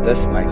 this mic.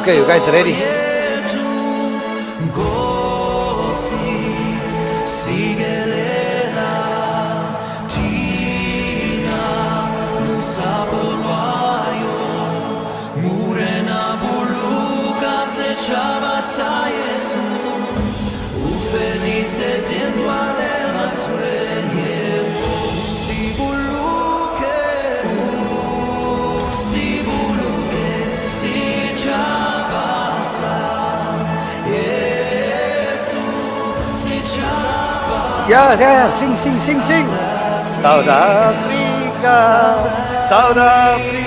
Okay, you guys ready? Yeah, sing. South Africa, South Africa.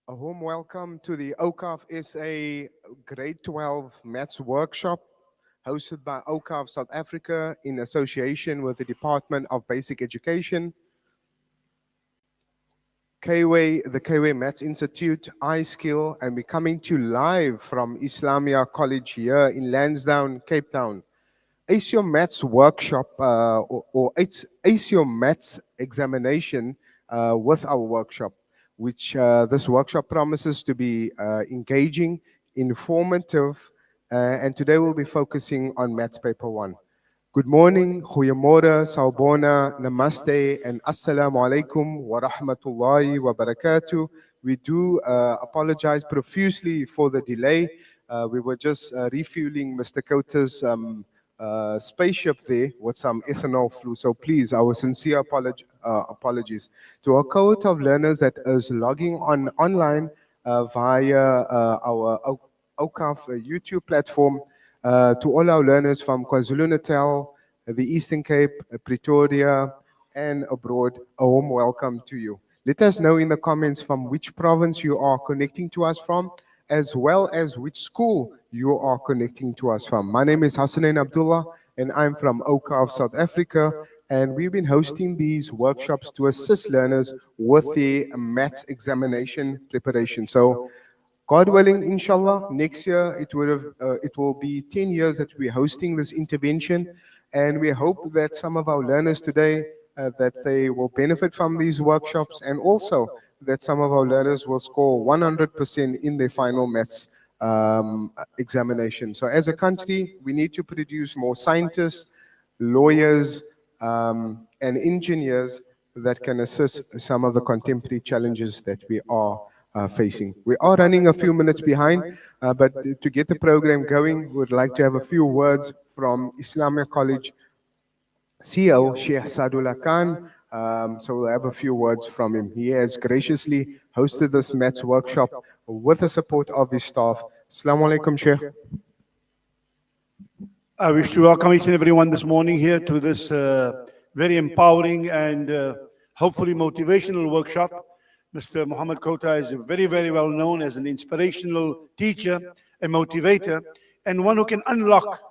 A warm welcome to the Awqaf SA Grade 12 Maths Workshop hosted by Awqaf South Africa in association with the Department of Basic Education, the Kiwi Maths Institute, iSkill, and we're coming to you live from Islamia College here in Lansdowne, Cape Town. Ace Your Maths Workshop or Ace Your Maths Examination with our workshop, which this workshop promises to be engaging, informative, and today we'll be focusing on Maths Paper 1. Good morning, goeiemorgen, sawubona, namaste, and assalamu alaikum wa rahmatullahi wa barakatuh. We do apologize profusely for the delay. We were just refueling Mr. Khota's spaceship there with some ethanol flu. So please, our sincere apologies to our cohort of learners that is logging on online via our Awqaf YouTube platform. To all our learners from KwaZulu-Natal, the Eastern Cape, Pretoria, and abroad, a warm welcome to you. Let us know in the comments from which province you are connecting to us from, as well as which school you are connecting to us from. My name is Hassanin Abdullah, and I'm from Awqaf, South Africa, and we've been hosting these workshops to assist learners with the maths examination preparation. So, God willing, inshallah, next year it will be 10 years that we're hosting this intervention, and we hope that some of our learners today that they will benefit from these workshops, and also that some of our learners will score 100% in their final maths examination. So as a country, we need to produce more scientists, lawyers, and engineers that can assist some of the contemporary challenges that we are facing. We are running a few minutes behind, but to get the program going, we would like to have a few words from Islamia College CEO Sheikh Sadullah Khan, So we'll have a few words from him. He has graciously hosted this maths workshop with the support of his staff. Assalamu alaikum, Sheikh. I wish to welcome each and everyone this morning here to this very empowering and hopefully motivational workshop. Mr. Mohammed Khota is very, very well known as an inspirational teacher, a motivator, and one who can unlock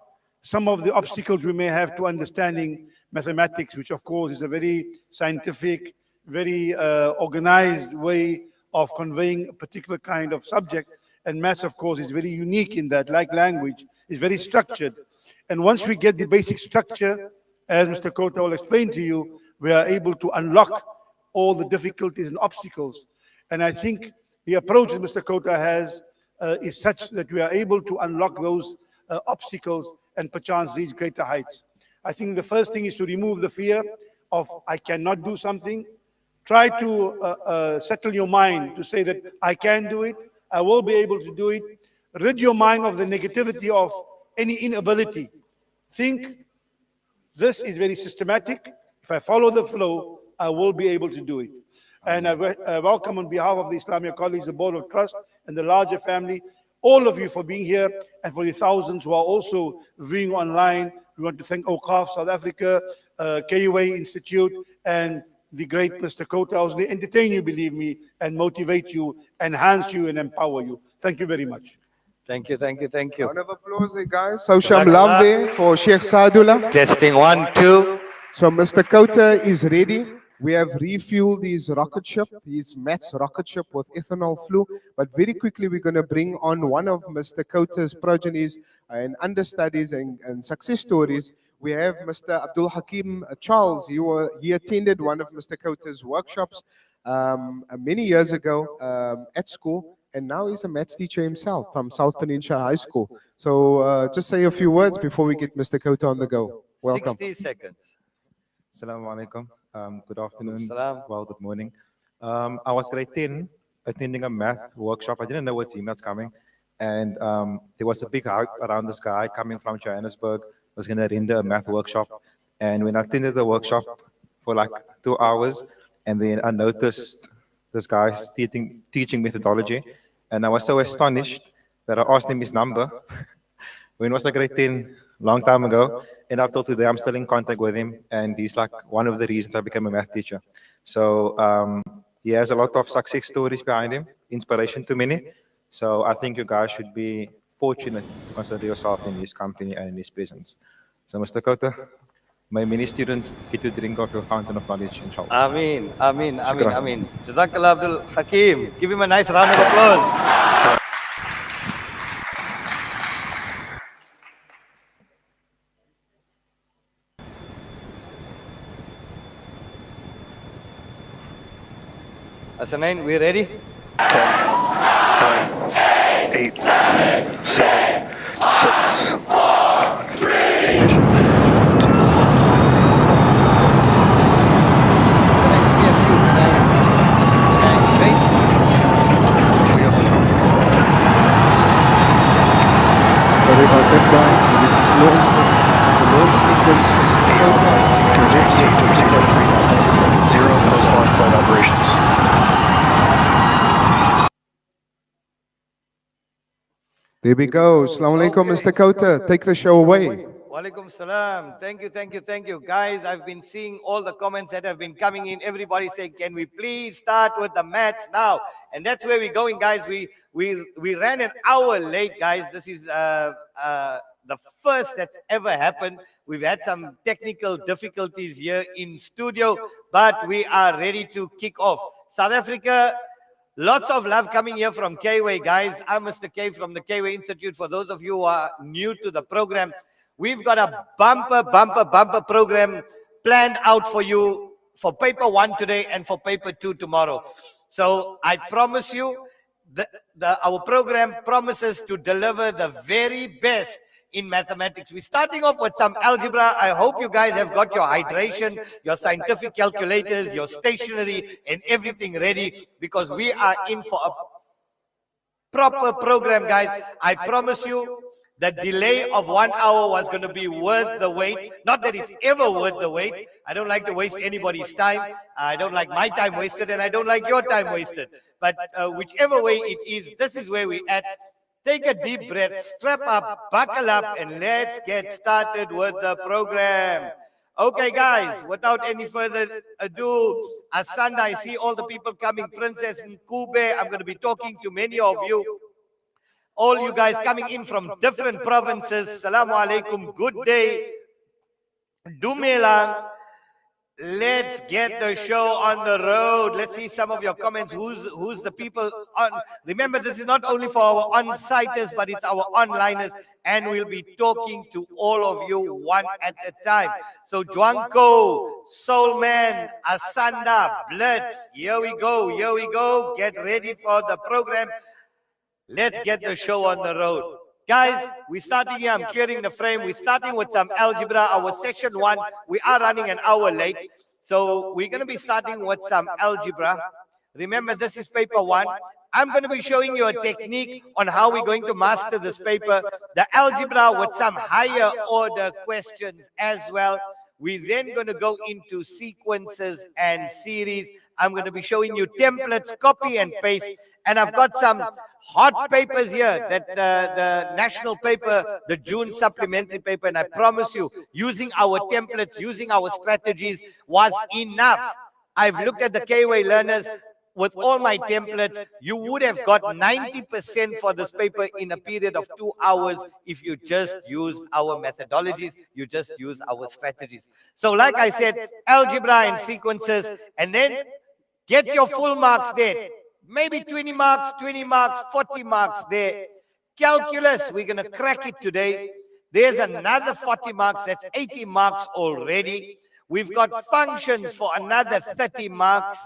some of the obstacles we may have to understanding mathematics, which of course is a very scientific, very organized way of conveying a particular kind of subject. And maths, of course, is very unique in that, like language, is very structured. And once we get the basic structure, as Mr. Khota will explain to you, we are able to unlock all the difficulties and obstacles. And I think the approach that Mr. Khota has is such that we are able to unlock those obstacles and perchance reach greater heights. I think the first thing is to remove the fear of I cannot do something. Try to settle your mind to say that I can do it, I will be able to do it. Rid your mind of the negativity of any inability. Think, this is very systematic. If I follow the flow, I will be able to do it. And I welcome on behalf of the Islamia College, the Board of Trust, and the larger family, all of you for being here, and for the thousands who are also viewing online. We want to thank Awqaf South Africa, KUA Institute, and the great Mr. Khota, who's going to entertain you, believe me, and motivate you, enhance you, and empower you. Thank you very much. Thank you, thank you, thank you. Round of applause there, guys. So some love there for Sheikh Saadullah. Testing 1, 2. So Mr. Khota is ready. We have refueled his rocket ship, his maths rocket ship with ethanol fuel. But very quickly, we're going to bring on one of Mr. Khota's progenies and understudies and success stories. We have Mr. Abdul Hakim Charles. He attended one of Mr. Khota's workshops many years ago at school. And now he's a maths teacher himself from South Peninsula High School. So just say a few words before we get Mr. Khota on the go. Welcome. 60 seconds. Assalamu alaikum. Good afternoon. Assalam. Well, good morning. I was grade 10 attending a math workshop. I didn't know what team that's coming. And there was a big hype around this guy coming from Johannesburg, was going to render a math workshop. And when I attended the workshop for like 2 hours, and then I noticed this guy teaching methodology. And I was so astonished that I asked him his number. When was I grade 10? Long time ago. And up till today, I'm still in contact with him. And he's like one of the reasons I became a math teacher. So he has a lot of success stories behind him, inspiration to many. So I think you guys should be fortunate to consider yourself in his company and in his presence. So Mr. Khota, may many students get to drink of your fountain of knowledge, inshallah. Ameen, ameen, ameen, ameen. Jazakallah Abdul Hakim. Give him a nice round of applause. Asanain, we ready? 10, 9, 8, 7, 6, 5, 4, 3. Sorry about that, guys. We need to slow the load sequence for Mr. Khota. So let's get Mr. Khota. 0 correspond flight operations. There we go. Assalamu alaikum, Mr. Khota. Take the show away. Walaikum salam. Thank you, thank you, thank you. Guys, I've been seeing all the comments that have been coming in. Everybody saying, can we please start with the maths now? And that's where we're going, guys. We ran an hour late, guys. This is the first that's ever happened. We've had some technical difficulties here in studio, but we are ready to kick off. South Africa, lots of love coming here from KUA, guys. I'm Mr. K from the KUA Institute. For those of you who are new to the program, we've got a bumper program planned out for you for paper 1 today and for paper 2 tomorrow. So I promise you, our program promises to deliver the very best in mathematics. We're starting off with some algebra. I hope you guys have got your hydration, your scientific calculators, your stationery, and everything ready, because we are in for a proper program, guys. I promise you, the delay of 1 hour was going to be worth the wait. Not that it's ever worth the wait. I don't like to waste anybody's time. I don't like my time wasted, and I don't like your time wasted. But whichever way it is, this is where we're at. Take a deep breath, strap up, buckle up, and let's get started with the program. Okay, guys, without any further ado, Asanda, I see all the people coming. Princess Nkube, I'm going to be talking to many of you. All you guys coming in from different provinces. Salamu alaikum, good day. Dumela. Let's get the show on the road. Let's see some of your comments. Who's the people on? Remember, this is not only for our on-siters, but it's our onliners. And we'll be talking to all of you one at a time. So Juanco, Soulman, Asanda, Blitz, here we go, here we go. Get ready for the program. Let's get the show on the road. Guys, we're starting here. I'm clearing the frame. We're starting with some algebra. Our session 1, we are running an hour late. So we're going to be starting with some algebra. Remember, this is paper 1. I'm going to be showing you a technique on how we're going to master this paper. The algebra with some higher order questions as well. We're then going to go into sequences and series. I'm going to be showing you templates, copy and paste. And I've got some hot papers here, that the national paper, the June supplementary paper, and I promise you, using our templates, using our strategies was enough. I've looked at the KWay learners. With all my templates, you would have got 90% for this paper in a period of 2 hours if you just used our methodologies, you just use our strategies. So like I said, algebra and sequences, and then get your full marks there. Maybe 20 marks, 40 marks there. Calculus, we're going to crack it today. There's another 40 marks, that's 80 marks already. We've got functions for another 30 marks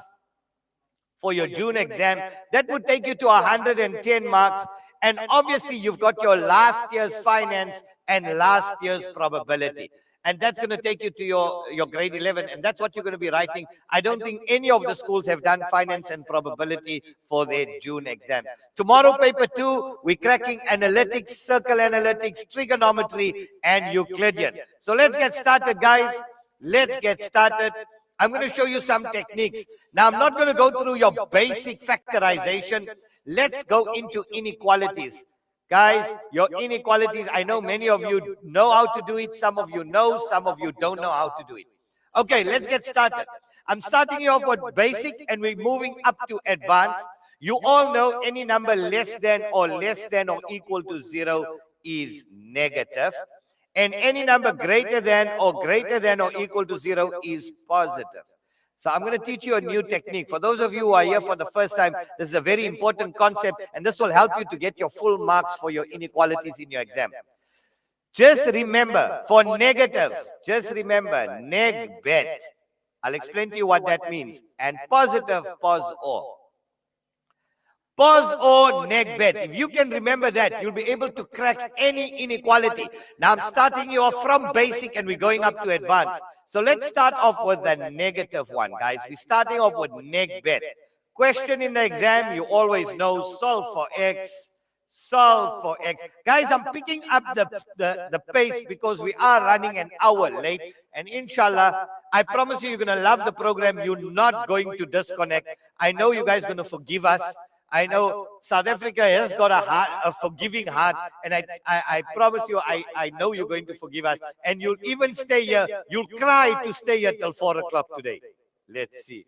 for your June exam. That would take you to 110 marks. And obviously, you've got your last year's finance and last year's probability. And that's going to take you to your grade 11. And that's what you're going to be writing. I don't think any of the schools have done finance and probability for their June exams. Tomorrow, paper 2, we're cracking analytics, circle analytics, trigonometry, and Euclidean. So let's get started, guys. Let's get started. I'm going to show you some techniques. Now, I'm not going to go through your basic factorization. Let's go into inequalities. Guys, your inequalities, I know many of you know how to do it. Some of you know, some of you don't know how to do it. Okay, let's get started. I'm starting you off with basic and we're moving up to advanced. You all know any number less than or equal to 0 is negative. And any number greater than or equal to 0 is positive. So I'm going to teach you a new technique. For those of you who are here for the first time, this is a very important concept, and this will help you to get your full marks for your inequalities in your exam. Just remember, for negative, just remember, neg bet. I'll explain to you what that means. And positive, pos or. Pos or neg bet. If you can remember that, you'll be able to crack any inequality. Now I'm starting you off from basic and we're going up to advanced. So let's start off with the negative one, guys. We're starting off with neg bet. Question in the exam, you always know, solve for x. Solve for x. Guys, I'm picking up the pace because we are running an hour late. And inshallah, I promise you, you're going to love the program. You're not going to disconnect. I know you guys are going to forgive us. I know South Africa has got a forgiving heart, and I promise you, I know you're going to forgive us, and you'll even stay here. You'll cry to stay here till 4 o'clock today. Let's see.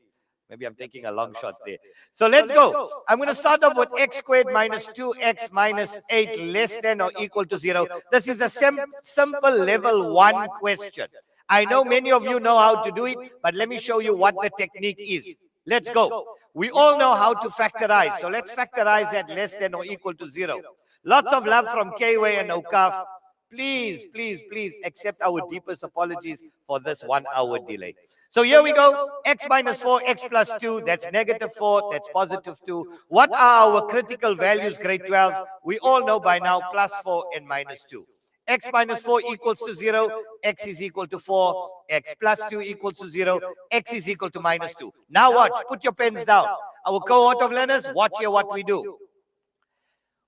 Maybe I'm taking a long shot there. So let's go. I'm going to start off with x squared minus 2x minus 8 less than or equal to 0. This is a simple level 1 question. I know many of you know how to do it, but let me show you what the technique is. Let's go. We all know how to factorize. So let's factorize that less than or equal to 0. Lots of love from KWay and Awqaf. Please, please, please accept our deepest apologies for this 1 hour delay. So here we go. X minus 4, x plus 2. That's negative 4. That's positive 2. What are our critical values, grade 12s? We all know by now, plus 4 and minus 2. X minus 4 equals to 0, x is equal to 4, x plus 2 equals to 0, x is equal to minus 2. Now watch, put your pens down. Our cohort of learners, watch here what we do.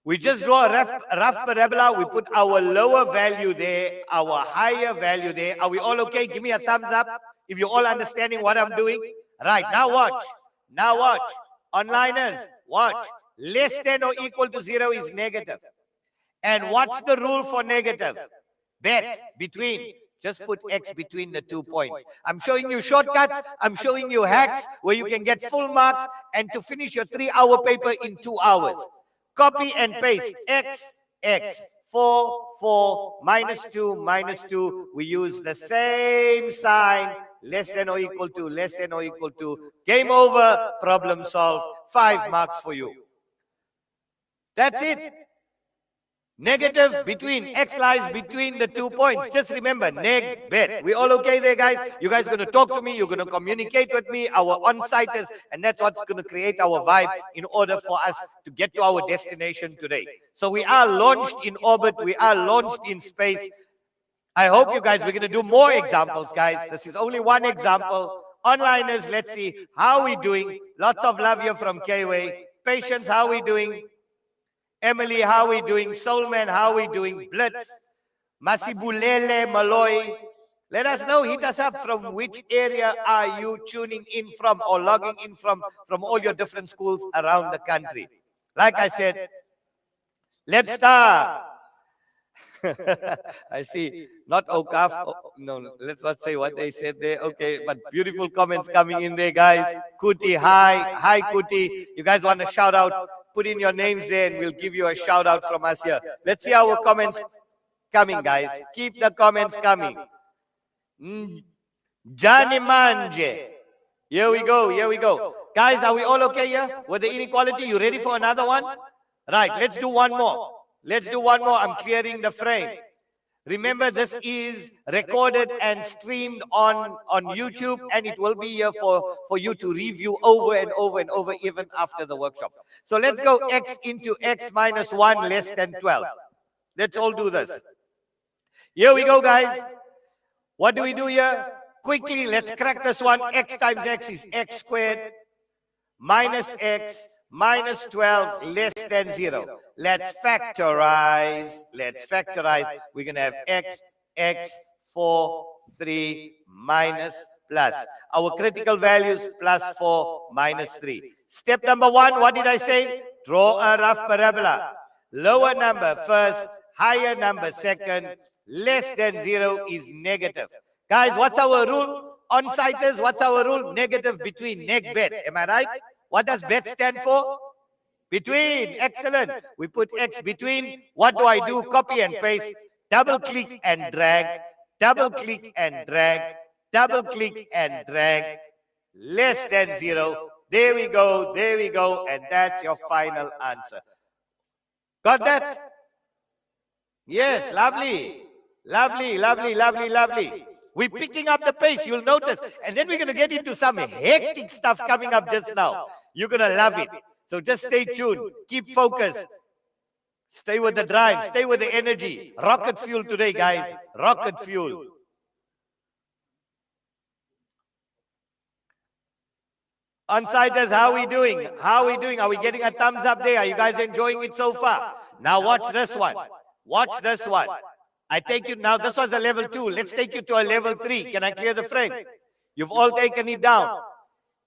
We just draw a rough parabola. We put our lower value there, our higher value there. Are we all okay? Give me a thumbs up if you're all understanding what I'm doing. Right, now watch. Now watch. Onliners, watch. Less than or equal to 0 is negative. And what's the rule for negative? Bet, between. Just put X between the 2 points. I'm showing you shortcuts. I'm showing you hacks where you can get full marks and to finish your 3-hour paper in 2 hours. Copy and paste. X, 4, minus 2. We use the same sign. Less than or equal to, less than or equal to. Game over, problem solved. 5 marks for you. That's it. Negative between, X lies between the 2 points. Just remember, neg, bet. We all okay there, guys? You guys are going to talk to me. You're going to communicate with me, our on-siters, and that's what's going to create our vibe in order for us to get to our destination today. So we are launched in orbit. We are launched in space. I hope you guys, we're going to do more examples, guys. This is only one example. Onliners, let's see. How are we doing? Lots of love here from K-Way. Patience, how are we doing? Emily, how are we doing? Soulman, how are we doing? Blitz, Masibulele, Malloy. Let us know, hit us up from which area are you tuning in from or logging in from all your different schools around the country. Like I said, let's start. I see, not Awqaf. Oh, no, let's not say what they said there. Okay, but beautiful comments coming in there, guys. Kuti, hi Kuti. You guys want a shout out? Put in your names there and we'll give you a shout out from us here. Let's see our comments coming, guys. Keep the comments coming. Jani Manje. Here we go. Guys, are we all okay here with the inequality? You ready for another one? Right, let's do one more. I'm clearing the frame. Remember, this is recorded and streamed on YouTube, and it will be here for you to review over and over, even after the workshop. So let's go x into x minus 1 less than 12. Let's all do this. Here we go, guys. What do we do here? Quickly, let's crack this one. X times x is x squared minus x minus 12 less than 0. Let's factorize. We're going to have x, 4, 3, minus, plus. Our critical values, plus 4, minus 3. Step number 1, what did I say? Draw a rough parabola. Lower number first, higher number second, less than 0 is negative. Guys, what's our rule? On-siters, what's our rule? Negative between, neg bet. Am I right? What does bet stand for? Between. Excellent. We put x between. What do I do? Copy and paste. Double click and drag. Double click and drag. Double click and drag. Less than 0. There we go. And that's your final answer. Got that? Yes, lovely. We're picking up the pace, you'll notice. And then we're going to get into some hectic stuff coming up just now. You're going to love it. So just stay tuned. Keep focused. Stay with the drive. Stay with the energy. Rocket fuel today, guys. Rocket fuel. On-siters, how are we doing? Are we getting a thumbs up there? Are you guys enjoying it so far? Now watch this one. I take you now. This was a level 2. Let's take you to a level 3. Can I clear the frame? You've all taken it down.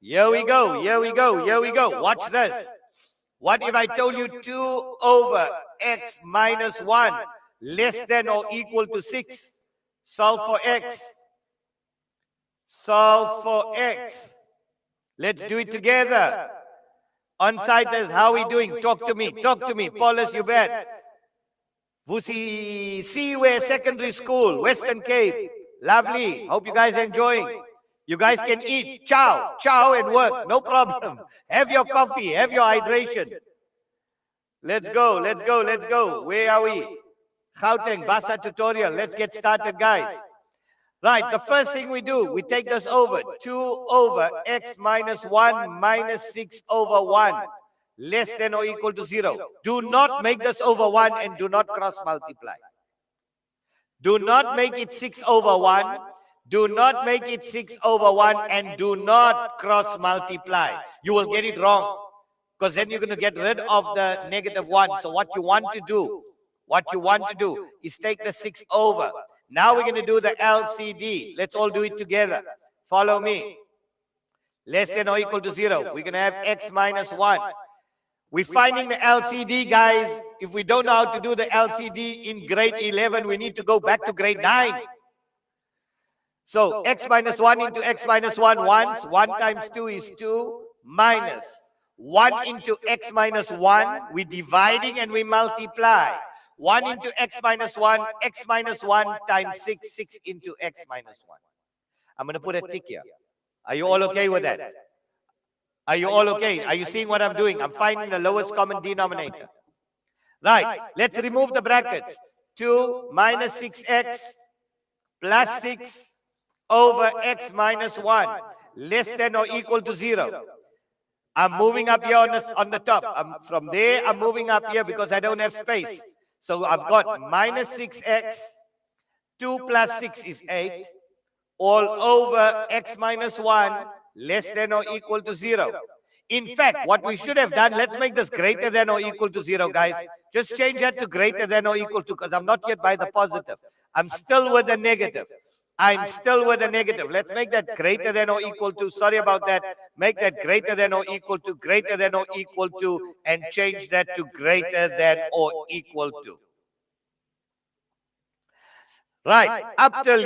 Here we go. Watch this. What if I told you 2 over x minus 1 less than or equal to 6? Solve for x. Let's do it together. On-siters, how are we doing? Talk to me. Paulus, you bet. Vusi Siwe Secondary School, Western Cape. Lovely. Hope you guys are enjoying. You guys can eat. Chow and work. No problem. Have your coffee. Have your hydration. Let's go. Where are we? Gauteng, Basa tutorial. Let's get started, guys. Right, the first thing we do, we take this over. 2 over x minus 1 minus 6 over 1. Less than or equal to 0. Do not make this over 1 and do not cross multiply. Do not make it 6 over 1. Do not make it 6 over 1 and do not cross multiply. You will get it wrong. because then you're going to get rid of the negative 1. So what you want to do is take the 6 over. Now we're going to do the LCD. Let's all do it together. Follow me. Less than or equal to 0. We're going to have x minus 1. We're finding the LCD, guys. If we don't know how to do the LCD in grade 11, we need to go back to grade 9. So x minus 1 into x minus 1 once. 1 times 2 is 2 minus 1 into x minus 1. We're dividing and we multiply. 1 into x minus 1 times 6, 6 into x minus 1. I'm going to put a tick here. Are you all okay with that? Are you all okay? Are you seeing what I'm doing? I'm finding the lowest common denominator. Right, let's remove the brackets. 2 minus 6x plus 6 over x minus 1 less than or equal to 0. I'm moving up here on the top. From there, I'm moving up here because I don't have space. So I've got minus 6x, 2 plus 6 is 8, all over x minus 1 less than or equal to 0. In fact, what we should have done, let's make this greater than or equal to 0, guys. Just change that to greater than or equal to, because I'm not yet by the positive. I'm still with the negative. Let's make that greater than or equal to, sorry about that, make that greater than or equal to, and change that to greater than or equal to. Right, up till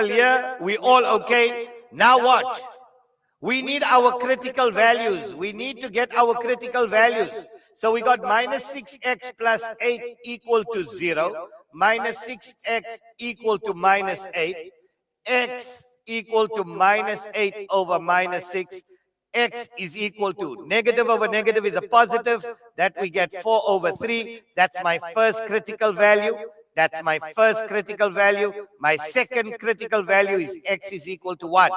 here, we all okay. Now watch. We need our critical values. We need to get our critical values. So we got minus 6x plus 8 equal to 0. Minus 6x equal to minus 8. X equal to minus 8 over minus 6. X is equal to negative over negative is a positive. That we get 4 over 3. That's my first critical value. My second critical value is x is equal to 1.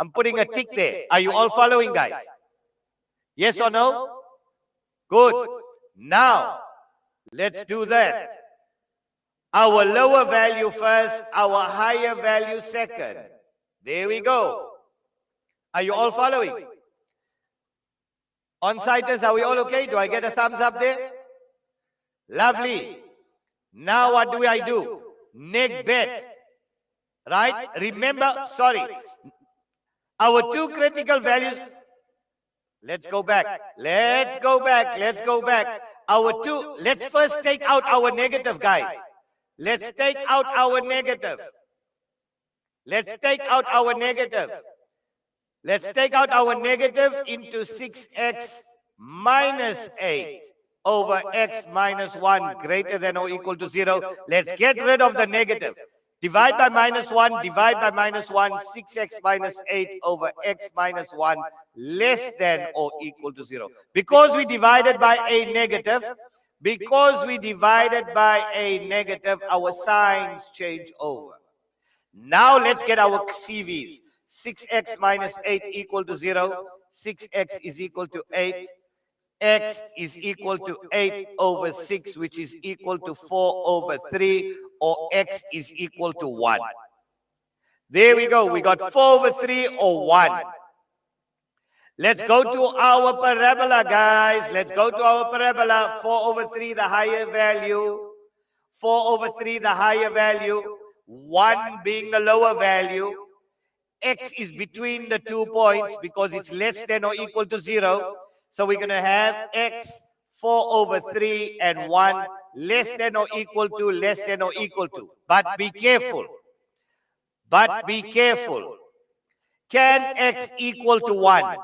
I'm putting a tick there. Are you all following, guys? Yes or no? Good. Now, let's do that. Our lower value first, our higher value second. There we go. Are you all following? On-siters, are we all okay? Do I get a thumbs up there? Lovely. Now what do I do? Neg bet. Right? Remember, sorry. Our two critical values. Let's go back. Our two, let's first take out our negative, guys. Let's take out our negative into 6x minus 8 over x minus 1 greater than or equal to 0. Let's get rid of the negative. Divide by minus 1, 6x minus 8 over x minus 1 less than or equal to 0. Because we divided by a negative, our signs change over. Now let's get our CVs. 6x minus 8 equal to 0. 6x is equal to 8. X is equal to 8 over 6, which is equal to 4 over 3, or x is equal to 1. There we go. We got 4 over 3 or 1. Let's go to our parabola, guys. 4 over 3, the higher value. 1 being the lower value. X is between the 2 points because it's less than or equal to 0. So we're going to have x 4 over 3 and 1 less than or equal to. But be careful. Can x equal to 1?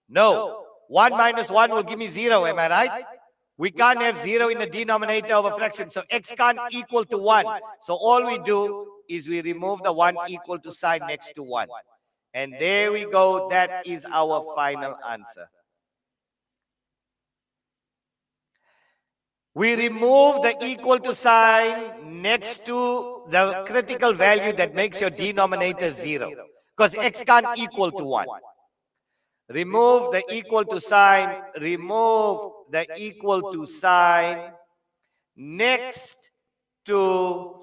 No. 1 minus 1 will give me 0, am I right? We can't have 0 in the denominator of a fraction. So x can't equal to 1. So all we do is we remove the 1 equal to sign next to 1. And there we go. That is our final answer. We remove the equal to sign next to the critical value that makes your denominator 0. Because x can't equal to 1. Remove the equal to sign. Next to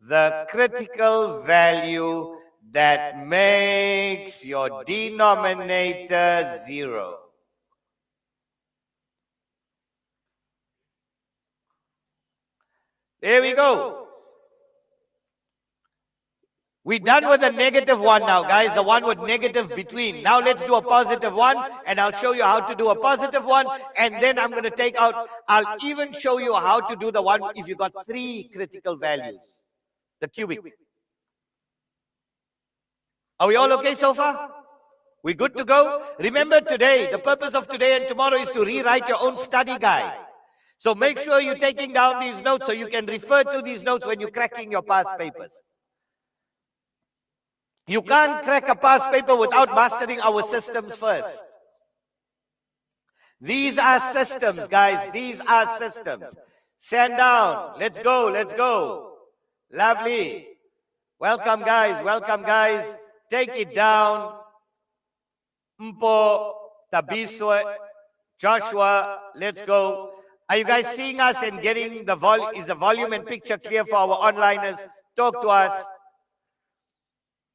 the critical value that makes your denominator 0. There we go. We're done with the negative one now, guys, the one with negative between. Now let's do a positive one, and I'll show you how to do a positive one, and then I'm going to take out, I'll even show you how to do the one if you got 3 critical values, the cubic. Are we all okay so far? We good to go? Remember today, the purpose of today and tomorrow is to rewrite your own study guide. So make sure you're taking down these notes so you can refer to these notes when you're cracking your past papers. You can't crack a past paper without mastering our systems first. These are systems, guys. These are systems. Stand down. Let's go. Let's go. Lovely. Welcome, guys. Welcome, guys. Take it down. Mpo, Tabiswa, Joshua. Let's go. Are you guys seeing us and getting the volume? Is the volume and picture clear for our onliners? Talk to us.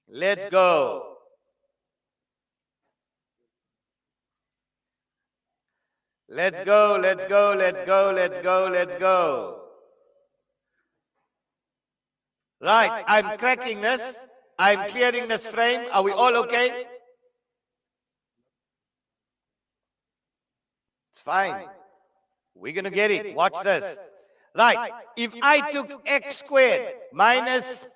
Let's go. Let's go, let's go, let's go, let's go, let's go. Right, I'm cracking this. I'm clearing this frame. Are we all okay? It's fine. We're going to get it. Watch this. Right, if I took x squared minus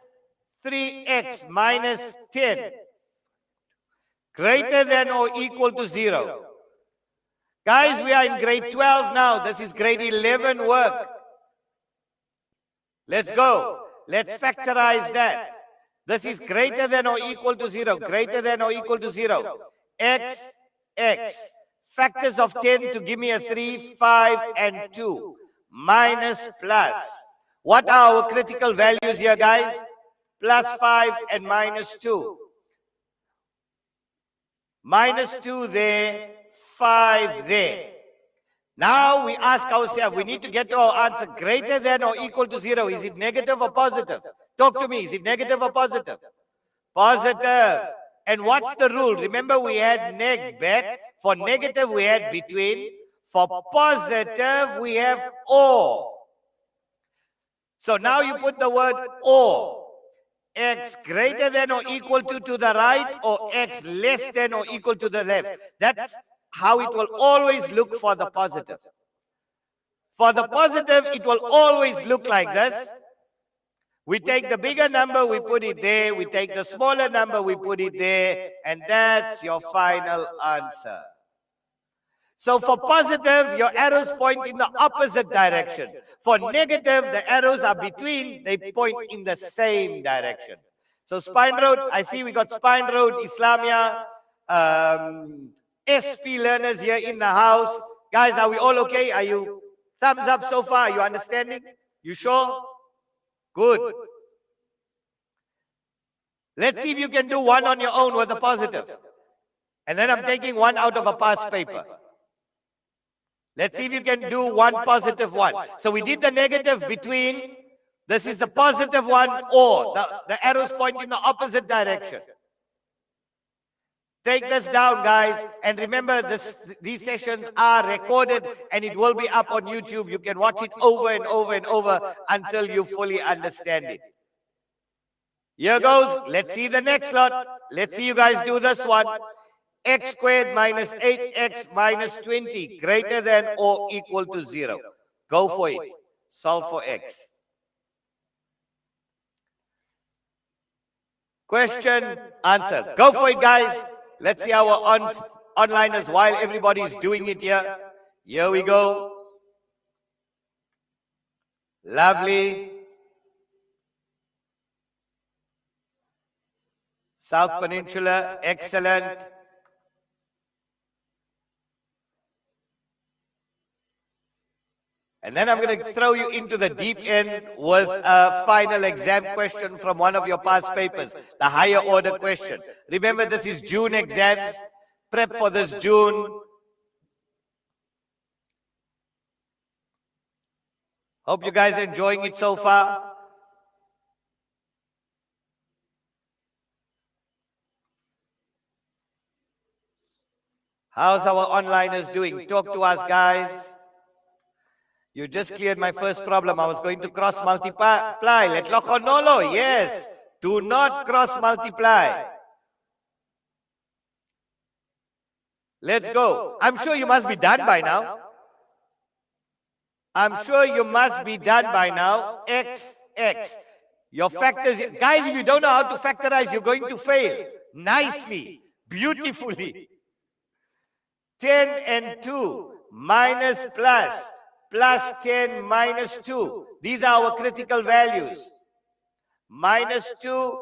3x minus 10 greater than or equal to 0. Guys, we are in grade 12 now. This is grade 11 work. Let's go. Let's factorize that. This is greater than or equal to 0. Greater than or equal to 0. X, x. Factors of 10 to give me a 3, 5, and 2. Minus, plus. What are our critical values here, guys? Plus 5 and minus 2. Minus 2 there, 5 there. Now we ask ourselves, we need to get to our answer greater than or equal to 0. Is it negative or positive? Talk to me. Is it negative or positive? Positive. And what's the rule? Remember we had neg back. For negative we had between. For positive we have or. So now you put the word or. X greater than or equal to the right, or x less than or equal to the left. That's how it will always look for the positive. For the positive, it will always look like this. We take the bigger number, we put it there. We take the smaller number, we put it there. And that's your final answer. So for positive, your arrows point in the opposite direction. For negative, the arrows are between, they point in the same direction. So Spine Road, I see we got Spine Road, Islamia, SP learners here in the house. Guys, are we all okay? Are you thumbs up so far? Are you understanding? You sure? Good. Let's see if you can do one on your own with a positive. And then I'm taking one out of a past paper. Let's see if you can do one positive one. So we did the negative between. This is the positive one, or the arrows point in the opposite direction. Take this down, guys. And remember, these sessions are recorded and it will be up on YouTube. You can watch it over and over and over until you fully understand it. Here goes. Let's see the next lot. Let's see you guys do this one. X squared minus 8x minus 20 greater than or equal to 0. Go for it. Solve for x. Question, answer. Go for it, guys. Let's see our onliners while everybody is doing it here. Here we go. Lovely. South Peninsula, excellent. And then I'm going to throw you into the deep end with a final exam question from one of your past papers, the higher order question. Remember, this is June exams. Prep for this June. Hope you guys are enjoying it so far. How's our onliners doing? Talk to us, guys. You just cleared my first problem. I was going to cross multiply. Let lokonolo. Yes. Do not cross multiply. Let's go. I'm sure you must be done by now. I'm sure you must be done by now. X. Your factors. Guys, if you don't know how to factorize, you're going to fail. Nicely. Beautifully. 10 and 2 minus plus 10 minus 2. These are our critical values. Minus 2,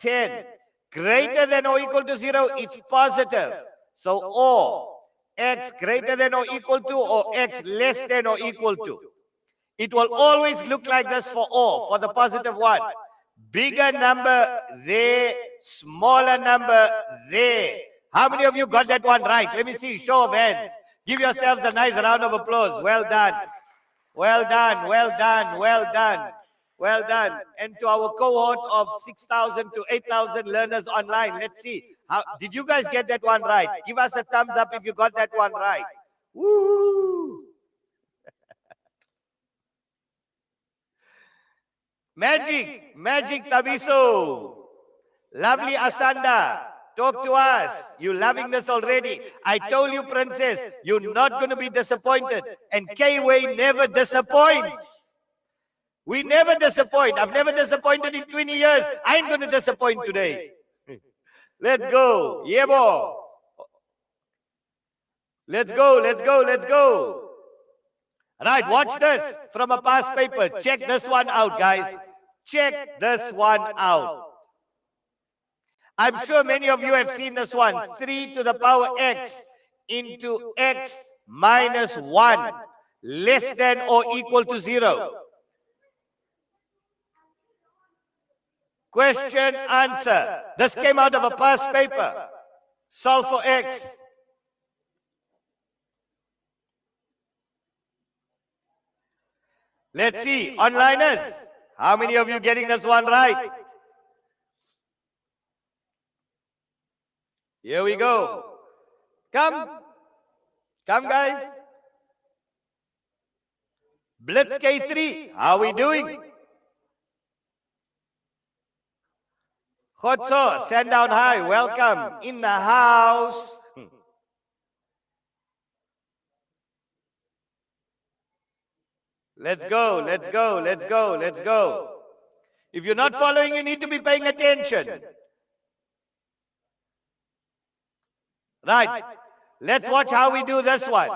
10. Greater than or equal to 0, it's positive. So, or x greater than or equal to or x less than or equal to. It will always look like this for or, for the positive one. Bigger number there, smaller number there. How many of you got that one right? Let me see, show of hands. Give yourselves a nice round of applause. Well done. Well done, well done, well done. Well done. And to our cohort of 6,000 to 8,000 learners online, let's see. Did you guys get that one right? Give us a thumbs up if you got that one right. Woo! Magic Tabiso. Lovely Asanda. Talk to us. You loving this already. I told you, princess, you're not going to be disappointed. And K-Way never disappoints. We never disappoint. I've never disappointed in 20 years. I ain't going to disappoint today. Let's go. Yeah, boy. Let's go. Right, watch this from a past paper. Check this one out, guys. Check this one out. I'm sure many of you have seen this one. 3 to the power x into x minus 1 less than or equal to 0. Question, answer. This came out of a past paper. Solve for x. Let's see, onliners. How many of you getting this one right? Here we go. Come guys. Blitz K3, how are we doing? Khotso, send down high, welcome. In the house. Let's go. If you're not following, you need to be paying attention. Right. Let's watch how we do this one.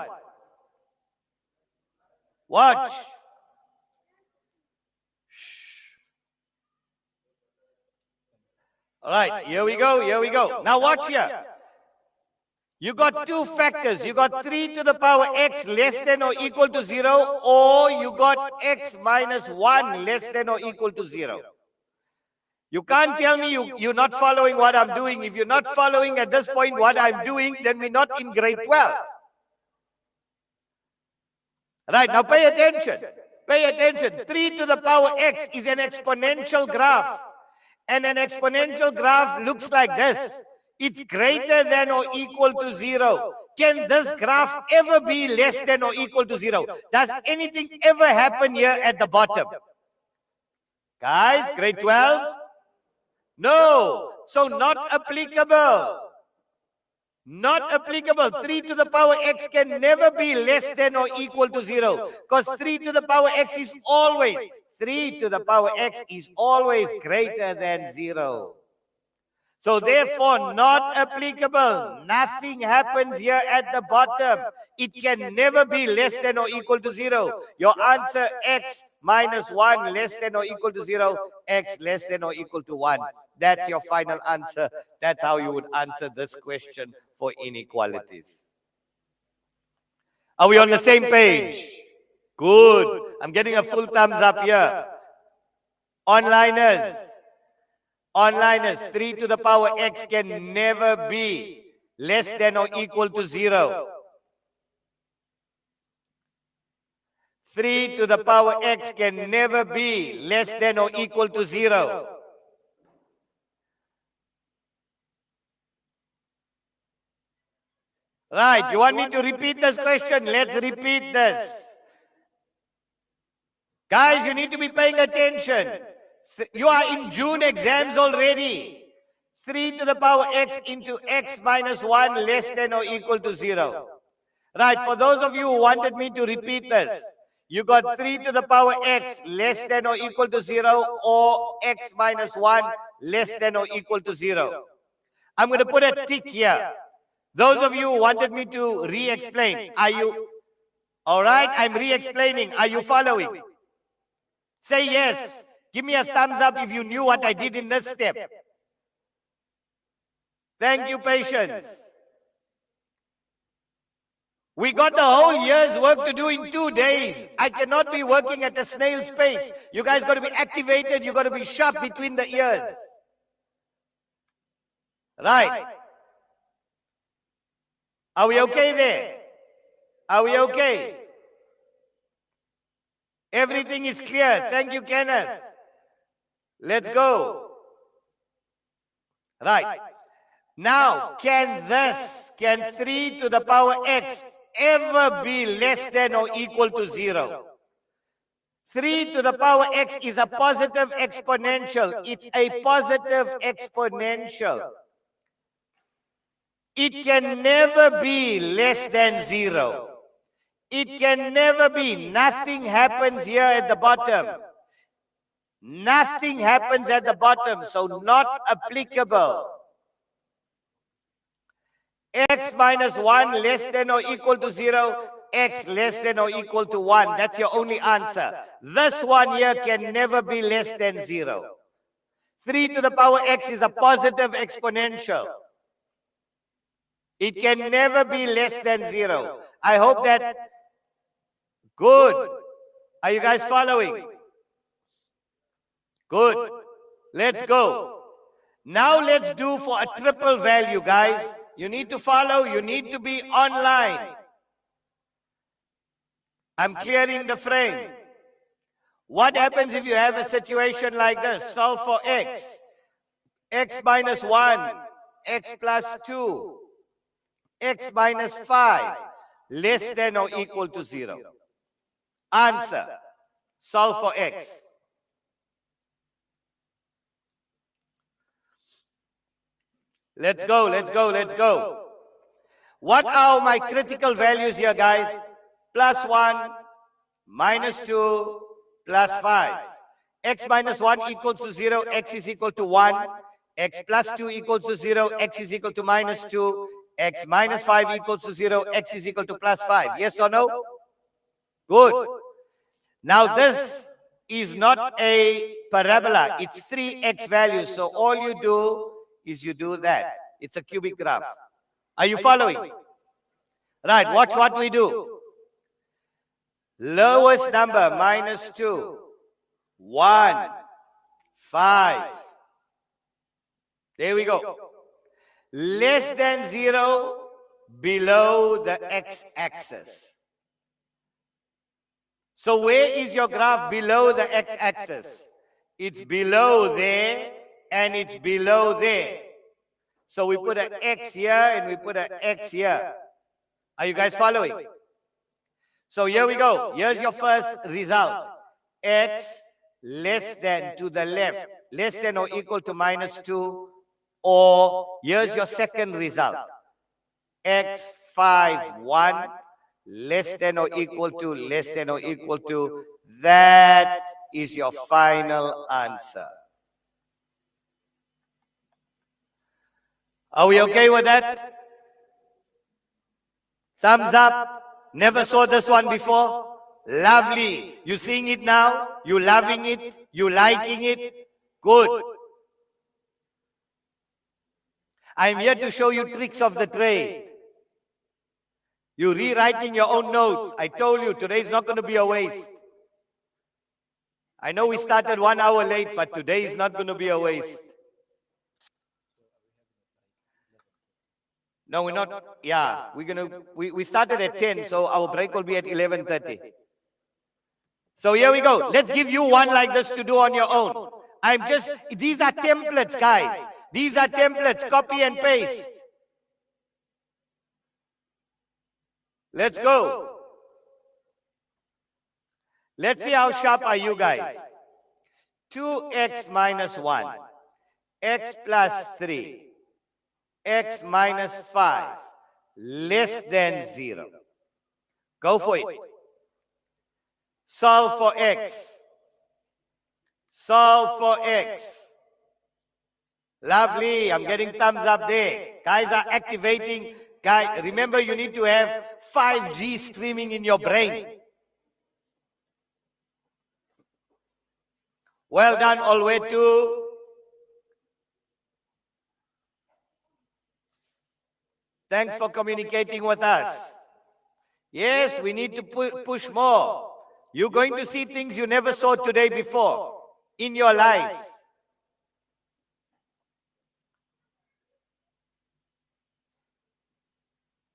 Watch. All right, here we go. Now watch here. You got two factors. You got 3 to the power x less than or equal to 0, or you got x minus 1 less than or equal to 0. You can't tell me you're not following what I'm doing. If you're not following at this point what I'm doing, then we're not in grade 12. Right, now pay attention. 3 to the power x is an exponential graph. And an exponential graph looks like this. It's greater than or equal to 0. Can this graph ever be less than or equal to 0? Does anything ever happen here at the bottom? Guys, grade 12s? No. So not applicable. Not applicable. 3 to the power x can never be less than or equal to 0. Because 3 to the power x is always, 3 to the power x is always greater than 0. So therefore, not applicable. Nothing happens here at the bottom. It can never be less than or equal to 0. Your answer, x minus 1 less than or equal to 0, x less than or equal to 1. That's your final answer. That's how you would answer this question for inequalities. Are we on the same page? Good. I'm getting a full thumbs up here. Onliners. 3 to the power x can never be less than or equal to 0. 3 to the power x can never be less than or equal to 0. Right, you want me to repeat this question? Let's repeat this. Guys, you need to be paying attention. You are in June exams already. 3 to the power x into x minus 1 less than or equal to 0. Right, for those of you who wanted me to repeat this, you got 3 to the power x less than or equal to 0 or x minus 1 less than or equal to 0. I'm going to put a tick here. Those of you who wanted me to re-explain, are you all right? I'm re-explaining. Are you following? Say yes. Give me a thumbs up if you knew what I did in this step. Thank you, patience. We got the whole year's work to do in 2 days. I cannot be working at a snail's pace. You guys got to be activated. You got to be sharp between the ears. Right. Are we okay there? Are we okay? Everything is clear. Thank you, Kenneth. Let's go. Right. Now, can 3 to the power x ever be less than or equal to 0? 3 to the power x is a positive exponential. It's a positive exponential. It can never be less than 0. It can never be. Nothing happens here at the bottom. Nothing happens at the bottom, so not applicable. X minus 1 less than or equal to 0, x less than or equal to 1. That's your only answer. This one here can never be less than 0. 3 to the power x is a positive exponential. It can never be less than 0. I hope that... Good. Are you guys following? Good. Let's go. Now let's do for a triple value, guys. You need to follow. You need to be online. I'm clearing the frame. What happens if you have a situation like this? Solve for x. X minus 1, x plus 2, x minus 5, less than or equal to 0. Answer. Solve for x. Let's go, let's go, let's go. What are my critical values here, guys? Plus 1, minus 2, plus 5. X minus 1 equals to 0, x is equal to 1. X plus 2 equals to 0, x is equal to minus 2. X minus 5 equals to 0, x is equal to plus 5. Yes or no? Good. Now this is not a parabola. It's 3x values. So all you do is you do that. It's a cubic graph. Are you following? Right, watch what we do. Lowest number, minus 2, 1, 5. There we go. Less than 0, below the x-axis. So where is your graph below the x-axis? It's below there, and it's below there. So we put an x here, and we put an x here. Are you guys following? So here we go. Here's your first result. X less than to the left, less than or equal to minus 2. Or here's your second result. X 5, 1. Less than or equal to, less than or equal to. That is your final answer. Are we okay with that? Thumbs up. Never saw this one before. Lovely. You seeing it now? You loving it? You liking it? Good. I'm here to show you tricks of the trade. You're rewriting your own notes. I told you, today's not going to be a waste. I know we started 1 hour late, but today is not going to be a waste. No, we're not. Yeah, we started at 10, so our break will be at 11:30. So here we go. Let's give you one like this to do on your own. These are templates, guys. These are templates. Copy and paste. Let's go. Let's see how sharp are you guys. 2x minus 1, x plus 3, x minus 5, less than 0. Go for it. Solve for x. Solve for x. Lovely. I'm getting thumbs up there. Guys are activating. Guys, remember you need to have 5G streaming in your brain. Well done, all way to. Thanks for communicating with us. Yes, we need to push more. You're going to see things you never saw today before in your life.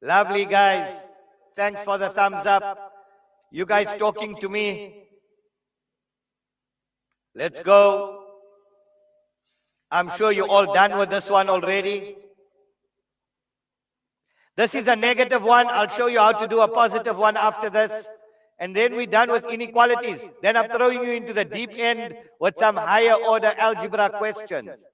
Lovely, guys. Thanks for the thumbs up. You guys talking to me. Let's go. I'm sure you're all done with this one already. This is a negative one. I'll show you how to do a positive one after this. And then we're done with inequalities. Then I'm throwing you into the deep end with some higher order algebra questions.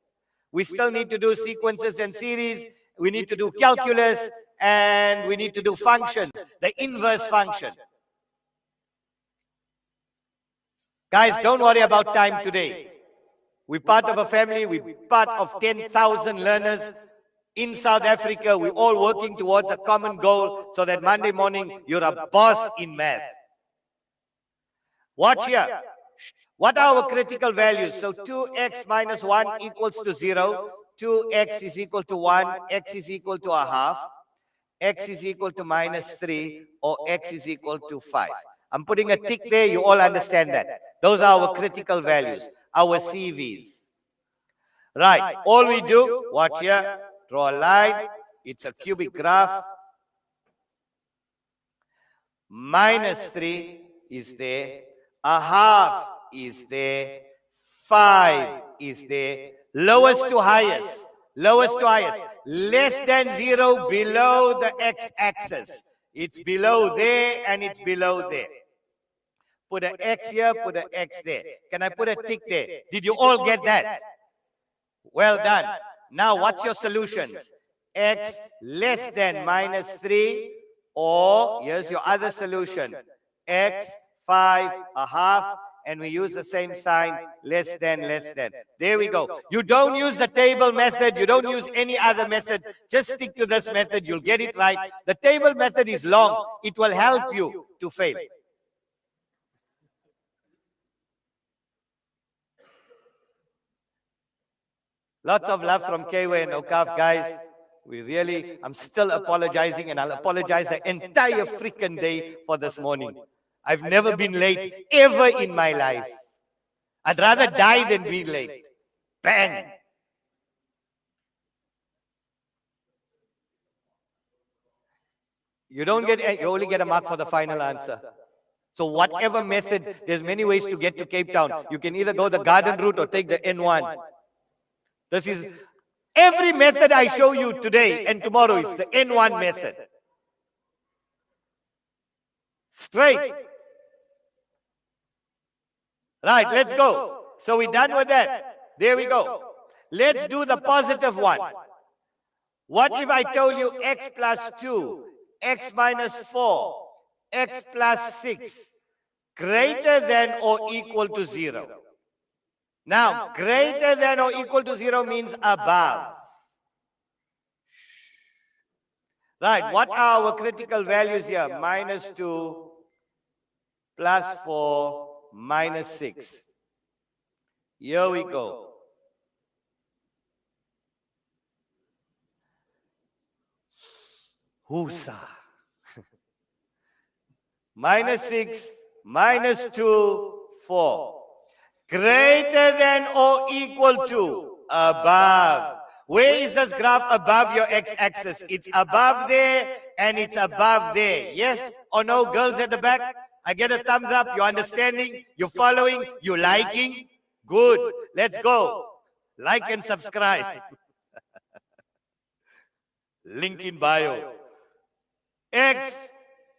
We still need to do sequences and series. We need to do calculus. And we need to do functions. The inverse function. Guys, don't worry about time today. We're part of a family. We're part of 10,000 learners in South Africa. We're all working towards a common goal so that Monday morning you're a boss in math. Watch here. What are our critical values? So 2x minus 1 equals to 0. 2x is equal to 1. X is equal to a half. X is equal to minus 3. Or x is equal to 5. I'm putting a tick there. You all understand that. Those are our critical values, our CVs. Right. All we do, watch here, draw a line. It's a cubic graph. Minus 3 is there. A half is there. 5 is there. Lowest to highest. Lowest to highest. Less than 0 below the x-axis. It's below there and it's below there. Put an X here, put an X there. Can I put a tick there? Did you all get that? Well done. Now, what's your solutions? X less than minus 3, or here's your other solution. X, 5, a half, and we use the same sign, less than, less than. There we go. You don't use the table method. You don't use any other method. Just stick to this method. You'll get it right. The table method is long. It will help you to fail. Lots of love from Kway and Awqaf, guys. I'm still apologizing, and I'll apologize the entire freaking day for this morning. I've never been late ever in my life. I'd rather die than be late. Bang! You only get a mark for the final answer. So whatever method, there's many ways to get to Cape Town. You can either go the garden route or take the N1. This is every method I show you today and tomorrow is the N1 method. Straight. Right, let's go. So we're done with that. There we go. Let's do the positive one. What if I told you x plus 2, x minus 4, x plus 6, greater than or equal to 0? Now, greater than or equal to 0 means above. Right, what are our critical values here? Minus 2, plus 4, minus 6. Here we go. Husa. Minus 6, minus 2, 4. Greater than or equal to, above. Where is this graph above your x-axis? It's above there and it's above there. Yes or no, girls at the back? I get a thumbs up. You're understanding? You're following? You're liking? Good. Let's go. Like and subscribe. Link in bio. X.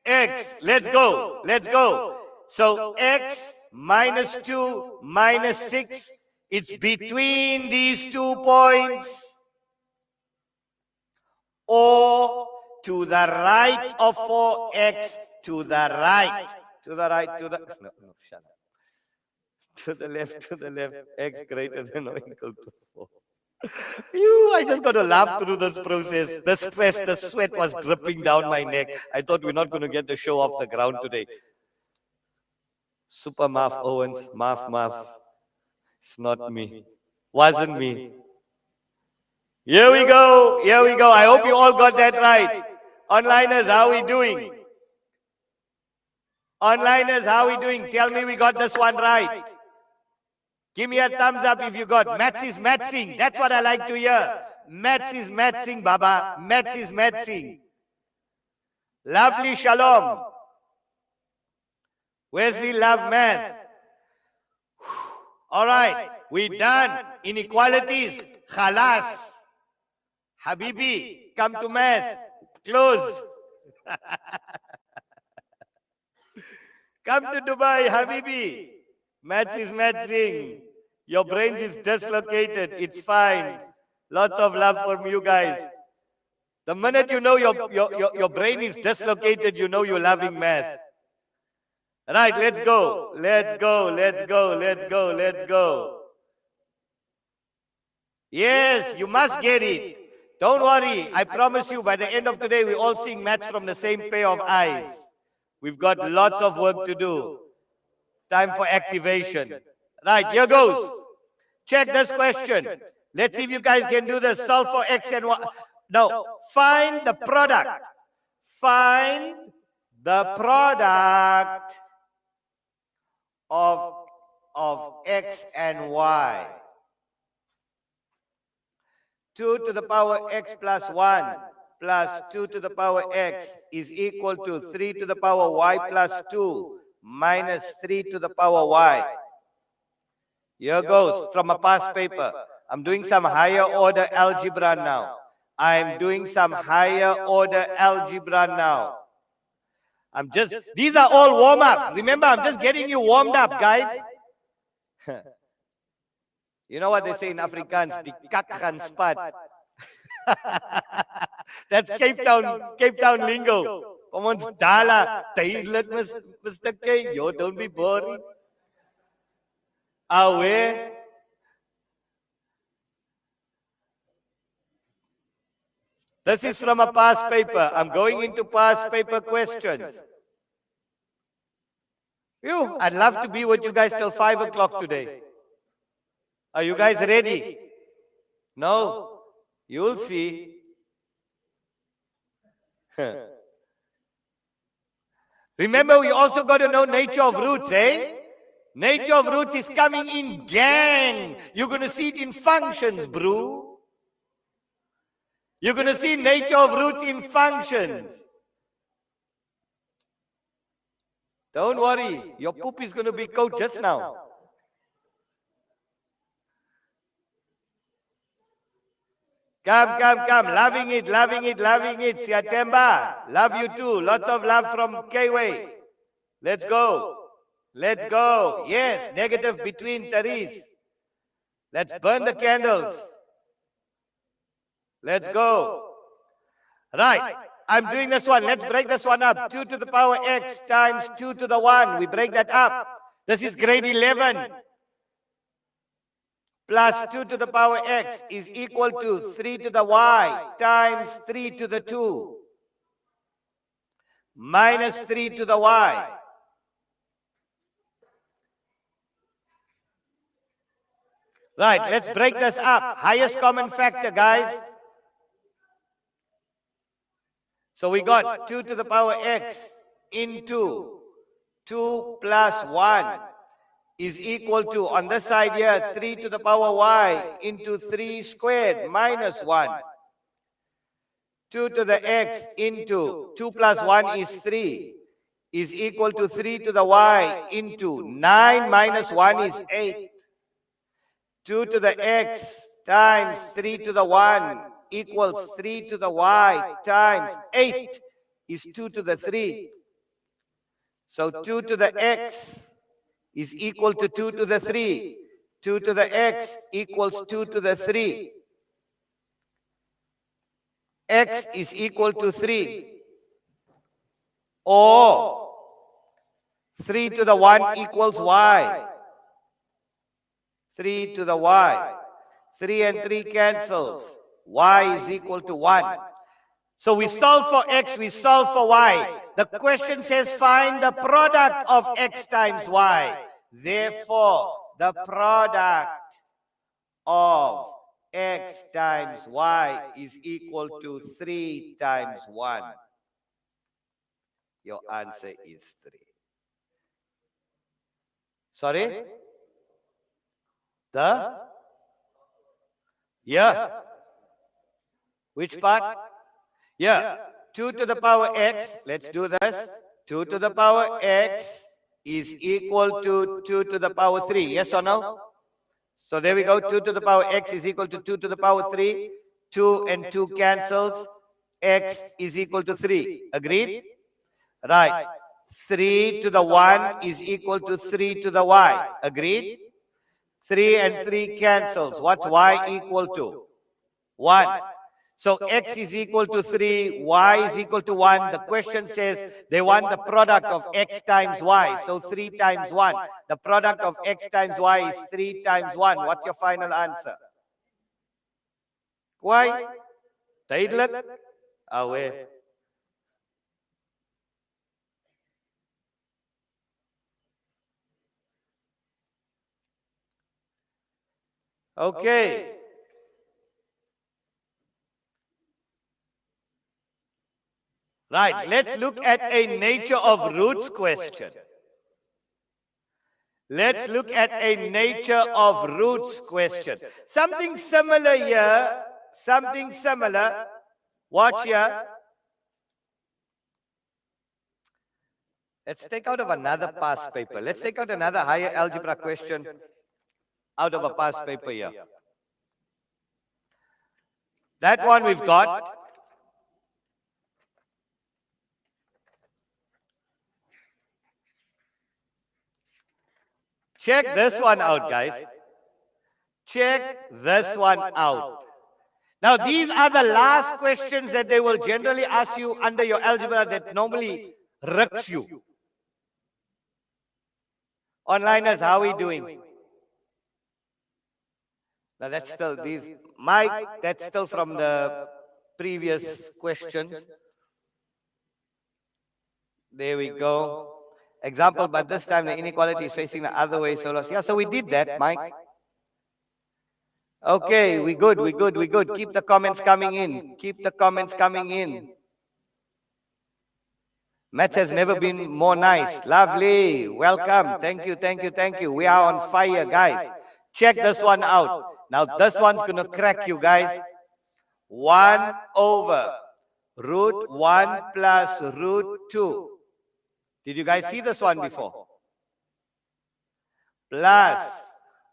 Let's go. Let's go. So x minus 2 minus 6, it's between these 2 points. Or to the right of 4x, to the right. To the right, to the... No, shut up. To the left, x greater than or equal to 4. I just got to laugh through this process. The stress, the sweat was dripping down my neck. I thought we're not going to get the show off the ground today. Super Math Owens, Math. It's not me. Wasn't me. Here we go. I hope you all got that right. Onliners, how are we doing? Onliners, how are we doing? Tell me we got this one right. Give me a thumbs up if you got. Maths is mathsing. That's what I like to hear. Maths is mathsing, Baba. Maths is mathsing. Lovely shalom. Wesley love math. All right, we done. Inequalities. Khalas. Habibi, come to math. Close. Come to Dubai, Habibi. Maths is mathsing. Your brain is dislocated. It's fine. Lots of love from you guys. The minute you know your brain is dislocated, you know you're loving math. Right, let's go. Yes, you must get it. Don't worry. I promise you, by the end of today, we're all seeing maths from the same pair of eyes. We've got lots of work to do. Time for activation. Right, here goes. Check this question. Let's see if you guys can do this. Solve for x and y. No, find the product. Find the product of x and y. 2 to the power x plus 1 plus 2 to the power x is equal to 3 to the power y plus 2 minus 3 to the power y. Here goes from a past paper. I'm doing some higher order algebra now. These are all warm up. Remember, I'm just getting you warmed up, guys. You know what they say in Afrikaans? Die kak gaan spat. That's Cape Town lingo. Kom ons dala. Tydelik, Mr. K. Yo, don't be boring. Aware. This is from a past paper. I'm going into past paper questions. I'd love to be with you guys till 5 o'clock today. Are you guys ready? No? You'll see. Remember, we also got to know nature of roots, eh? Nature of roots is coming in gang. You're going to see it in functions, bro. You're going to see nature of roots in functions. Don't worry. Your poop is going to be cold just now. Come. Loving it. Siatemba. Love you too. Lots of love from Kway. Let's go. Yes, negative between Therese. Let's burn the candles. Let's go. Right. I'm doing this one. Let's break this one up. 2 to the power x times 2 to the 1. We break that up. This is grade 11. Plus 2 to the power x is equal to 3 to the y times 3 to the 2 minus 3 to the y. Right, let's break this up. Highest common factor, guys. So we got 2 to the power x into 2 plus 1 is equal to, on this side here, 3 to the power y into 3 squared minus 1. 2 to the x into 2 plus 1 is 3 is equal to 3 to the y into 9 minus 1 is 8. 2 to the x times 3 to the 1 equals 3 to the y times 8 is 2 to the 3. So 2 to the x is equal to 2 to the 3. 2 to the x equals 2 to the 3. X is equal to 3. Or 3 to the 1 equals y. 3 to the y. 3 and 3 cancels. Y is equal to 1. So we solve for x, we solve for y. The question says find the product of x times y. Therefore, the product of x times y is equal to 3 times 1. Your answer is 3. Sorry? Yeah. Which part? Yeah. 2 to the power x, let's do this. 2 to the power x is equal to 2 to the power 3. Yes or no? So there we go. 2 to the power x is equal to 2 to the power 3. 2 and 2 cancels. X is equal to 3. Agreed? Right. 3 to the 1 is equal to 3 to the y. Agreed? 3 and 3 cancels. What's y equal to? 1. So x is equal to 3, y is equal to 1. The question says they want the product of x times y. So 3 times 1. The product of x times y is 3 times 1. What's your final answer? Why? Duidelik? Away. Okay. Right, let's look at a nature of roots question. Let's look at a nature of roots question. Something similar here, something similar. Watch here. Let's take out of another past paper. Let's take out another higher algebra question out of a past paper here. That one we've got. Check this one out, guys. Check this one out. Now, these are the last questions that they will generally ask you under your algebra that normally wrecks you. Onliners, how are we doing? Now, that's still these. Mike, that's still from the previous questions. There we go. Example, but this time the inequality is facing the other way. So, yeah, so we did that, Mike. Okay, we good, we good, we good. Keep the comments coming in. Keep the comments coming in. Maths has never been more nice. Lovely. Welcome. Thank you, thank you, thank you. We are on fire, guys. Check this one out. Now, this one's going to crack you, guys. 1 over root 1 plus root 2. Did you guys see this one before? Plus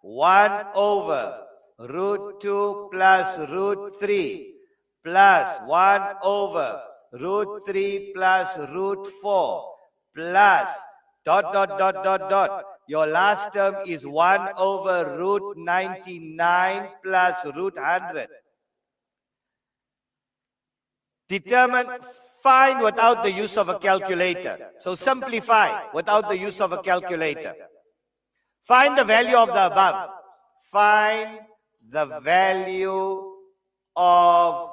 1 over root 2 plus root 3 plus 1 over root 3 plus root 4 plus dot, dot, dot, dot, dot. Your last term is 1 over root 99 plus root 100. Find without the use of a calculator. So simplify without the use of a calculator. Find the value of the above. Find the value of,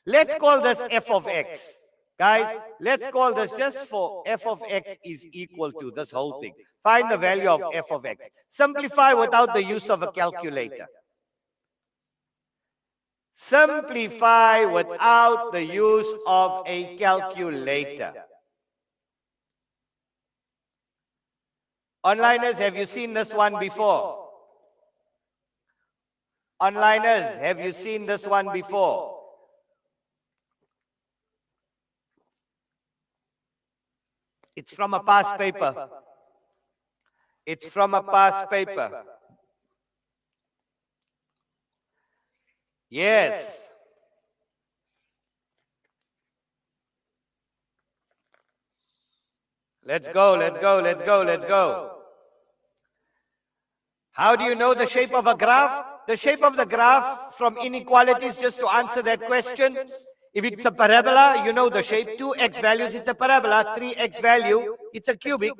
let's call this f of x. Guys, let's call this just for f of x is equal to this whole thing. Find the value of f of x. Simplify without the use of a calculator. Simplify without the use of a calculator. Onliners, have you seen this one before? Onliners, have you seen this one before? It's from a past paper. It's from a past paper. Yes. Let's go, let's go, let's go, let's go. How do you know the shape of a graph? The shape of the graph from inequalities, just to answer that question. If it's a parabola, you know the shape. 2x values, it's a parabola. 3x value, it's a cubic.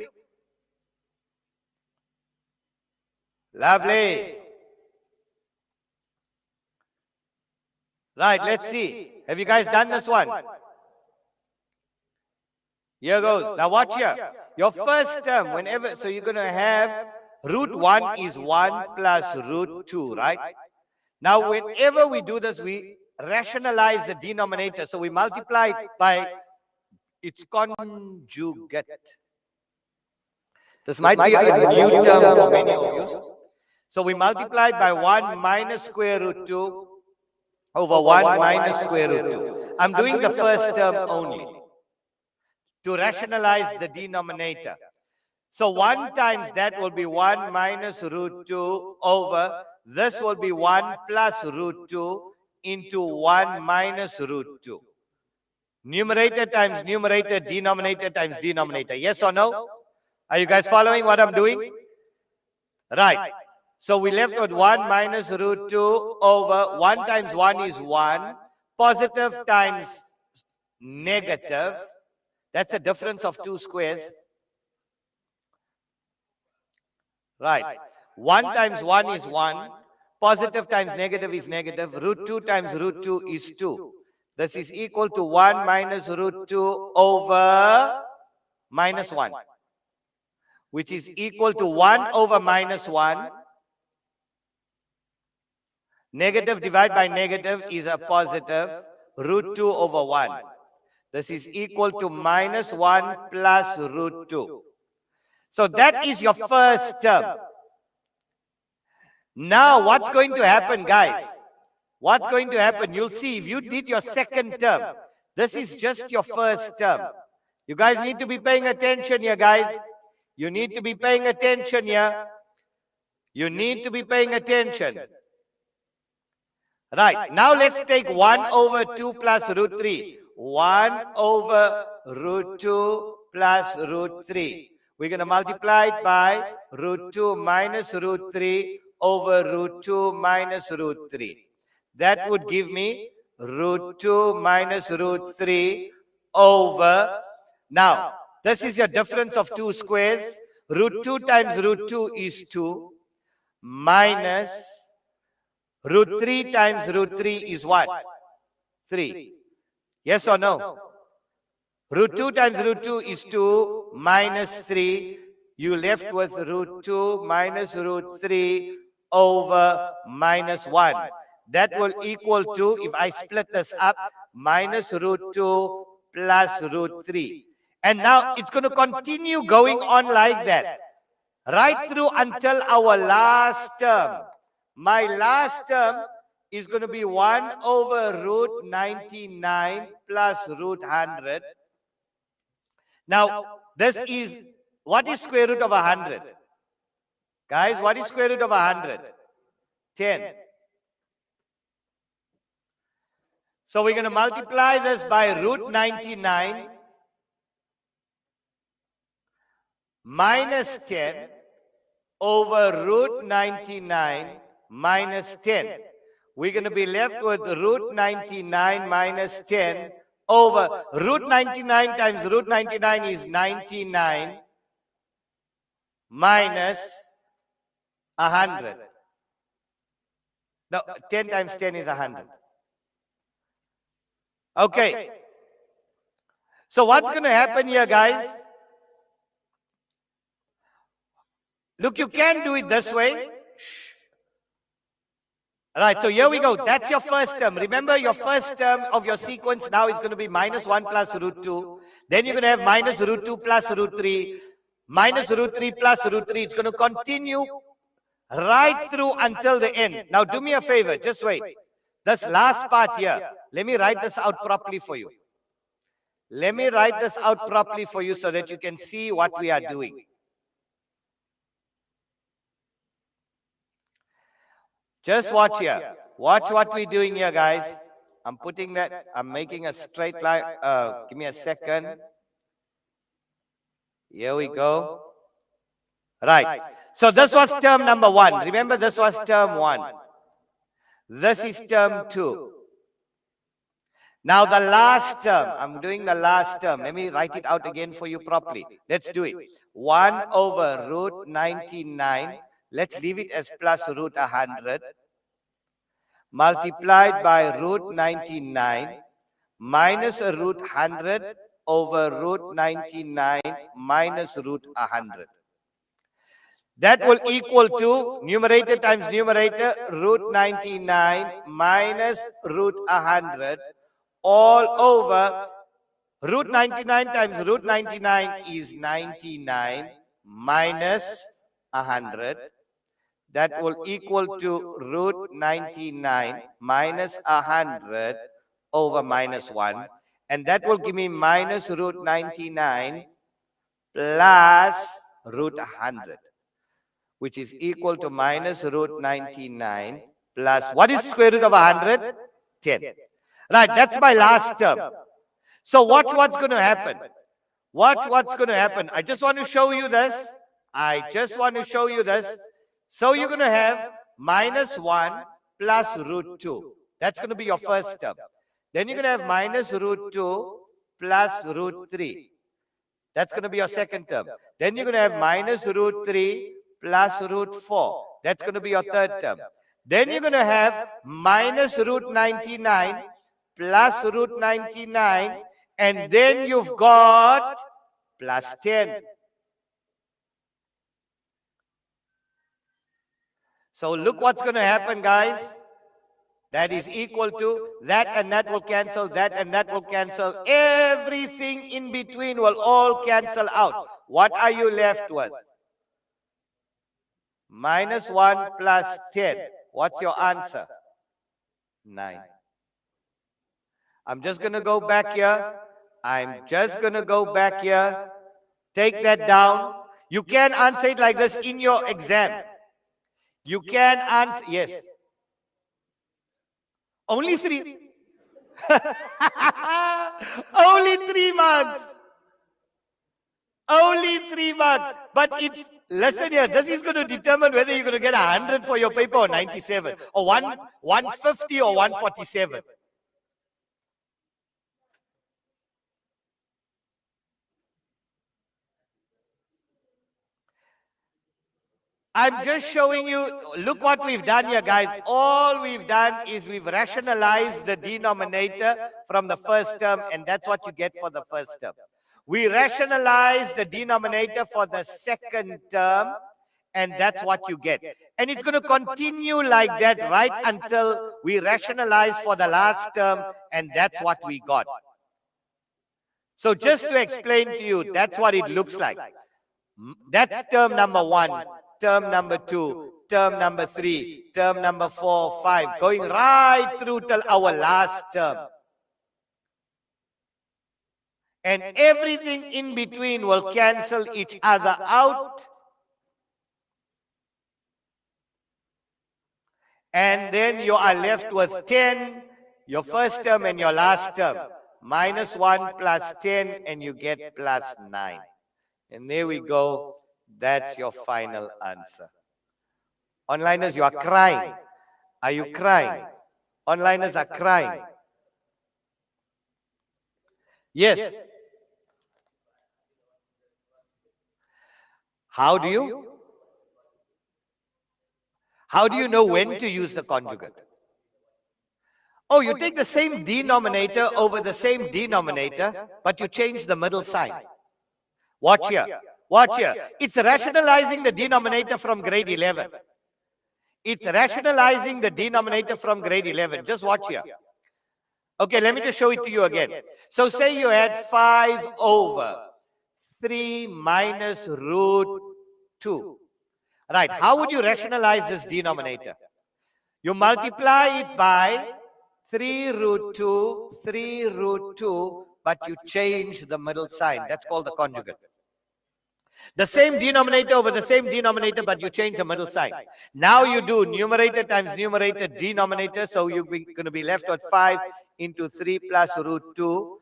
Lovely. Right, let's see. Have you guys done this one? Here goes. Now watch here. Your first term, whenever, so you're going to have root 1 is 1 plus root 2, right? Now, whenever we do this, we rationalize the denominator. So we multiply it by its conjugate. This might be a new term for many of you. So we multiply it by 1 minus square root 2 over 1 minus square root 2. I'm doing the first term only to rationalize the denominator. So 1 times that will be 1 minus root 2 over, this will be 1 plus root 2 into 1 minus root 2. Numerator times numerator, denominator times denominator. Yes or no? Are you guys following what I'm doing? Right. So we left with 1 minus root 2 over 1 times 1 is 1. Positive times negative. That's a difference of 2 squares. Right. 1 times 1 is 1. Positive times negative is negative. Root 2 times root 2 is 2. This is equal to 1 minus root 2 over minus 1, which is equal to 1 over minus 1. Negative divided by negative is a positive. Root 2 over 1. This is equal to minus 1 plus root 2. So that is your first term. Now what's going to happen, guys? What's going to happen? You'll see if you did your second term. This is just your first term. You guys need to be paying attention here, guys. You need to be paying attention here. You need to be paying attention. Right. Now let's take 1 over 2 plus root 3. 1 over root 2 plus root 3. We're going to multiply it by root 2 minus root 3 over root 2 minus root 3. That would give me root 2 minus root 3 over. Now, this is your difference of 2 squares. Root 2 times root 2 is 2 minus root 3 times root 3 is what? 3. Yes or no? Root 2 times root 2 is 2 minus 3. You left with root 2 minus root 3 over minus 1. That will equal to, if I split this up, minus root 2 plus root 3. And now it's going to continue going on like that, right through until our last term. My last term is going to be 1 over root 99 plus root 100. Now, this is, what is square root of 100? Guys, what is square root of 100? 10. So we're going to multiply this by root 99 minus 10 over root 99 minus 10. We're going to be left with root 99 minus 10 over root 99 times root 99 is 99 minus 100. No, 10 times 10 is 100. Okay. So what's going to happen here, guys? Look, you can do it this way. All right, so here we go. That's your first term. Remember, your first term of your sequence now is going to be minus 1 plus root 2. Then you're going to have minus root 2 plus root 3. Minus root 3 plus root 3. It's going to continue right through until the end. Now, do me a favor. Just wait. This last part here, let me write this out properly for you. Let me write this out properly for you so that you can see what we are doing. Just watch here. Watch what we're doing here, guys. I'm putting that, I'm making a straight line. Give me a second. Here we go. Right. So this was term number 1. Remember, this was term 1. This is term 2. Now the last term, I'm doing the last term. Let me write it out again for you properly. Let's do it. 1 over root 99. Let's leave it as plus root 100. Multiplied by root 99 minus a root 100 over root 99 minus root 100. That will equal to numerator times numerator, root 99 minus root 100 all over root 99 times root 99 is 99 minus 100. That will equal to root 99 minus 100 over minus 1. And that will give me minus root 99 plus root 100. Which is equal to minus root 99 plus, what is square root of 100? 10. Right, that's my last term. So watch what's going to happen. Watch what's going to happen. I just want to show you this. So you're going to have minus 1 plus root 2. That's going to be your first term. Then you're going to have minus root 2 plus root 3. That's going to be your second term. Then you're going to have minus root 3 plus root 4. That's going to be your third term. Then you're going to have minus root 99 plus root 99. And then you've got plus 10. So look what's going to happen, guys. That is equal to that, and that will cancel, that and that will cancel. Everything in between will all cancel out. What are you left with? Minus 1 plus 10. What's your answer? 9. I'm just going to go back here. Take that down. You can answer it like this in your exam. You can answer, yes. Only 3. Only 3 marks. Only 3 marks. But it's, listen here, this is going to determine whether you're going to get 100 for your paper or 97. Or 150 or 147. I'm just showing you, look what we've done here, guys. All we've done is we've rationalized the denominator from the first term, and that's what you get for the first term. We rationalize the denominator for the second term, and that's what you get. And it's going to continue like that right until we rationalize for the last term, and that's what we got. So just to explain to you, that's what it looks like. That's term number 1. Term number 2, term number 3, term number 4, 5, going right through till our last term. And everything in between will cancel each other out. And then you are left with 10, your first term and your last term. Minus 1 plus 10, and you get plus 9. And there we go. That's your final answer. Onliners, you are crying. Are you crying? Onliners are crying. Yes. How do you know when to use the conjugate? Oh, you take the same denominator over the same denominator, but you change the middle sign. Watch here. Watch here. It's rationalizing the denominator from grade 11. It's rationalizing the denominator from grade 11. Just watch here. Okay, let me just show it to you again. So say you had 5 over 3 minus root 2. Right, how would you rationalize this denominator? You multiply it by 3 root 2, but you change the middle sign. That's called the conjugate. The same denominator over the same denominator, but you change the middle sign. Now you do numerator times numerator, denominator. So you're going to be left with 5 into 3 plus root 2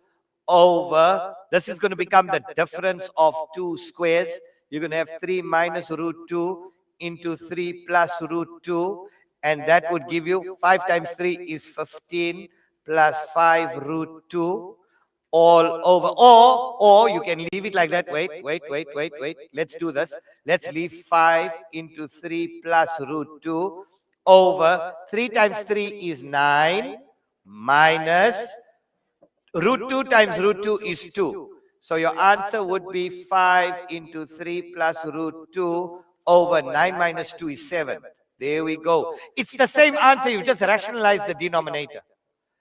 over, this is going to become the difference of two squares. You're going to have 3 minus root 2 into 3 plus root 2. And that would give you 5 times 3 is 15 plus 5 root 2 all over. Or you can leave it like that. Wait. Let's do this. Let's leave 5 into 3 plus root 2 over 3 times 3 is 9 minus root 2 times root 2 is 2. So your answer would be 5 into 3 plus root 2 over 9 minus 2 is 7. There we go. It's the same answer. You just rationalized the denominator.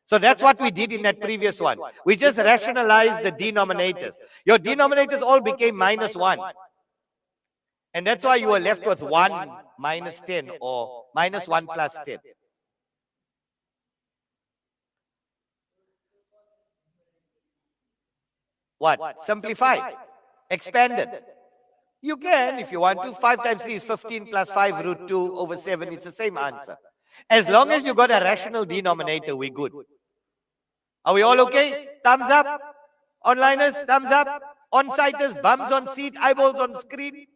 So that's what we did in that previous one. We just rationalized the denominators. Your denominators all became minus 1. And that's why you were left with 1 minus 10 or minus 1 plus 10. What? Simplify. Expanded. You can, if you want to. 5 times 3 is 15 plus 5 root 2 over 7. It's the same answer. As long as you got a rational denominator, we're good. Are we all okay? Thumbs up. Onliners, thumbs up. On-siters, bums on seat, eyeballs on screen.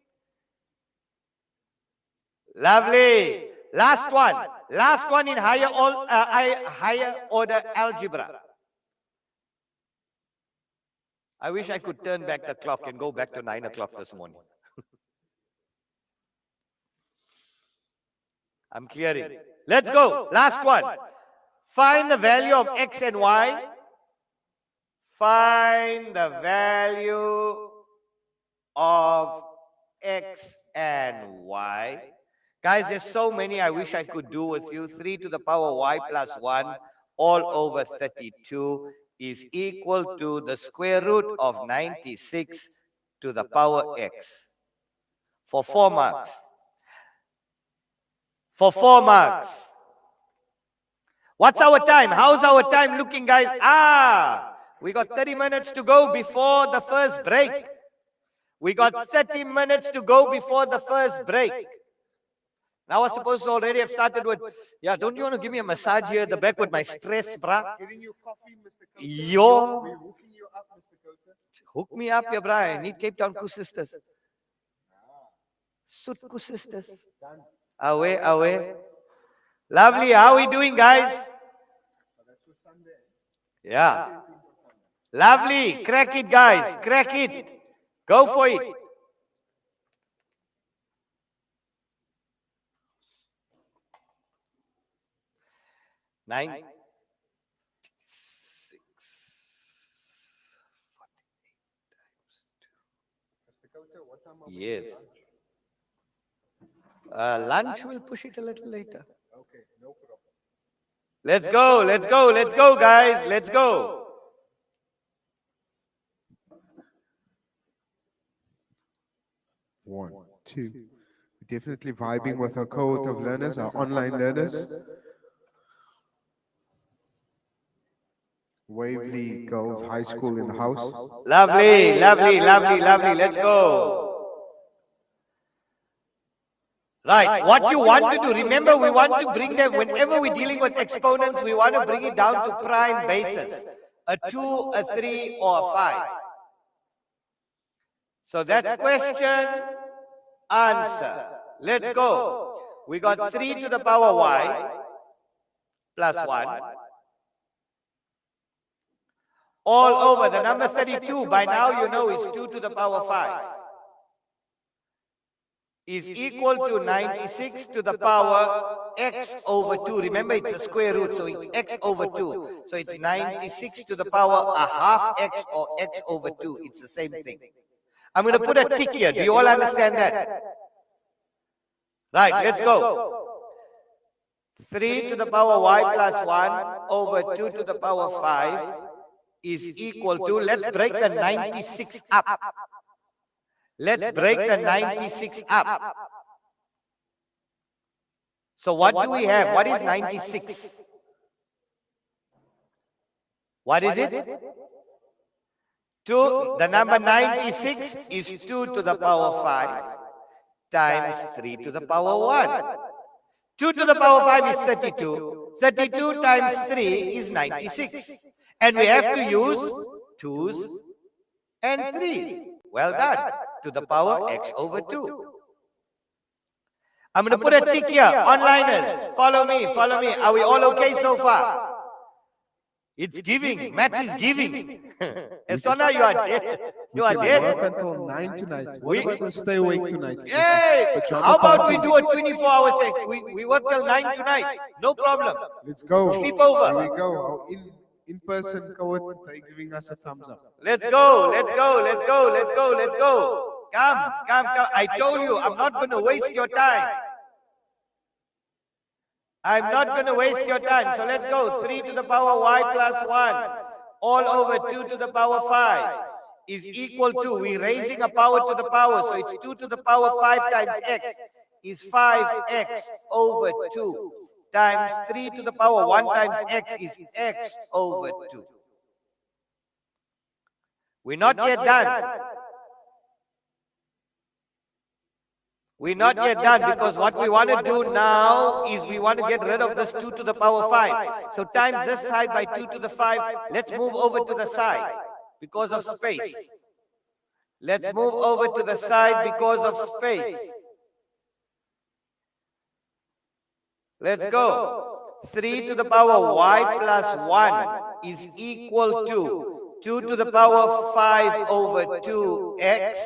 Lovely. Last one. Last one in higher order algebra. I wish I could turn back the clock and go back to 9 o'clock this morning. I'm clearing. Let's go. Last one. Find the value of x and y. Find the value of x and y. Guys, there's so many I wish I could do with you. 3 to the power y plus 1 all over 32 is equal to the square root of 96 to the power x. For 4 marks. For 4 marks. What's our time? How's our time looking, guys? We got 30 minutes to go before the first break. We got 30 minutes to go before the first break. Now I was supposed to already have started with, don't you want to give me a massage here at the back with my stress, bruh? Giving you coffee, Mr. Khota. Yo. We're hooking you up, Mr. Khota. Hook me up, yeah, bruh. I need Cape Town sisters. Sut sisters. Away. Lovely. How are we doing, guys? Yeah. Lovely. Crack it, guys. Crack it. Go for it. Nine. 6. 48 times 2. Yes. Lunch, we'll push it a little later. Okay, no problem. Let's go, guys. Let's go. One, two. Definitely vibing with our cohort of learners, our online learners. Waverley Girls High School in the house. Lovely. Let's go. Right, what you want to do, remember we want to bring them, whenever we're dealing with exponents, we want to bring it down to prime basis. A 2, a 3, or a 5. So that's question, answer. Let's go. We got 3 to the power y plus 1. All over the number 32, by now you know is 2 to the power 5. Is equal to 96 to the power x over 2. Remember, it's a square root, so it's x over 2. So it's 96 to the power a half x or x over 2. It's the same thing. I'm going to put a tick here. Do you all understand that? Right, let's go. 3 to the power y plus 1 over 2 to the power 5 is equal to, let's break the 96 up. Let's break the 96 up. So what do we have? What is 96? What is it? 2. The number 96 is 2 to the power 5 times 3 to the power 1. 2 to the power 5 is 32. 32 times 3 is 96. And we have to use 2's, and 3's. Well done. To the power x over 2. I'm going to put a tick here. Onliners, follow me, follow me. Are we all okay so far? It's giving. Maths is giving. Esona, you are dead. You are Work dead. until 9 tonight. What about we stay awake tonight? Hey, Pajama how about party. we do a 24-hour session? We work till 9 tonight. No problem. Let's go. Sleep over. Here we go. Our in-person cohort, they're giving us a thumbs up. Let's go, let's go, let's go, let's go, let's go. Come, come, come. I told you, I'm not going to waste your time. I'm not going to waste your time. So let's go. 3 to the power y plus 1 all over 2 to the power 5 is equal to, we're raising a power to the power. So it's 2 to the power 5 times x is 5x over 2 times 3 to the power 1 times x is x over 2. We're not yet done. We're not yet done because what we want to do now is we want to get rid of this 2 to the power 5. So times this side by 2 to the 5. Let's move over to the side because of space. Let's move over to the side because of space. Let's go. 3 to the power y plus 1 is equal to 2 to the power 5 over 2x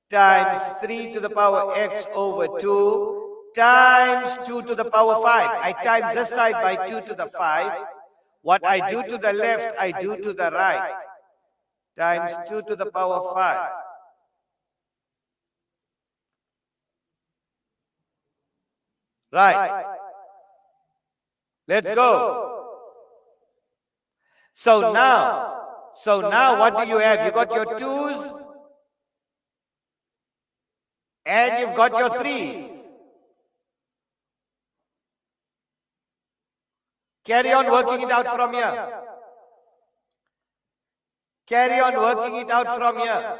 times 3 to the power x over 2 times 2 to the power 5. I times this side by 2 to the 5. What I do to the left, I do to the right. Times 2 to the power 5. Right. Let's go. So now what do you have? You got your 2's and you've got your 3's. Carry on working it out from here. Carry on working it out from here.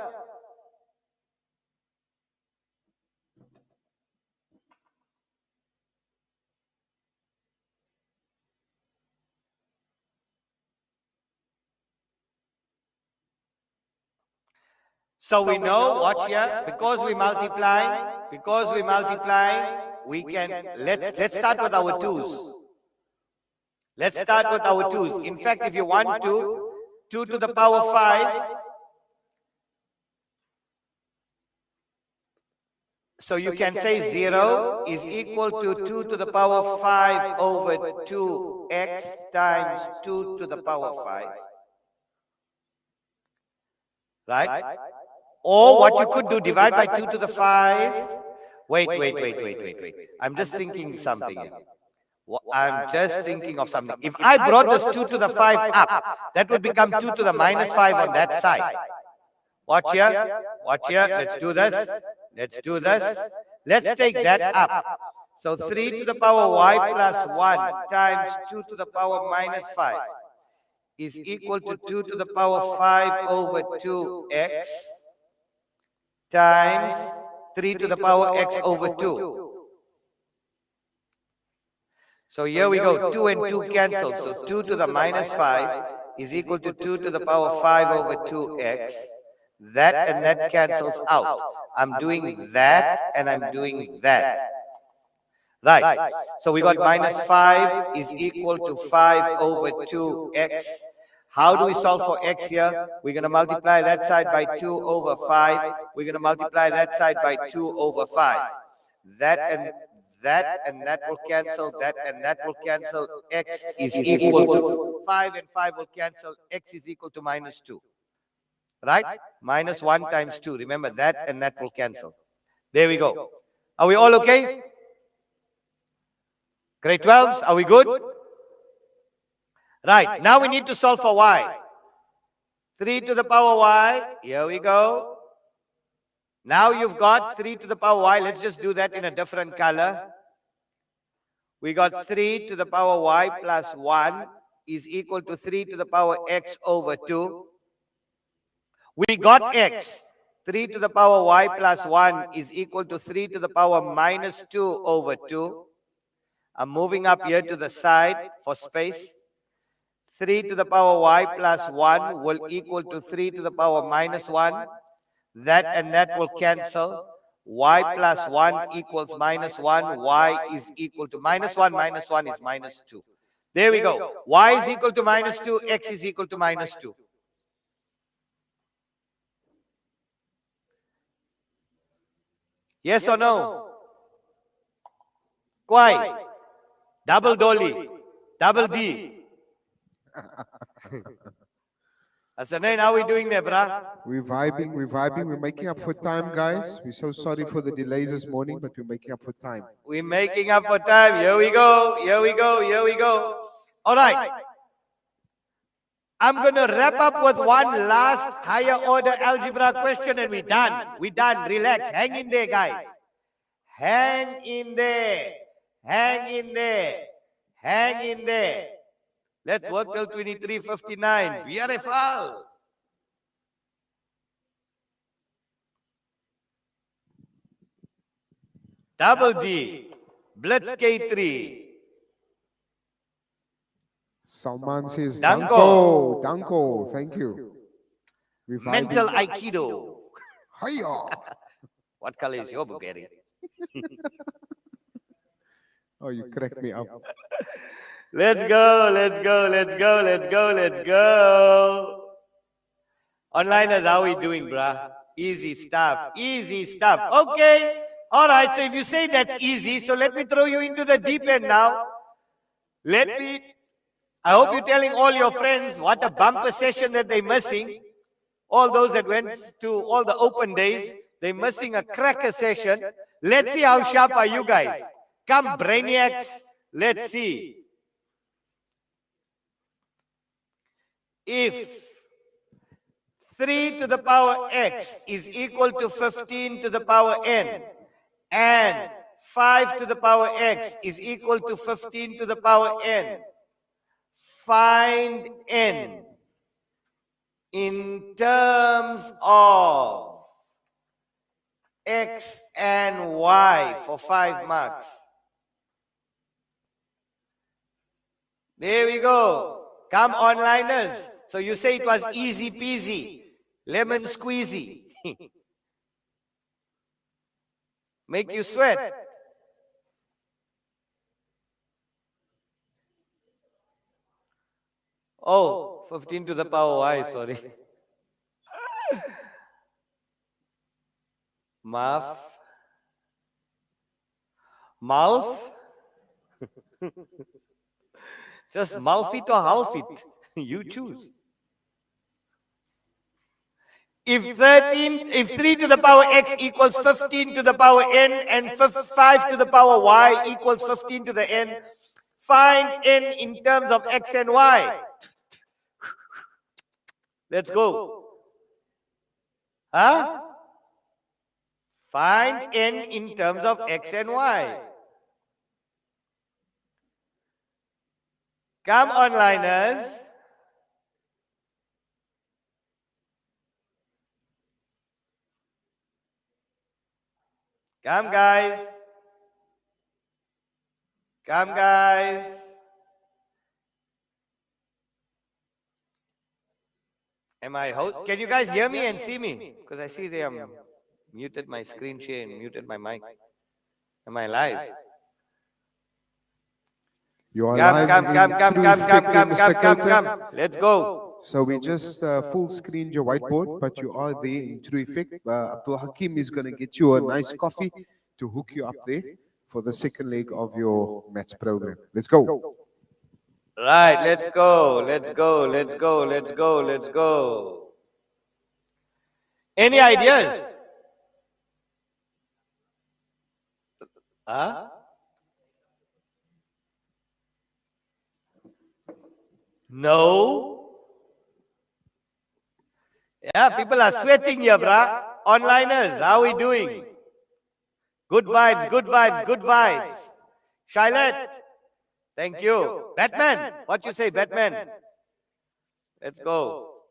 So we know, watch here, because we multiply, we can, let's start with our 2's. Let's start with our 2's. In fact, if you want to, 2 to the power 5. So you can say 0 is equal to 2 to the power 5 over 2x times 2 to the power 5. Right? Or what you could do, divide by 2 to the 5. Wait. I'm just thinking something here. I'm just thinking of something. If I brought this 2 to the 5 up, that would become 2 to the minus 5 on that side. Watch here. Let's do this. Let's take that up. So 3 to the power y plus 1 times 2 to the power minus 5 is equal to 2 to the power 5 over 2x times 3 to the power x over 2. So here we go, 2 and 2 cancel. So 2 to the minus 5 is equal to 2 to the power 5 over 2x. That and that cancels out. I'm doing that and I'm doing that. Right. So we got minus 5 is equal to 5 over 2x. How do we solve for x here? We're going to multiply that side by 2 over 5. We're going to multiply that side by 2 over 5. That and that will cancel. That and that will cancel. X is equal to 5 and 5 will cancel. X is equal to minus 2. Right? Minus 1 times 2. Remember that and that will cancel. There we go. Are we all okay? Grade 12s, are we good? Right, now we need to solve for y. 3 to the power y, here we go. Now you've got 3 to the power y. Let's just do that in a different color. We got 3 to the power y plus 1 is equal to 3 to the power x over 2. We got x. 3 to the power y plus 1 is equal to 3 to the power minus 2 over 2. I'm moving up here to the side for space. 3 to the power y plus 1 will equal to 3 to the power minus 1. That and that will cancel. Y plus 1 equals minus 1. Y is equal to minus 1 is minus 2. There we go. Y is equal to minus 2. X is equal to minus 2. Yes or no? Kwai. Double dolly. Double D. Asanain, how are we doing there, brah? We're vibing, we're making up for time, guys. We're so sorry for the delays this morning, but we're making up for time. We're making up for time. Here we go. Here we go. Here we go. All right. I'm going to wrap up with one last higher order algebra question and we're done. We're done. Relax. Hang in there, guys. Hang in there. Hang in there. Hang in there. Let's work till 23:59. Beautiful. Double D. Blitz K3. Salman says, Danko. Danko, thank you. We're vibing. Mental Aikido. Hiya. What color is your Bulgarian? Oh, you cracked me up. Let's go, let's go, let's go, let's go, let's go. Onliners, how are we doing, bruh? Easy stuff, easy stuff. Okay, all right, so if you say that's easy, so let me throw you into the deep end now. I hope you're telling all your friends what a bumper session that they're missing. All those that went to all the open days, they're missing a cracker session. Let's see how sharp are you guys. Come, brainiacs, let's see. If 3 to the power x is equal to 15 to the power n, and 5 to the power x is equal to 15 to the power n, find n in terms of x and y for 5 marks. There we go. Come, onliners. So you say it was easy peasy, lemon squeezy. Make you sweat. Oh, 15 to the power y, sorry. Mouth. Just mouth it or half it. You choose. If 3 to the power x equals 15 to the power n and 5 to the power y equals 15 to the n, find n in terms of x and y. Let's go. Huh? Find n in terms of x and y. Come, onliners. Come, guys. Come, guys. Can you guys hear me and see me? Because I see they are muted my screen share and muted my mic. Am I live? You are live in true effect, Mr. Khota. Let's go. So we just full screened your whiteboard, but you are there in true effect. Abdul Hakim is going to get you a nice coffee to hook you up there for the second leg of your maths program. Let's go. Right, let's go, let's go, let's go, let's go, let's go. Any ideas? Huh? No? Yeah, people are sweating here, brah. Onliners, how are we doing? Good vibes, good vibes, good vibes. Shailet, thank you. Batman, what you say, Batman? Let's go.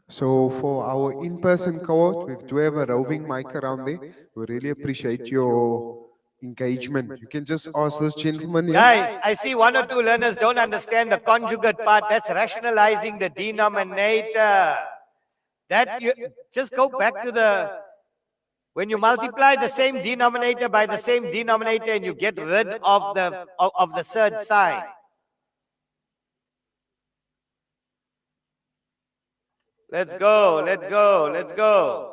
So for our in-person cohort, we do have a roving mic around there. We really appreciate your engagement. You can just ask this gentleman here. Guys, I see one or two learners don't understand the conjugate part. That's rationalizing the denominator. That you just go back to the, when you multiply the same denominator by the same denominator and you get rid of the third sign. Let's go, let's go, let's go.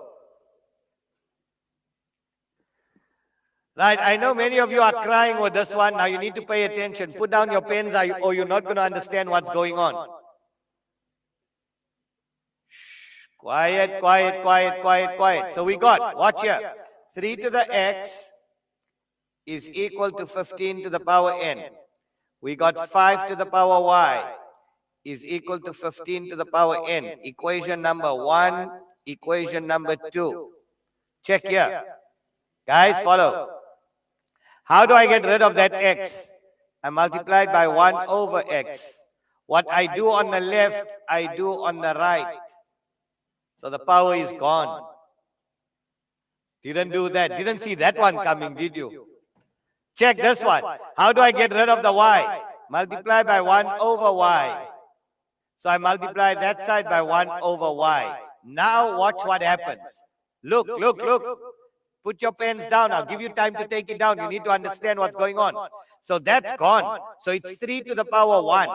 Right, I know many of you are crying with this one. Now you need to pay attention. Put down your pens or you're not going to understand what's going on. Quiet, quiet, quiet, quiet, quiet. So we got, watch here. 3 to the x is equal to 15 to the power n. We got 5 to the power y is equal to 15 to the power n. Equation number 1, equation number 2. Check here. Guys, follow. How do I get rid of that x? I multiply by 1 over x. What I do on the left, I do on the right. So the power is gone. Didn't do that. Didn't see that one coming, did you? Check this one. How do I get rid of the y? Multiply by 1 over y. So I multiply that side by 1 over y. Now watch what happens. Look, look, look. Put your pens down. I'll give you time to take it down. You need to understand what's going on. So that's gone. So it's 3 to the power 1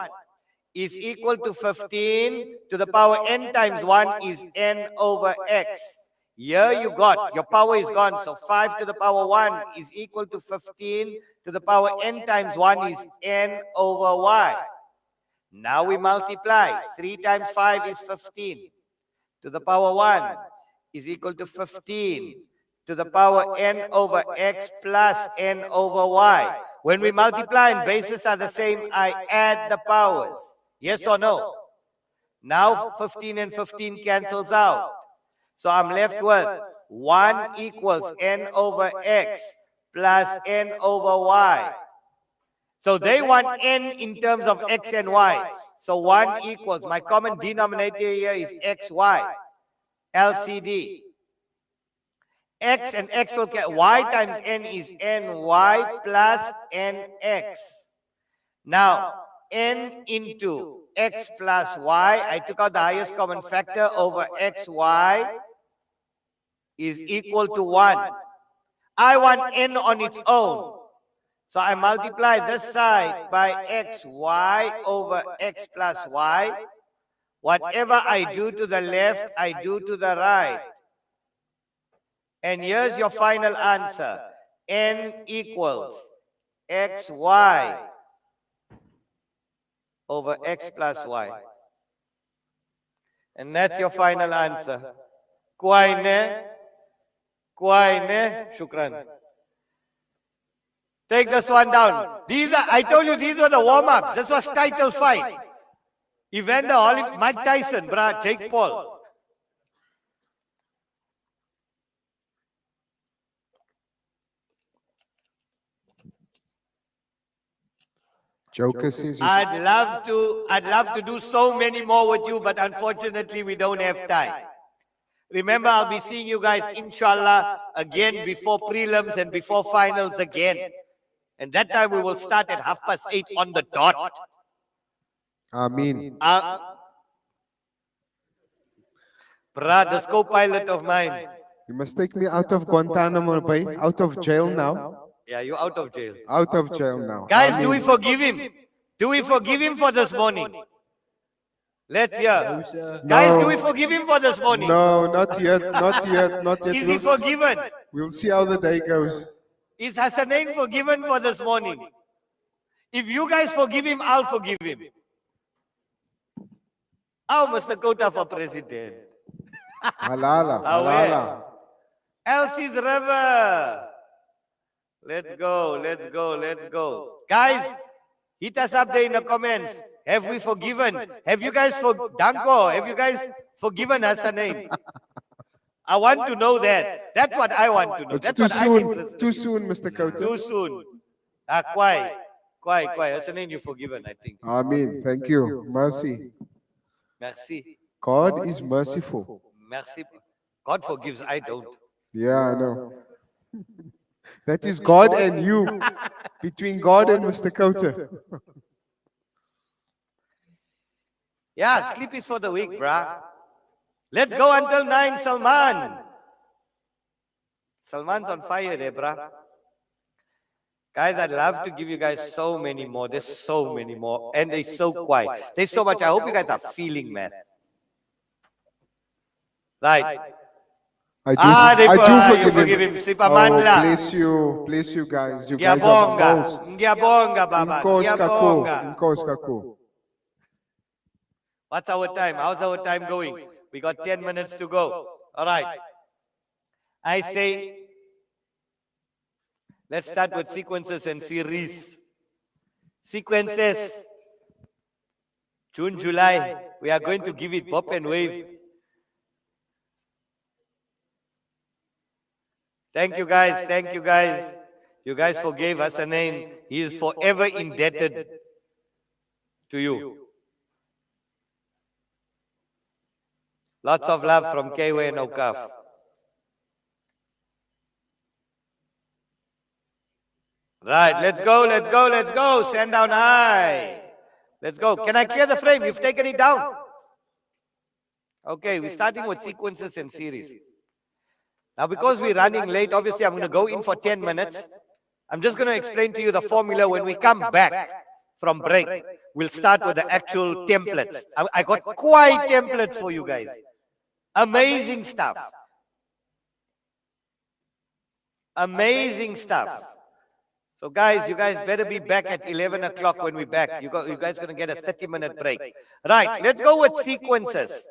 is equal to 15 to the power n times 1 is n over x. Here you got, your power is gone. So 5 to the power 1 is equal to 15 to the power n times 1 is n over y. Now we multiply. 3 times 5 is 15 to the power 1 is equal to 15 to the power n over x plus n over y. When we multiply and bases are the same, I add the powers. Yes or no? Now 15 and 15 cancels out. So I'm left with 1 equals n over x plus n over y. So they want n in terms of x and y. So 1 equals, my common denominator here is xy. LCD. X and x will get, y times n is ny plus nx. Now, n into x plus y, I took out the highest common factor over xy is equal to 1. I want n on its own. So I multiply this side by xy over x plus y. Whatever I do to the left, I do to the right. And here's your final answer. N equals xy over x plus y. And that's your final answer. Kwai ne? Kwai ne? Shukran. Take this one down. These are, I told you these were the warm-ups. This was title fight. Evander Holyfield, Mike Tyson, bruh, Jake Paul. Joker says, I'd love to do so many more with you, but unfortunately we don't have time. Remember, I'll be seeing you guys, inshallah, again before prelims and before finals again. And that time we will start at 8:30 on the dot. Ameen. Brad, this co-pilot of mine. You must take me out of Guantanamo Bay, out of jail now. Yeah, you're out of jail. Out of jail now. Guys, do we forgive him? Do we forgive him for this morning? Let's hear. Guys, do we forgive him for this morning? No, not yet, not yet, not yet. Is he forgiven? We'll see how the day goes. Is Hassanain forgiven for this morning? If you guys forgive him, I'll forgive him. Oh, Mr. Khota for president. Halala, halala. Elsie's River. Let's go, let's go, let's go. Guys, hit us up there in the comments. Have we forgiven? Have you guys Danko, have you guys forgiven Hassanain? I want to know that. That's what I want to know. It's That's too what soon. Too soon, Mr. Khota. Too soon. Quite. Hassanain, you're forgiven, I think. Ameen. Thank you. Mercy. Merci. God is merciful. Merci. God forgives, I don't. Yeah, I know. That is God and you, between God and Mr. Khota. Yeah, sleep is for the weak, bruh. Let's go until 9, Salman. Salman's on fire there, bruh. Guys, I'd love to give you guys so many more. There's so many more. And they're so quiet. There's so much. I hope you guys are feeling math. Right. I do forgive him. Oh, Sipamandla. bless you guys. You guys are the most. Ngiyabonga, Baba. Ngiyabonga. Inkos kaku. What's our time? How's our time going? We got 10 minutes to go. All right. I say, let's start with sequences and series. Sequences. June, July. We are going to give it pop and wave. Thank you guys. Thank you guys. You guys forgave us a name. He is forever indebted to you. Lots of love from Kway and Awqaf. Right, let's go, let's go, let's go. Stand down high. Let's go. Can I clear the frame? You've taken it down. Okay, we're starting with sequences and series. Now, because we're running late, obviously I'm going to go in for 10 minutes. I'm just going to explain to you the formula. When we come back from break, we'll start with the actual templates. I got quite templates for you guys. Amazing stuff. Amazing stuff. So guys, you guys better be back at 11 o'clock when we're back. You guys are going to get a 30-minute break. Right, let's go with sequences.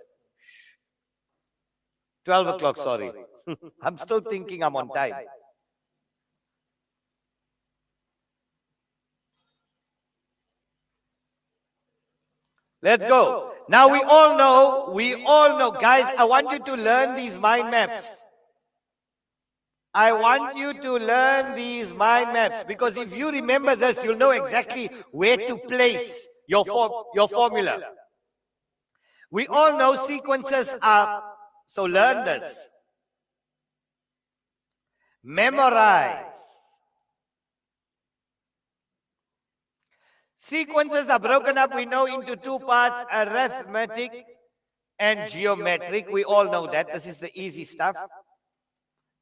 12 o'clock, sorry. I'm still thinking I'm on time. Let's go. Now we all know, guys, I want you to learn these mind maps. I want you to learn these mind maps, because if you remember this, you'll know exactly where to place your formula. We all know sequences are, so learn this. Memorize. Sequences are broken up, we know, into two parts, arithmetic and geometric. We all know that. This is the easy stuff.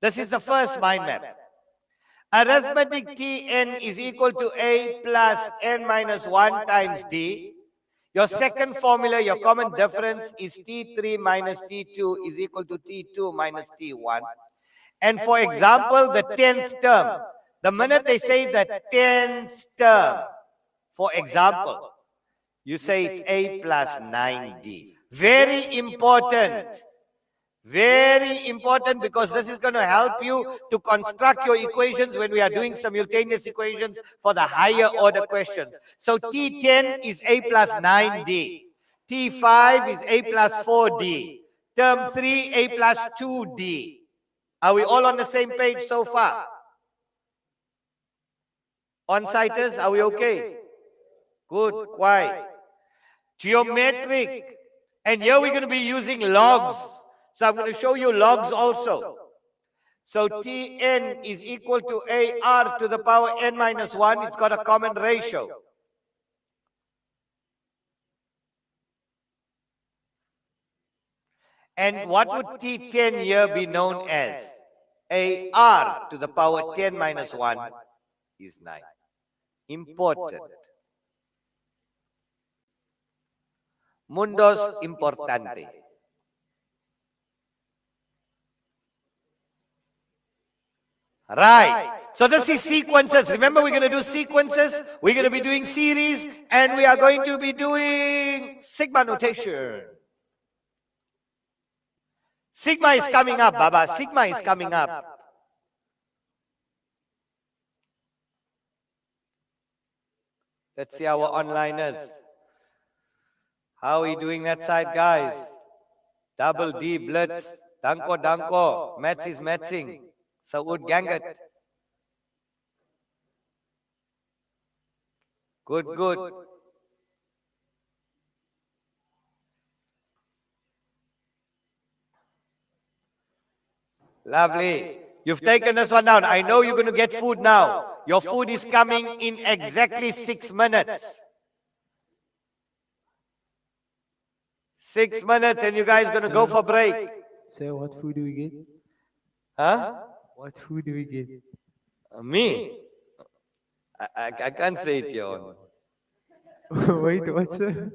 This is the first mind map. Arithmetic Tn is equal to A plus n minus 1 times D. Your second formula, your common difference, is T3 minus T2 is equal to T2 minus T1. And for example, the 10th term, the minute they say the 10th term, for example, you say it's A plus 9D. Very important. Very important, because this is going to help you to construct your equations when we are doing simultaneous equations for the higher order questions. So T10 is A plus 9D. T5 is A plus 4D. Term 3, A plus 2D. Are we all on the same page so far? On-siters, are we okay? Good, quiet. Geometric. And here we're going to be using logs. So I'm going to show you logs also. So Tn is equal to AR to the power n minus 1. It's got a common ratio. And what would T10 here be known as? AR to the power 10 minus 1 is 9. Important. Mundos importante. Right. So this is sequences. Remember, we're going to do sequences, we're going to be doing series, and we are going to be doing sigma notation. Sigma is coming up, Baba. Sigma is coming up. Let's see our onliners. How are we doing that side, guys? Double D, Blitz, Danko, Danko, Mats is Matsing. Saud Gangat. Good, good. Lovely. You've taken this one down. I know you're going to get food now. Your food is coming in exactly 6 minutes. 6 minutes and you guys going to go for break. Sir, what food do we get? Huh? What food do we get? Me? I can't say it here. Wait, what, sir?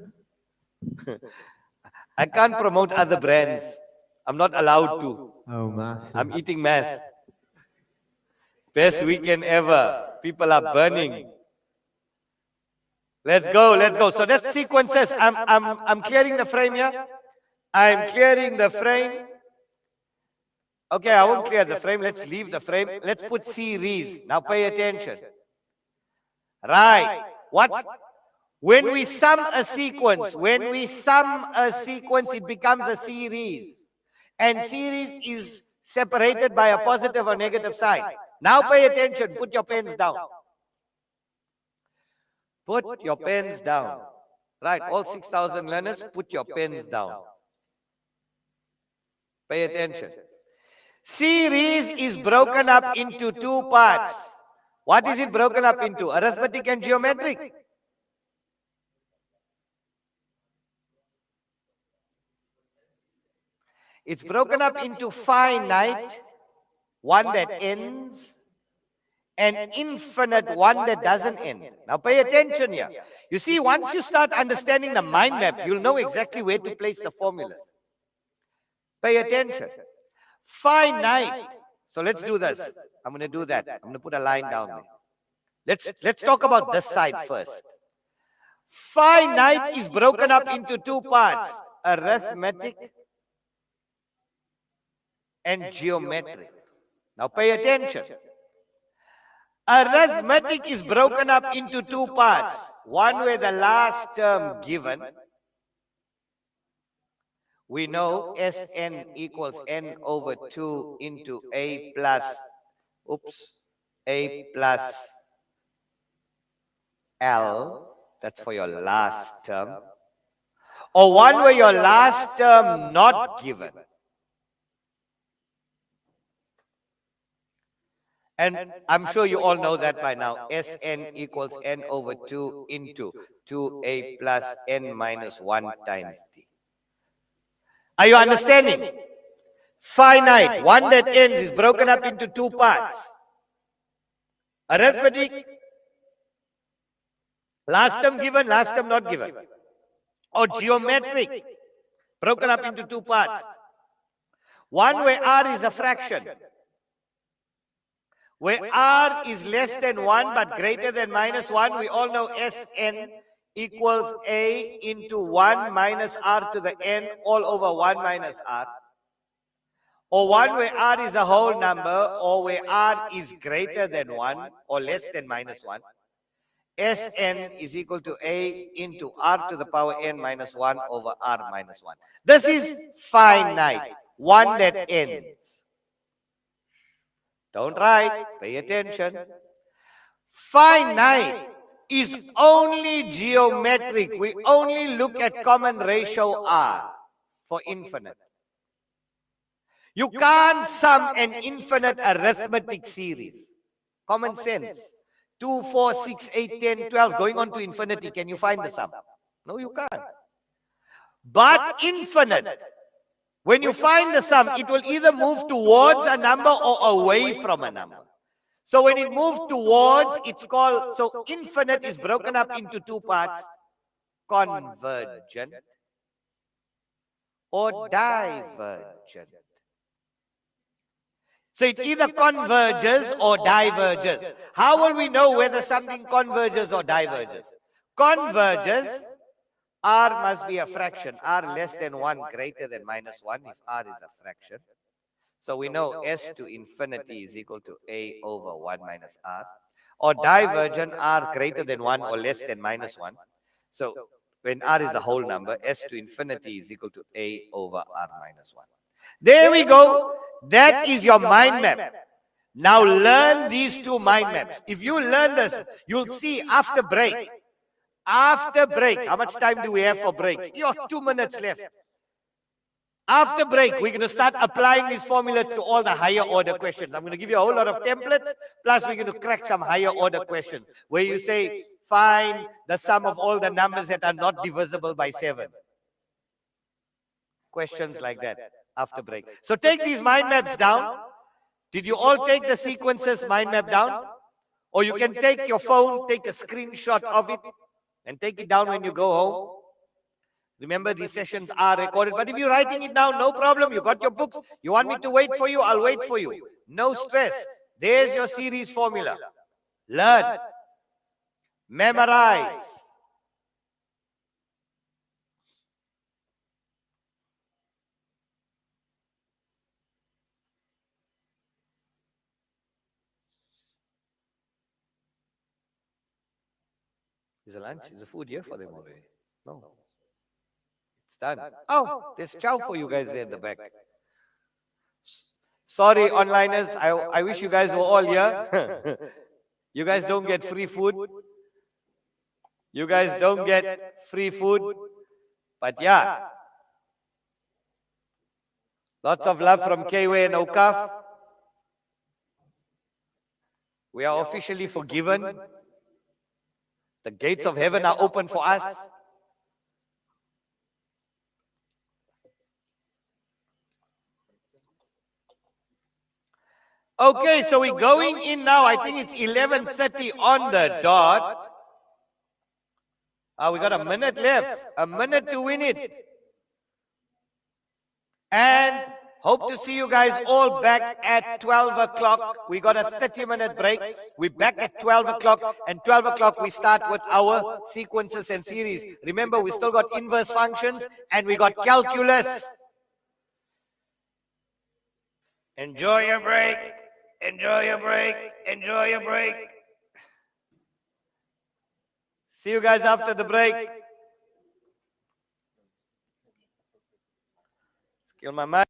I can't promote other brands. I'm not allowed to. Oh, my. Sir. I'm eating math. Best weekend ever. People are burning. Let's go, let's go. So that's sequences. I'm clearing the frame here. I'm clearing the frame. Okay, I won't clear the frame. Let's leave the frame. Let's put series. Now pay attention. Right. When we sum a sequence, it becomes a series. And series is separated by a positive or negative sign. Now pay attention. Put your pens down. Put your pens down. Right, all 6,000 learners, put your pens down. Pay attention. Series is broken up into two parts. What is it broken up into? Arithmetic and geometric. It's broken up into finite, one that ends, and infinite, one that doesn't end. Now pay attention here. You see, once you start understanding the mind map, you'll know exactly where to place the formulas. Pay attention. Finite. So let's do this. I'm going to do that. I'm going to put a line down there. Let's talk about this side first. Finite is broken up into two parts. Arithmetic and geometric. Now pay attention. Arithmetic is broken up into two parts. One where the last term given, we know Sn equals n over 2 into a plus L. That's for your last term. Or one where your last term not given. And I'm sure you all know that by now. Sn equals n over 2 into 2a plus n minus 1 times t. Are you understanding? Finite, one that ends, is broken up into two parts. Arithmetic, last term given, last term not given. Or geometric, broken up into two parts. One where r is a fraction. Where r is less than 1 but greater than minus 1, we all know Sn equals a into 1 minus r to the n all over 1 minus r. Or one where r is a whole number, or where r is greater than 1 or less than minus 1. Sn is equal to a into r to the power n minus 1 over r minus 1. This is finite, one that ends. Don't write, pay attention. Finite is only geometric. We only look at common ratio r for infinite. You can't sum an infinite arithmetic series. Common sense. 2, 4, 6, 8, 10, 12, going on to infinity. Can you find the sum? No, you can't. But infinite, when you find the sum, it will either move towards a number or away from a number. So when it moves towards, it's called, so infinite is broken up into two parts, convergent or divergent. So it either converges or diverges. How will we know whether something converges or diverges? Converges, r must be a fraction. R less than 1, greater than minus 1 if r is a fraction. So we know s to infinity is equal to a over 1 minus r. Or divergent, r greater than 1 or less than minus 1. So when r is a whole number, s to infinity is equal to a over r minus 1. There we go. That is your mind map. Now learn these two mind maps. If you learn this, you'll see after break. After break, how much time do we have for break? You have 2 minutes left. After break, we're going to start applying these formulas to all the higher order questions. I'm going to give you a whole lot of templates, plus we're going to crack some higher order questions, where you say, find the sum of all the numbers that are not divisible by 7. Questions like that after break. So take these mind maps down. Did you all take the sequences mind map down? Or you can take your phone, take a screenshot of it, and take it down when you go home. Remember, these sessions are recorded, but if you're writing it down, no problem. You got your books. You want me to wait for you? I'll wait for you. No stress. There's your series formula. Learn. Memorize. Is the lunch? Is the food here for them already? No. It's done. Oh, there's chow for you guys there in the back. Sorry, onliners. I wish you guys were all here. You guys don't get free food. You guys don't get free food. But yeah. Lots of love from Kway and Awqaf. We are officially forgiven. The gates of heaven are open for us. Okay, so we're going in now. I think it's 11:30 on the dot. We got a minute left. A minute to win it. And hope to see you guys all back at 12 o'clock. We got a 30-minute break. We're back at 12 o'clock. And 12 o'clock, we start with our sequences and series. Remember, we still got inverse functions and we got calculus. Enjoy your break. Enjoy your break. Enjoy your break. See you guys after the break. Skill my mind.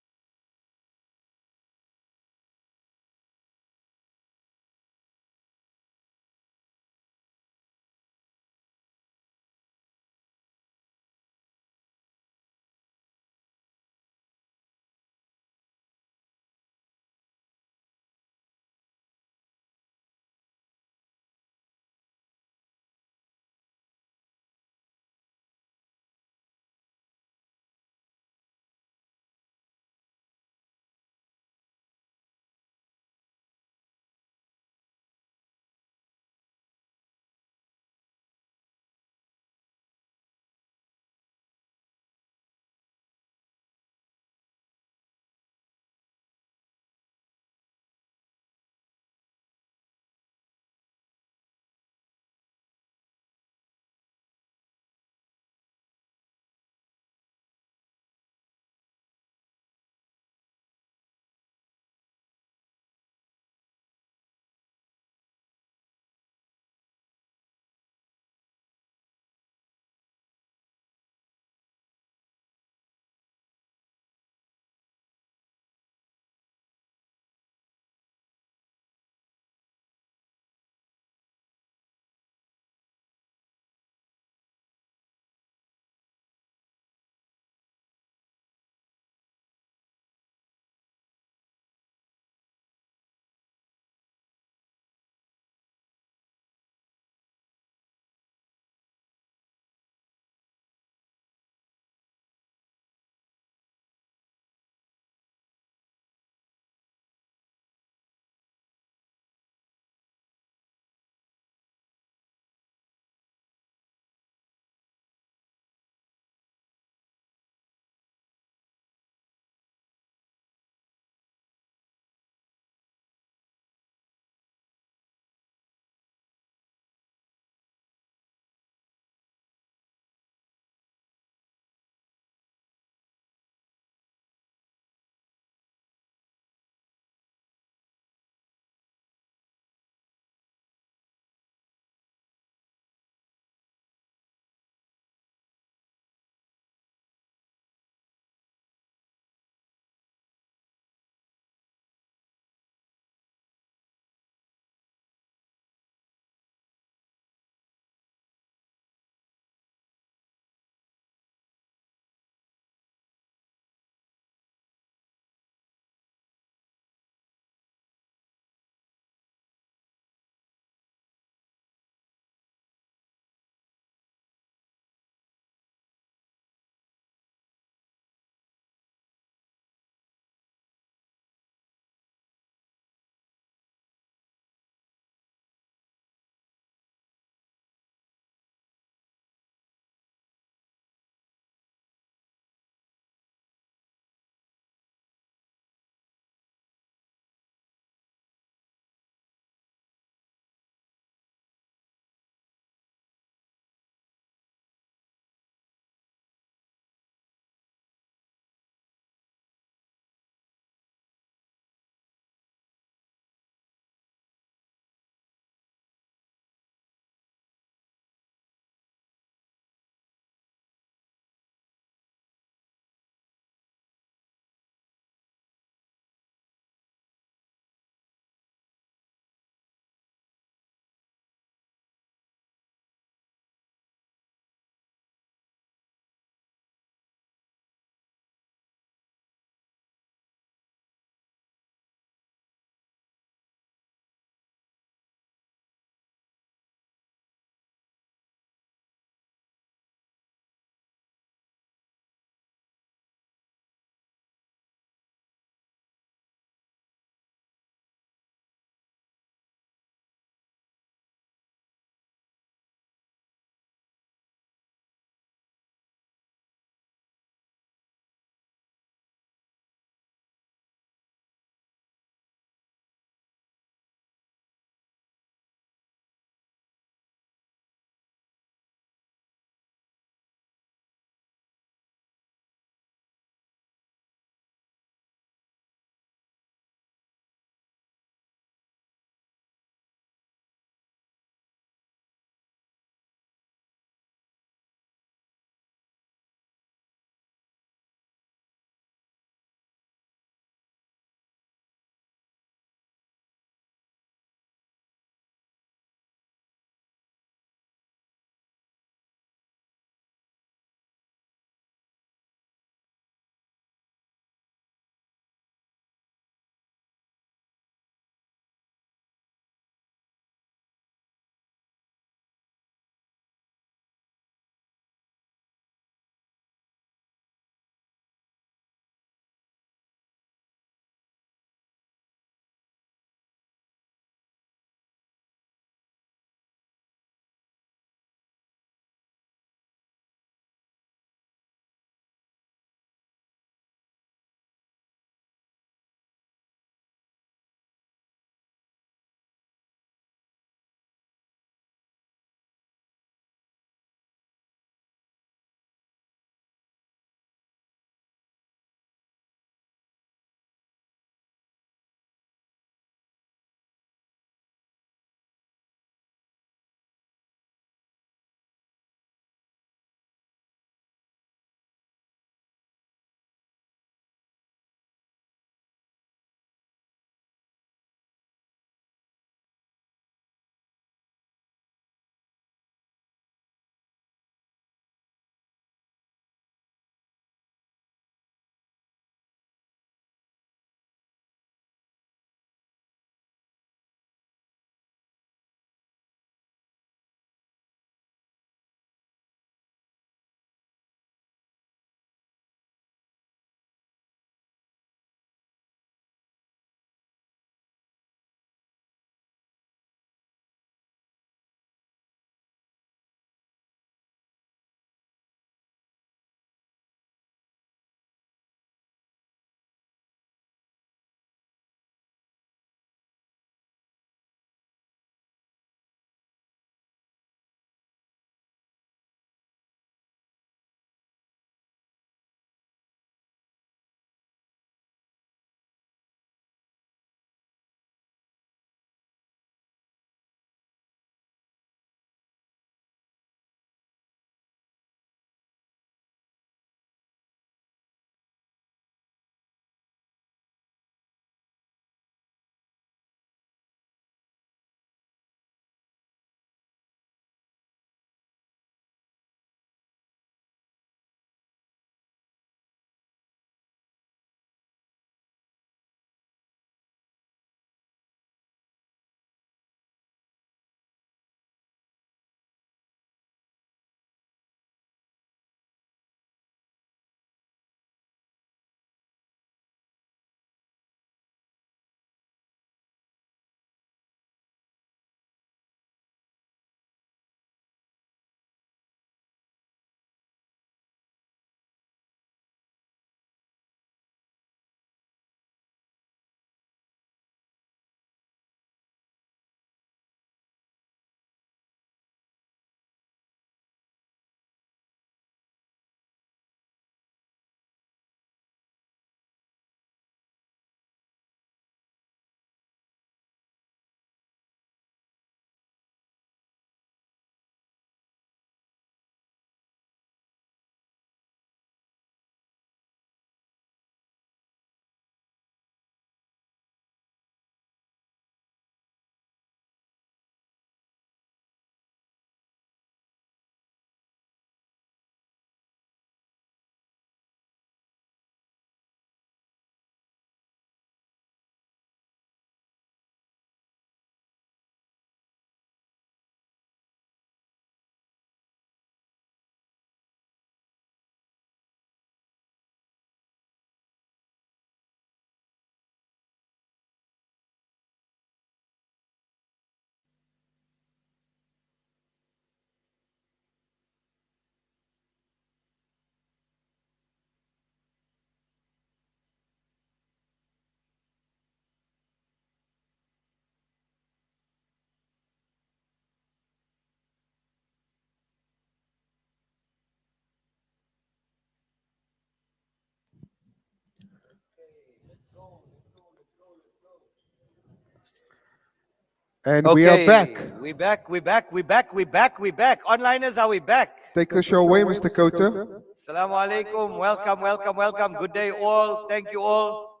And we are back. We back. Onliners, are we back? Take the show away, Mr. Khota. Assalamu alaikum. Welcome. Good day all. Thank you all.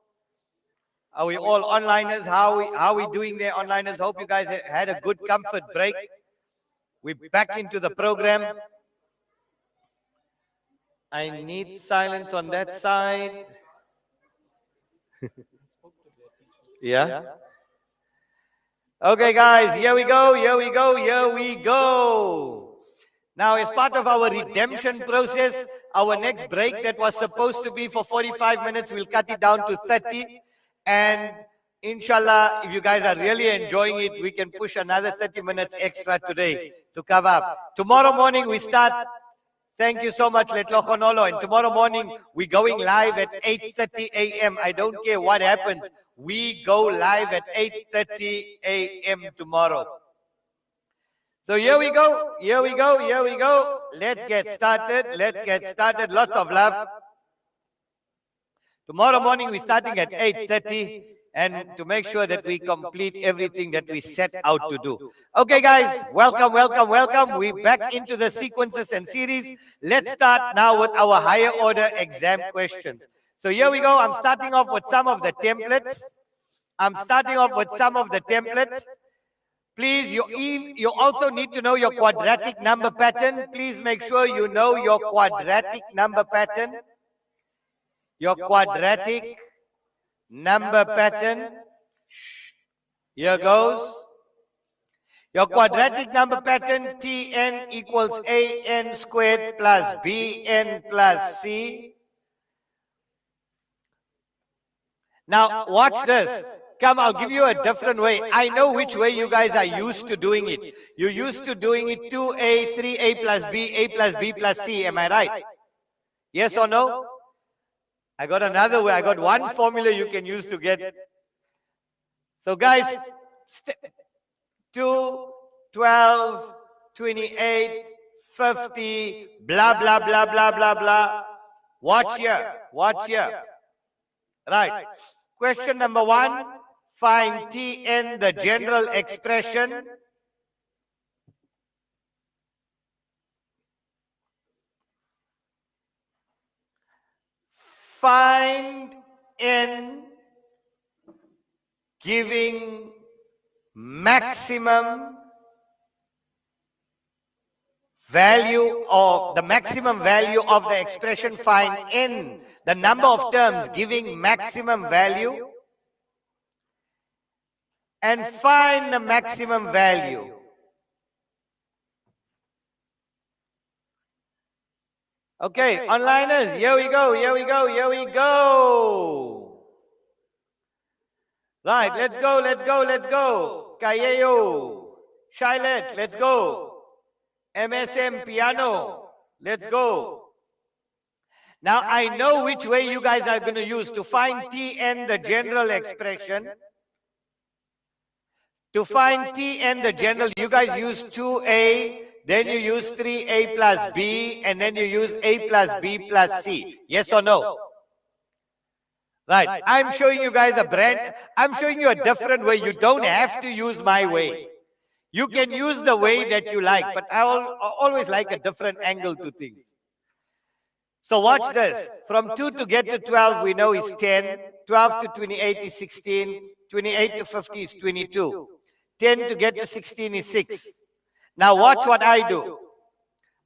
Are we all onliners? How are we doing there, onliners? Hope you guys had a good comfort break. We're back into the program. I need silence on that side. Yeah? Okay, guys, here we go. Now, as part of our redemption process, our next break that was supposed to be for 45 minutes, we'll cut it down to 30. And inshallah, if you guys are really enjoying it, we can push another 30 minutes extra today to cover up. Tomorrow morning, we start. Thank you so much, Letlokhonolo. And tomorrow morning, we're going live at 8:30 a.m. I don't care what happens. We go live at 8:30 a.m. tomorrow. So here we go. Let's get started. Lots of love. Tomorrow morning, we're starting at 8:30. And to make sure that we complete everything that we set out to do. Okay, guys, welcome. We're back into the sequences and series. Let's start now with our higher order exam questions. So here we go. I'm starting off with some of the templates. Please, you also need to know your quadratic number pattern. Please make sure you know your quadratic number pattern. Your quadratic number pattern. Here goes. Your quadratic number pattern, Tn equals An squared plus Bn plus C. Now, watch this. Come, I'll give you a different way. I know which way you guys are used to doing it. You're used to doing it 2a, 3a plus b, a plus b plus c. Am I right? Yes or no? I got another way. I got one formula you can use to get. So guys, 2, 12, 28, 50, blah, blah, blah, blah, blah, blah. Watch here. Right. Question number 1. Find Tn, the general expression. Find n giving maximum value of the maximum value of the expression. Find n, the number of terms giving maximum value, and find the maximum value. Okay, onliners, here we go. Right, let's go. Kayeo, Shilet, let's go. MSM Piano, let's go. Now, I know which way you guys are going to use to find Tn, the general expression. To find Tn, the general, you guys use 2a, then you use 3a plus b, and then you use a plus b plus c. Yes or no? Right. I'm showing you guys I'm showing you a different way. You don't have to use my way. You can use the way that you like, but I always like a different angle to things. So watch this. From 2 to get to 12, we know is 10. 12 to 28 is 16. 28 to 50 is 22. 10 to get to 16 is 6. Now watch what I do.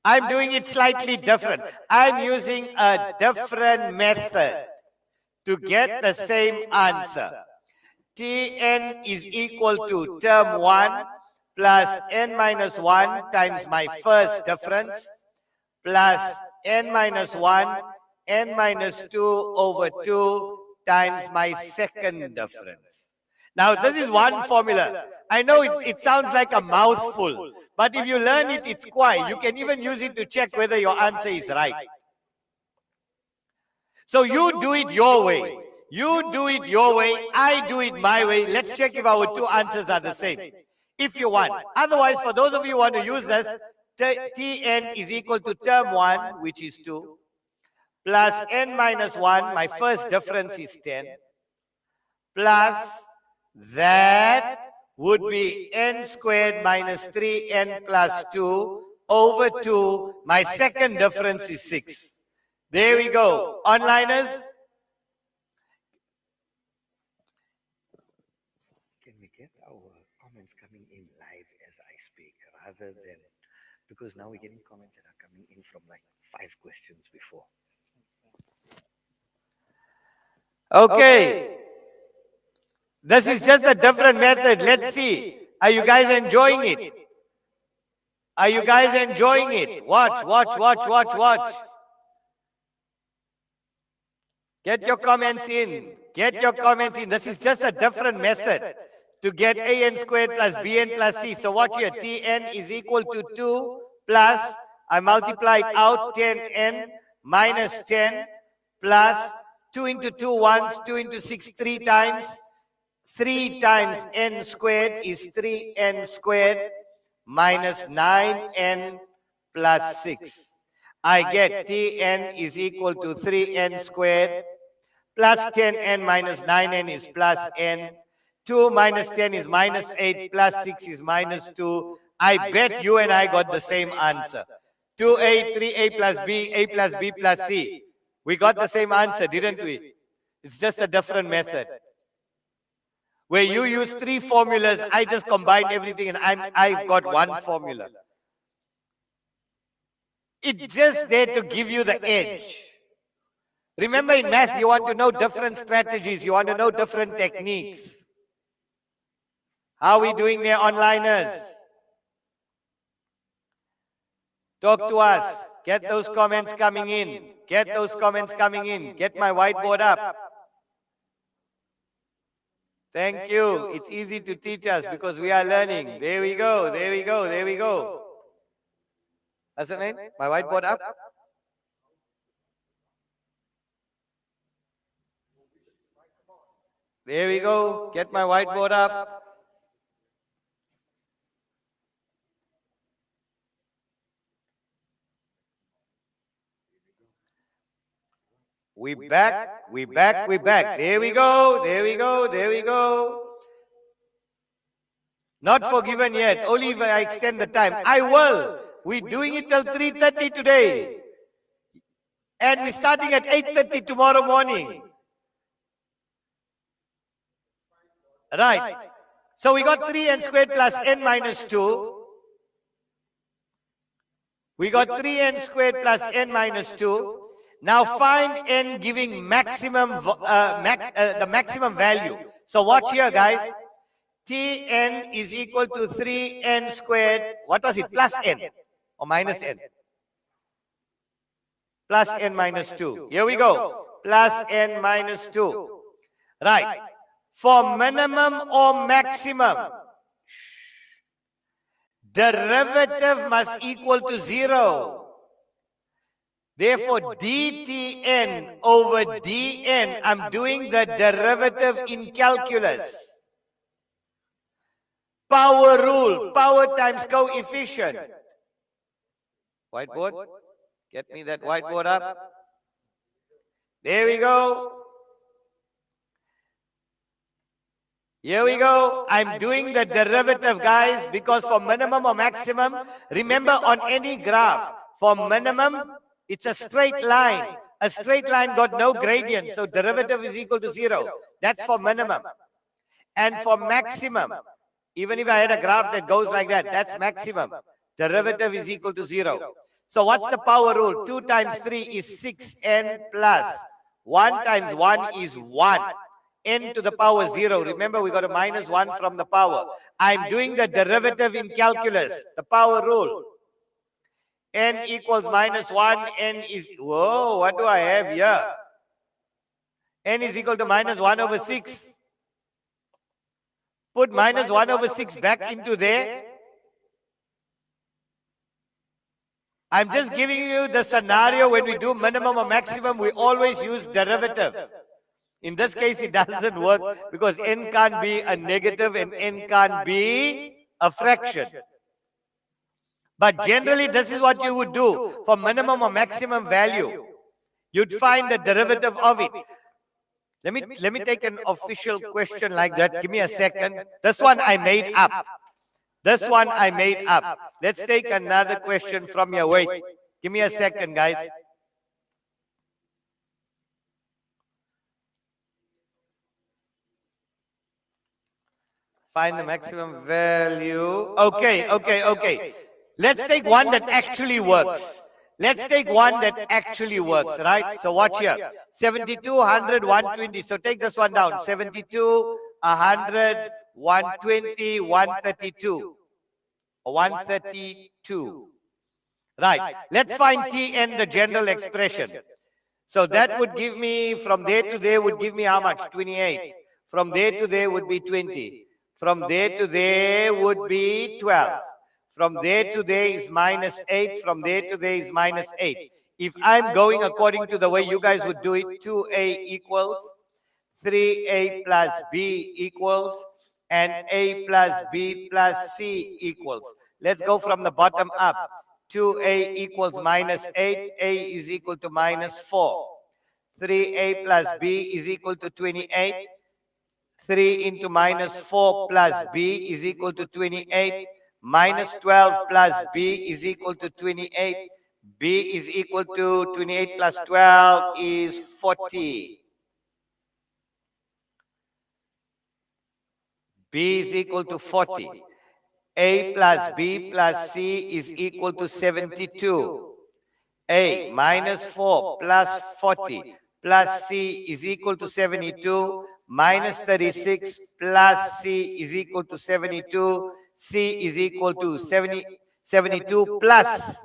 I'm doing it slightly different. I'm using a different method to get the same answer. Tn is equal to term 1 plus n minus 1 times my first difference plus n minus 1, n minus 2 over 2 times my second difference. Now, this is one formula. I know it sounds like a mouthful, but if you learn it, it's quite. You can even use it to check whether your answer is right. So you do it your way. You do it your way. I do it my way. Let's check if our two answers are the same. If you want. Otherwise, for those of you who want to use this, Tn is equal to term 1, which is 2, plus n minus 1, my first difference is 10, plus that would be n squared minus 3n plus 2 over 2. My second difference is 6. There we go. Onliners? Can we get our comments coming in live as I speak rather than, because now we're getting comments that are coming in from like 5 questions before. Okay. This is just a different method. Let's see. Are you guys enjoying it? Are you guys enjoying it? Watch, watch, watch, watch, watch. Get your comments in. Get your comments in. This is just a different method to get an squared plus bn plus c. So watch here. Tn is equal to 2 plus, I multiplied out 10n minus 10 plus 2 into 2 once, 2 into 6 3 times. 3 times n squared is 3n squared minus 9n plus 6. I get Tn is equal to 3n squared plus 10n minus 9n is plus n. 2 minus 10 is minus 8 plus 6 is minus 2. I bet you and I got the same answer. 2a, 3a plus b, a plus b plus c. We got the same answer, didn't we? It's just a different method. Where you use 3 formulas, I just combined everything and I've got 1 formula. It's just there to give you the edge. Remember in math, you want to know different strategies, you want to know different techniques. How are we doing there, onliners? Talk to us. Get those comments coming in. Get those comments coming in. Get my whiteboard up. Thank you. It's easy to teach us because we are learning. There we go. There we go. There we go. That's it, name? My whiteboard up. There we go. Get my whiteboard up. We back, we back, we back. There we go, there we go, there we go. Not forgiven yet, only if I extend the time. I will. We're doing it till 3:30 today. And we're starting at 8:30 tomorrow morning. Right. So we got 3n squared plus n minus 2. We got 3n squared plus n minus 2. Now find n giving maximum, the maximum value. So watch here, guys. Tn is equal to 3n squared. What was it? Plus n or minus n? Plus n minus 2. Here we go. Plus n minus 2. Right. For minimum or maximum, derivative must equal to 0. Therefore, dtn over dn, I'm doing the derivative in calculus. Power rule, power times coefficient. Whiteboard, get me that whiteboard up. There we go. Here we go. I'm doing the derivative, guys, because for minimum or maximum, remember on any graph, for minimum, it's a straight line. A straight line got no gradient, so derivative is equal to 0. That's for minimum. And for maximum, even if I had a graph that goes like that, that's maximum. Derivative is equal to 0. So what's the power rule? 2 times 3 is 6n plus 1 times 1 is 1. N to the power 0. Remember, we got a minus 1 from the power. I'm doing the derivative in calculus, the power rule. N equals minus 1, n is, whoa, what do I have here? N is equal to minus 1 over 6. Put minus 1 over 6 back into there. I'm just giving you the scenario when we do minimum or maximum, we always use derivative. In this case, it doesn't work because n can't be a negative and n can't be a fraction. But generally, this is what you would do for minimum or maximum value. You'd find the derivative of it. Let me take an official question like that. Give me a second. This one I made up. This one I made up. Let's take another question from your wait. Give me a second, guys. Find the maximum value. Okay. Let's take one that actually works. Let's take one that actually works, right? So watch here. 72, 100, 120. So take this one down. 72, 100, 120, 132. 132. Right. Let's find Tn, the general expression. So that would give me, from there to there would give me how much? 28. From there to there would be 20. From there to there would be 12. From there to there is minus 8. From there to there is minus 8. If I'm going according to the way you guys would do it, 2a equals 3a plus b equals, and a plus b plus c equals. Let's go from the bottom up. 2a equals minus 8. A is equal to minus 4. 3a plus b is equal to 28. 3 into minus 4 plus b is equal to 28. Minus 12 plus b is equal to 28. B is equal to 28 plus 12 is 40. B is equal to 40. A plus b plus c is equal to 72. A minus 4 plus 40 plus c is equal to 72. Minus 36 plus c is equal to 72. C is equal to 72 plus.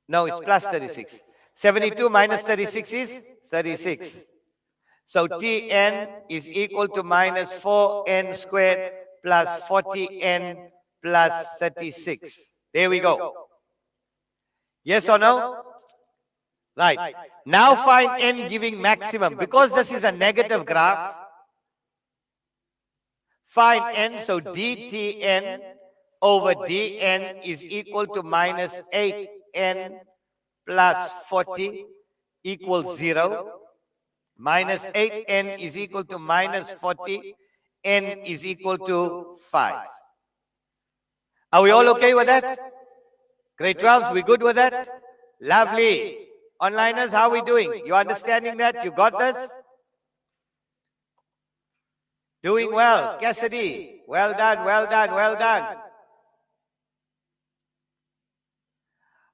No, it's plus 36. 72 minus 36 is 36. So Tn is equal to minus 4n squared plus 40n plus 36. There we go. Yes or no? Right. Now find n giving maximum. Because this is a negative graph, find n. So dTn over dn is equal to minus 8n plus 40 equals 0. Minus 8n is equal to minus 40. N is equal to 5. Are we all okay with that? Grade 12s, we good with that? Lovely. Onliners, how are we doing? You understanding that? You got this? Doing well. Cassidy, well done, well done, well done.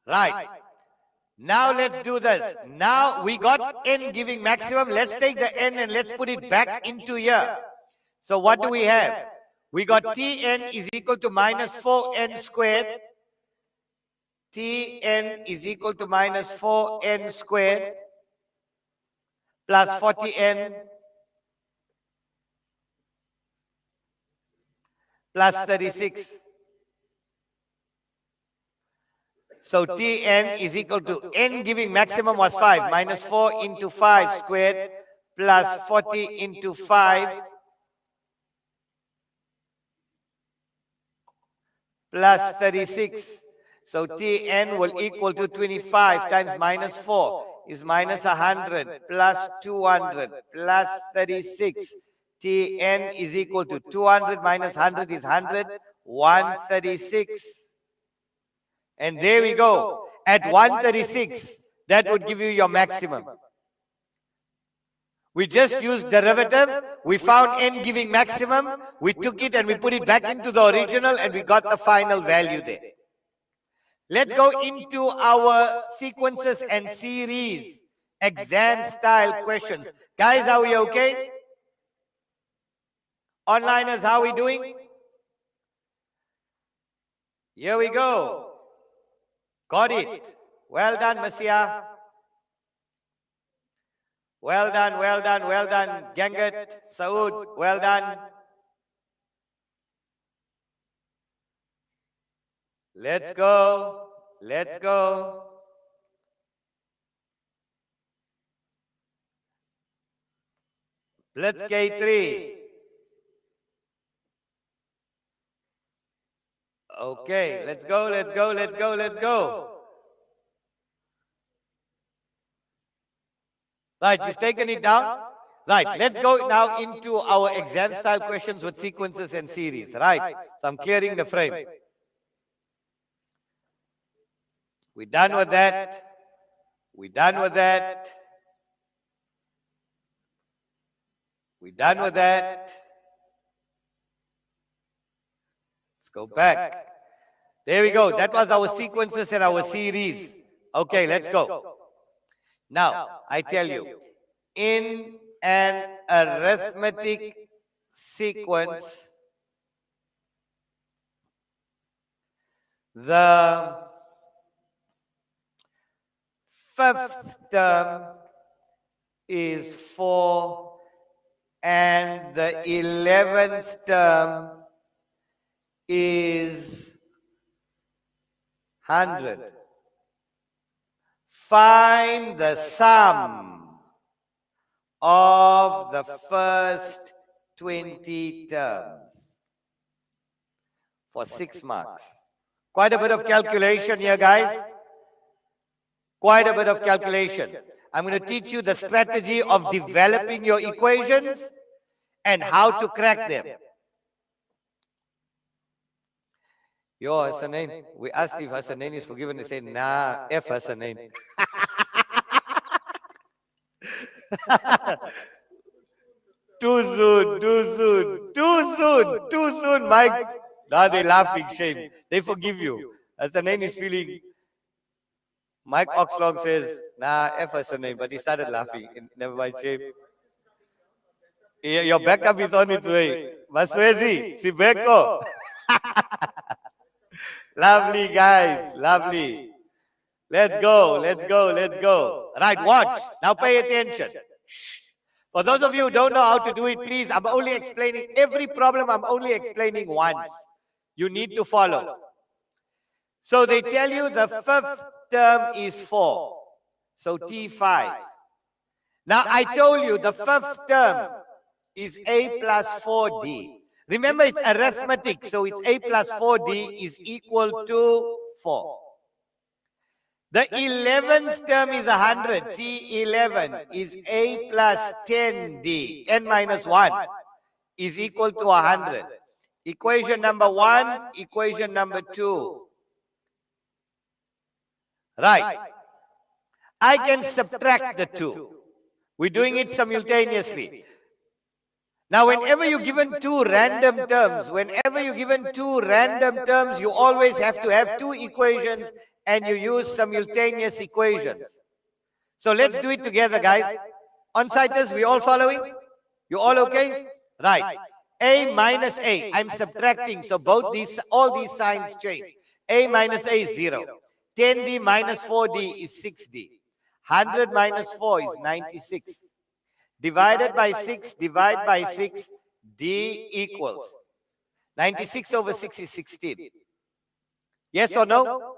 Right. Now let's do this. Now we got n giving maximum. Let's take the n and let's put it back into here. So what do we have? We got Tn is equal to minus 4n squared. Tn is equal to minus 4n squared plus 40n plus 36. So Tn is equal to n giving maximum was 5. Minus 4 into 5 squared plus 40 into 5 plus 36. So Tn will equal to 25 times minus 4 is minus 100 plus 200 plus 36. Tn is equal to 200 minus 100 is 100, 136. And there we go. At 136, that would give you your maximum. We just used derivative. We found n giving maximum. We took it and we put it back into the original and we got the final value there. Let's go into our sequences and series exam style questions. Guys, are we okay? Onliners, how are we doing? Here we go. Got it. Well done, Messiah. Well done, well done, well done. Gangat, Saud, well done. Let's go. Let's go. Blitz K3. Okay, let's go, let's go, let's go, let's go. Right, you've taken it down? Right, let's go now into our exam style questions with sequences and series. Right, so I'm clearing the frame. We're done with that. We're done with that. We're done with that. Let's go back. There we go. That was our sequences and our series. Okay, let's go. Now, I tell you, in an arithmetic sequence, the fifth term is 4 and the 11th term is 100. Find the sum of the first 20 terms for 6 marks. Quite a bit of calculation here, guys. Quite a bit of calculation. I'm going to teach you the strategy of developing your equations and how to crack them. Yo, Hassanin, we asked if Hassanin is forgiven. They said, nah, F Hassanin. Too soon, Mike. Now they're laughing, shame. They forgive you. Hassanin is feeling. Mike Oxlong says, nah, F Hassanin, but he started laughing. Never mind, shame. Your backup is on its way. Maswezi, Sibeko. Lovely, guys. Lovely. Let's go. Right, watch. Now pay attention. Shh. For those of you who don't know how to do it, please, I'm only explaining every problem. I'm only explaining once. You need to follow. So they tell you the fifth term is 4. So T5. Now I told you the fifth term is A plus 4D. Remember, it's arithmetic, so it's A plus 4D is equal to 4. The 11th term is 100. T11 is A plus 10D. N minus 1 is equal to 100. Equation number 1, equation number 2. Right. I can subtract the 2. We're doing it simultaneously. Now, whenever you're given two random terms, you always have to have 2 equations and you use simultaneous equations. So let's do it together, guys. On-siters, we all following? You all okay? Right. A minus A. I'm subtracting, so all these signs change. A minus A is 0. 10D minus 4D is 6D. 100 minus 4 is 96. Divided by 6, divide by 6, D equals. 96 over 6 is 16. Yes or no?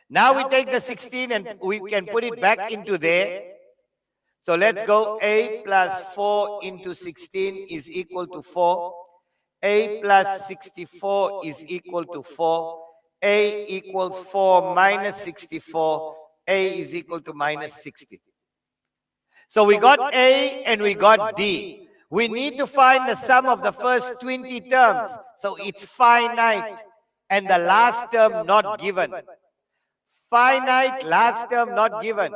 Now we take the 16 and we can put it back into there. So let's go. A plus 4 into 16 is equal to 4. A plus 64 is equal to 4. A equals 4 minus 64. A is equal to minus 60. So we got A and we got D. We need to find the sum of the first 20 terms. So it's finite and the last term not given. Finite, last term not given.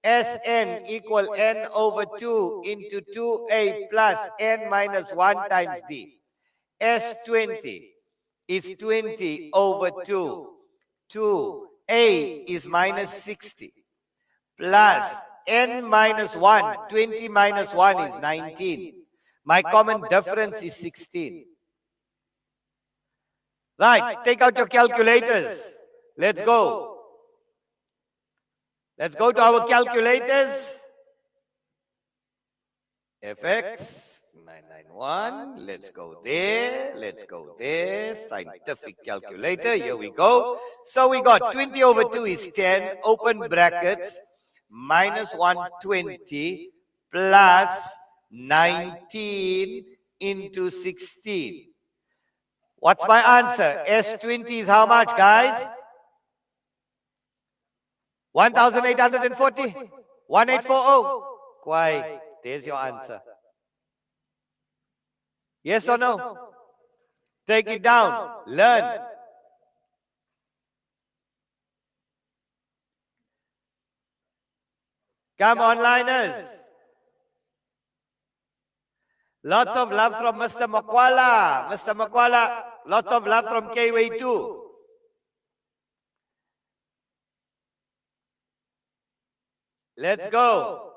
Sn equal n over 2 into 2a plus n minus 1 times d. S20 is 20 over 2. 2a is minus 60 plus n minus 1. 20 minus 1 is 19. My common difference is 16. Right, take out your calculators. Let's go. Let's go to our calculators. FX 991. Let's go there. Let's go there. Scientific calculator. Here we go. So we got 20 over 2 is 10. Open brackets. Minus 120 plus 19 into 16. What's my answer? S20 is how much, guys? 1,840? 1840? Kwai, there's your answer. Yes or no? Take it down. Learn. Come onliners. Lots of love from Mr. Makwala. Mr. Makwala, lots of love from KW too. Let's go.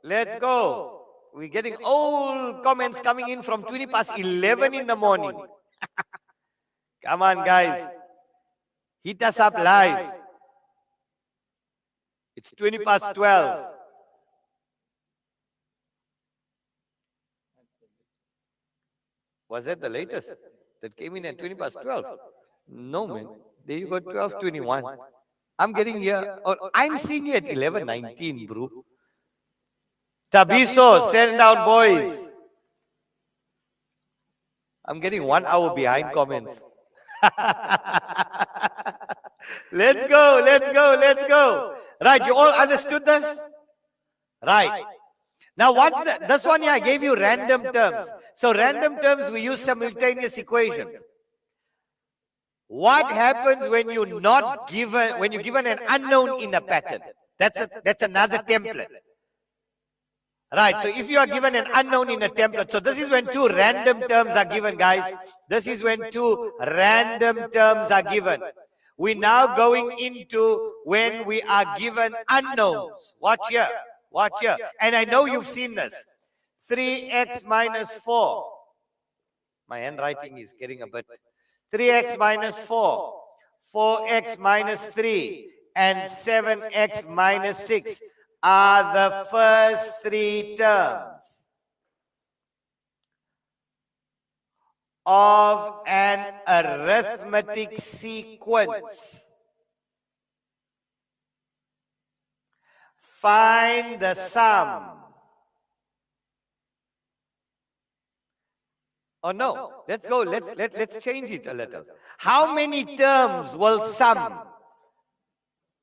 Let's go. We're getting old comments coming in from 20 past 11 in the morning. Come on, guys. Hit us up live. It's 20 past 12. Was that the latest? That came in at 20 past 12? No, man. There you go, 12:21. I'm getting here. Oh, I'm seeing you at 11:19, bro. Tabiso, send down, boys. I'm getting 1 hour behind comments. Let's go, let's go, let's go. Right, you all understood this? Right. Now, what's this one here? I gave you random terms. So, random terms, we use simultaneous equations. What happens when you're given an unknown in a pattern? That's another template. Right, so if you are given an unknown in a template, so this is when two random terms are given, guys. This is when two random terms are given. We're now going into when we are given unknowns. Watch here, watch here. And I know you've seen this. 3x minus 4. My handwriting is getting a bit. 3x minus 4, 4x minus 3, and 7x minus 6 are the first three terms of an arithmetic sequence. Find the sum. Oh no, let's go, let's change it a little. How many terms will sum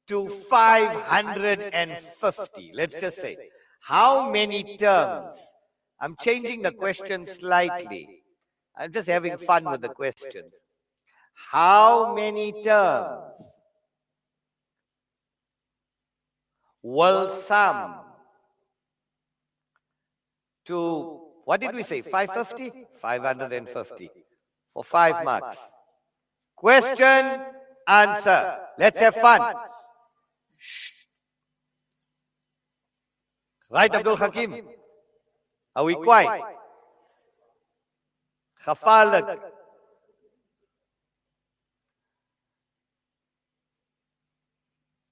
to 550? Let's just say, how many terms? I'm changing the question slightly. I'm just having fun with the questions. How many terms will sum to, what did we say, 550? 550 for 5 marks. Question, answer. Let's have fun. Shh. Right, Abdul Hakim? Are we quiet? Khafalak.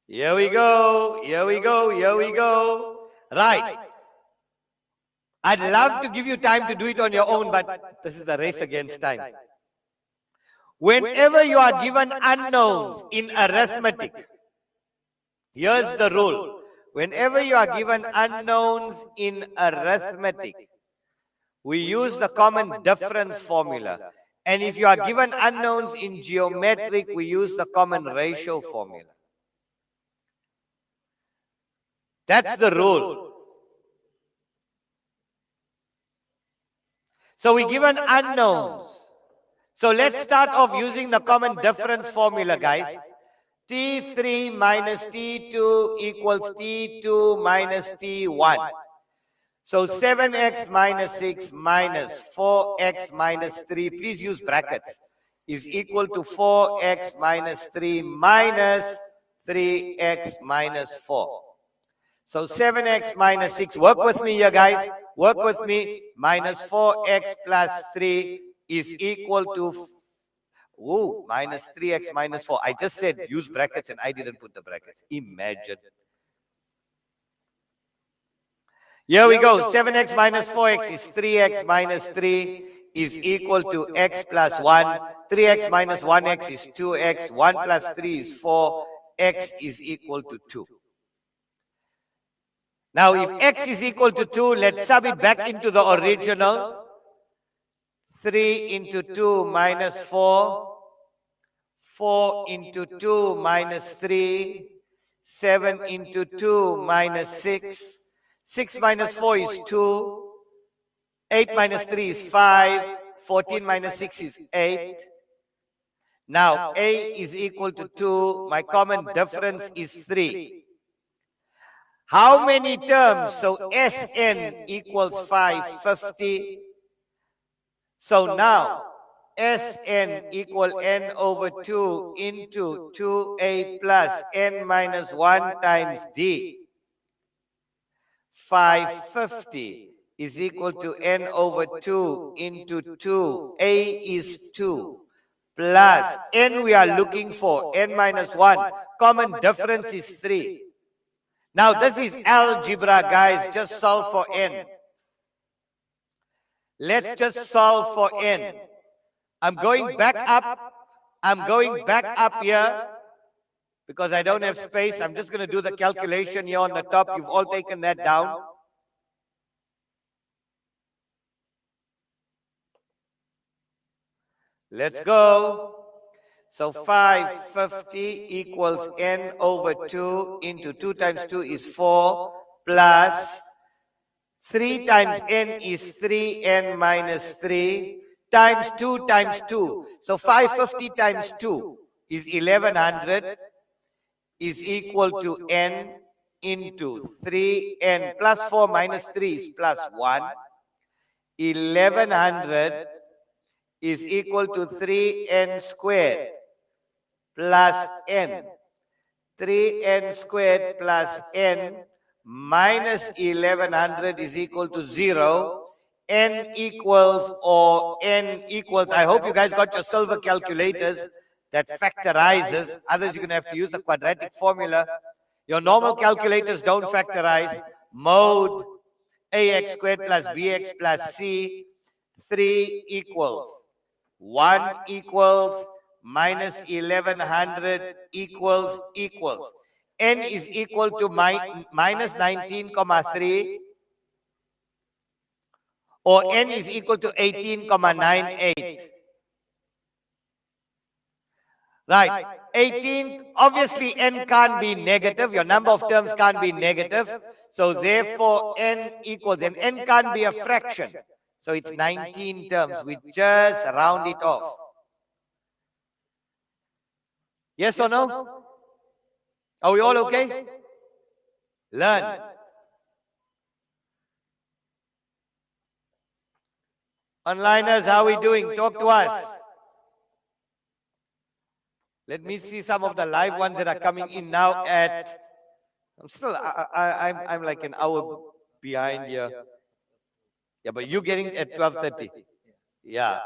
Here we go, here we go, here we go. Right. I'd love to give you time to do it on your own, but this is the race against time. Whenever you are given unknowns in arithmetic, here's the rule. Whenever you are given unknowns in arithmetic, we use the common difference formula. And if you are given unknowns in geometric, we use the common ratio formula. That's the rule. So we're given unknowns. So let's start off using the common difference formula, guys. T3 minus T2 equals T2 minus T1. So 7x minus 6 minus 4x minus 3, please use brackets, is equal to 4x minus 3 minus 3x minus 4. So 7x minus 6, work with me here, guys. Work with me. Minus 4x plus 3 is equal to minus 3x minus 4. I just said use brackets and I didn't put the brackets. Imagine. Here we go. 7x minus 4x is 3x minus 3 is equal to x plus 1. 3x minus 1x is 2x. 1 plus 3 is 4. X is equal to 2. Now, if x is equal to 2, let's sub it back into the original. 3 into 2 minus 4. 4 into 2 minus 3. 7 into 2 minus 6. 6 minus 4 is 2. 8 minus 3 is 5. 14 minus 6 is 8. Now, A is equal to 2. My common difference is 3. How many terms? So, Sn equals 550. So now, Sn equal n over 2 into 2a plus n minus 1 times d. 550 is equal to n over 2 into 2. A is 2 plus n we are looking for, n minus 1. Common difference is 3. Now this is algebra, guys. Just solve for n. Let's just solve for n. I'm going back up. I'm going back up here because I don't have space. I'm just going to do the calculation here on the top. You've all taken that down. Let's go. So 550 equals n over 2 into 2 times 2 is 4 plus 3 times n is 3n minus 3 times 2 times 2. So 550 times 2 is 1100 is equal to n into 3n plus 4 minus 3 is plus 1. 1100 is equal to 3n squared plus n. 3n squared plus n minus 1100 is equal to 0. N equals, or n equals, I hope you guys got your silver calculators that factorizes. Others you're going to have to use a quadratic formula. Your normal calculators don't factorize. Mode ax squared plus bx plus c. 3 equals 1 equals minus 1100 equals. N is equal to minus 19,3 or n is equal to 18,98. Right, 18, obviously n can't be negative, your number of terms can't be negative, so therefore n equals, and n can't be a fraction, so it's 19 terms, we just round it off. Yes or no? Are we all okay? Learn. Onliners, how are we doing? Talk to us. Let me see some of the live ones that are coming in now at, I'm still, I'm like an hour behind here. Yeah, but you're getting at 12:30. Yeah.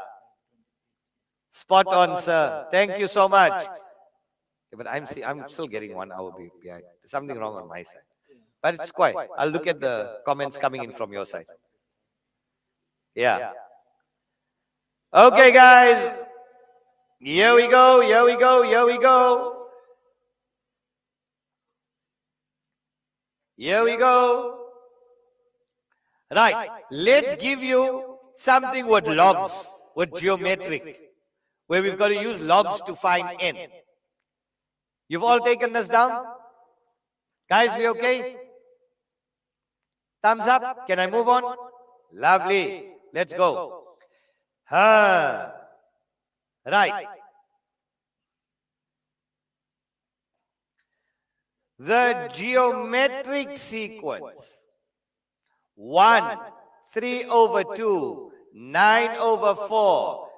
Spot on, sir. Thank you so much. Yeah, but I'm still getting 1 hour behind. There's something wrong on my side. But it's quite. I'll look at the comments coming in from your side. Yeah. Okay, guys. Here we go, here we go, here we go. Here we go. Right, let's give you something with logs, with geometric, where we've got to use logs to find n. You've all taken this down? Guys, we okay? Thumbs up. Can I move on? Lovely. Let's go. Right. The geometric sequence 1, 3 over 2, 9 over 4, ...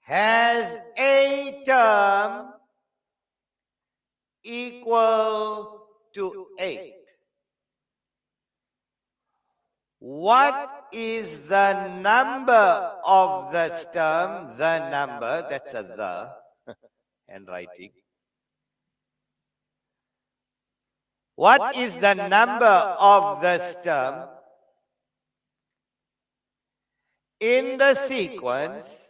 has a term equal to 8. What is the number of this term? The number, that's a the, handwriting. What is the number of this term in the sequence,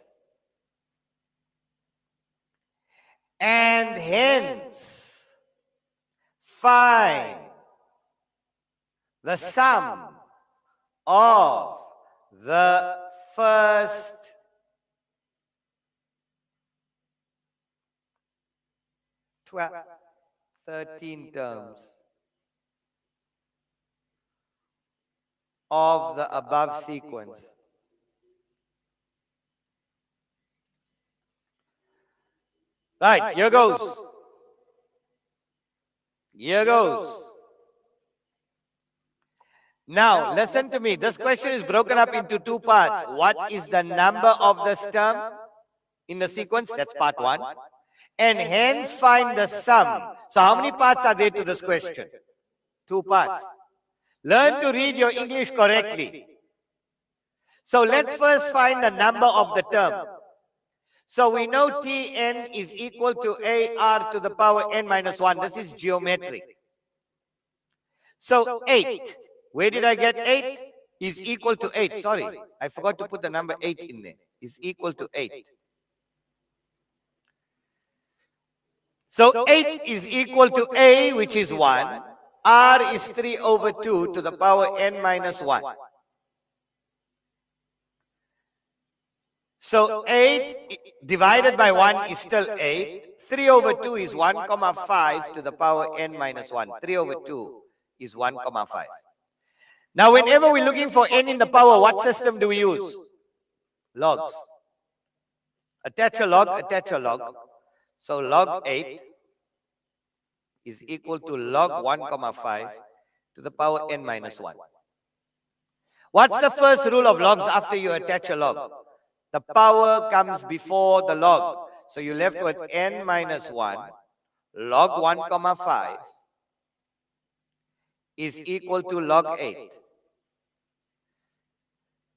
and hence find the sum of the first 13 terms. of the above sequence. Right, here goes. Here goes. Now, listen to me. This question is broken up into two parts. What is the number of this term in the sequence? That's part one. And hence find the sum. So how many parts are there to this question? Two parts. Learn to read your English correctly. So let's first find the number of the term. So we know Tn is equal to AR to the power n minus 1. This is geometric. So 8. Where did I get 8? Is equal to 8. Sorry, I forgot to put the number 8 in there. Is equal to 8. So 8 is equal to A, which is 1. R is 3 over 2 to the power n minus 1. So 8 divided by 1 is still 8. 3 over 2 is 1,5 to the power n minus 1. 3 over 2 is 1,5. Now, whenever we're looking for n in the power, what system do we use? Logs. Attach a log, attach a log. So log 8 is equal to log 1,5 to the power n minus 1. What's the first rule of logs after you attach a log? The power comes before the log. So you're left with n minus 1 log 1,5 is equal to log 8.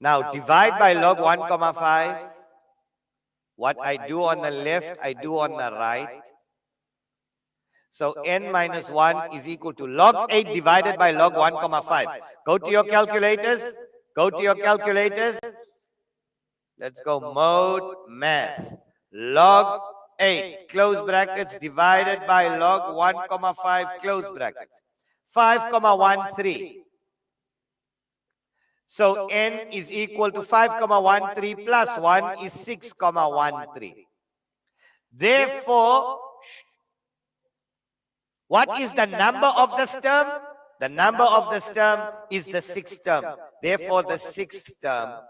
Now divide by log 1,5. What I do on the left, I do on the right. So n minus 1 is equal to log 8 divided by log 1,5. Go to your calculators. Go to your calculators. Let's go mode math. Log 8, close brackets, divided by log 1,5, close brackets. 5,13. So n is equal to 5,13 plus 1 is 6,13. Therefore, what is the number of this term? The number of this term is the sixth term. Therefore, the sixth term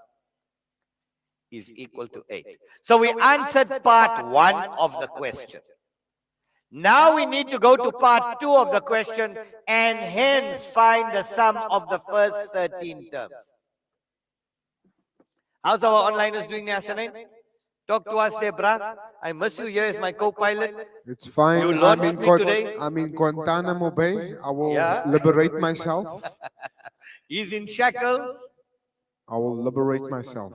is equal to 8. So we answered part 1 of the question. Now we need to go to part 2 of the question and hence find the sum of the first 13 terms. How's our onliners doing there, Hassanin? Talk to us there, brah. I miss you here as my co-pilot. It's fine. You launched me today. I'm in Guantanamo Bay. I will Yeah. liberate myself. He's in shackles. I will liberate myself.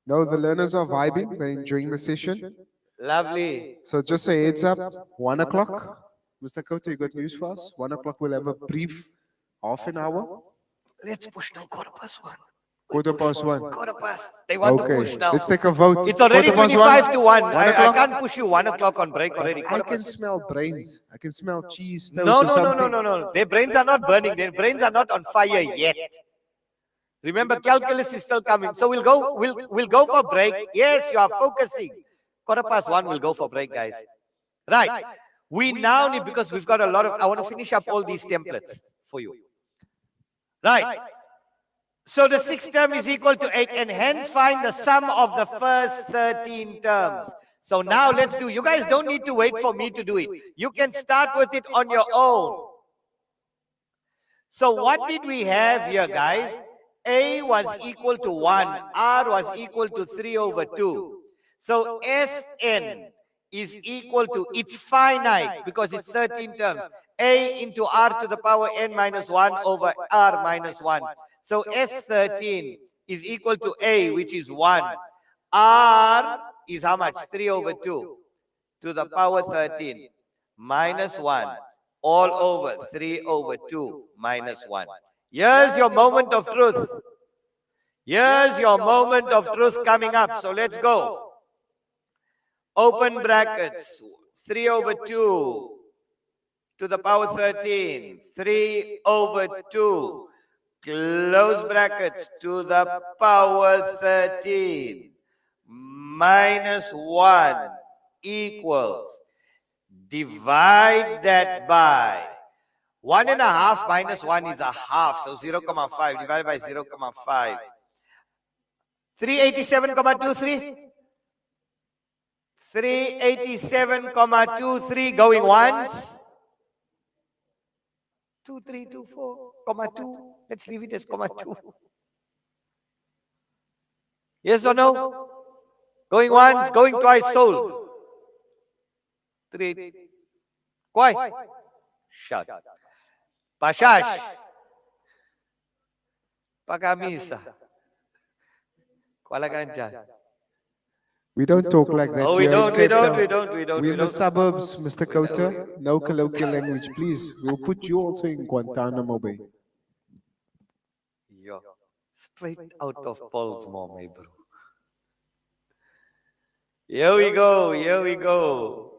No, the learners are vibing. They're enjoying the session. Lovely. So just a heads up, 1 o'clock. Mr. Khota, you got news for us? 1 o'clock we'll have a brief half an hour. Let's push now, 1:15. 1:15. 1:15. They want to Okay, push now. let's take a vote. It's already 25 to 1. I o'clock? can't push you 1 o'clock on break already. I can smell brains. I can smell cheese. toast No, or no, no, something. no, no, no. Their brains are not burning. Their brains are not on fire yet. Remember, calculus is still coming. So we'll go for break. Yes, you are focusing. 1:15, we'll go for break, guys. Right. We now need, because we've got a lot of, I want to finish up all these templates for you. Right. So the sixth term is equal to 8 and hence find the sum of the first 13 terms. So now let's do, you guys don't need to wait for me to do it. You can start with it on your own. So what did we have here, guys? A was equal to 1. R was equal to 3 over 2. So Sn is equal to, it's finite because it's 13 terms. A into R to the power n minus 1 over R minus 1. So S13 is equal to A, which is 1. R is how much? 3 over 2 to the power 13 minus 1 all over 3 over 2 minus 1. Here's your moment of truth. Here's your moment of truth coming up. So let's go. Open brackets. 3 over 2 to the power 13. 3 over 2. Close brackets to the power 13. Minus 1 equals. Divide that by 1.5 minus 1 is a half. So 0,5 divided by 0,5. 387,23. 387,23 going once. 2324,2. Let's leave it as comma 2. Yes or no? Going once, going twice, sold. 3. Why? Shut. Pashash. Pakamisa. Kuala Ganjan. We don't talk like that. Oh, we here in don't, we Cape don't, Town. we don't, we don't. We're we in the don't. suburbs, Mr. Khota. No colloquial language, please. We'll put you also in Guantanamo Bay. Yeah. Straight out of Paul's mom, eh, bro. Here we go, here we go.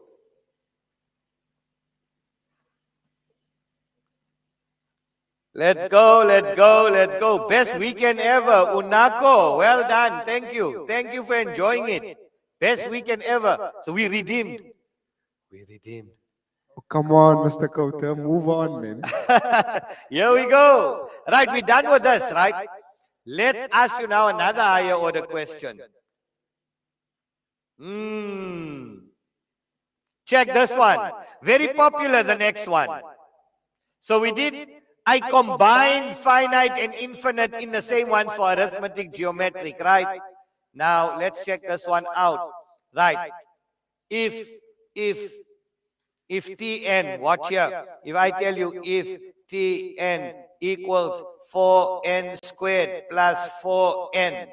Let's go, let's go, let's go. Best weekend ever. Unako, well done. Thank you. Thank you for enjoying it. Best weekend ever. So we redeemed. We redeemed. Oh, come on, Mr. Khota. Move on, man. Here we go. Right, we're done with this, right? Let's ask you now another higher order question. Check this one. Very popular, the next one. So we did, I combined finite and infinite in the same one for arithmetic, geometric, right? Now, let's check this one out. Right. If Tn, watch here. If I tell you if Tn equals 4n squared plus 4n,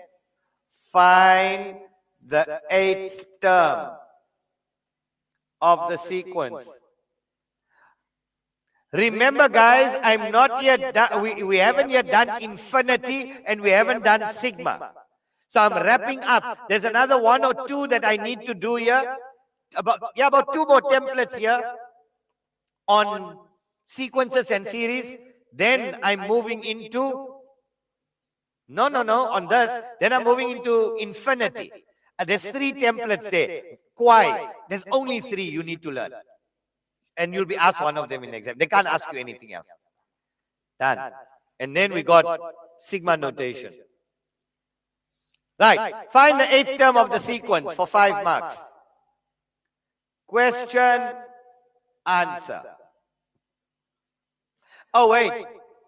find the 8th term of the sequence. Remember, guys, I'm not yet done. We haven't yet done infinity and we haven't done sigma. So I'm wrapping up. There's another 1 or 2 that I need to do here. About 2 more templates here on sequences and series. Then I'm moving into, on this. Then I'm moving into infinity. There's 3 templates there. Why? There's only 3 you need to learn. And you'll be asked one of them in the exam. They can't ask you anything else. Done. And then we got sigma notation. Right. Find the 8th term of the sequence for 5 marks. Question, answer. Oh, wait.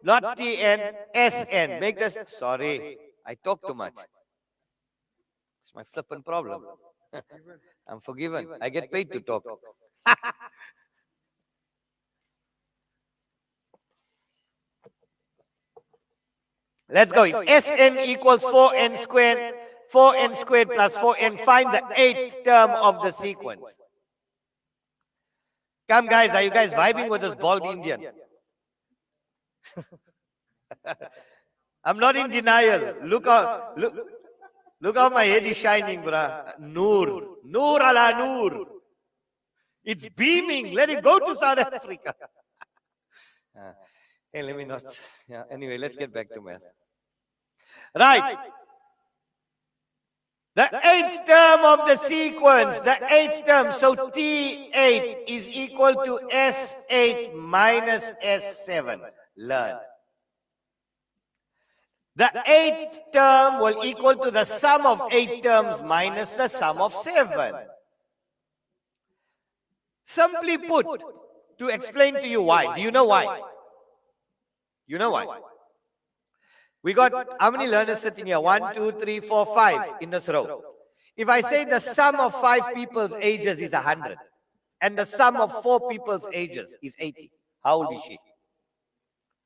Not Tn, Sn. Make this. Sorry. I talk too much. It's my flippant problem. I'm forgiven. I get paid to talk. Let's go. If Sn equals 4n squared plus 4n, find the 8th term of the sequence. Come, guys. Are you guys vibing with this bald Indian? I'm not in denial. Look how my head is shining, bruh. Noor. Noor ala noor. It's beaming. Let it go to South Africa. Hey, let me not. Yeah. Anyway, let's get back to math. Right. The 8th term of the sequence. The 8th term. So T8 is equal to S8 minus S7. Learn. The 8th term will equal to the sum of 8 terms minus the sum of 7. Simply put, to explain to you why. Do you know why? You know why? We got, how many learners sitting here? 1, 2, 3, 4, 5 in this row. If I say the sum of 5 people's ages is 100, and the sum of 4 people's ages is 80, how old is she?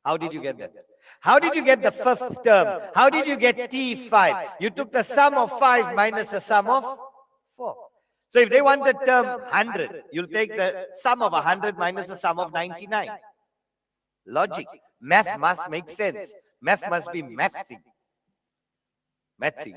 How did you get that? How did you get the 5th term? How did you get T5? You took the sum of 5 minus the sum of 4. So if they want the term 100, you'll take the sum of 100 minus the sum of 99. Logic. Math must make sense. Math must be mathsy. Mathsy.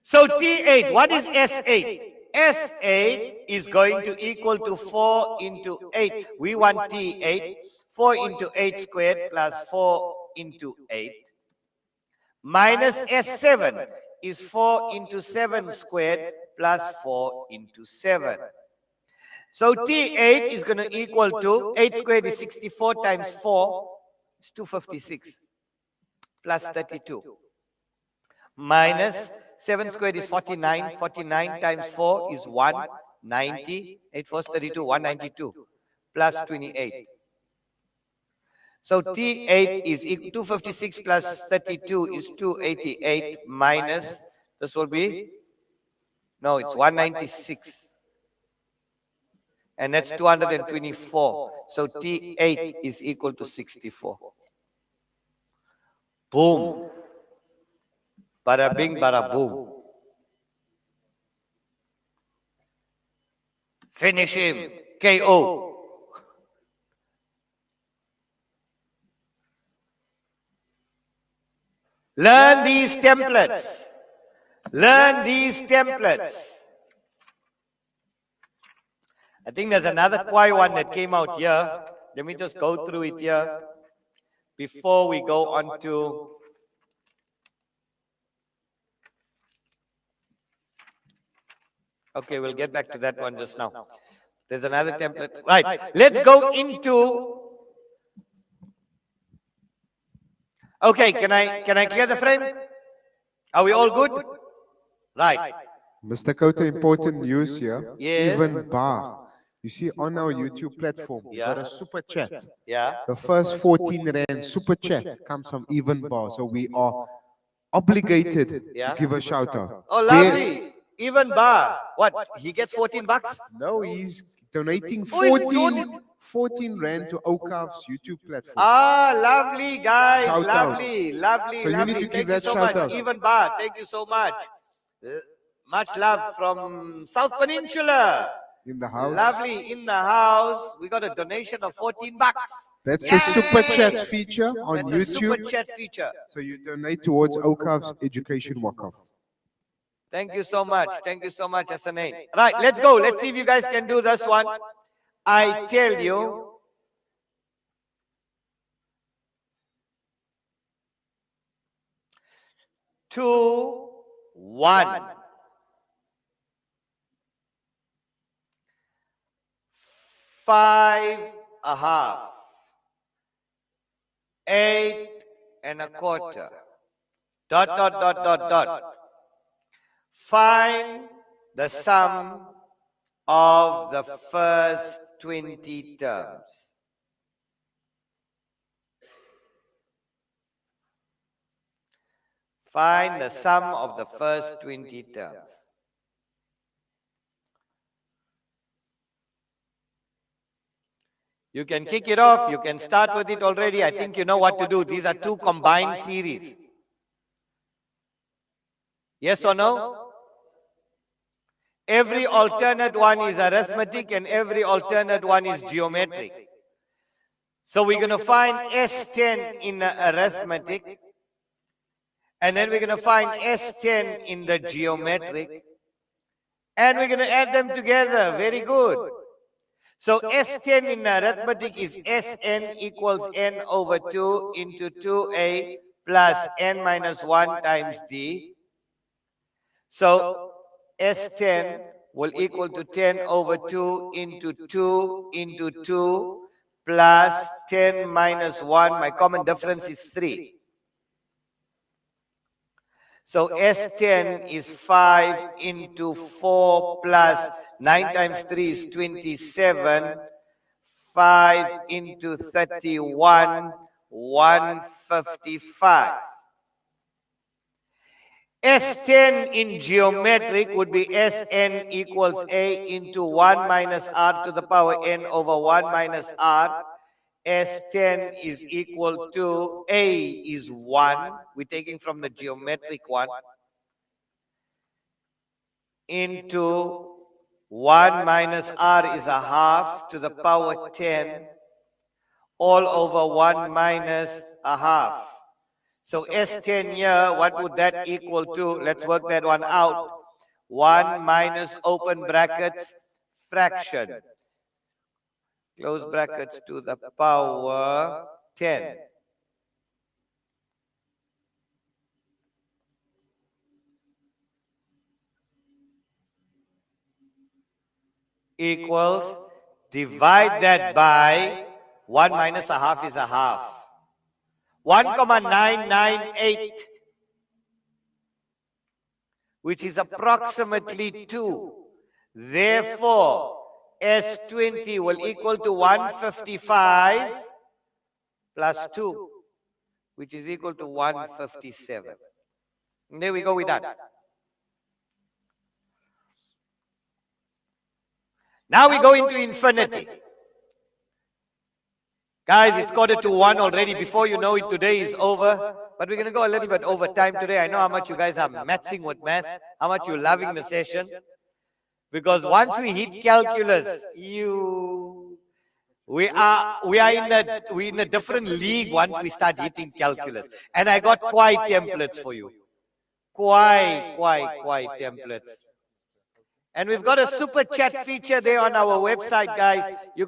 So T8, what is S8? S8 is going to equal to 4 into 8. We want T8. 4 into 8 squared plus 4 into 8. Minus S7 is 4 into 7 squared plus 4 into 7. So T8 is going to equal to 8 squared is 64 times 4 is 256 plus 32 minus 7 squared is 49. 49 times 4 is 190. 8 4 is 32, 192 plus 28. So T8 is 256 plus 32 is 288 minus, this will be, no, it's 196. And that's 224. So T8 is equal to 64. Boom. Bada bing, bada boom. Finish him. KO. Learn these templates. Learn these templates. I think there's another Kwai one that came out here. Let me just go through it here before we go on to. Okay, we'll get back to that one just now. There's another template. Right, let's go into. Okay, can I clear the frame? Are we all good? Right. Mr. Khota, important news here. Yes. Even bar. You see on our YouTube platform, we got a super chat. Yeah. The first 14 Rand super chat comes from Even Bar. So we are obligated to give a shout out. Oh, lovely. Even bar. What? He gets 14 bucks? No, he's donating Oh, he's 14 Rand to Awqaf's YouTube platform. Ah, lovely, guys. Shout out. Lovely, lovely, So you lovely. need to Thank give you that so shout much. out. Even bar. Thank you so much. Much love from South Peninsula. In the house. Lovely, in the house. We got a donation of 14 bucks. That's the super chat feature on That's a super YouTube. chat feature. So you donate towards Awqaf's education workup. Thank you so much. Thank you so much, Hasanain. Right, let's go. Let's see if you guys can do this one. I tell you, two, one. 5.5. 8.25. Dot, dot, dot, dot, dot. Find the sum of the first 20 terms. Find the sum of the first 20 terms. You can kick it off. You can start with it already. I think you know what to do. These are two combined series. Yes or no? Every alternate one is arithmetic and every alternate one is geometric. So we're going to find S10 in the arithmetic, and then we're going to find S10 in the geometric, and we're going to add them together. Very good. So S10 in arithmetic is Sn equals n over 2 into 2a plus n minus 1 times d. So S10 will equal to 10 over 2 into 2 into 2 plus 10 minus 1. My common difference is 3. So S10 is 5 into 4 plus 9 times 3 is 27. 5 into 31, 155. S10 in geometric would be Sn equals a into 1 minus r to the power n over 1 minus r. S10 is equal to a is 1. We're taking from the geometric one. Into 1 minus r is a half to the power 10 all over 1 minus a half. So S10 here, what would that equal to? Let's work that one out. 1 minus open brackets fraction. Close brackets to the power 10. equals, divide that by 1 minus a half is a half. 1,998, which is approximately 2. Therefore, S20 will equal to 155 plus 2, which is equal to 157. And there we go with that. Now we go into infinity. Guys, it's 1:45 already. Before you know it, today is over. But we're going to go a little bit over time today. I know how much you guys are mathsing with math, how much you're loving the session. Because once we hit calculus, we are in a different league once we start hitting calculus. And I got quite templates for you. Quite templates. And we've got a super chat feature there on our website, guys. You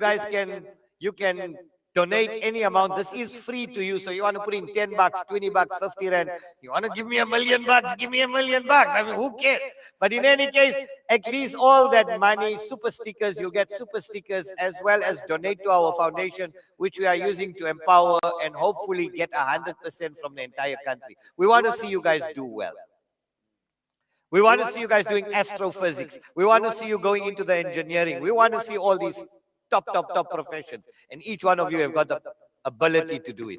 can donate any amount. This is free to you. So you want to put in 10 bucks, 20 bucks, 50 rand. You want to give me $1 million bucks, give me $1 million bucks. I mean, who cares? But in any case, at least all that money, super stickers, you get super stickers as well as donate to our foundation, which we are using to empower and hopefully get 100% from the entire country. We want to see you guys do well. We want to see you guys doing astrophysics. We want to see you going into the engineering. We want to see all these top professions. And each one of you have got the ability to do it.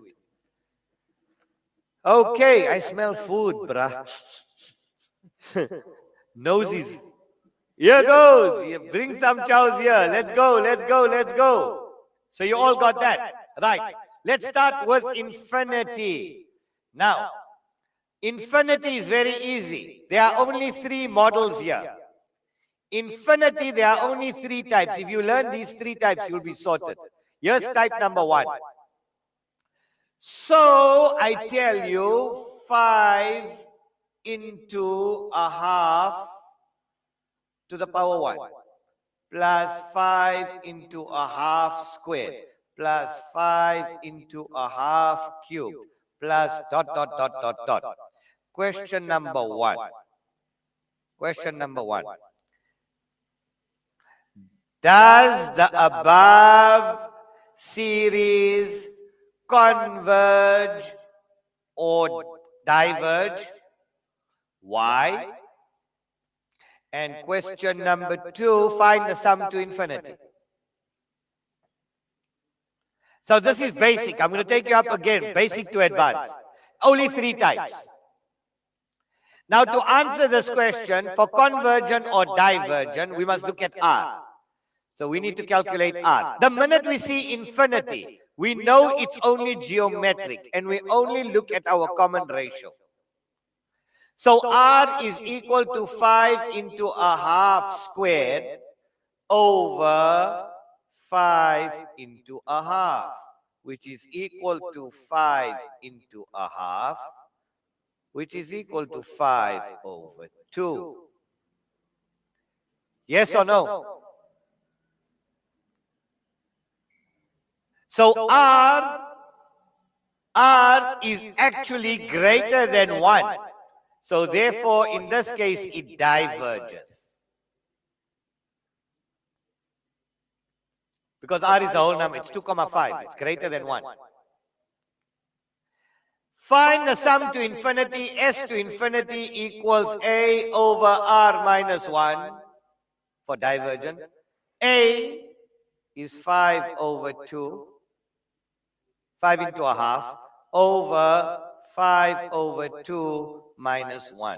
Okay, I smell food, bruh. Noses. Here goes. Bring some chows here. Let's go. So you all got that. Right. Let's start with infinity. Now, infinity is very easy. There are only 3 models here. Infinity, there are only 3 types. If you learn these 3 types, you'll be sorted. Here's type number 1. So, I tell you, 5 into a half to the power 1 plus 5 into a half squared plus 5 into a half cubed plus ... Question number 1. Does the above series converge or diverge? Why? And question number 2, find the sum to infinity. So this is basic. I'm going to take you up again, basic to advanced. Only 3 types. Now to answer this question, for convergent or divergent, we must look at R. So we need to calculate R. The minute we see infinity, we know it's only geometric and we only look at our common ratio. So R is equal to 5 into a half squared over 5 into a half, which is equal to 5 into a half, which is equal to 5 over 2. Yes or no? So R is actually greater than 1. So therefore, in this case, it diverges. Because R is a whole number. It's 2,5. It's greater than 1. Find the sum to infinity. S to infinity equals A over R minus 1 for divergent. A is 5 over 2. 5 into a half over 5 over 2 minus 1.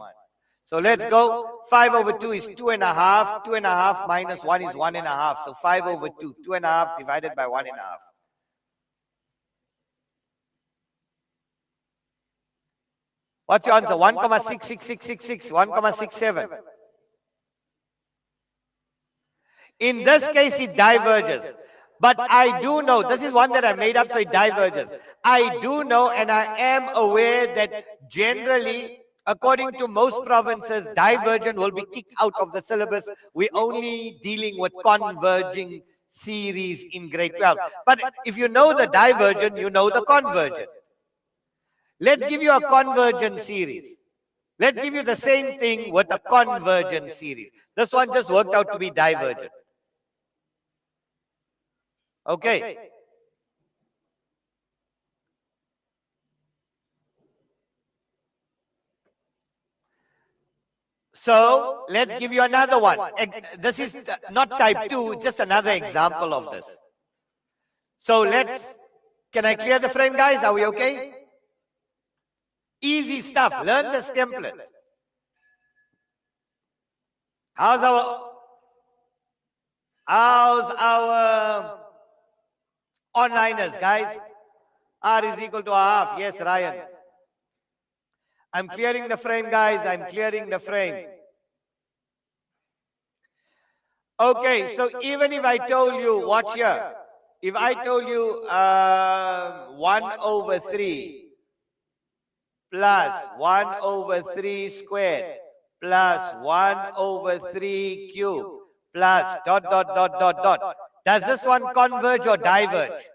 So let's go. 5 over 2 is 2.5. 2.5 minus 1 is 1.5. So 5 over 2. 2.5 divided by 1.5. What's your answer? 1,66666. 1,67. In this case, it diverges. But I do know, this is one that I made up, so it diverges. I do know and I am aware that generally, according to most provinces, divergent will be kicked out of the syllabus. We're only dealing with converging series in grade 12. But if you know the divergent, you know the convergent. Let's give you a convergent series. Let's give you the same thing with a convergent series. This one just worked out to be divergent. Okay. So let's give you another one. This is not type 2, just another example of this. So can I clear the frame, guys? Are we okay? Easy stuff. Learn this template. How's our onliners, guys? R is equal to a half. Yes, Ryan. I'm clearing the frame, guys. I'm clearing the frame. Okay, so even if I told you, watch here. If I told you 1/3 plus 1/3 squared plus 1/3 cube plus ... Does this one converge or diverge?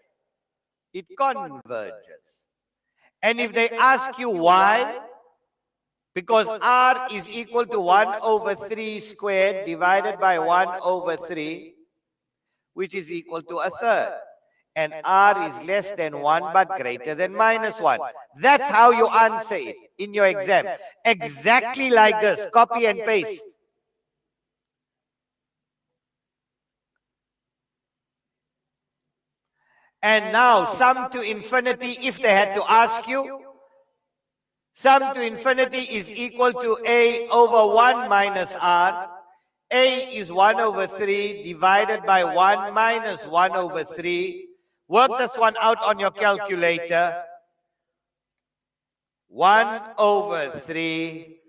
It converges. And if they ask you why, because R is equal to 1/3 squared divided by 1/3, which is equal to a third. And R is less than 1 but greater than -1. That's how you answer it in your exam. Exactly like this. Copy and paste. And now sum to infinity, if they had to ask you, sum to infinity is equal to A over 1 minus R. A is 1/3 divided by 1 minus 1/3. Work this one out on your calculator. 1/3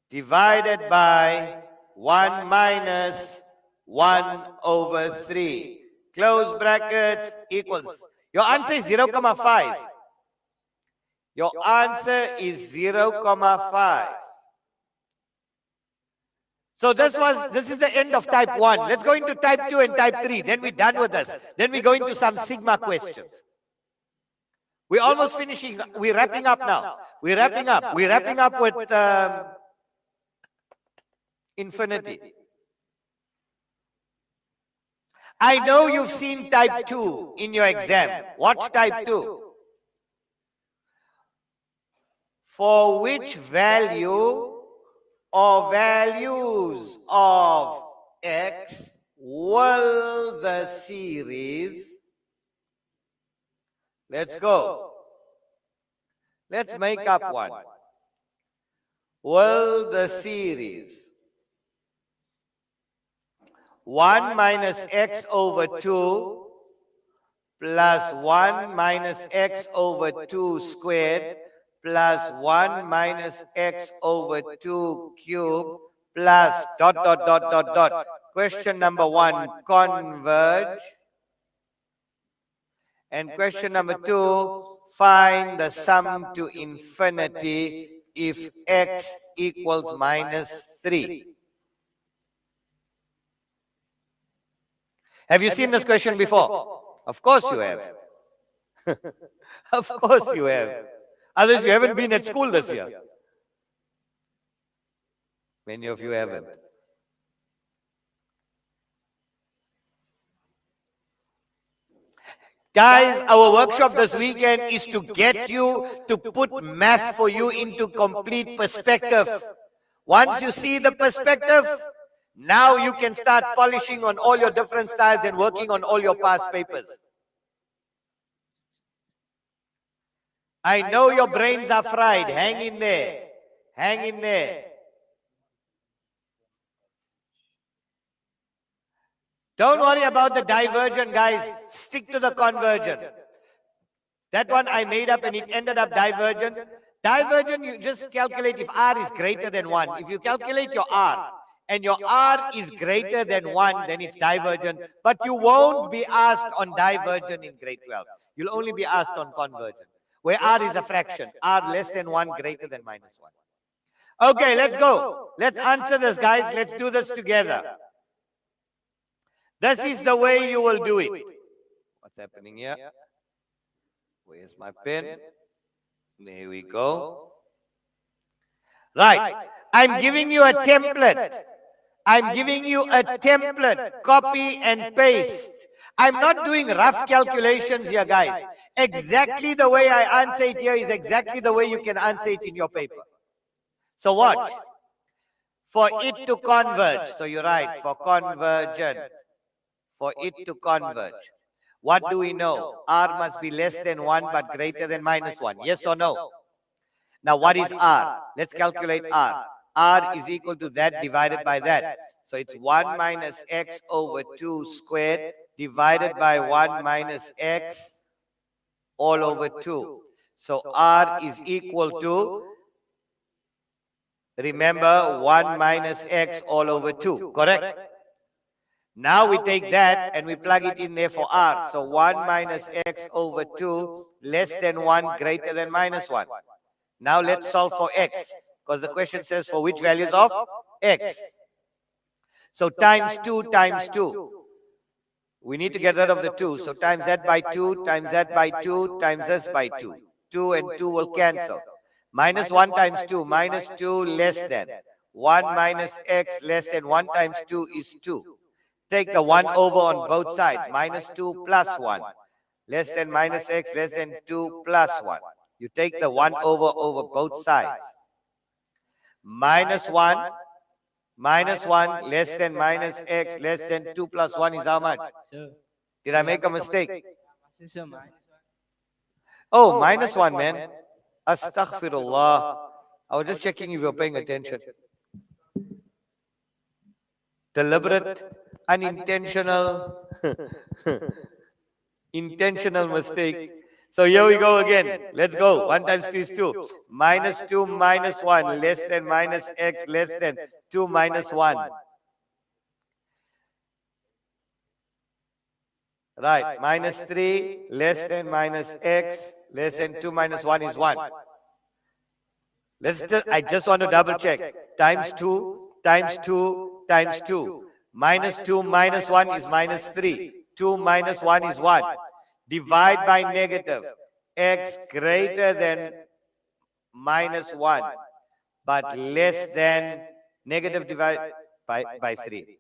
divided by 1 minus 1/3. Close brackets equals. Your answer is 0,5. Your answer is 0,5. So this is the end of type 1. Let's go into type 2 and type 3. Then we're done with this. Then we go into some sigma questions. We're almost finishing. We're wrapping up now. We're wrapping up. We're wrapping up with infinity. I know you've seen type 2 in your exam. Watch type 2. For which value or values of x will the series, let's go. Let's make up one. Will the series 1 minus x over 2 plus 1 minus x over 2 squared plus 1 minus x over 2 cube plus ... Question number 1, converge. And question number 2, find the sum to infinity if x equals -3. Have you seen this question before? Of course you have. Of course you have. Others, you haven't been at school this year. Many of you haven't. Guys, our workshop this weekend is to get you to put math for you into complete perspective. Once you see the perspective, now you can start polishing on all your different styles and working on all your past papers. I know your brains are fried. Hang in there. Hang in there. Don't worry about the divergent, guys. Stick to the convergent. That one I made up and it ended up divergent. Divergent, you just calculate if R is greater than 1. If you calculate your R and your R is greater than 1, then it's divergent. But you won't be asked on divergent in grade 12. You'll only be asked on convergent, where R is a fraction. R less than 1, greater than -1. Okay, let's go. Let's answer this, guys. Let's do this together. This is the way you will do it. What's happening here? Where's my pen? There we go. Right. I'm giving you a template. I'm giving you a template. Copy and paste. I'm not doing rough calculations here, guys. Exactly the way I answer it here is exactly the way you can answer it in your paper. So watch. For it to converge, so you write for convergent, for it to converge. What do we know? R must be less than 1 but greater than minus 1. Yes or no? Now what is R? Let's calculate R. R is equal to that divided by that. So it's 1 minus x over 2 squared divided by 1 minus x all over 2. So R is equal to, remember, 1 minus x all over 2, correct? Now we take that and we plug it in there for R. So 1 minus x over 2 less than 1 greater than minus 1. Now let's solve for x, because the question says for which values of x. So times 2 times 2. We need to get rid of the 2. So times that by 2, times that by 2, times this by 2. 2 and 2 will cancel. Minus 1 times 2, minus 2 less than. 1 minus x less than 1 times 2 is 2. Take the 1 over on both sides. Minus 2 plus 1. Less than minus x less than 2 plus 1. You take the 1 over both sides. Minus 1 less than minus x less than 2 plus 1 is how much? Sir. Did I make a mistake? Sir, minus 1. Oh, minus 1, man. Astaghfirullah. I was just checking if you're paying attention. Deliberate, unintentional, intentional mistake. So here we go again. Let's go. 1 times 2 is 2. Minus 2 minus 1 less than minus x less than 2 minus 1. Right. Minus 3 less than minus x less than 2 minus 1 is 1. I just want to double check. Times 2 times 2 times 2. Minus 2 minus 1 is minus 3. 2 minus 1 is 1. Divide by negative. X greater than minus 1, but less than negative divide by 3.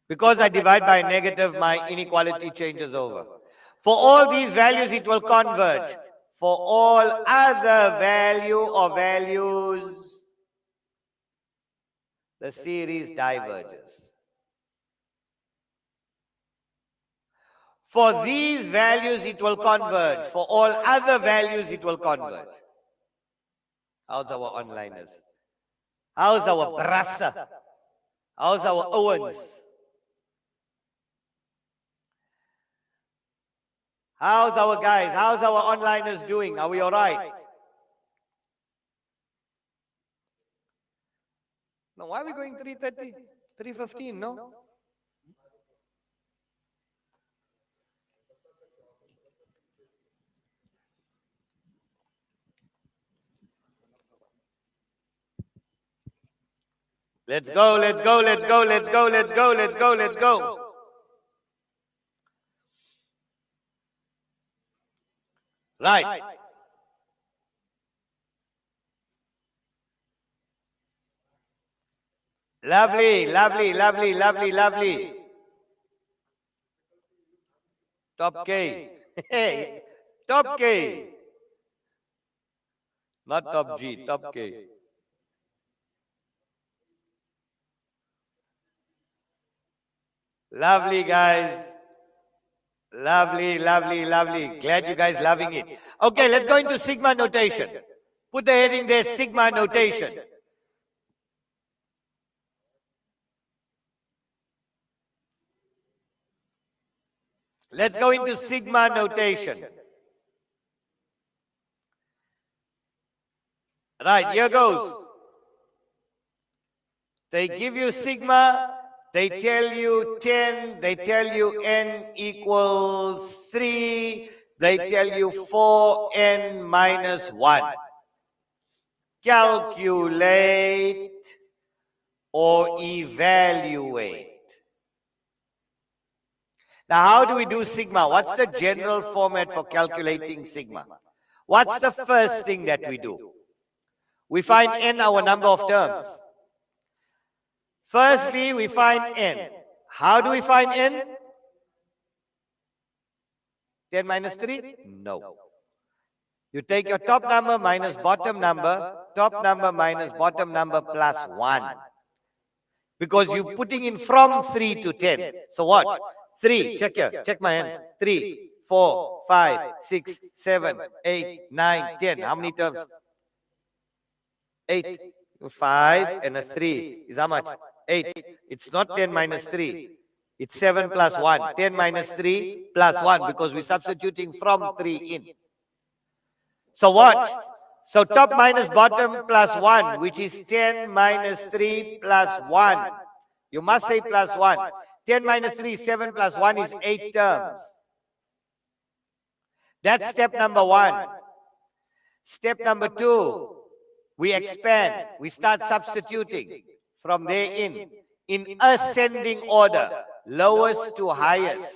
Because I divide by negative, my inequality changes over. For all these values, it will converge. For all other value or values, the series diverges. For these values, it will converge. For all other values, it will converge. How's our onliners? How's our Brassa? How's our Owens? How's our guys? How's our onliners doing? Are we all right? No, why are we going 3:30? 3:15, no? Let's go, let's go, let's go, let's go, let's go, let's go, let's go. Right. Lovely, lovely, lovely, lovely, lovely. Top K. Hey, top K. Not top G, top K. Lovely, guys. Lovely, lovely, lovely. Glad you guys loving it. Okay, let's go into sigma notation. Put the heading there, sigma notation. Let's go into sigma notation. Right, here goes. They give you sigma. They tell you 10, they tell you n equals 3, they tell you 4n minus 1. Calculate or evaluate. Now, how do we do sigma? What's the general format for calculating sigma? What's the first thing that we do? We find n our number of terms. Firstly, we find n. How do we find n? 10 minus 3? No. You take your top number minus bottom number, top number minus bottom number plus 1. Because you're putting in from 3 to 10. So what? 3, check here, check my hands. 3, 4, 5, 6, 7, 8, 9, 10. How many terms? 8. 5 and a 3 is how much? 8. It's not 10 minus 3. It's 7 plus 1. 10 minus 3 plus 1 because we're substituting from 3 in. So watch. So top minus bottom plus 1, which is 10 minus 3 plus 1. You must say plus 1. 10 minus 3, 7 plus 1 is 8 terms. That's step number 1. Step number 2, we expand. We start substituting from there in ascending order, lowest to highest.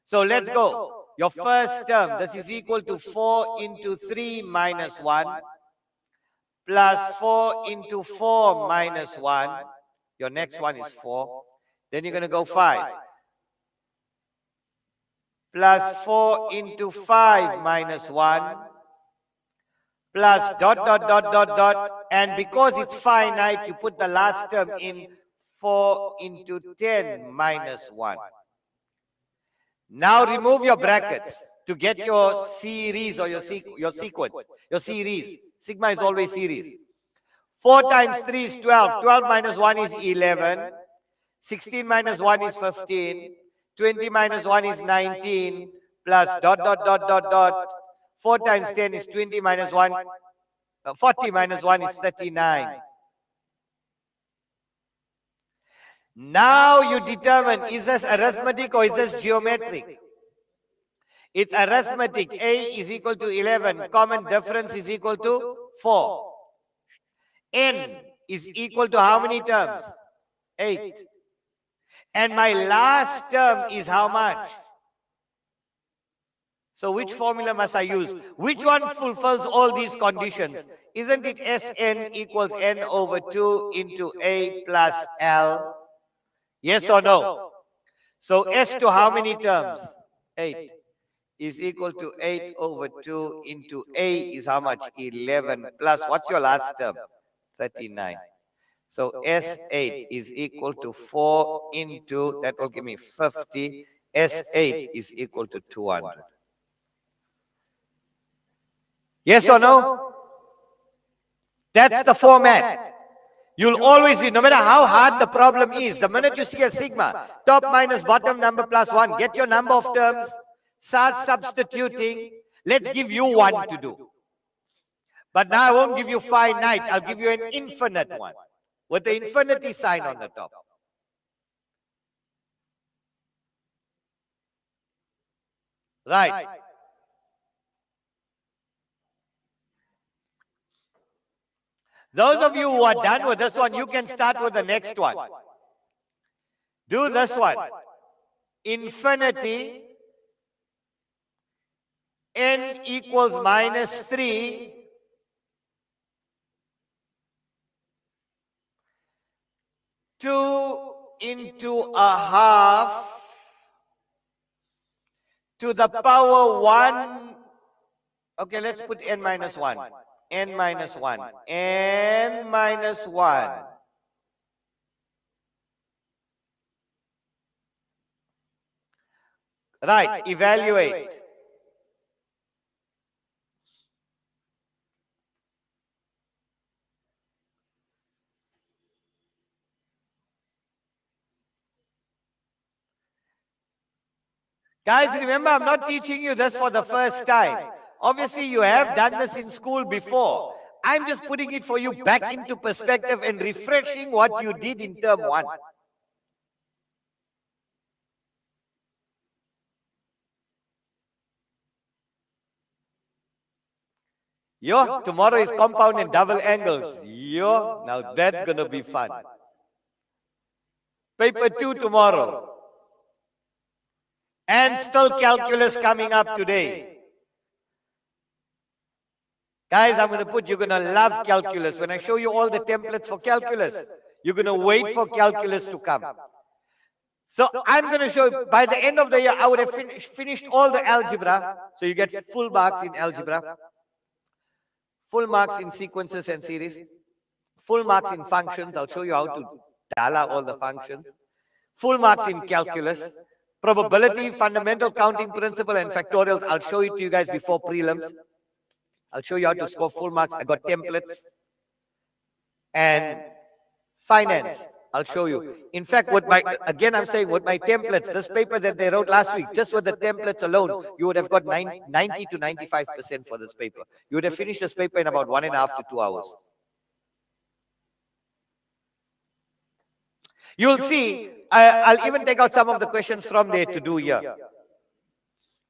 So let's go. Your first term, this is equal to 4 into 3 minus 1 plus 4 into 4 minus 1. Your next one is 4. Then you're going to go 5 plus 4 into 5 minus 1 plus dot, dot, dot, dot, dot. And because it's finite, you put the last term in 4 into 10 minus 1. Now remove your brackets to get your series or your sequence, your series. Sigma is always series. 4 times 3 is 12. 12 minus 1 is 11. 16 minus 1 is 15. 20 minus 1 is 19. Plus dot, dot, dot, dot, dot. 4 times 10 is 20 minus 1. 40 minus 1 is 39. Now you determine, is this arithmetic or is this geometric? It's arithmetic. A is equal to 11. Common difference is equal to 4. N is equal to how many terms? 8. And my last term is how much? So which formula must I use? Which one fulfills all these conditions? Isn't it Sn equals n over 2 into A plus L? Yes or no? So S to how many terms? 8 is equal to 8 over 2 into A is how much? 11 plus what's your last term? 39. So S8 is equal to 4 into, that will give me 50. S8 is equal to 200. Yes or no? That's the format. You'll always be, no matter how hard the problem is, the minute you see a sigma, top minus bottom number plus 1, get your number of terms, start substituting. Let's give you one to do. But now I won't give you finite, I'll give you an infinite one with the infinity sign on the top. Right. Those of you who are done with this one, you can start with the next one. Do this one. Infinity, n equals minus 3, two into a half to the power 1. Okay, let's put n minus 1. N minus 1. N minus 1. Right, evaluate. Guys, remember, I'm not teaching you this for the first time. Obviously, you have done this in school before. I'm just putting it for you back into perspective and refreshing what you did in term 1. Yo, tomorrow is compound and double angles. Yo, now that's going to be fun. Paper 2 tomorrow. And still calculus coming up today. Guys, I'm going to put, you're going to love calculus. When I show you all the templates for calculus, You're going to wait for calculus to come. So I'm going to show you, by the end of the year, I would have finished all the algebra. So you get full marks in algebra, full marks in sequences and series, full marks in functions. I'll show you how to dial all the functions. Full marks in calculus, probability, fundamental counting principle, and factorials. I'll show it to you guys before prelims. I'll show you how to score full marks. I got templates. And finance, I'll show you. In fact, I'm saying with my templates, this paper that they wrote last week, just with the templates alone, you would have got 90 to 95% for this paper. You would have finished this paper in about 1.5 to 2 hours. You'll see, I'll even take out some of the questions from there to do here.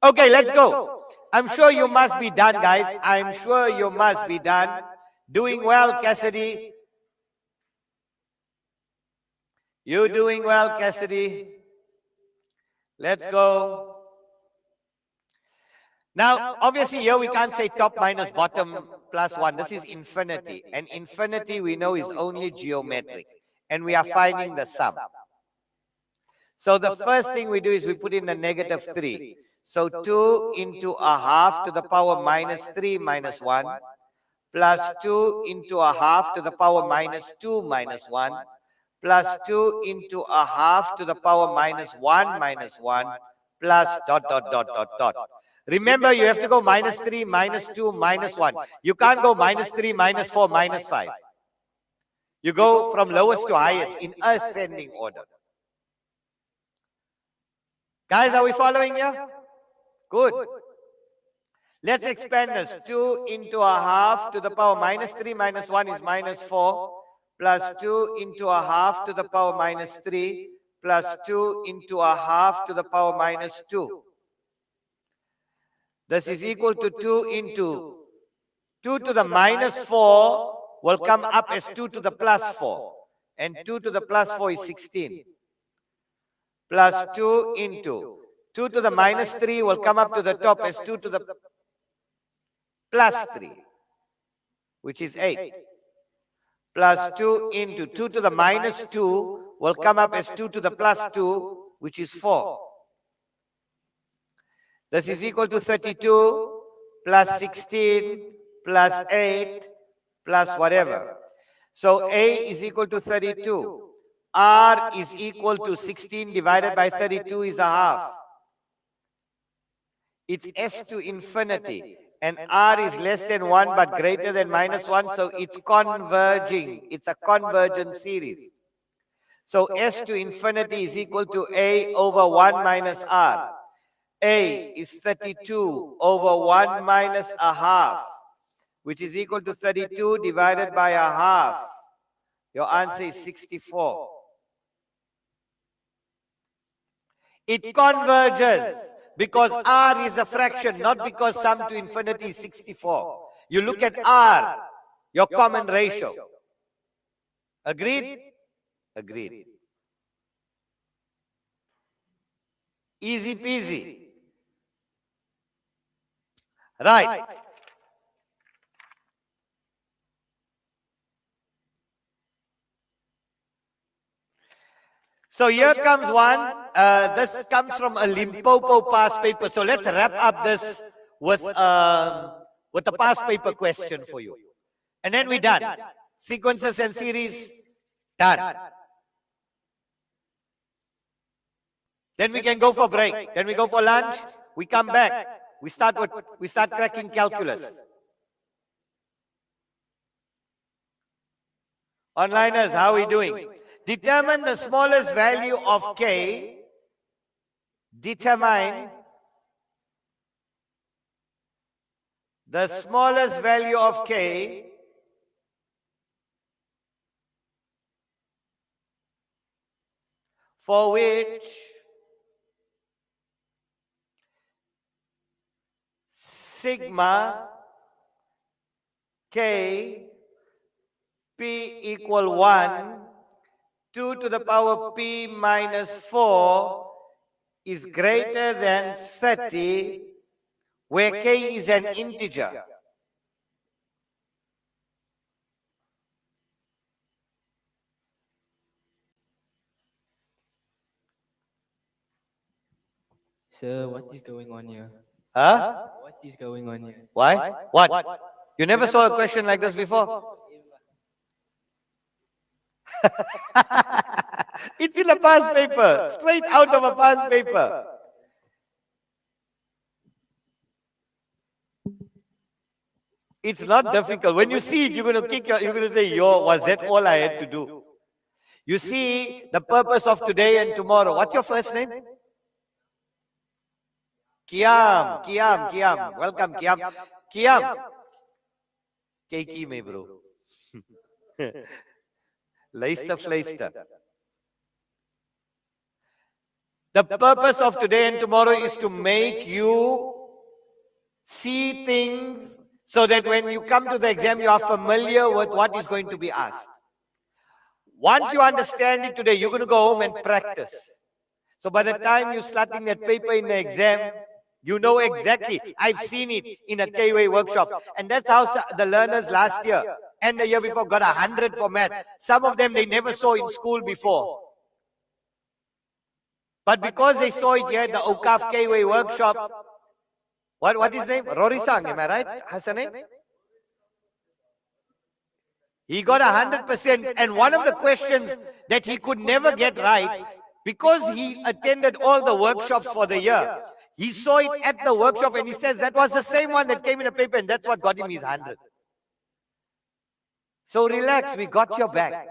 Okay, let's go. I'm sure you must be done, guys. I'm sure you must be done. Doing well, Cassidy. You're doing well, Cassidy. Let's go. Now, obviously here we can't say top minus bottom plus 1. This is infinity. And infinity we know is only geometric. And we are finding the sum. So the first thing we do is we put in a negative 3. So 2 into a half to the power minus 3 minus 1 plus 2 into a half to the power minus 2 minus 1 plus 2 into a half to the power minus 1 minus 1 plus ... Remember, you have to go minus 3, minus 2, minus 1. You can't go minus 3, minus 4, minus 5. You go from lowest to highest in ascending order. Guys, are we following here? Good. Let's expand this. 2 into a half to the power minus 3 minus 1 is minus 4. Plus 2 into a half to the power minus 3 plus 2 into a half to the power minus 2. This is equal to 2 into 2 to the minus 4 will come up as 2 to the plus 4. And 2 to the plus 4 is 16. Plus 2 into 2 to the minus 3 will come up to the top as 2 to the plus 3, which is 8. Plus 2 into 2 to the minus 2 will come up as 2 to the plus 2, which is 4. This is equal to 32 plus 16 plus 8 plus whatever. So A is equal to 32. R is equal to 16 divided by 32 is a half. It's S to infinity. And R is less than 1 but greater than minus 1, so it's converging. It's a convergent series. So S to infinity is equal to A over 1 minus R. A is 32 over 1 minus a half, which is equal to 32 divided by a half. Your answer is 64. It converges. Because R is a fraction, not because sum to infinity is 64. You look at R, your common ratio. Agreed? Agreed. Easy peasy. Right. So here comes one. This comes from a Limpopo past paper. So let's wrap up this with a past paper question for you. And then we're done. Sequences and series, done. Then we can go for break. Then we go for lunch. We come back. We start cracking calculus. Onliners, how are we doing? Determine the smallest value of K. Determine the smallest value of K for which sigma K P equal 1 2 to the power P minus 4 is greater than 30, where K is an integer. Sir, what is going on here? Huh? What is going on here? Why? What? You never saw a question like this before? It's in a past paper, straight out of a past paper. It's not difficult. When you see it, you're going to you're going to say, yo, was that all I had to do? You see the purpose of today and tomorrow. What's your first name? Kiam. Welcome, Kiam. Kiam. Keiki me, bro. Fleister. The purpose of today and tomorrow is to make you see things so that when you come to the exam, you are familiar with what is going to be asked. Once you understand it today, you're going to go home and practice. So by the time you're starting that paper in the exam, you know exactly. I've seen it in a K-way workshop. And that's how the learners last year and the year before got 100 for math. Some of them they never saw in school before. But because they saw it here at the Awqaf K-way workshop, what is his name? Rory Sang, am I right? Hassan? He got 100%. And one of the questions that he could never get right, because he attended all the workshops for the year, he saw it at the workshop and he says that was the same one that came in the paper and that's what got him his 100. So relax, we got your back.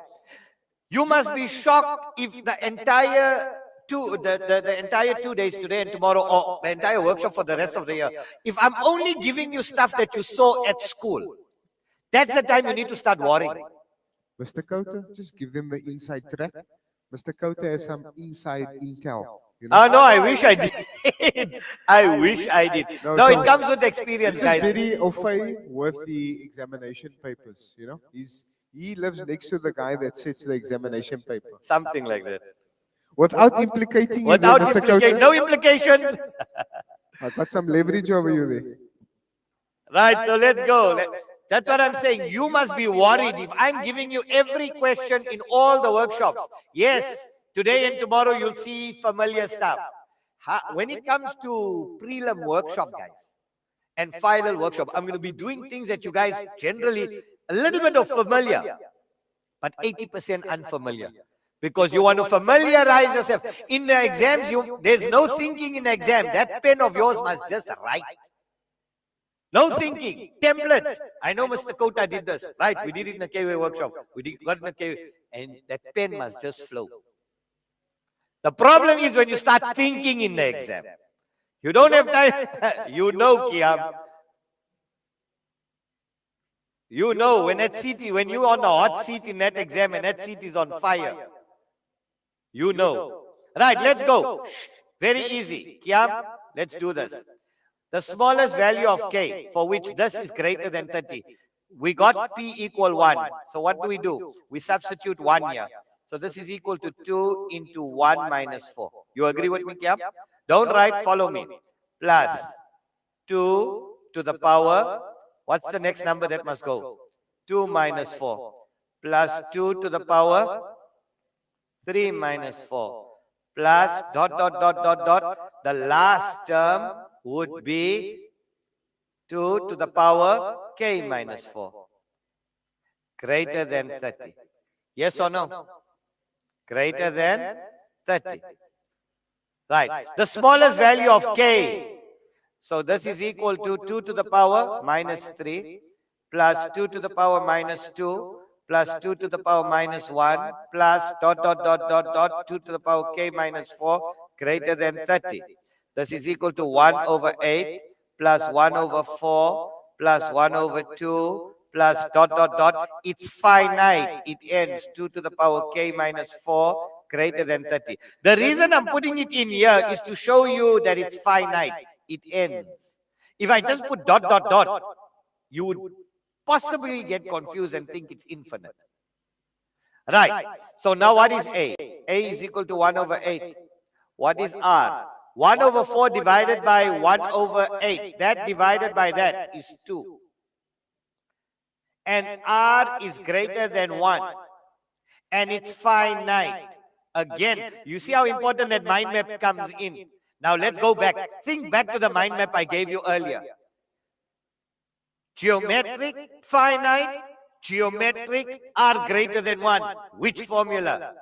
You must be shocked if the entire the entire 2 days, today and tomorrow, or the entire workshop for the rest of the year, if I'm only giving you stuff that you saw at school, that's the time you need to start worrying. Mr. Khota, just give them the inside track. Mr. Khota has some inside intel. You know? Oh, no, I wish I did. I wish I did. No, so it comes with experience, This guys. is very au fait with the examination papers, you know. He lives next to the guy that sets the examination paper. Something like that. Without implicating you, Without there, Mr. implication, Khota. no implication. I've got some leverage over you there. Right, so let's go. That's what I'm saying. You must be worried if I'm giving you every question in all the workshops. Yes, today and tomorrow you'll see familiar stuff. When it comes to prelim workshop, guys, and final workshop, I'm going to be doing things that you guys generally, a little bit of familiar, but 80% unfamiliar. Because you want to familiarize yourself. In the exams, there's no thinking in the exam. That pen of yours must just write. No thinking. Templates. I know Mr. Khota did this. Right, we did it in the K-way workshop. We got in the K-way. And that pen must just flow. The problem is when you start thinking in the exam. You don't have time. You know, Kiam. You know, when you're on the hot seat in that exam and that seat is on fire. You know. Right, let's go. Very easy. Kiam, let's do this. The smallest value of k, for which this is greater than 30. We got p equal 1. So what do? We substitute 1 here. So this is equal to 2 into 1 minus 4. You agree with me, Kiam? Don't write, follow me. Plus 2 to the power, what's the next number that must go? 2 minus 4. Plus 2 to the power 3 minus 4 plus ... The last term would be 2 to the power k minus 4. Greater than 30. Yes or no? Greater than 30. Right. The smallest value of k. So this is equal to 2 to the power minus 3 plus 2 to the power minus 2 plus 2 to the power minus 1 plus ... 2 to the power k minus 4 greater than 30. This is equal to 1 over 8 plus 1 over 4 plus 1 over 2 plus ... It's finite. It ends 2 to the power k minus 4 greater than 30. The reason I'm putting it in here is to show you that it's finite. It ends. If I just put ... you would possibly get confused and think it's infinite. Right. So now what is A? A is equal to 1 over 8. What is R? 1 over 4 divided by 1 over 8. That divided by that is 2. And R is greater than 1. And it's finite. Again, you see how important that mind map comes in. Now let's go back. Think back to the mind map I gave you earlier. Geometric, finite, geometric are greater than 1. Which formula?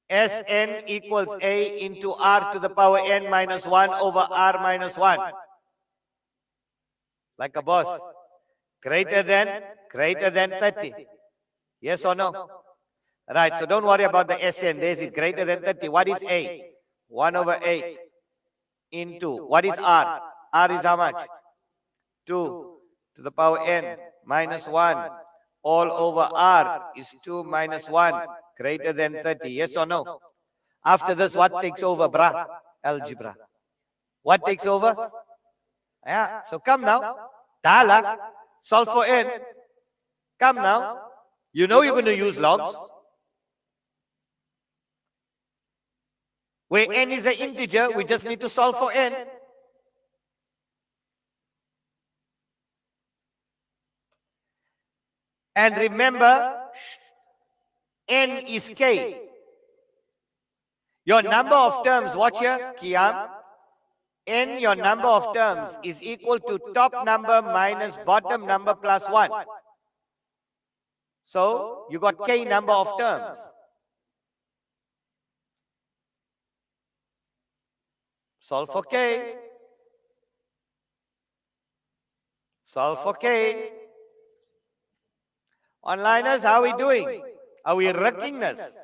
Sn equals A into R to the power n minus 1 over R minus 1. Like a boss. Greater than 30. Yes or no? Right, so don't worry about the Sn. There's it, greater than 30. What is A? 1 over 8 into, what is R? R is how much? 2 to the power n minus 1. All over R is 2 minus 1, greater than 30. Yes or no? After this, what takes over, brah? Algebra. What takes over? Yeah, so come now. Tala, solve for n. Come now. You know you're going to use logs. Where n is an integer, we just need to solve for n. And remember, n is k. Your number of terms, watch here, Kiam. N, your number of terms, is equal to top number minus bottom number plus 1. So, you got k number of terms. Solve for k. Solve for k. Onliners, how are we doing? Are we wrecking this?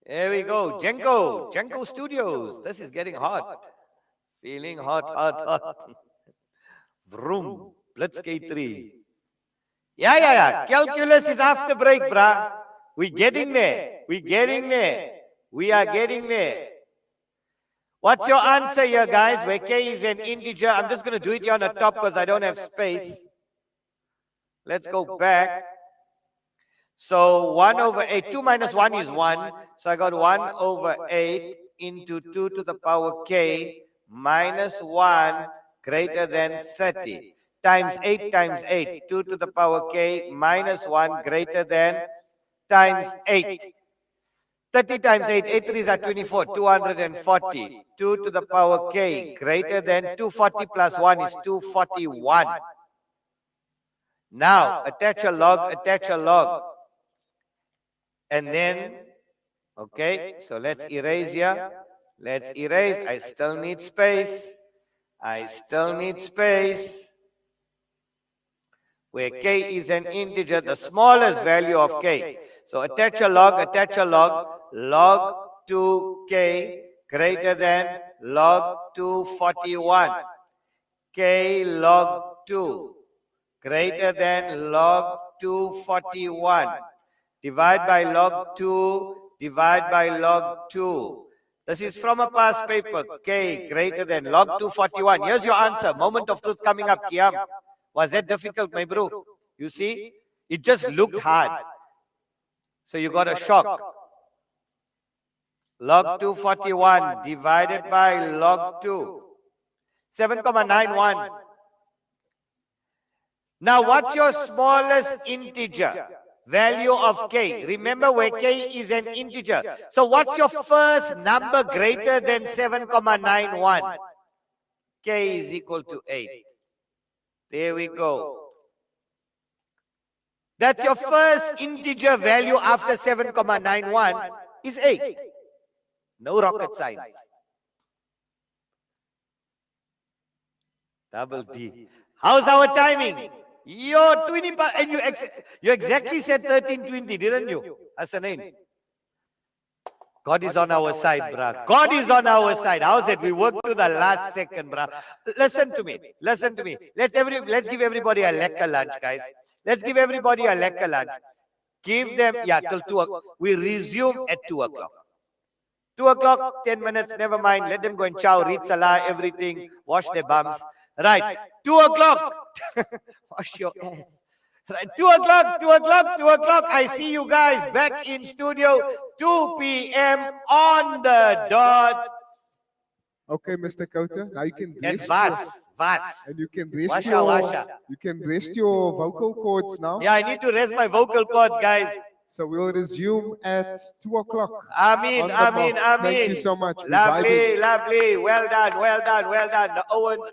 There we go. Jenko Studios. This is getting hot. Feeling hot. Vroom. Blitz K3. Yeah. Calculus is after break, brah. We're getting there. We are getting there. What's your answer here, guys? Where k is an integer. I'm just going to do it here on the top because I don't have space. Let's go back. So 1 over 8. 2 minus 1 is 1. So I got 1 over 8 into 2 to the power k minus 1 greater than 30. Times 8 times 8. 2 to the power k minus 1 greater than times 8. 30 times 8, 8 3s are 24, 240. 2 to the power k greater than 240 plus 1 is 241. Now, attach a log. And then, okay, so let's erase here. Let's erase. I still need space. Where k is an integer, the smallest value of k. So attach a log. Log 2k greater than log 241. K log 2 greater than log 241. Divide by log 2. This is from a past paper. K greater than log 241. Here's your answer. Moment of truth coming up, Kiam. Was that difficult, my bro? You see? It just looked hard. So you got a shock. Log 241 divided by log 2. 7,91. Now what's your smallest integer? Value of k. Remember where k is an integer. So what's your first number greater than 7,91? K is equal to 8. There we go. That's your first integer value after 7,91 is 8. No rocket science. Double D. How's our timing? Yo, 20, and you exactly said 13:20, didn't you? Hasanain. God is on our side, brah. God is on our side. How's it? We work to the last second, brah. Listen to me. Let's give everybody a lekker lunch, guys. Let's give everybody a lekker lunch. Give them, till 2 o'clock. We resume at 2 o'clock. 2 o'clock, 10 minutes, never mind. Let them go and chow, read salah, everything, wash their bums. Right, 2 o'clock. Wash your ass. Right, 2 o'clock. I see you guys back in studio, 2 p.m. on the dot. Okay, Mr. Khota. Now you can And rest vas. and you can rest Washa, your washa. you can rest your vocal cords now. Yeah, I need to rest my vocal cords, guys. So we'll resume at 2 o'clock. Ameen, On the ameen, mark. Thank you ameen. so much. We're Lovely, vibing. lovely. Well done, well done, well done. The Owens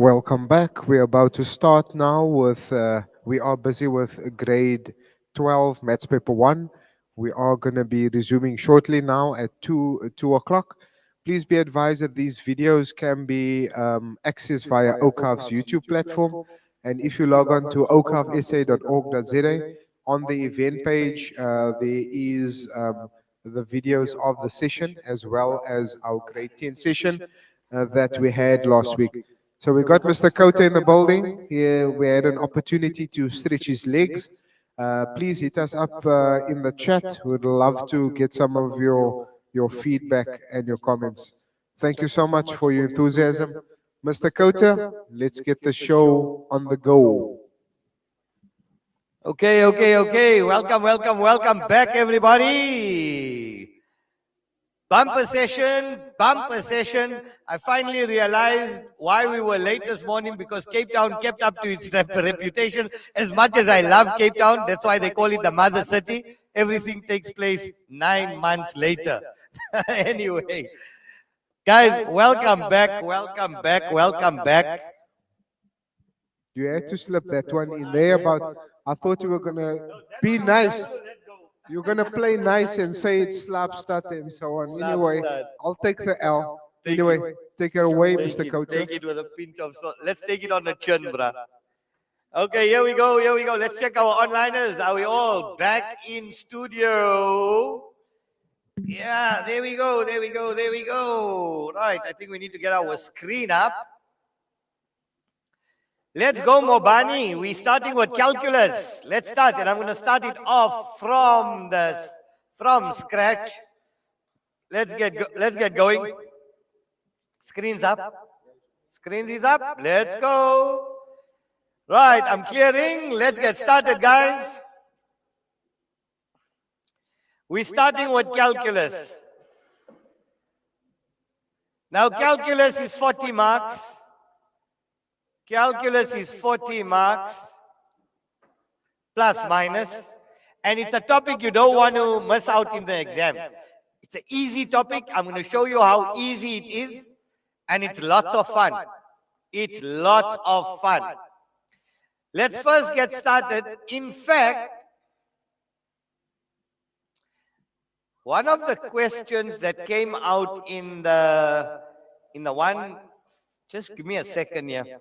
Welcome back. We're about to start now with, we are busy with grade 12, Maths Paper 1. We are going to be resuming shortly now at 2 o'clock. Please be advised that these videos can be accessed via Awqaf's YouTube platform. And if you log on to awqafsa.org.za, on the event page, there is the videos of the session as well as our grade 10 session that we had last week. So we got Mr. Khota in the building. Here we had an opportunity to stretch his legs. Please hit us up in the chat. We'd love to get some of your feedback and your comments. Thank you so much for your enthusiasm. Mr. Khota, let's get the show on the go. Okay. Welcome back, everybody. Bumper session. I finally realized why we were late this morning, because Cape Town kept up to its reputation. As much as I love Cape Town, that's why they call it the mother city. Everything takes place 9 months later. Anyway, guys, welcome back. You had to slip that one in there, but I thought you were going to be nice. You're going to play nice and say it's slap start and so on. Anyway, I'll take the L. Anyway, take it away, Mr. Khota. Take it with a pinch of salt. Let's take it on the chin, bruh. Okay, here we go. Let's check our onliners. Are we all back in studio? Yeah, there we go. Right, I think we need to get our screen up. Let's go, Mobani. We're starting with calculus. Let's start, and I'm going to start it off from scratch. Let's get going. Screens up. Screens is up. Let's go. Right, I'm clearing. Let's get started, guys. We're starting with calculus. Now, calculus is 40 marks. Calculus is 40 marks, plus minus, and it's a topic you don't want to miss out in the exam. It's an easy topic. I'm going to show you how easy it is, and it's lots of fun. Let's first get started. In fact, one of the questions that came out in the one, just give me a second here.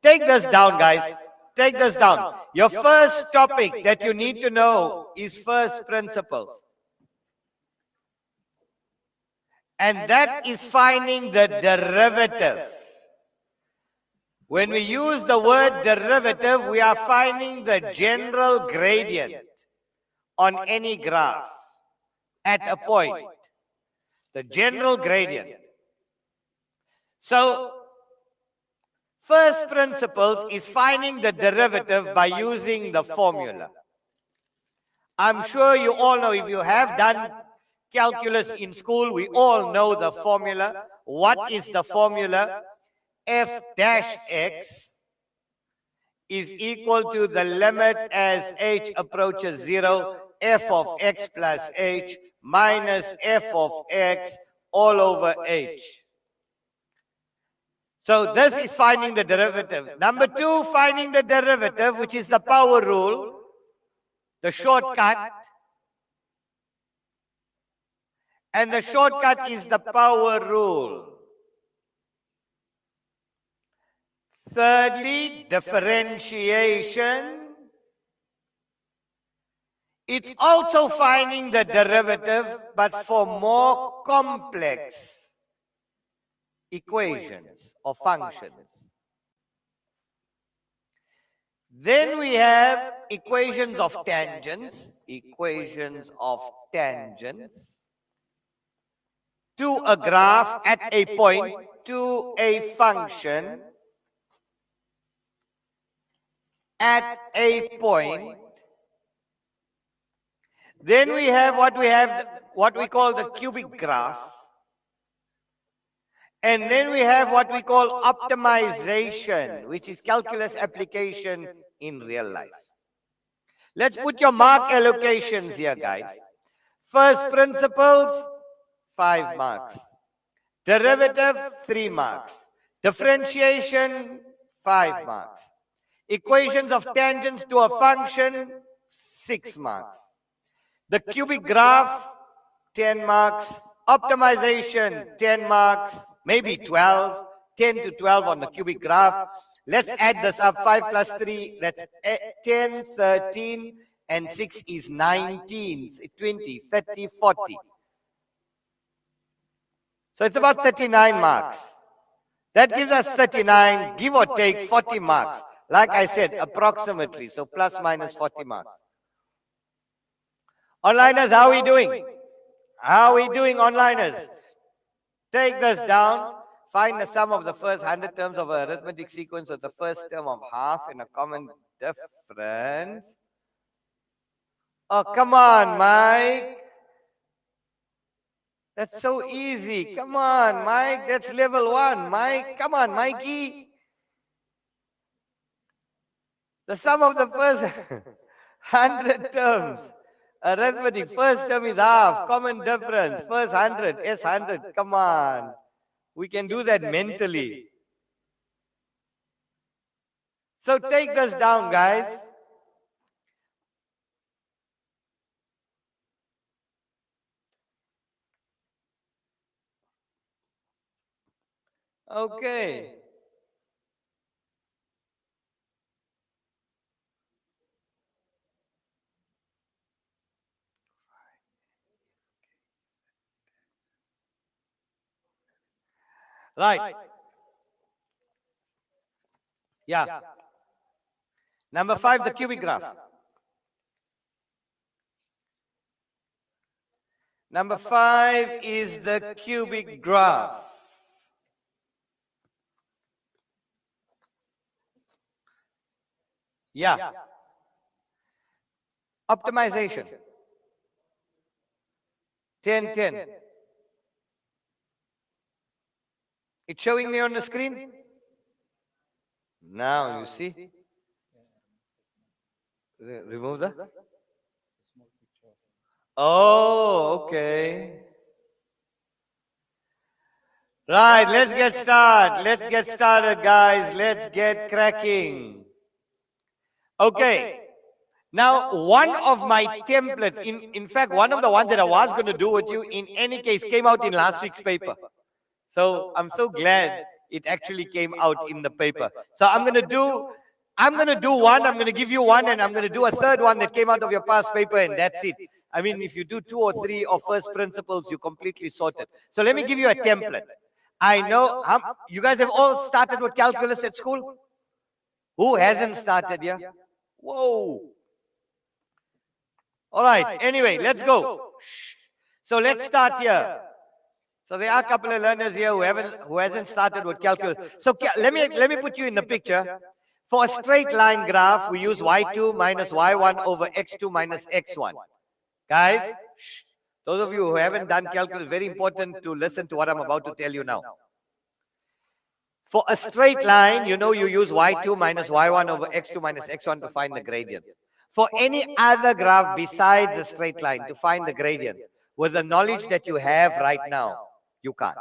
Take this down, guys. Take this down. Your first topic that you need to know is first principles. And that is finding the derivative. When we use the word derivative, we are finding the general gradient on any graph at a point. The general gradient. So, first principles is finding the derivative by using the formula. I'm sure you all know, if you have done calculus in school, we all know the formula. What is the formula? F dash x is equal to the limit as h approaches 0, f of x plus h minus f of x all over h. So this is finding the derivative. Number 2, finding the derivative, which is the power rule, the shortcut. And the shortcut is the power rule. Thirdly, differentiation. It's also finding the derivative, but for more complex equations or functions. Then we have equations of tangents. To a graph at a point, to a function at a point. Then we have what we call the cubic graph. And then we have what we call optimization, which is calculus application in real life. Let's put your mark allocations here, guys. First principles, 5 marks. Derivative, 3 marks. Differentiation, 5 marks. Equations of tangents to a function, 6 marks. The cubic graph, 10 marks. Optimization, 10 marks, maybe 12, 10 to 12 on the cubic graph. Let's add this up, 5 plus 3, that's 10, 13, and 6 is 19, 20, 30, 40. So it's about 39 marks. That gives us 39, give or take 40 marks. Like I said, approximately, so plus minus 40 marks. Onliners, how are we doing? How are we doing, onliners? Take this down. Find the sum of the first 100 terms of an arithmetic sequence with the first term of half and a common difference. Oh, come on, Mike. That's so easy. Come on, Mike. That's level 1. Mike, come on, Mikey. The sum of the first 100 terms. Arithmetic, first term is half, common difference, first 100, S100, come on. We can do that mentally. So take this down, guys. Okay. Right. Yeah. Number 5, the cubic graph. Number 5 is the cubic graph. Yeah. Optimization. 10, 10. It's showing me on the screen? Now you see? Remove that? Oh, okay. Right, let's get started. Let's get started, guys. Let's get cracking. Okay. Now, one of my templates, in fact, one of the ones that I was going to do with you, in any case, came out in last week's paper. So I'm so glad it actually came out in the paper. So I'm going to do one, I'm going to give you one, and I'm going to do a third one that came out of your past paper, and that's it. I mean, if you do 2 or 3 of first principles, you completely sorted. So let me give you a template. I know, you guys have all started with calculus at school? Who hasn't started yet? Whoa. All right, anyway, let's go. So let's start here. So there are a couple of learners here who hasn't started with calculus. So let me put you in the picture. For a straight line graph, we use y2 minus y1 over x2 minus x1. Guys, those of you who haven't done calculus, very important to listen to what I'm about to tell you now. For a straight line, you know you use y2 minus y1 over x2 minus x1 to find the gradient. For any other graph besides a straight line to find the gradient, with the knowledge that you have right now, you can't.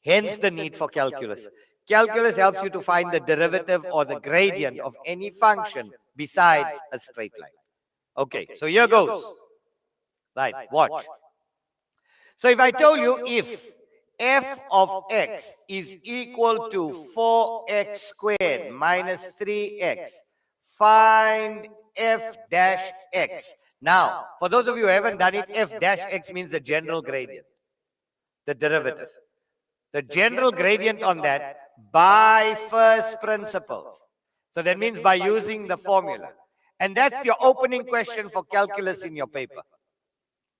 Hence the need for calculus. Calculus helps you to find the derivative or the gradient of any function besides a straight line. Okay, so here goes. Right, watch. So if I told you if f of x is equal to 4x squared minus 3x, find f dash x. Now, for those of you who haven't done it, f dash x means the general gradient, the derivative. The general gradient on that by first principles. So that means by using the formula. And that's your opening question for calculus in your paper.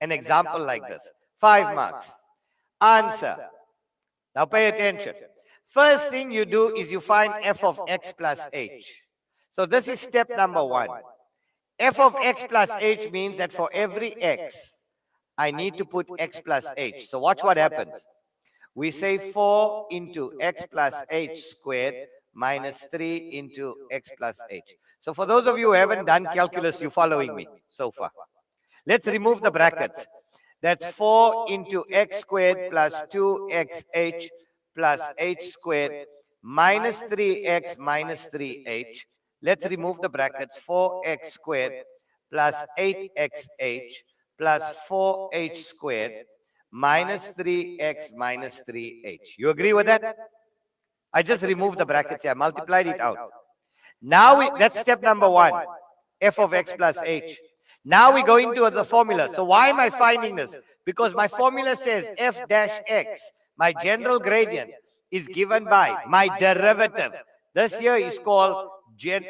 An example like this. 5 marks. Answer. Now pay attention. First thing you do is you find f of x plus h. So this is step number 1. F of x plus h means that for every x, I need to put x plus h. So watch what happens. We say 4 into x plus h squared minus 3 into x plus h. So for those of you who haven't done calculus, you're following me so far. Let's remove the brackets. That's 4 into x squared plus 2xh plus h squared minus 3x minus 3h. Let's remove the brackets. 4x squared plus 8xh plus 4h squared minus 3x minus 3h. You agree with that? I just removed the brackets here, multiplied it out. Now, that's step number one, f of x plus h. Now we go into the formula. So why am I finding this? Because my formula says f dash x, my general gradient, is given by my derivative. This here is called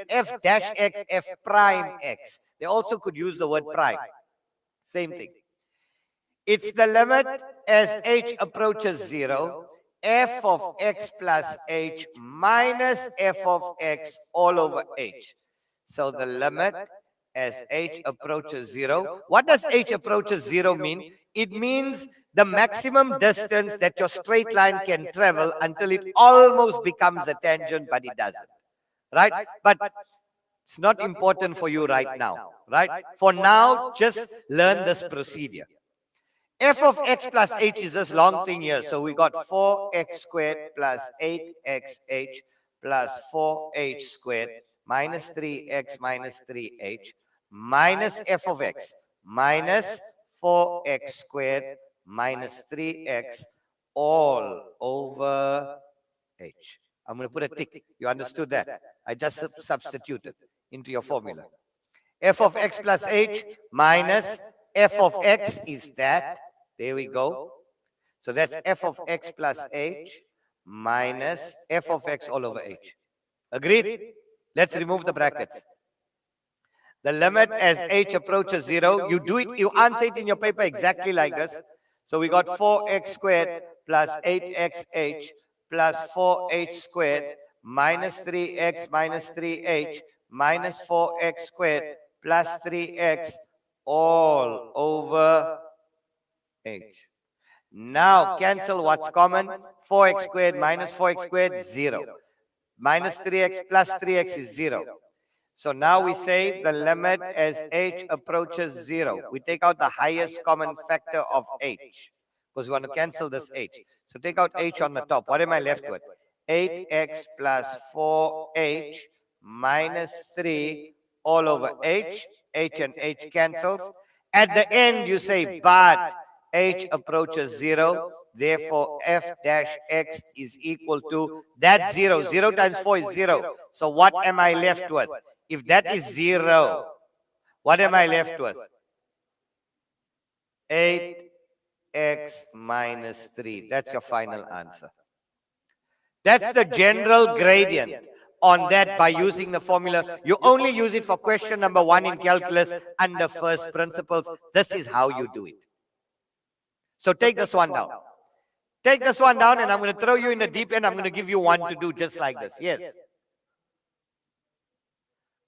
f dash x, f prime x. They also could use the word prime. Same thing. It's the limit as h approaches 0, f of x plus h minus f of x all over h. So the limit as h approaches 0. What does h approaches 0 mean? It means the maximum distance that your straight line can travel until it almost becomes a tangent, but it doesn't. Right? But it's not important for you right now. Right? For now, just learn this procedure. F of x plus h is this long thing here. So we got 4x squared plus 8xh plus 4h squared minus 3x minus 3h minus f of x minus 4x squared minus 3x all over h. I'm going to put a tick. You understood that? I just substituted into your formula. F of x plus h minus f of x is that. There we go. So that's f of x plus h minus f of x all over h. Agreed? Let's remove the brackets. The limit as h approaches 0, you do it, you answer it in your paper exactly like this. So we got 4x squared plus 8xh plus 4h squared minus 3x minus 3h minus 4x squared plus 3x all over h. Now cancel what's common. 4x squared minus 4x squared, 0. Minus 3x plus 3x is 0. So now we say the limit as h approaches 0. We take out the highest common factor of h because we want to cancel this h. So take out h on the top. What am I left with? 8x plus 4h minus 3 all over h. H and h cancels. At the end you say but h approaches 0. Therefore, f dash x is equal to, that's 0. 0 times 4 is 0. So what am I left with? If that is 0, what am I left with? 8x minus 3. That's your final answer. That's the general gradient on that by using the formula. You only use it for question number 1 in calculus under first principles. This is how you do it. So take this one down. Take this one down and I'm going to throw you in the deep end. I'm going to give you one to do just like this. Yes.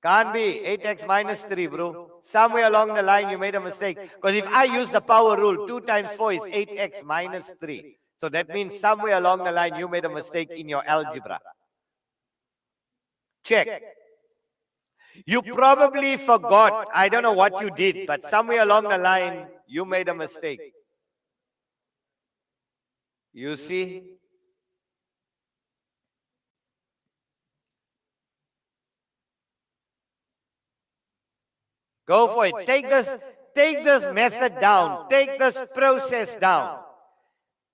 Can't be 8x minus 3, bro. Somewhere along the line you made a mistake. Because if I use the power rule, 2 times 4 is 8x minus 3. So that means somewhere along the line you made a mistake in your algebra. Check. You probably forgot. I don't know what you did, but somewhere along the line you made a mistake. You see? Go for it. Take this method down. Take this process down.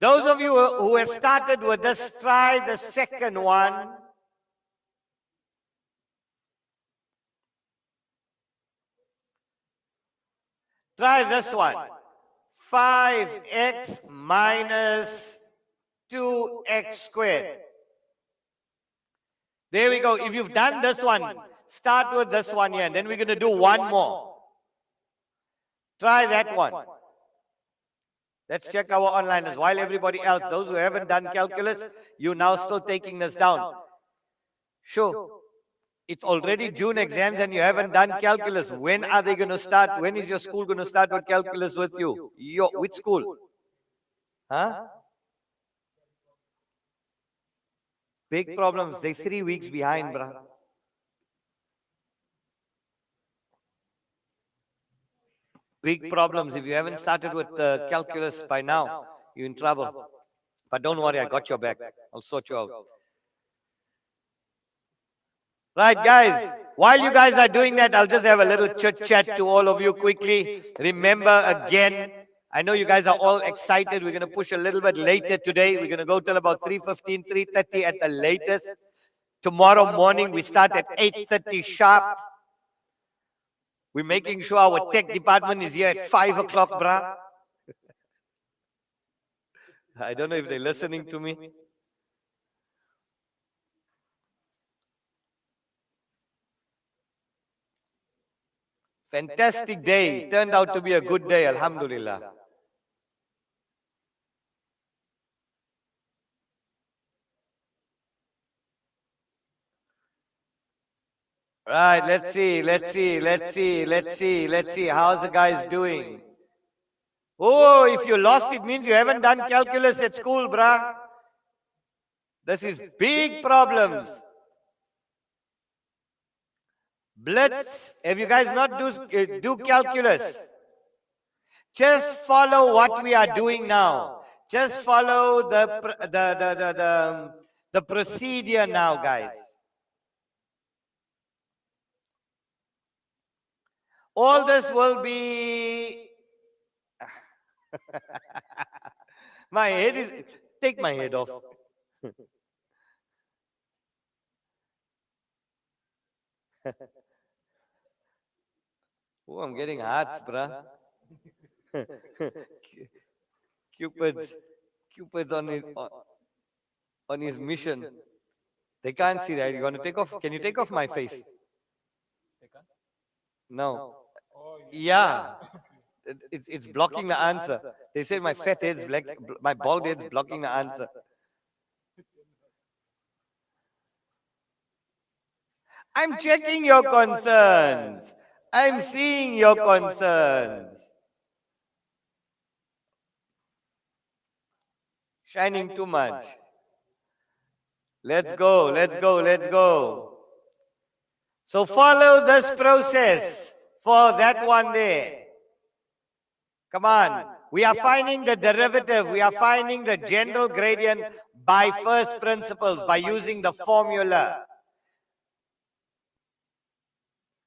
Those of you who have started with this, try the second one. Try this one. 5x minus 2x squared. There we go. If you've done this one, start with this one here, and then we're going to do one more. Try that one. Let's check our onliners. While everybody else, those who haven't done calculus, you're now still taking this down. Sure. It's already June exams and you haven't done calculus. When are they going to start? When is your school going to start with calculus with you? Which school? Huh? Big problems. They're 3 weeks behind, bruh. Big problems. If you haven't started with calculus by now, you're in trouble. But don't worry, I got your back. I'll sort you out. Right, guys, while you guys are doing that, I'll just have a little chit chat to all of you quickly. Remember again, I know you guys are all excited. We're going to push a little bit later today. We're going to go till about 3:15, 3:30 at the latest. Tomorrow morning, we start at 8:30 sharp. We're making sure our tech department is here at 5 o'clock, brah. I don't know if they're listening to me. Fantastic day. Turned out to be a good day, alhamdulillah. Right, let's see. How's the guys doing? Oh, if you lost, it means you haven't done calculus at school, brah. This is big problems. Blitz, have you guys not do calculus? Just follow what we are doing now. Just follow the procedure now, guys. All this will be... My head is... Take my head off. Oh, I'm getting hearts, bruh. Cupid's on his mission. They can't see that. You want to take off? Can you take off my face? No. Yeah. It's blocking the answer. They said my fat head's black, my bald head's blocking the answer. I'm checking your concerns. I'm seeing your concerns. Shining too much. Let's go. So follow this process for that one there. Come on. We are finding the derivative. We are finding the general gradient by first principles, by using the formula.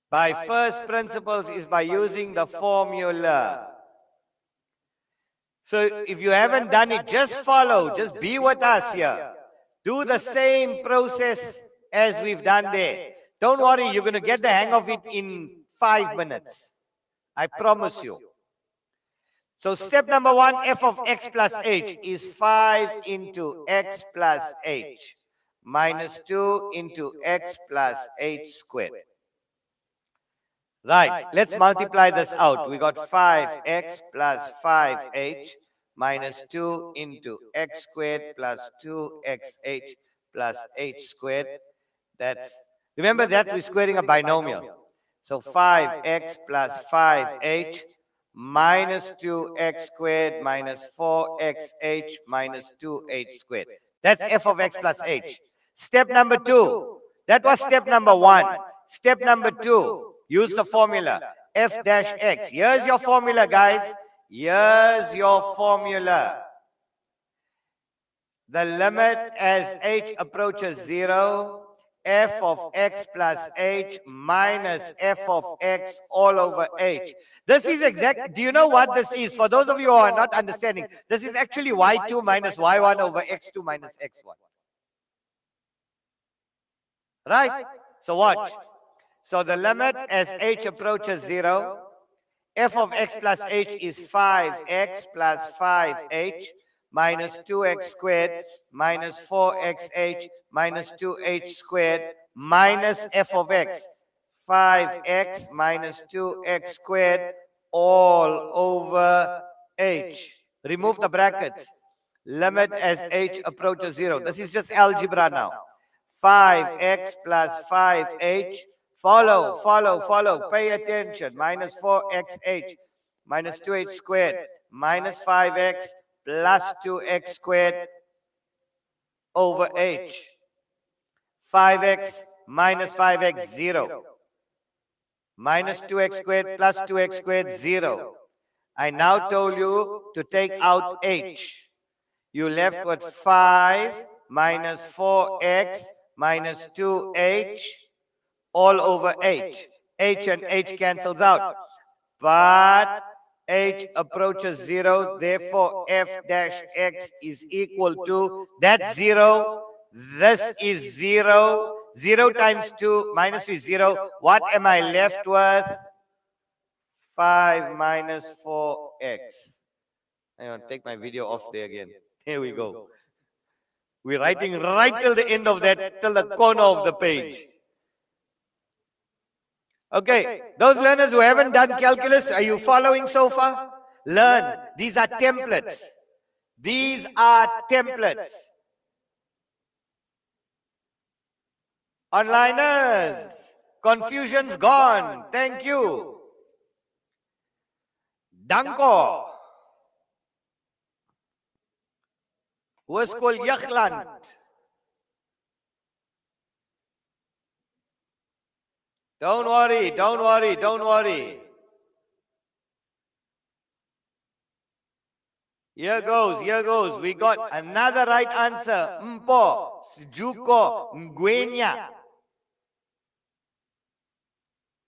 By first principles is by using the formula. So if you haven't done it, just follow. Just be with us here. Do the same process as we've done there. Don't worry, you're going to get the hang of it in 5 minutes. I promise you. So step number 1, f of x plus h is 5 into x plus h minus 2 into x plus h squared. Right, let's multiply this out. We got 5x plus 5h minus 2 into x squared plus 2xh plus h squared. That's, remember that we're squaring a binomial. So 5x plus 5h minus 2x squared minus 4xh minus 2h squared. That's f of x plus h. Step number 2. That was step number 1. Step number 2. Use the formula, f dash x. Here's your formula, guys. Here's your formula. The limit as h approaches 0, f of x plus h minus f of x all over h. This is exact. Do you know what this is? For those of you who are not understanding, this is actually y2 minus y1 over x2 minus x1. Right? So watch. So the limit as h approaches 0, f of x plus h is 5x plus 5h minus 2x squared minus 4xh minus 2h squared minus f of x. 5x minus 2x squared all over h. Remove the brackets. Limit as h approaches 0. This is just algebra now. 5x plus 5h. Follow. Pay attention. Minus 4xh minus 2h squared minus 5x plus 2x squared over h. 5x minus 5x, 0. Minus 2x squared plus 2x squared, 0. I now told you to take out h. You left with 5 minus 4x minus 2h all over h. H and h cancels out. But h approaches 0, therefore f dash x is equal to, that's 0, this is 0, 0 times 2 minus is 0. What am I left with? 5 minus 4x. Hang on, take my video off there again. Here we go. We're writing right till the end of that, till the corner of the page. Okay, those learners who haven't done calculus, are you following so far? Learn. These are templates. These are templates. Onliners, confusion's gone. Thank you. Danko. Was called Yachland. Don't worry, don't worry, don't worry. Here goes, here goes. We got another right answer. Mpo, Juko, Ngwenya.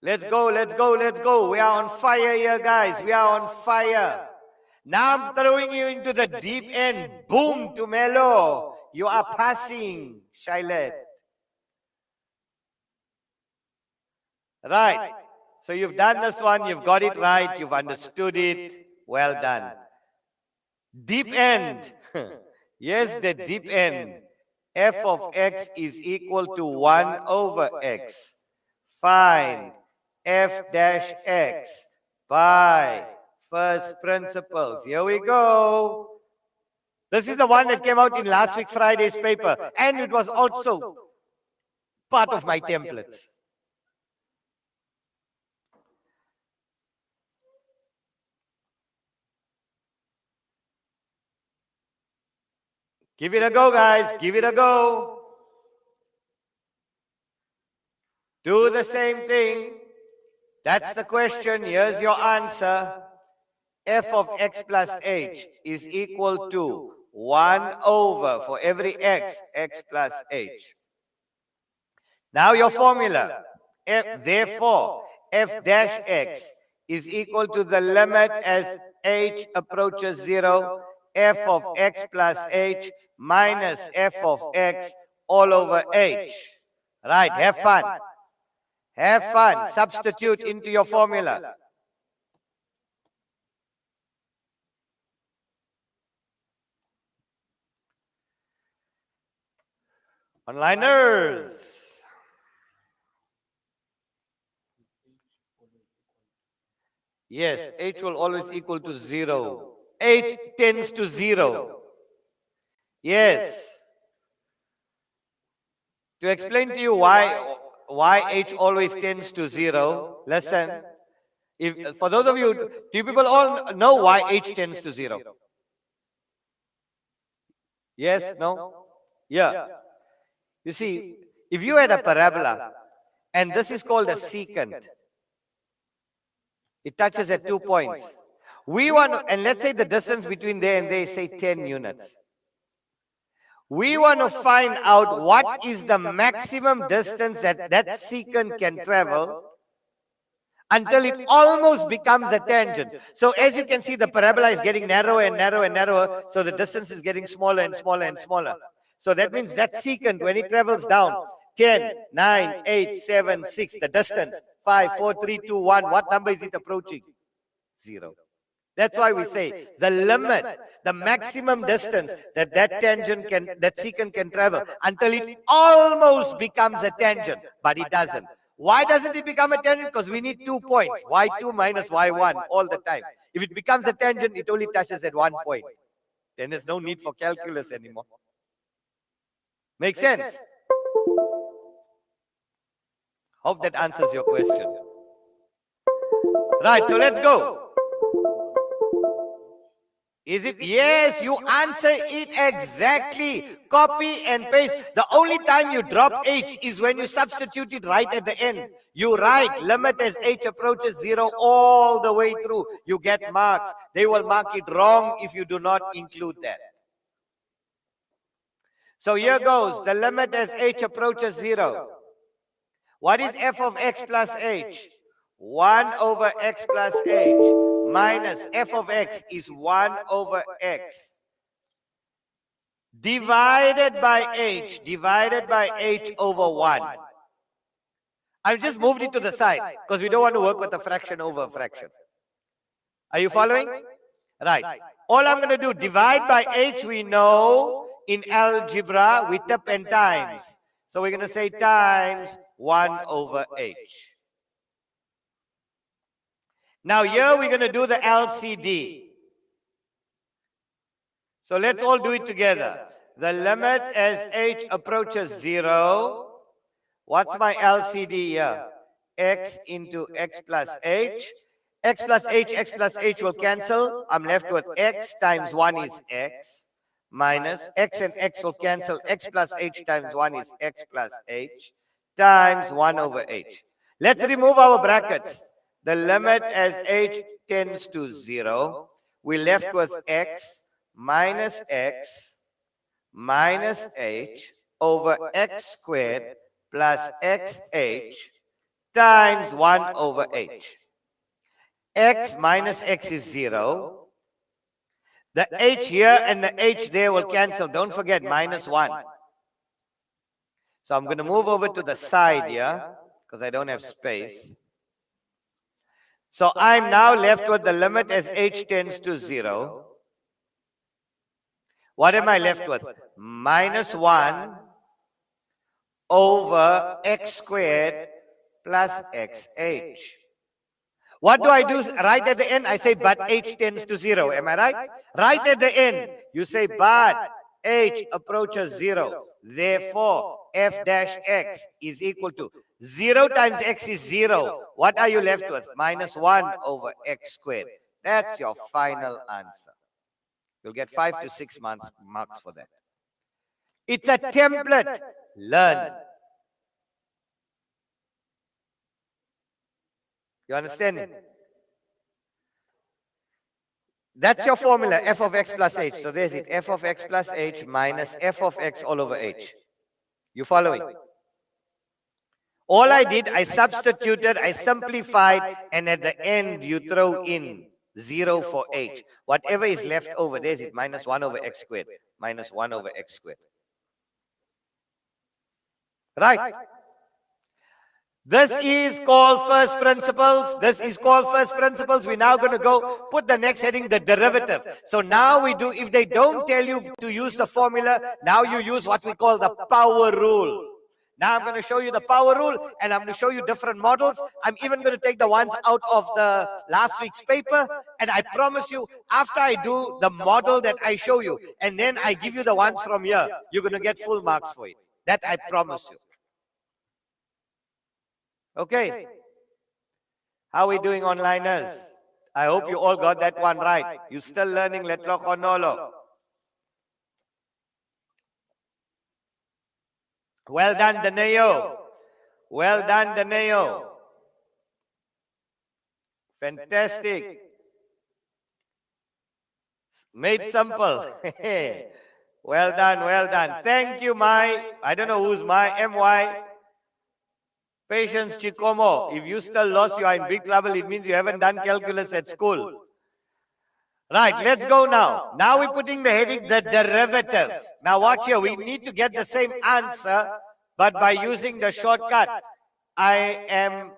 Let's go, let's go, let's go. We are on fire here, guys. We are on fire. Now I'm throwing you into the deep end. Boom, Tumelo. You are passing, Shailet. Right. So you've done this one, you've got it right, you've understood it. Well done. Deep end. Yes, the deep end. F of x is equal to 1 over x. Find f dash x by first principles. Here we go. This is the one that came out in last week Friday's paper. And it was also part of my templates. Give it a go, guys. Give it a go. Do the same thing. That's the question. Here's your answer. F of x plus h is equal to 1 over, for every x, x plus h. Now your formula. Therefore, f dash x is equal to the limit as h approaches 0, f of x plus h minus f of x all over h. Right, have fun. Have fun. Substitute into your formula. Onliners. Yes, h will always equal to 0. H tends to 0. Yes. To explain to you why h always tends to 0, listen. For those of you, do you people all know why h tends to 0? Yes? No? Yeah. You see, if you had a parabola, and this is called a secant, it touches at 2 points. We want, and let's say the distance between there and there is, say, 10 units. We want to find out what is the maximum distance that that secant can travel until it almost becomes a tangent. So as you can see, the parabola is getting narrower and narrower and narrower, so the distance is getting smaller and smaller and smaller. So that means that secant, when it travels down, 10, 9, 8, 7, 6, the distance, 5, 4, 3, 2, 1, what number is it approaching? 0. That's why we say the limit, the maximum distance that that tangent can, that secant can travel until it almost becomes a tangent, but it doesn't. Why doesn't it become a tangent? Because we need 2 points, y2 minus y1 all the time. If it becomes a tangent, it only touches at 1 point. Then there's no need for calculus anymore. Make sense? Hope that answers your question. Right, so let's go. Is it? Yes, you answer it exactly. Copy and paste. The only time you drop h is when you substitute it right at the end. You write limit as h approaches 0 all the way through. You get marks. They will mark it wrong if you do not include that. So here goes, the limit as h approaches 0. What is f of x plus h? 1 over x plus h minus f of x is 1 over x divided by h over 1. I've just moved it to the side because we don't want to work with a fraction over a fraction. Are you following? Right. All I'm going to do, divide by h, we know in algebra we tip and times. So we're going to say times 1 over h. Now here we're going to do the LCD. So let's all do it together. The limit as h approaches 0. What's my LCD here? X into x plus h. X plus h will cancel. I'm left with x times 1 is x. Minus x and x will cancel. X plus h times 1 is x plus h. Times 1 over h. Let's remove our brackets. The limit as h tends to 0. We're left with x minus h over x squared plus xh times 1 over h. X minus x is 0. The h here and the h there will cancel. Don't forget, minus 1. So I'm going to move over to the side here because I don't have space. So I'm now left with the limit as h tends to 0. What am I left with? Minus 1 over x squared plus xh. What do I do right at the end? I say, but h tends to 0. Am I right? Right at the end, you say, but h approaches 0. Therefore, f dash x is equal to 0 times x is 0. What are you left with? Minus 1 over x squared. That's your final answer. You'll get 5 to 6 marks for that. It's a template. Learn. You understand? That's your formula, f of x plus h. So there's it, f of x plus h minus f of x all over h. You following? All I did, I substituted, I simplified, and at the end you throw in 0 for h. Whatever is left over, there's it, minus 1 over x squared. Minus 1 over x squared. Right? This is called first principles. This is called first principles. We're now going to go put the next heading, the derivative. So now we do, if they don't tell you to use the formula, now you use what we call the power rule. Now I'm going to show you the power rule and I'm going to show you different models. I'm even going to take the ones out of the last week's paper. And I promise you, after I do the model that I show you, and then I give you the ones from here, you're going to get full marks for it. That I promise you. Okay. How are we doing, onliners? I hope you all got that one right. You still learning Letlo Konolo? Well done, Daneo. Well done, Daneo. Fantastic. Made simple. Well done, well done. Thank you, my, I don't know who's my, MY. Patience Chikomo, if you still lost, you are in big trouble. It means you haven't done calculus at school. Right, let's go now. Now we're putting the heading, the derivative. Now watch here, we need to get the same answer, but by using the shortcut. I'm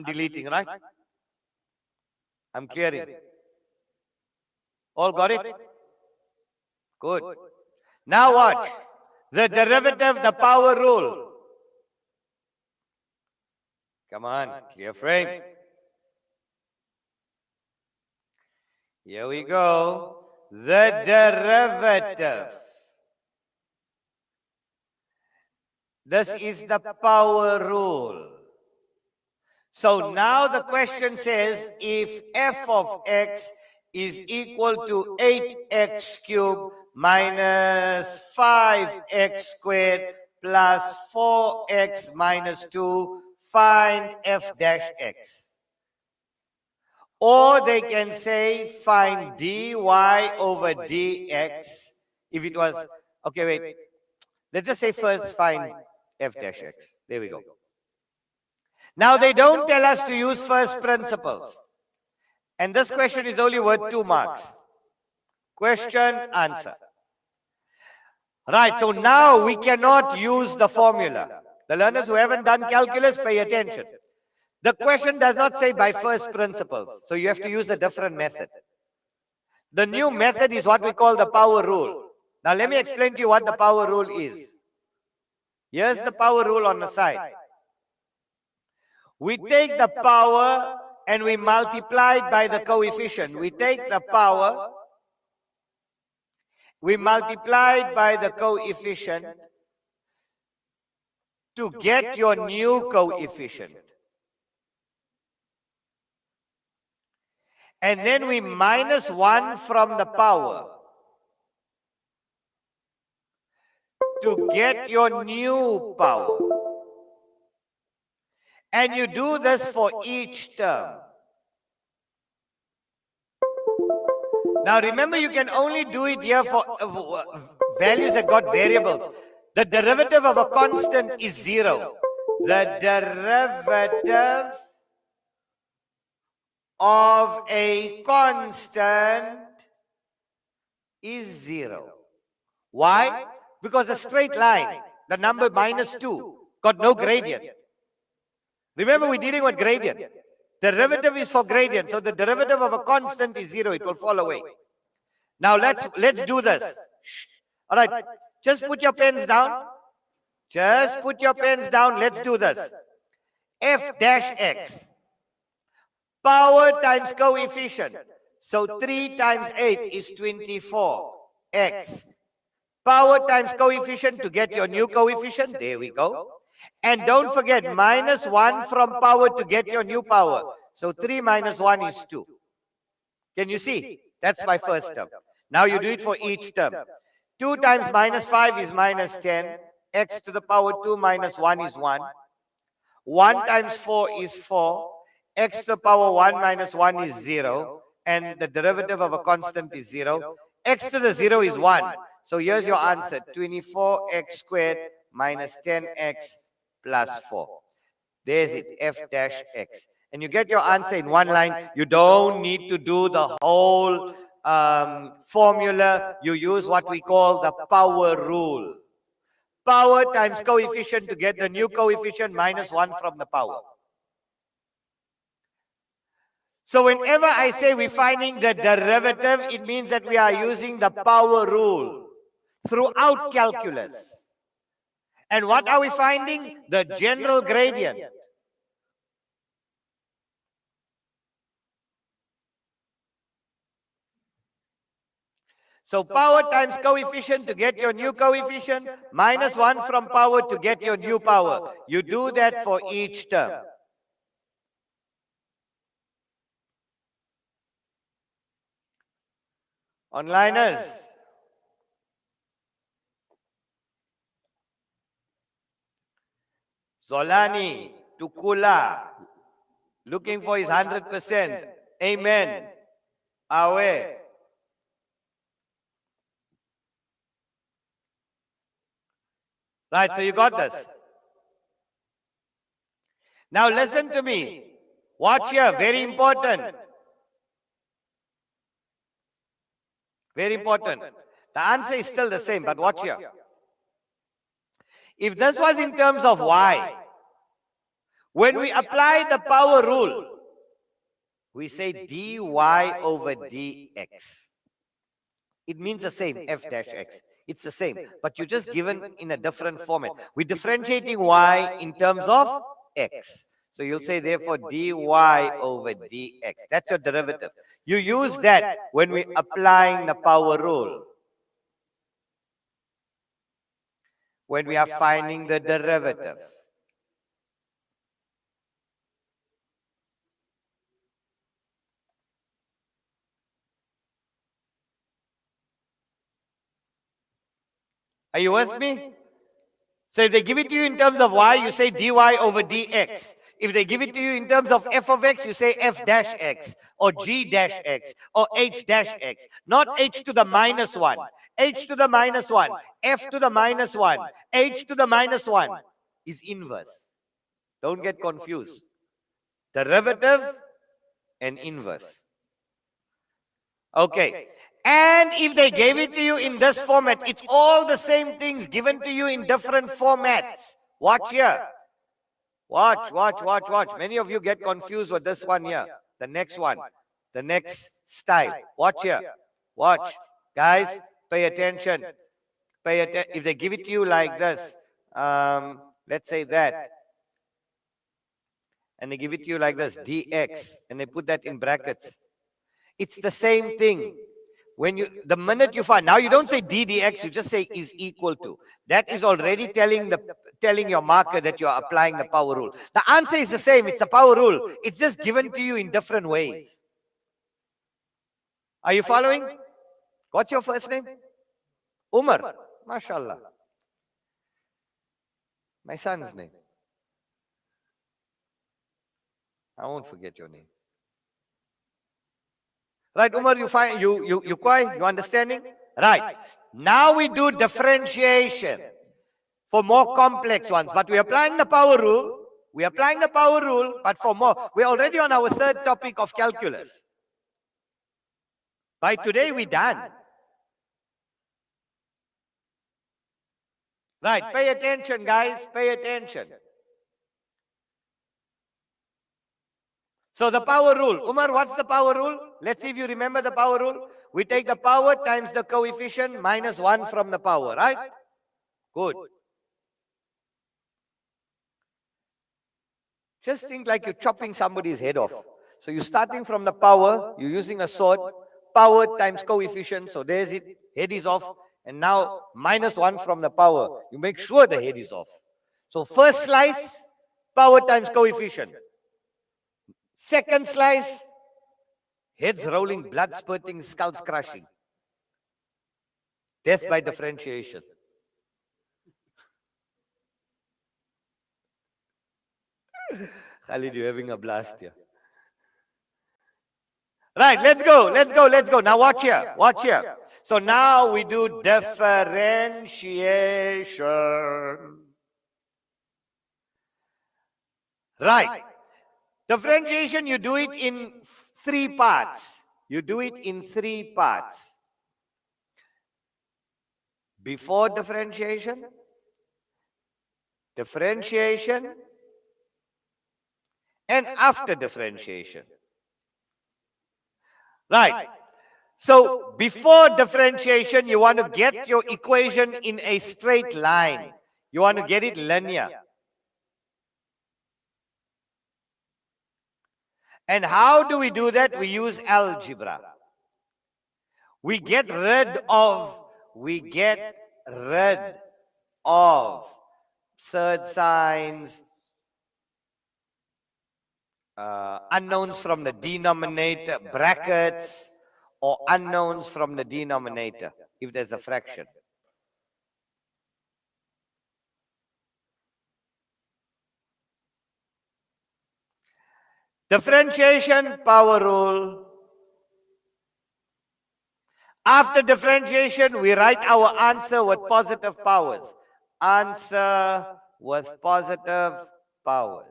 deleting, right? I'm clearing. All got it? Good. Now watch. The derivative, the power rule. Come on, clear frame. Here we go. The derivative. This is the power rule. So now the question says, if f of x is equal to 8x cubed minus 5x squared plus 4x minus 2, find f dash x. Or they can say find dy over dx. If it was Okay, wait. Let's just say first find f dash x. There we go. Now they don't tell us to use first principles. And this question is only worth 2 marks. Question, answer. Right, so now we cannot use the formula. The learners who haven't done calculus, pay attention. The question does not say by first principles, so you have to use a different method. The new method is what we call the power rule. Now let me explain to you what the power rule is. Here's the power rule on the side. We take the power and we multiply it by the coefficient. We take the power, we multiply it by the coefficient to get your new coefficient. And then we minus 1 from the power to get your new power. And you do this for each term. Now remember, you can only do it here for values that got variables. The derivative of a constant is 0. The derivative of a constant is 0. Why? Because a straight line, the number minus 2, got no gradient. Remember, we're dealing with gradient. Derivative is for gradient, so the derivative of a constant is 0. It will fall away. Now let's do this. All right, just put your pens down. Just put your pens down. Let's do this. F dash x. Power times coefficient. So 3 times 8 is 24. X. Power times coefficient to get your new coefficient. There we go. And don't forget, minus 1 from power to get your new power. So 3 minus 1 is 2. Can you see? That's my first term. Now you do it for each term. 2 times minus 5 is minus 10. X to the power 2 minus 1 is 1. 1 times 4 is 4. X to the power 1 minus 1 is 0. And the derivative of a constant is 0. X to the 0 is 1. So here's your answer. 24x squared minus 10x plus 4. There's it, f dash x. And you get your answer in one line. You don't need to do the whole formula. You use what we call the power rule. Power times coefficient to get the new coefficient minus 1 from the power. So whenever I say we're finding the derivative, it means that we are using the power rule throughout calculus. And what are we finding? The general gradient. So power times coefficient to get your new coefficient, minus 1 from power to get your new power. You do that for each term. Onliners. Zolani, Tukula, looking for his 100%. Amen. Awe. Right, so you got this. Now listen to me. Watch here, very important. Very important. The answer is still the same, but watch here. If this was in terms of y, when we apply the power rule, we say dy over dx. It means the same, f dash x. It's the same, but you're just given in a different format. We're differentiating y in terms of x. So you'll say, therefore, dy over dx. That's your derivative. You use that when we're applying the power rule. When we are finding the derivative. Are you with me? So if they give it to you in terms of y, you say dy over dx. If they give it to you in terms of f of x, you say f dash x, or g dash x, or h dash x. Not h to the minus 1, h to the minus 1, f to the minus 1, h to the minus 1 is inverse. Don't get confused. Derivative and inverse. Okay. And if they gave it to you in this format, it's all the same things given to you in different formats. Watch here. Watch. Many of you get confused with this one here. The next one. The next style. Watch here. Watch. Guys, pay attention. If they give it to you like this, let's say that. And they give it to you like this, dx, and they put that in brackets. It's the same thing. The minute you find, now you don't say d dx, you just say is equal to. That is already telling your marker that you are applying the power rule. The answer is the same, it's the power rule. It's just given to you in different ways. Are you following? What's your first name? Umar. MashaAllah. My son's name. I won't forget your name. Right, Umar, you find you quite, you understanding? Right. Now we do differentiation for more complex ones, but we're applying the power rule. We're applying the power rule, but for more. We're already on our third topic of calculus. By today, we're done. Right, pay attention, guys, pay attention. So the power rule. Umar, what's the power rule? Let's see if you remember the power rule. We take the power times the coefficient minus 1 from the power, right? Good. Just think like you're chopping somebody's head off. So you're starting from the power, you're using a sword, power times coefficient, so there's it, head is off, and now minus 1 from the power. You make sure the head is off. So first slice, power times coefficient. Second slice, heads rolling, blood spurting, skulls crushing. Death by differentiation. Khalid, you're having a blast here. Right, let's go. Now watch here. So now we do differentiation. Right. Differentiation, you do it in 3 parts. Before differentiation, differentiation, and after differentiation. Right. So before differentiation, you want to get your equation in a straight line. You want to get it linear. And how do we do that? We use algebra. We get rid of absurd signs, unknowns from the denominator, brackets, or unknowns from the denominator, if there's a fraction. Differentiation, power rule. After differentiation, we write our answer with positive powers. Answer with positive powers.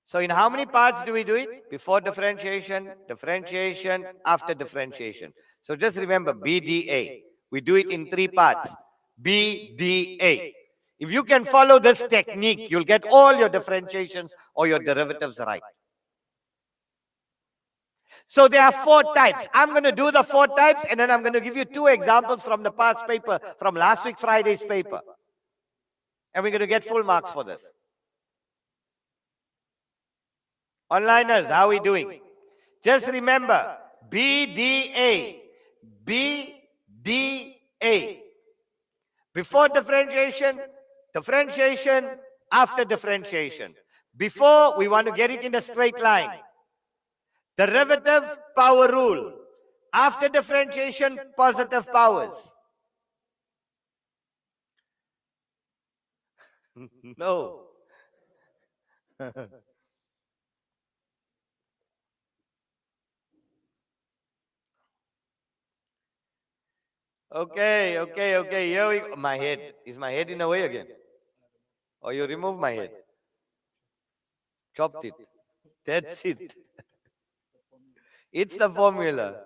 So in how many parts do we do it? Before differentiation, differentiation, after differentiation. So just remember, BDA. We do it in 3 parts. BDA. If you can follow this technique, you'll get all your differentiations or your derivatives right. So there are 4 types. I'm going to do the 4 types, and then I'm going to give you 2 examples from the past paper, from last week Friday's paper. And we're going to get full marks for this. Onliners, how are we doing? Just remember, BDA. BDA. Before differentiation, differentiation, after differentiation. Before, we want to get it in a straight line. Derivative, power rule. After differentiation, positive powers. No. Okay. Here we go. My head. Is my head in the way again? Or you remove my head? Chopped it. That's it. It's the formula.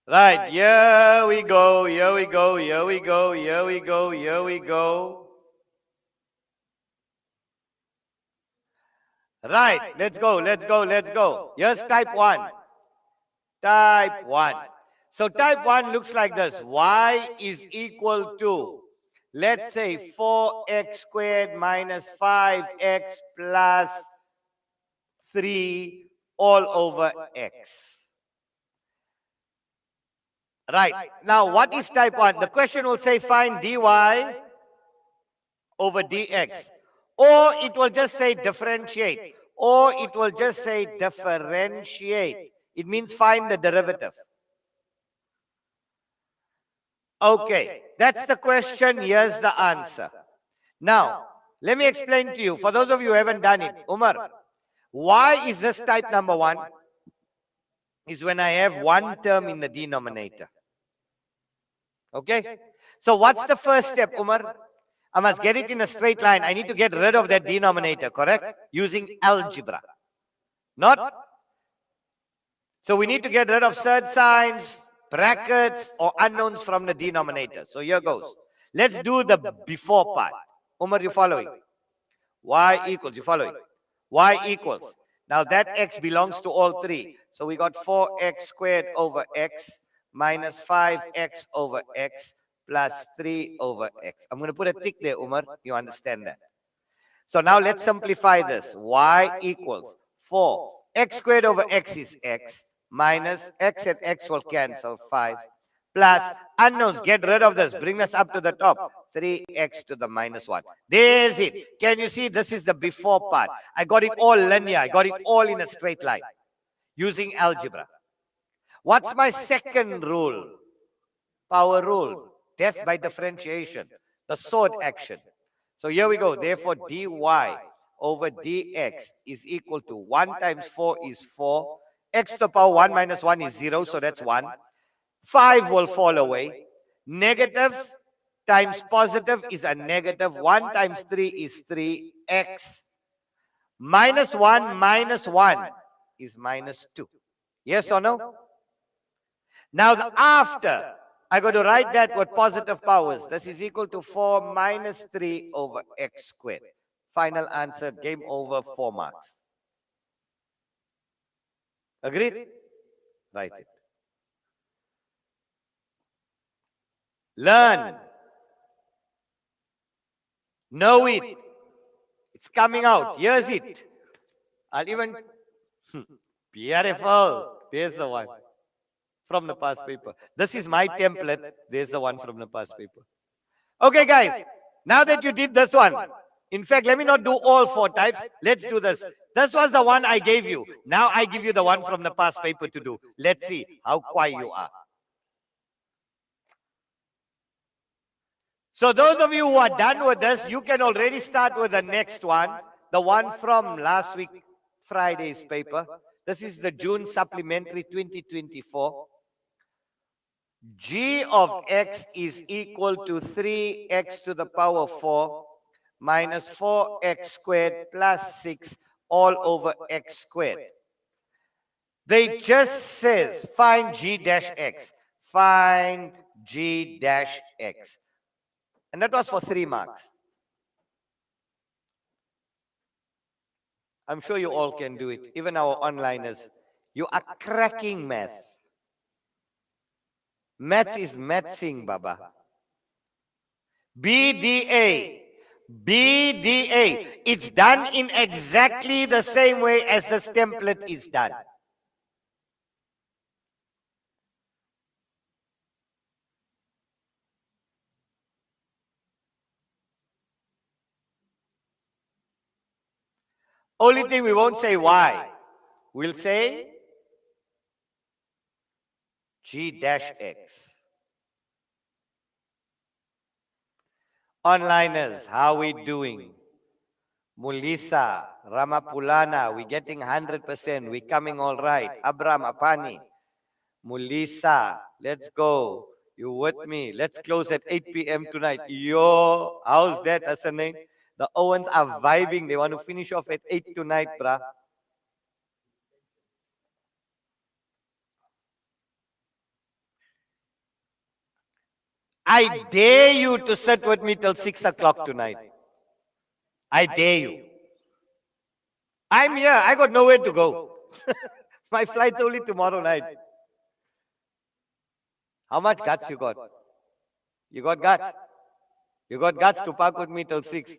Right, here we go. Right, let's go. Here's type 1. Type 1. So type 1 looks like this. Y is equal to, let's say, 4x squared minus 5x plus 3 all over x. Right. Now, what is type 1? The question will say find dy over dx. Or it will just say differentiate. Or it will just say differentiate. It means find the derivative. Okay, that's the question. Here's the answer. Now, let me explain to you. For those of you who haven't done it, Umar, why is this type number 1? Is when I have one term in the denominator. Okay? So what's the first step, Umar? I must get it in a straight line. I need to get rid of that denominator, correct? Using algebra. Not? So we need to get rid of surd signs, brackets, or unknowns from the denominator. So here goes. Let's do the before part. Umar, you following? Y equals, you following? Y equals. Now that x belongs to all three. So we got 4x squared over x minus 5x over x plus 3 over x. I'm going to put a tick there, Umar. You understand that? So now let's simplify this. Y equals 4. X squared over x is x minus x and x will cancel 5 plus unknowns. Get rid of this. Bring us up to the top. 3x to the minus 1. There's it. Can you see? This is the before part. I got it all linear. I got it all in a straight line using algebra. What's my second rule? Power rule. Death by differentiation. The sword action. So here we go. Therefore, dy over dx is equal to 1 times 4 is 4. X to the power 1 minus 1 is 0. So that's 1. 5 will fall away. Negative times positive is a negative. 1 times 3 is 3x. Minus 1 is minus 2. Yes or no? Now after, I got to write that with positive powers. This is equal to 4 minus 3 over x squared. Final answer, game over, 4 marks. Agreed? Write it. Learn. Know it. It's coming out. Here's it. I'll even... Beautiful. There's the one from the past paper. This is my template. There's the one from the past paper. Okay, guys. Now that you did this one, in fact, let me not do all 4 types. Let's do this. This was the one I gave you. Now I give you the one from the past paper to do. Let's see how quiet you are. So those of you who are done with this, you can already start with the next one. The one from last week, Friday's paper. This is the June Supplementary 2024. G of x is equal to 3x to the power 4 minus 4x squared plus 6 all over x squared. They just says find g dash x. Find g dash x. And that was for 3 marks. I'm sure you all can do it. Even our onliners. You are cracking math. Maths is mathsing, Baba. BDA. BDA. It's done in exactly the same way as this template is done. Only thing we won't say why. We'll say G dash X. Onliners, how we doing? Mulisa, Ramapulana, we getting 100%. We coming all right. Abram Apani, Mulisa, let's go. You with me? Let's close at 8 p.m. tonight. Yo, how's that, Asane? The Owens are vibing. They want to finish off at 8 tonight, bruh. I dare you to sit with me till 6 o'clock tonight. I dare you. I'm here. I got nowhere to go. My flight's only tomorrow night. How much guts you got? You got guts? You got guts to park with me till 6.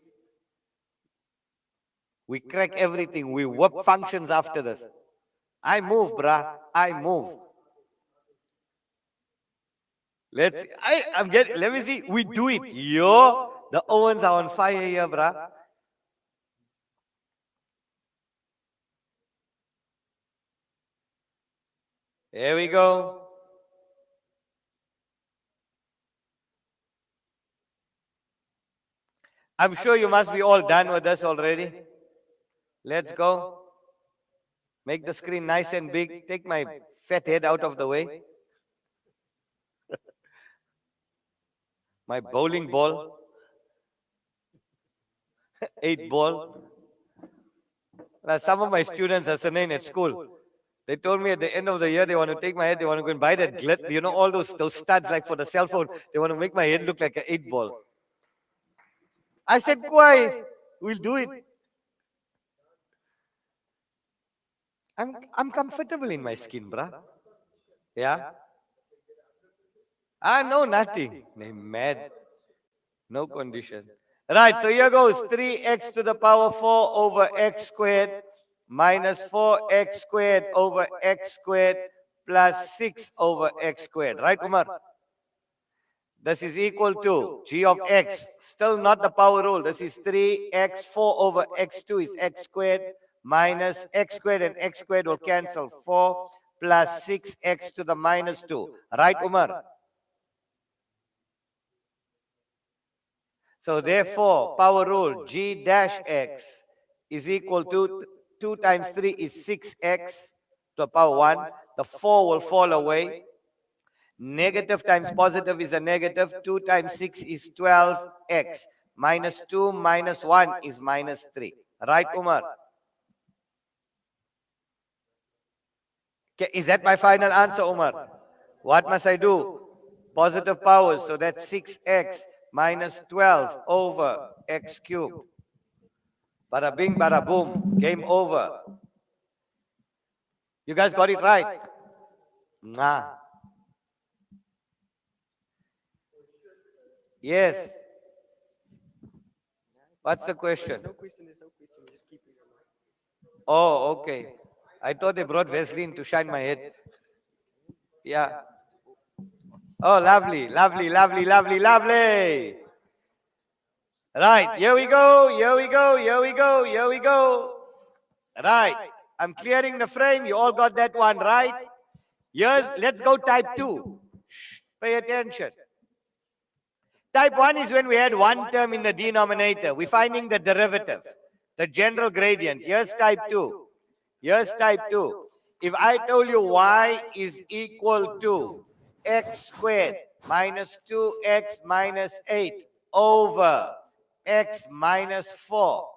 We crack everything. We whip functions after this. I move, bruh. I move. Let me see. We do it. Yo, the Owens are on fire here, bruh. Here we go. I'm sure you must be all done with this already. Let's go. Make the screen nice and big. Take my fat head out of the way. My bowling ball. 8 ball. Now, some of my students are saying at school, they told me at the end of the year they want to take my head, they want to go and buy that glit, you know, all those studs like for the cell phone. They want to make my head look like an 8 ball. I said, Kwai, we'll do it. I'm comfortable in my skin, bruh. Yeah? No, nothing. They're mad. No condition. Right, so here goes 3x to the power 4 over x squared minus 4x squared over x squared plus 6 over x squared. Right, Umar? This is equal to g of x. Still not the power rule. This is 3x 4 over x2 is x squared minus x squared and x squared will cancel. 4 plus 6x to the minus 2. Right, Umar? So therefore, power rule, g dash x is equal to 2 times 3 is 6x to the power 1. The 4 will fall away. Negative times positive is a negative. 2 times 6 is 12x. Minus 2 minus 1 is minus 3. Right, Umar? Okay, is that my final answer, Umar? What must I do? Positive powers, so that's 6x minus 12 over x cubed. Bada bing, bada boom. Game over. You guys got it right? Nah. Yes. What's the question? Oh, okay. I thought they brought Vaseline to shine my head. Yeah. Oh, lovely, lovely, lovely, lovely, lovely. Right, here we go, here we go, here we go, here we go. Right, I'm clearing the frame. You all got that one right? Let's go type 2. Shh, pay attention. Type 1 is when we had one term in the denominator. We're finding the derivative, the general gradient. Here's type 2. Here's type 2. If I told you y is equal to x squared minus 2x minus 8 over x minus 4.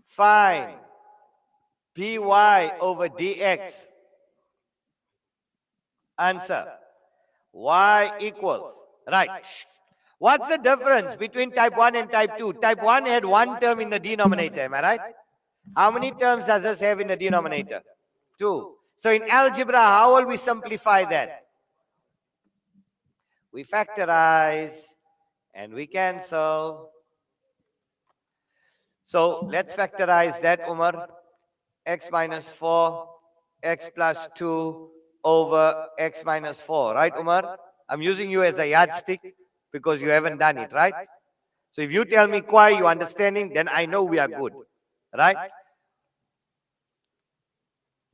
Find dy over dx. Answer. Y equals. Right. What's the difference between type 1 and type 2? Type 1 had one term in the denominator, am I right? How many terms does this have in the denominator? 2. So in algebra, how will we simplify that? We factorize and we cancel. So let's factorize that, Umar. X minus 4, x plus 2 over x minus 4. Right, Umar? I'm using you as a yardstick because you haven't done it, right? So if you tell me, Kwai, you understanding, then I know we are good. Right?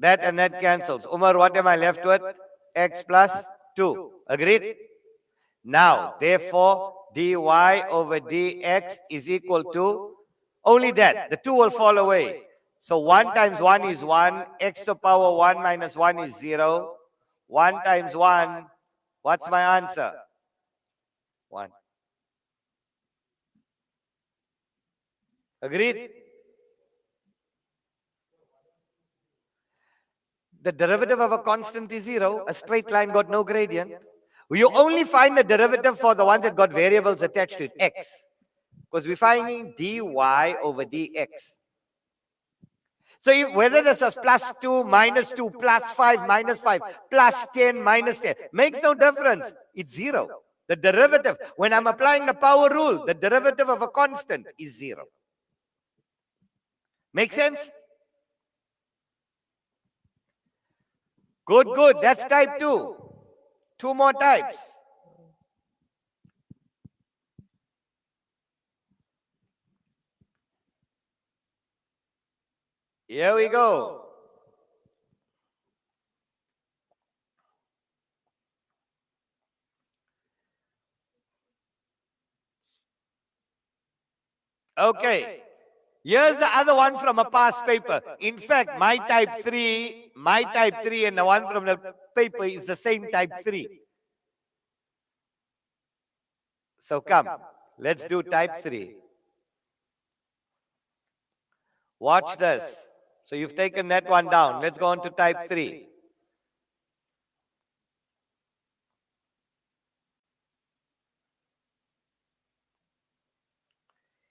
That and that cancels. Umar, what am I left with? X plus 2. Agreed? Now, therefore, dy over dx is equal to only that. The 2 will fall away. So 1 times 1 is 1. X to the power 1 minus 1 is 0. 1 times 1, what's my answer? 1. Agreed? The derivative of a constant is 0. A straight line got no gradient. You only find the derivative for the ones that got variables attached to it, x. Because we're finding dy over dx. So whether this is plus 2, minus 2, plus 5, minus 5, plus 10, minus 10, makes no difference. It's 0. The derivative, when I'm applying the power rule, the derivative of a constant is 0. Make sense? Good, good. That's type 2. 2 more types. Here we go. Okay. Here's the other one from a past paper. In fact, my type 3 and the one from the paper is the same type 3. So come, let's do type 3. Watch this. So you've taken that one down. Let's go on to type 3.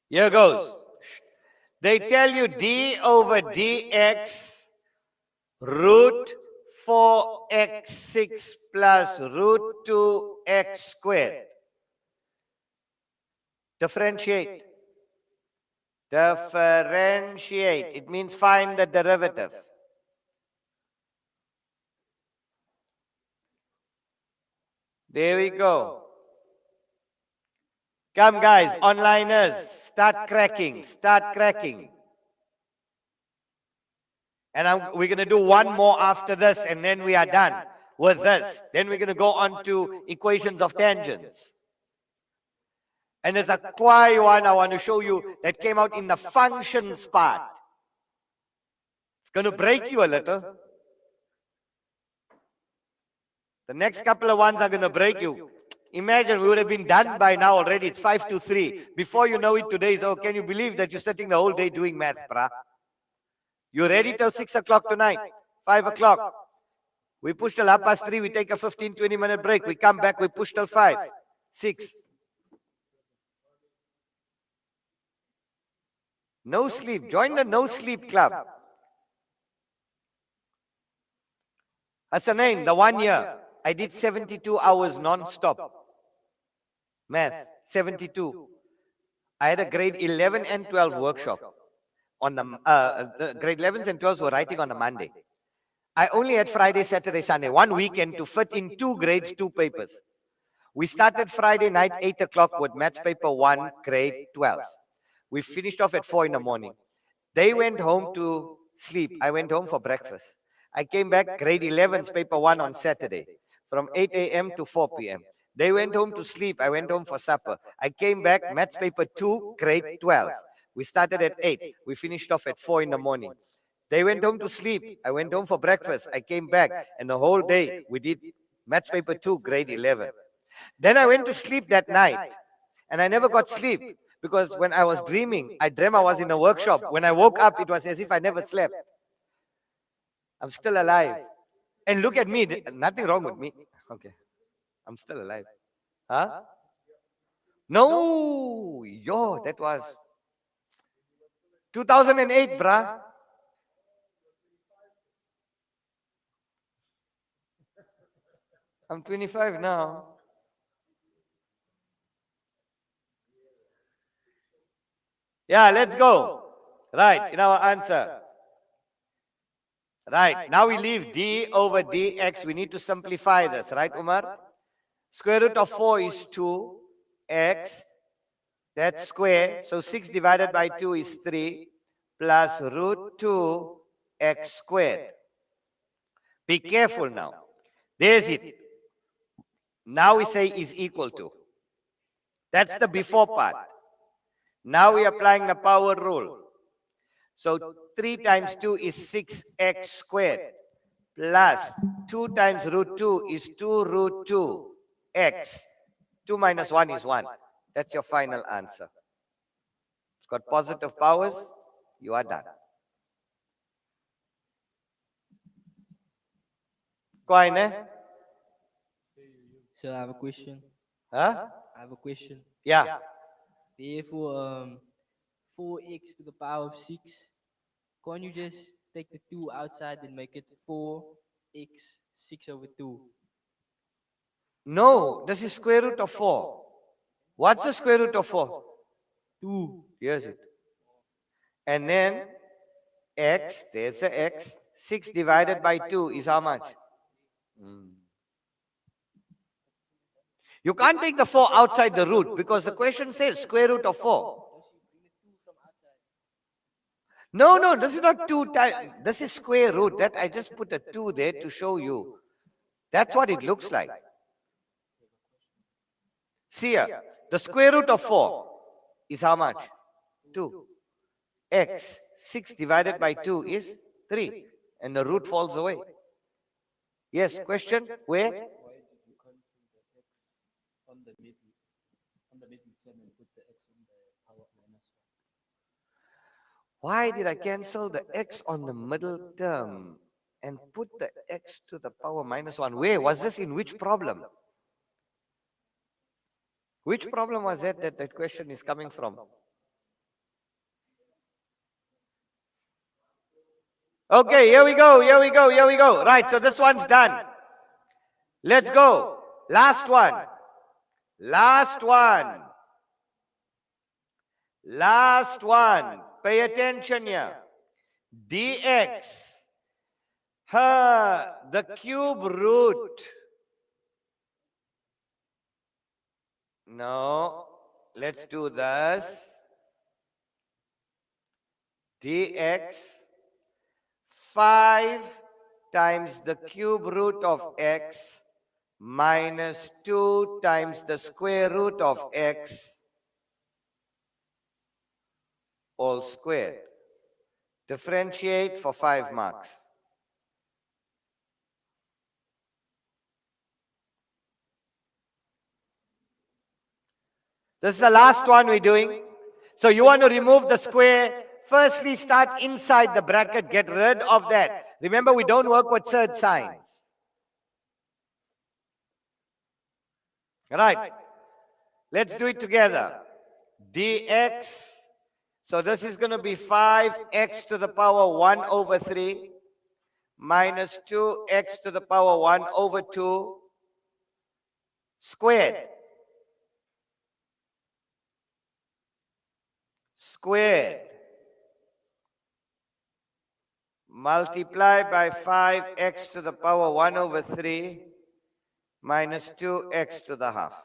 Here goes. They tell you d over dx root 4x6 plus root 2x squared. Differentiate. Differentiate. It means find the derivative. There we go. Come guys, onliners, start cracking, start cracking. And we're going to do one more after this and then we are done with this. Then we're going to go on to equations of tangents. And there's a quite one I want to show you that came out in the functions part. It's going to break you a little. The next couple of ones are going to break you. Imagine we would have been done by now already. It's 5 to 3. Before you know it, today is, oh, can you believe that you're sitting the whole day doing math, brah? You're ready till 6 o'clock tonight, 5 o'clock. We push till 3:30. We take a 15, 20-minute break. We come back, we push till 5, 6. No sleep. Join the no sleep club. Hasanain, the 1 year, I did 72 hours non-stop. Math, 72. I had a grade 11 and 12 workshop. On the grade 11s and 12s were writing on a Monday. I only had Friday, Saturday, Sunday, 1 weekend to fit in 2 grades, 2 papers. We started Friday night, 8 o'clock with maths paper 1, grade 12. We finished off at 4 in the morning. They went home to sleep. I went home for breakfast. I came back, grade 11's paper 1 on Saturday, from 8 a.m. to 4 p.m. They went home to sleep. I went home for supper. I came back, maths paper 2, grade 12. We started at 8. We finished off at 4 in the morning. They went home to sleep. I went home for breakfast. I came back, and the whole day we did maths paper 2, grade 11. Then I went to sleep that night, and I never got sleep because when I was dreaming, I dreamt I was in a workshop. When I woke up, it was as if I never slept. I'm still alive. And look at me. Nothing wrong with me. Okay. I'm still alive. Huh? No. Yo, that was 2008, bruh. I'm 25 now. Yeah, let's go. Right, in our answer. Right, now we leave d over dx. We need to simplify this, right, Umar? Square root of 4 is 2x. That's square. So 6 divided by 2 is 3 plus root 2x squared. Be careful now. There's it. Now we say is equal to. That's the before part. Now we are applying the power rule. So 3 times 2 is 6x squared plus 2 times root 2 is 2 root 2 x. 2 minus 1 is 1. That's your final answer. It's got positive powers. You are done. Quite, eh? So I have a question. Huh? I have a question. Yeah. Therefore, 4x to the power of 6. Can't you just take the 2 outside and make it 4x 6 over 2? No, this is square root of 4. What's the square root of 4? 2. Here's it. And then x, there's the x. 6 divided by 2 is how much? You can't take the 4 outside the root because the question says square root of 4. No, this is not 2 times. This is square root. That I just put a 2 there to show you. That's what it looks like. See here, the square root of 4 is how much? 2. X, 6 divided by 2 is 3. And the root falls away. Yes, question? Where? Why did I cancel the x on the middle term and put the x to the power minus 1? Where? Was this in which problem? Which problem was that question is coming from? Okay, here we go. Right, so this one's done. Let's go. Last one. Pay attention here. dx. The cube root. No, let's do this. dx 5 times the cube root of x minus 2 times the square root of x all squared. Differentiate for 5 marks. This is the last one we're doing. So you want to remove the square. Firstly, start inside the bracket. Get rid of that. Remember, we don't work with third signs. Right. Let's do it together. dx. So this is going to be 5x to the power 1 over 3 minus 2x to the power 1 over 2 squared. Multiply by 5x to the power 1 over 3 minus 2x to the half.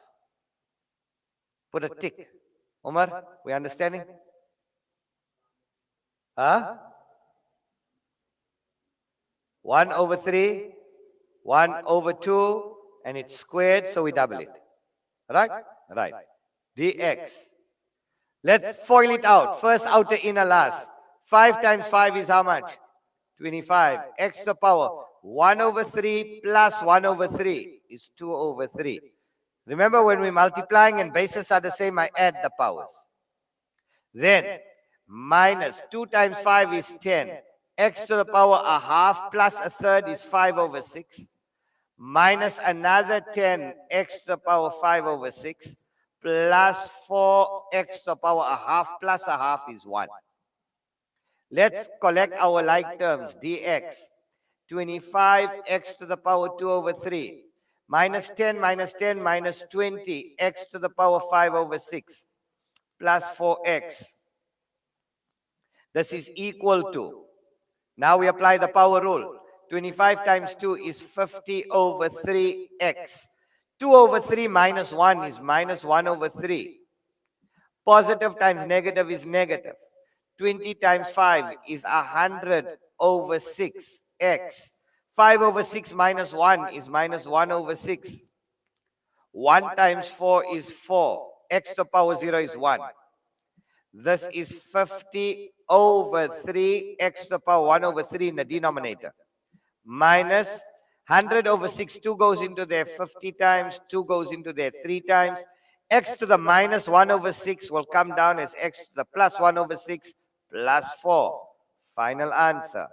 Put a tick. Omar, we understanding? Huh? 1 over 3, 1 over 2, and it's squared, so we double it. Right? Right. dx. Let's FOIL it out. First, outer, inner, last. 5 times 5 is how much? 25. X to the power 1 over 3 plus 1 over 3 is 2 over 3. Remember, when we're multiplying and bases are the same, I add the powers. Then, minus 2 times 5 is 10. X to the power a half plus a third is 5 over 6. Minus another 10, x to the power 5 over 6. Plus 4x to the power a half plus a half is 1. Let's collect our like terms. dx. 25x to the power 2 over 3. Minus 10 minus 10 minus 20. X to the power 5 over 6. Plus 4x. This is equal to. Now we apply the power rule. 25 times 2 is 50 over 3x. 2 over 3 minus 1 is minus 1 over 3. Positive times negative is negative. 20 times 5 is 100 over 6x. 5 over 6 minus 1 is minus 1 over 6. 1 times 4 is 4. X to the power 0 is 1. This is 50 over 3, x to the power 1 over 3 in the denominator. Minus 100 over 6, 2 goes into there 50 times, 2 goes into there 3 times. X to the minus 1 over 6 will come down as x to the plus 1 over 6 plus 4. Final answer.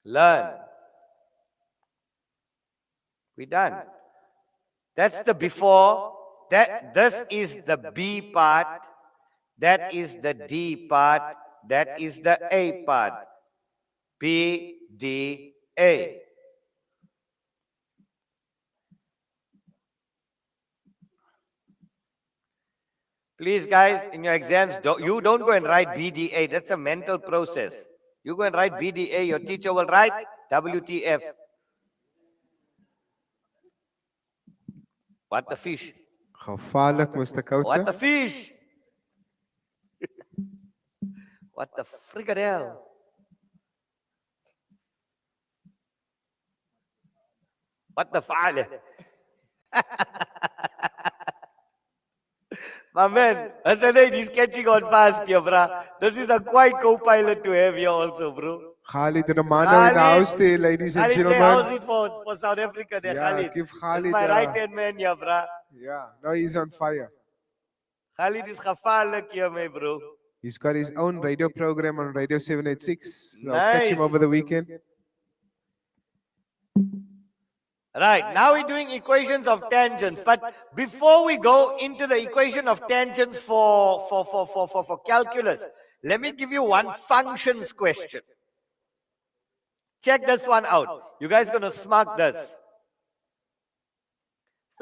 Learn. We're done. That's the before. This is the B part. That is the D part. That is the A part. B, D, A. Please, guys, in your exams, you don't go and write BDA. That's a mental process. You go and write BDA. Your teacher will write WTF. What the fish? Gevaarlijk, Mr. What the Khota. fish? What the fricadelle? What the file? My man, Hasanain, he's catching on fast here, bruh. This is a quite co-pilot to have here also, bro. Khalid Romano in the house there, ladies and Khalid, say, how's gentlemen. it for South Africa there, Yeah, Khalid? give This is Khalid my a- right-hand man here, bruh. Yeah, now he's on fire. Khalid is gevaarlijk here, my bro. He's got his own radio program on Radio 786. So I'll catch him Nice. over the weekend. Right, now we're doing equations of tangents. But before we go into the equation of tangents for calculus, let me give you one functions question. Check this one out. You guys gonna smack this.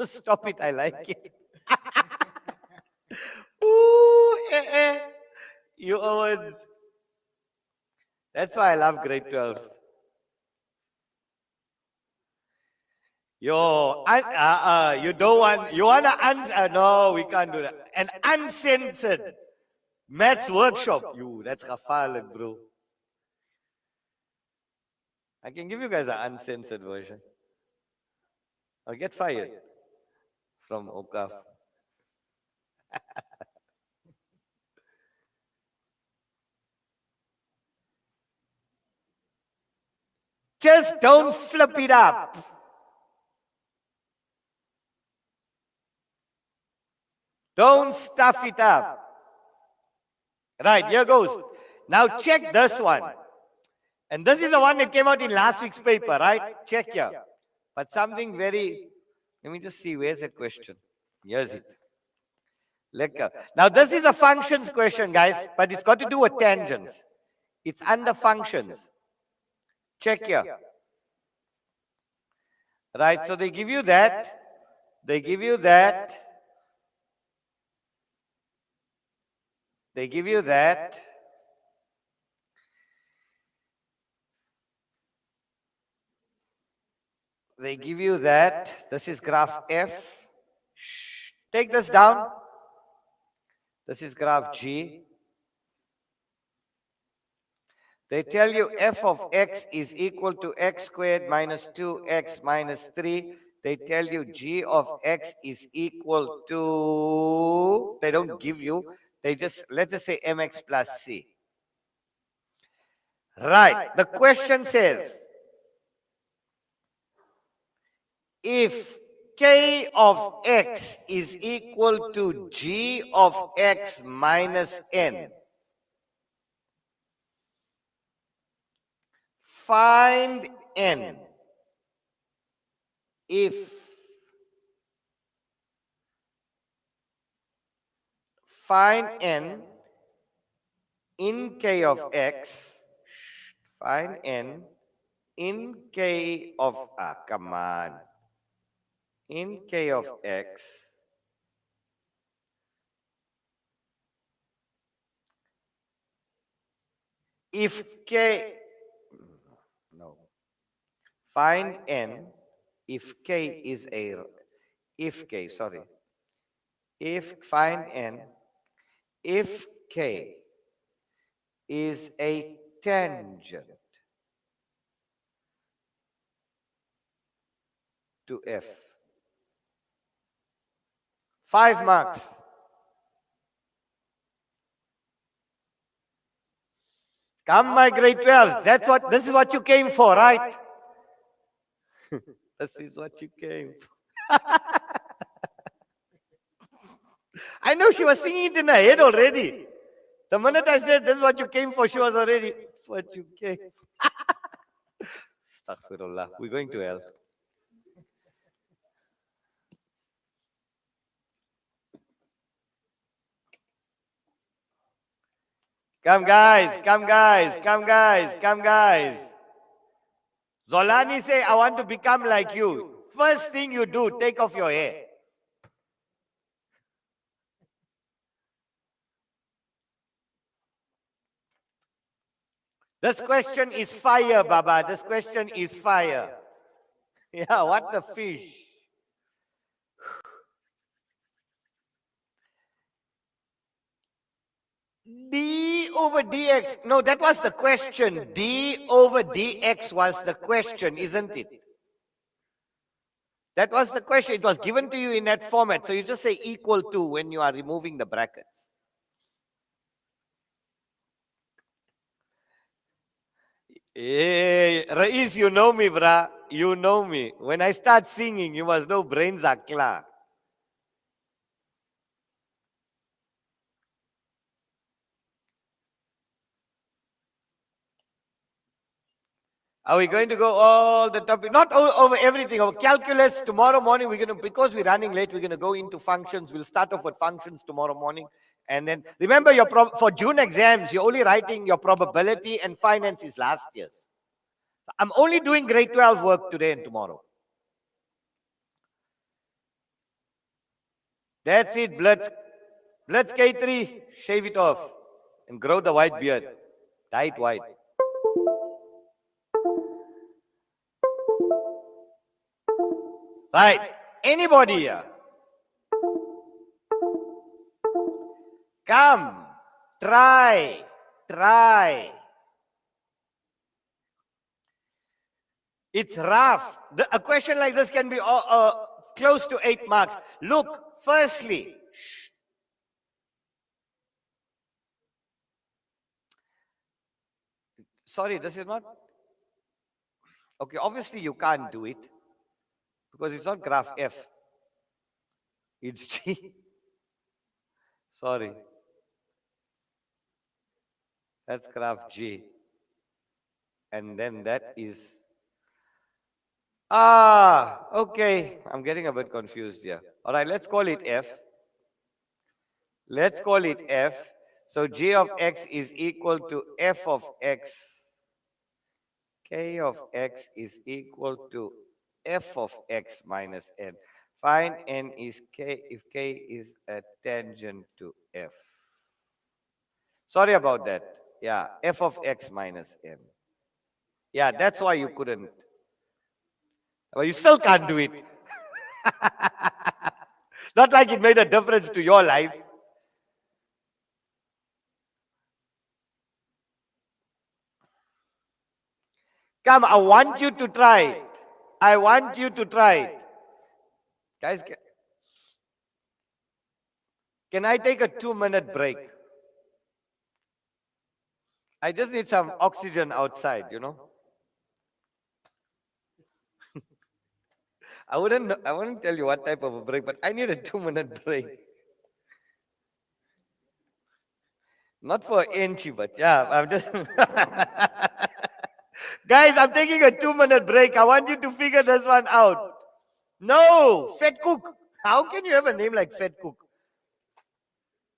Stop it, I like it. Ooh, You Owens. That's why I love grade 12. Yo, you don't want, you want to answer? No, we can't do that. An uncensored maths workshop. That's gevaarlijk, bro. I can give you guys an uncensored version. I'll get fired from Awqaf. Just don't flip it up. Don't stuff it up. Right, here goes. Now check this one. And this is the one that came out in last week's paper, right? Check here. But something very, let me just see, where's that question? Here's it. Now this is a functions question, guys, but it's got to do with tangents. It's under functions. Check here. Right, so they give you that. They give you that. They give you that. They give you that. This is graph F. Shh. Take this down. This is graph G. They tell you f of x is equal to x squared minus 2x minus 3. They tell you g of x is equal to, they don't give you, they just, let us say mx plus c. Right, the question says, if k of x is equal to g of x minus n, find n if find n in k of x, find n in k of, come on, in k of x if k, no, find n if k is a, if k, sorry, if find n if k is a tangent to F. 5 marks. Come, my grade 12s. This is what you came for, right? This is what you came for. I know she was singing it in her head already. The minute I said this is what you came for, she was already, it's what you came for. Astaghfirullah. We're going to hell. Come guys, come guys, come guys, come guys. Zolani say, I want to become like you. First thing you do, take off your hair. This question is fire, Baba. This question is fire. Yeah, what the fish? D over dx. No, that was the question. D over dx was the question, isn't it? That was the question. It was given to you in that format. So you just say equal to when you are removing the brackets. Hey, Rais, you know me, brah. You know me. When I start singing, you must know brains are clear. Are we going to go all the topic? Not over everything. Over calculus tomorrow morning. We're going to, because we're running late, we're going to go into functions. We'll start off with functions tomorrow morning. And then remember for June exams, you're only writing your probability and finances last year's. I'm only doing grade 12 work today and tomorrow. That's it, Blitz. Blitz K3, shave it off and grow the white beard. Dye it white. Right. Anybody here? Come. Try. It's rough. A question like this can be close to 8 marks. Look, firstly, sorry, this is not. Okay, obviously you can't do it because it's not graph F. It's G. Sorry. That's graph G. And then that is. Okay. I'm getting a bit confused here. All right, let's call it F. Let's call it F. So G of X is equal to F of X. K of X is equal to F of X minus N. Find N is K if K is a tangent to F. Sorry about that. Yeah, F of X minus N. Yeah, that's why you couldn't. But you still can't do it. Not like it made a difference to your life. Come, I want you to try it. I want you to try it. Guys, can I take a 2-minute break? I just need some oxygen outside, you know. I wouldn't tell you what type of a break, but I need a 2-minute break. Not for entry, but yeah, I'm just. Guys, I'm taking a 2-minute break. I want you to figure this one out. No, Fat Cook. How can you have a name like Fat Cook?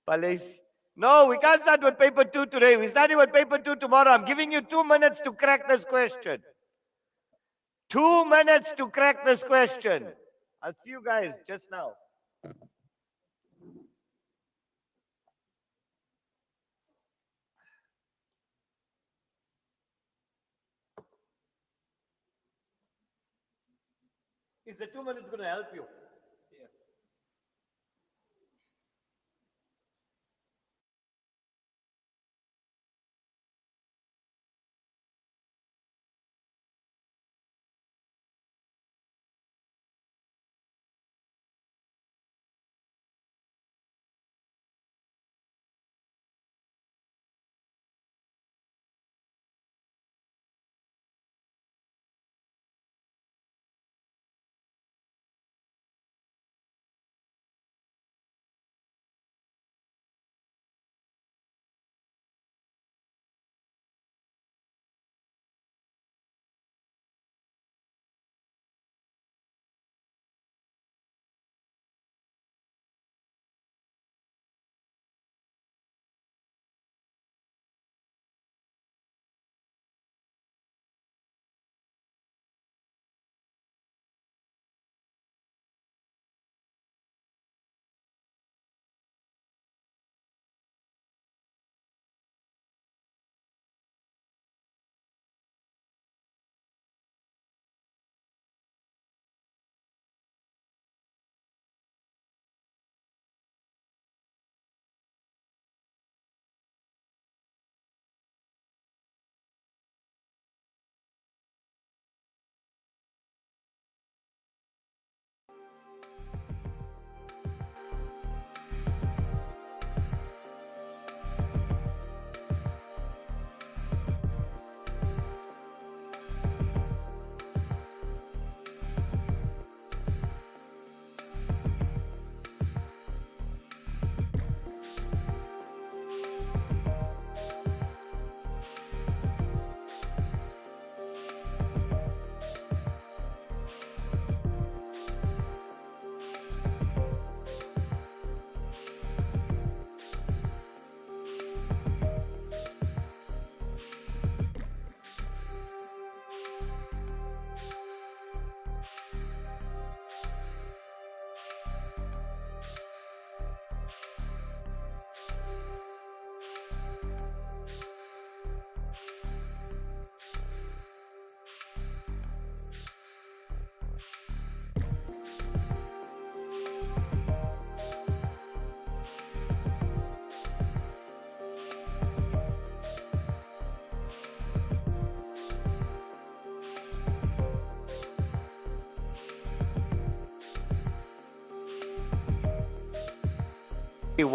Palace. No, we can't start with paper 2 today. We're starting with paper 2 tomorrow. I'm giving you 2 minutes to crack this question. 2 minutes to crack this question. I'll see you guys just now. Is the 2 minutes going to help you?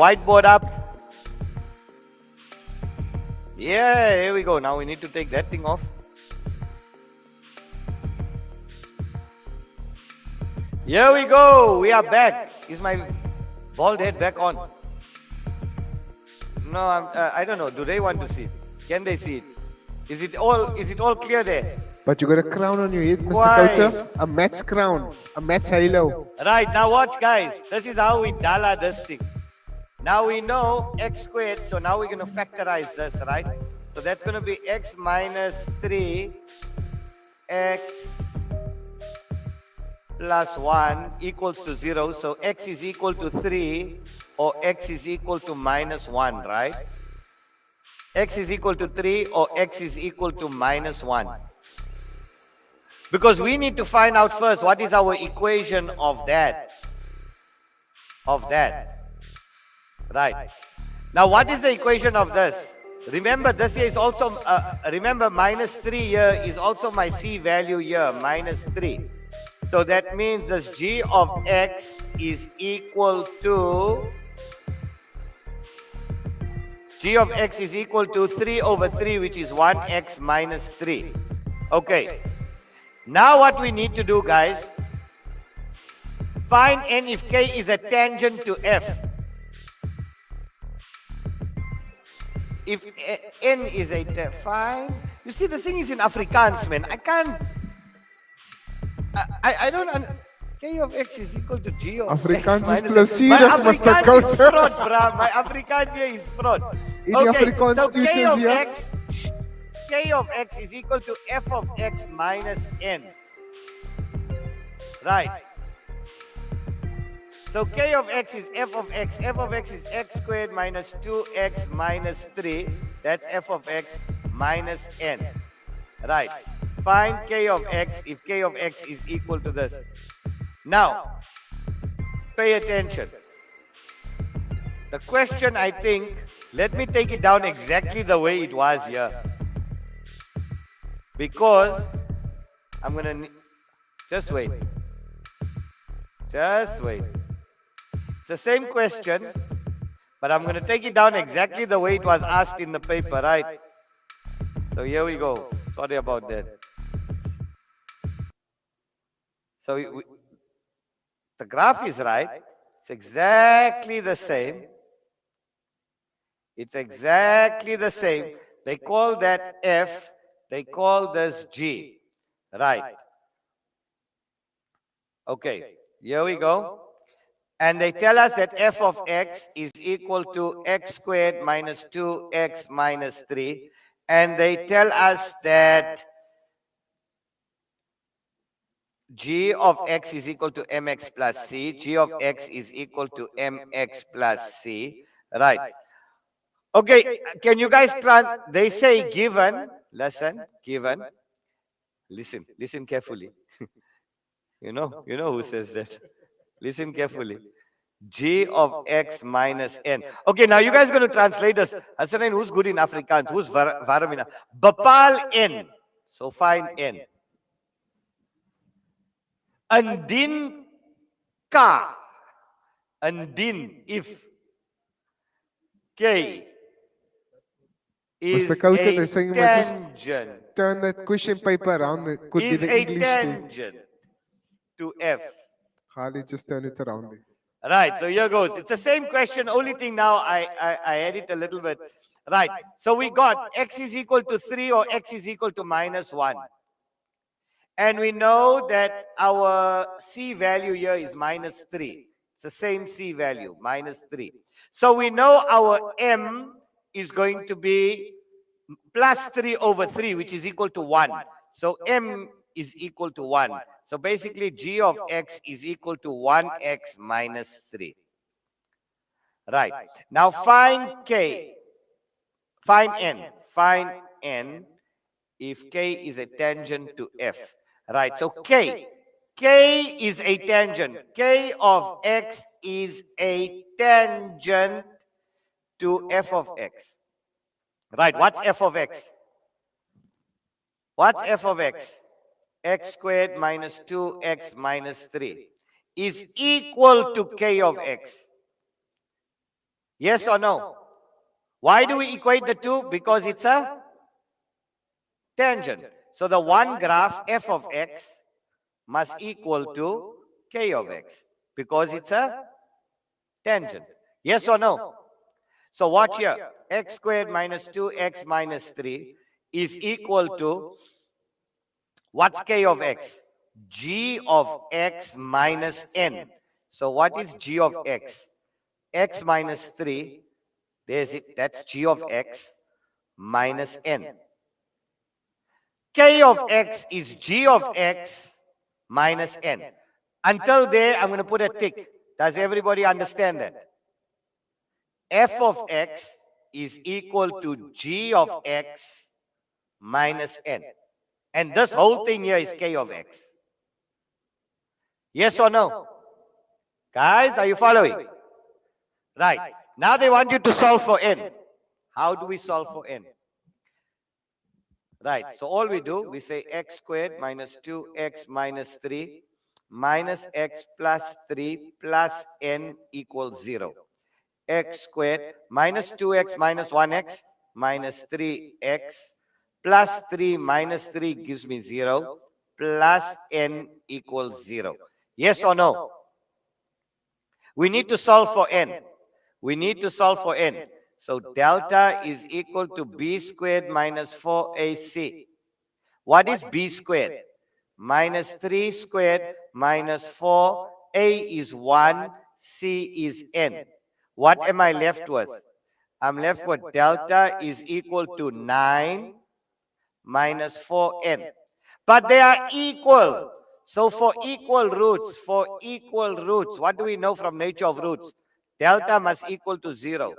Whiteboard up. Yeah, here we go. Now we need to take that thing off. Here we go. We are back. Is my bald head back on? No, I don't know. Do they want to see it? Can they see it? Is it all clear there? But you got a crown on your head, Mr. Why? Khota. A maths crown. A maths halo. Right, now watch guys. This is how we dollar this thing. Now we know x squared, so now we're going to factorize this, right? So that's going to be x minus 3 x plus 1 equals to 0. So x is equal to 3 or x is equal to minus 1, right? X is equal to 3 or x is equal to minus 1. Because we need to find out first what is our equation of that. Right. Now what is the equation of this? Remember this here is also, remember minus 3 here is also my C value here, minus 3. So that means this g of x is equal to, g of x is equal to 3 over 3, which is 1x minus 3. Okay. Now what we need to do, guys, find n if k is a tangent to f. If n is a fine, you see the thing is in Afrikaans, man. I can't. I don't. K of x is equal to g of Afrikaans x is plezierig, Mr. Afrikaans is Khota. fraud, bruh. My Afrikaans here is fraud. In die Afrikaans so tutors hier. k of x is equal to f of x minus n. Right. So k of x is f of x. F of x is x squared minus 2x minus 3. That's f of x minus n. Right. Find k of x if k of x is equal to this. Now, pay attention. The question, I think, let me take it down exactly the way it was here. Because I'm going to... Just wait. Just wait. It's the same question, but I'm going to take it down exactly the way it was asked in the paper, right? So here we go. Sorry about that. So the graph is right. It's exactly the same. It's exactly the same. They call that F. They call this G. Right. Okay. Here we go. And they tell us that f of x is equal to x squared minus 2x minus 3. And they tell us that g of x is equal to mx plus c. G of x is equal to mx plus c. Right. Okay, can you guys try? They say given, listen, given. Listen carefully. You know who says that. Listen carefully. G of x minus n. Okay, now you guys are going to translate this. Hassanin, who's good in Afrikaans? Who's Varamina? Bepal n. So find n. Indien ka, andin, if k is Mr. Khota, a they're saying, "Man, just tangent, turn that question paper around. It could be is the a English thing. tangent to f. Hardly just turn it around there. Right, so here goes. It's the same question, only thing now I add it a little bit. Right, so we got x is equal to 3 or x is equal to minus 1. And we know that our c value here is minus 3. It's the same c value, minus 3. So we know our m is going to be plus 3 over 3, which is equal to 1. So m is equal to 1. So basically, g of x is equal to 1x minus 3. Right. Now find k. Find n if k is a tangent to f. Right. So k is a tangent. K of x is a tangent to f of x. Right. What's f of x? What's f of x? X squared minus 2x minus 3 is equal to k of x. Yes or no? Why do we equate the two? Because it's a tangent. So the one graph f of x must equal to k of x because it's a tangent. Yes or no? So watch here. X squared minus 2x minus 3 is equal to, what's k of x? G of x minus n. So what is g of x? X minus 3, there's it, that's g of x minus n. K of x is g of x minus n. Until there, I'm going to put a tick. Does everybody understand that? F of x is equal to g of x minus n. And this whole thing here is k of x. Yes or no? Guys, are you following? Right. Now they want you to solve for n. How do we solve for n? Right. So all we do, we say x squared minus 2x minus 3 minus x plus 3 plus n equals 0. X squared minus 2x minus 1x minus 3x plus 3 minus 3 gives me 0 plus n equals 0. Yes or no? We need to solve for n. We need to solve for n. So delta is equal to b squared minus 4ac. What is b squared? Minus 3 squared minus 4. A is 1, c is n. What am I left with? I'm left with delta is equal to 9 minus 4n. But they are equal. So for equal roots, what do we know from nature of roots? Delta must equal to 0.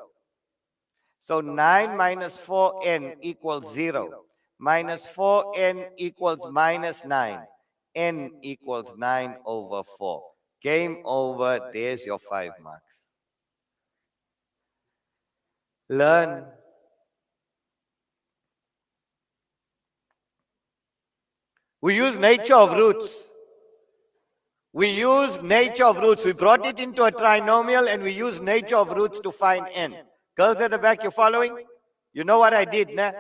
So 9 minus 4n equals 0. Minus 4n equals minus 9. N equals 9 over 4. Game over. There's your 5 marks. Learn. We use nature of roots. We use nature of roots. We brought it into a trinomial and we use nature of roots to find n. Girls at the back, you following? You know what I did, nah?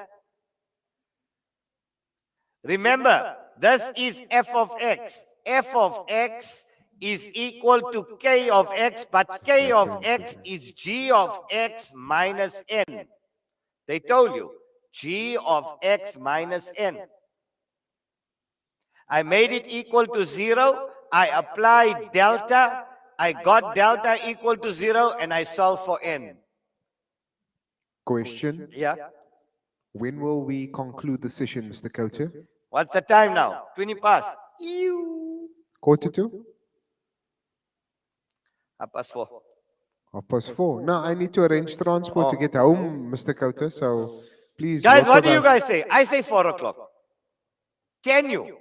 Remember, this is f of x. F of x is equal to k of x, but k of x is g of x minus n. They told you, g of x minus n. I made it equal to 0. I applied delta. I got delta equal to 0 and I solved for n. Question. Yeah. When will we conclude the session, Mr. Khota? What's the time now? 20 past. 1:45? 4:30. 4:30. Now I need to arrange transport to get home, Mr. Khota. So please. Guys, work what with do you us. guys say? I say 4 o'clock. Can you?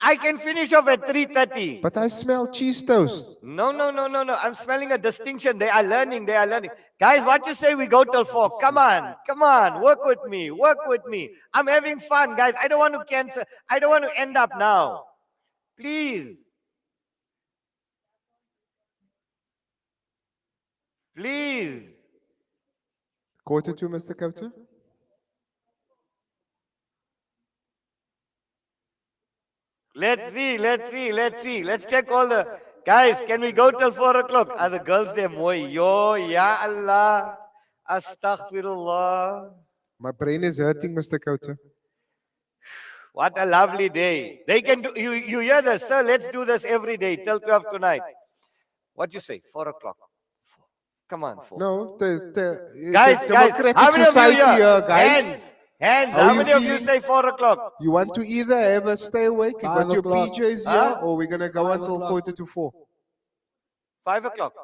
I can finish off at 3:30. But I smell cheese toast. No. I'm smelling a distinction. They are learning. Guys, what you say we go till 4? Come on. Work with me. I'm having fun, guys. I don't want to cancel. I don't want to end up now. Please. Please. Quarter to, Mr. Khota? Let's see. Let's check all the guys. Can we go till 4 o'clock? Are the girls there? Moi, yo, ya Allah, astaghfirullah. My brain is hurting, Mr. Khota. What a lovely day. They can do. You hear this, sir? Let's do this every day till 12 tonight. What you say? 4 o'clock. Come on, 4. No, it's Guys, a democratic how many society of you here, guys. Hands. How How you many of you feeling? say 4 o'clock? You want to either have a stay awake, you got 5 your o'clock. PJs Huh? here, or we're going to go 5 until o'clock. quarter to 4. 5 o'clock.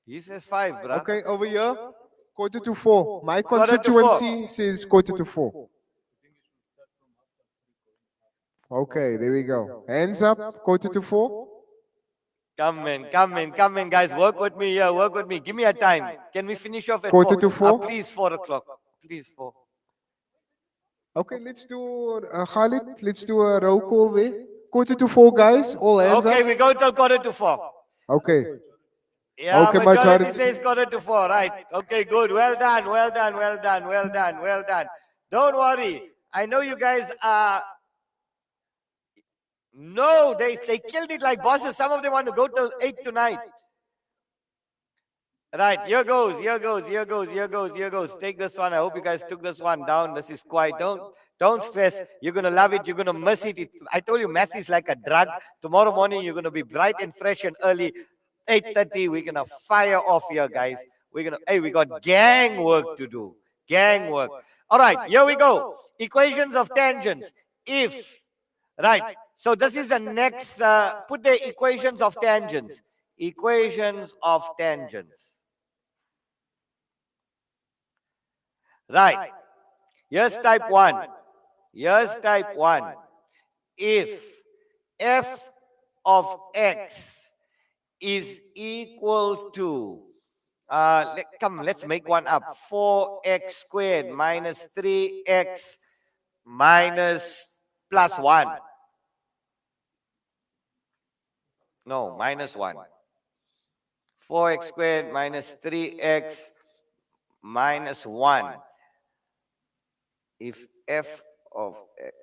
He says 5, bruh. Okay, over here, quarter to 4. My Quarter to constituency says quarter to 4. Okay, there we go. Hands up, quarter to 4. Come in, guys. Work with me here. Work with me. Give me a time. Can we finish off at Quarter 4? to 4? Please, 4 o'clock. Please, 4. Okay, let's do, Khalid, let's do a roll call there. Quarter to 4, guys, all hands Okay, up. we go till quarter to 4. Okay, Yeah, Okay, majority majority. says quarter to 4. Right. Okay, good. Well done. Don't worry. I know you guys are. No, they killed it like bosses. Some of them want to go till 8 tonight. Right, here goes. Take this one. I hope you guys took this one down. This is quite. Don't stress. You're gonna love it. You're gonna miss it. I told you, math is like a drug. Tomorrow morning you're gonna be bright and fresh and early. 8:30. We're gonna fire off here, guys. We got gang work to do. Gang work. All right, here we go. Equations of tangents. If. Right. So this is the next. Put the equations of tangents. Equations of tangents. Right. Here's type 1. If f of x is equal to, let's make one up. 4x squared minus 3x minus plus 1. No, minus 1. 4x squared minus 3x minus 1. If f of x.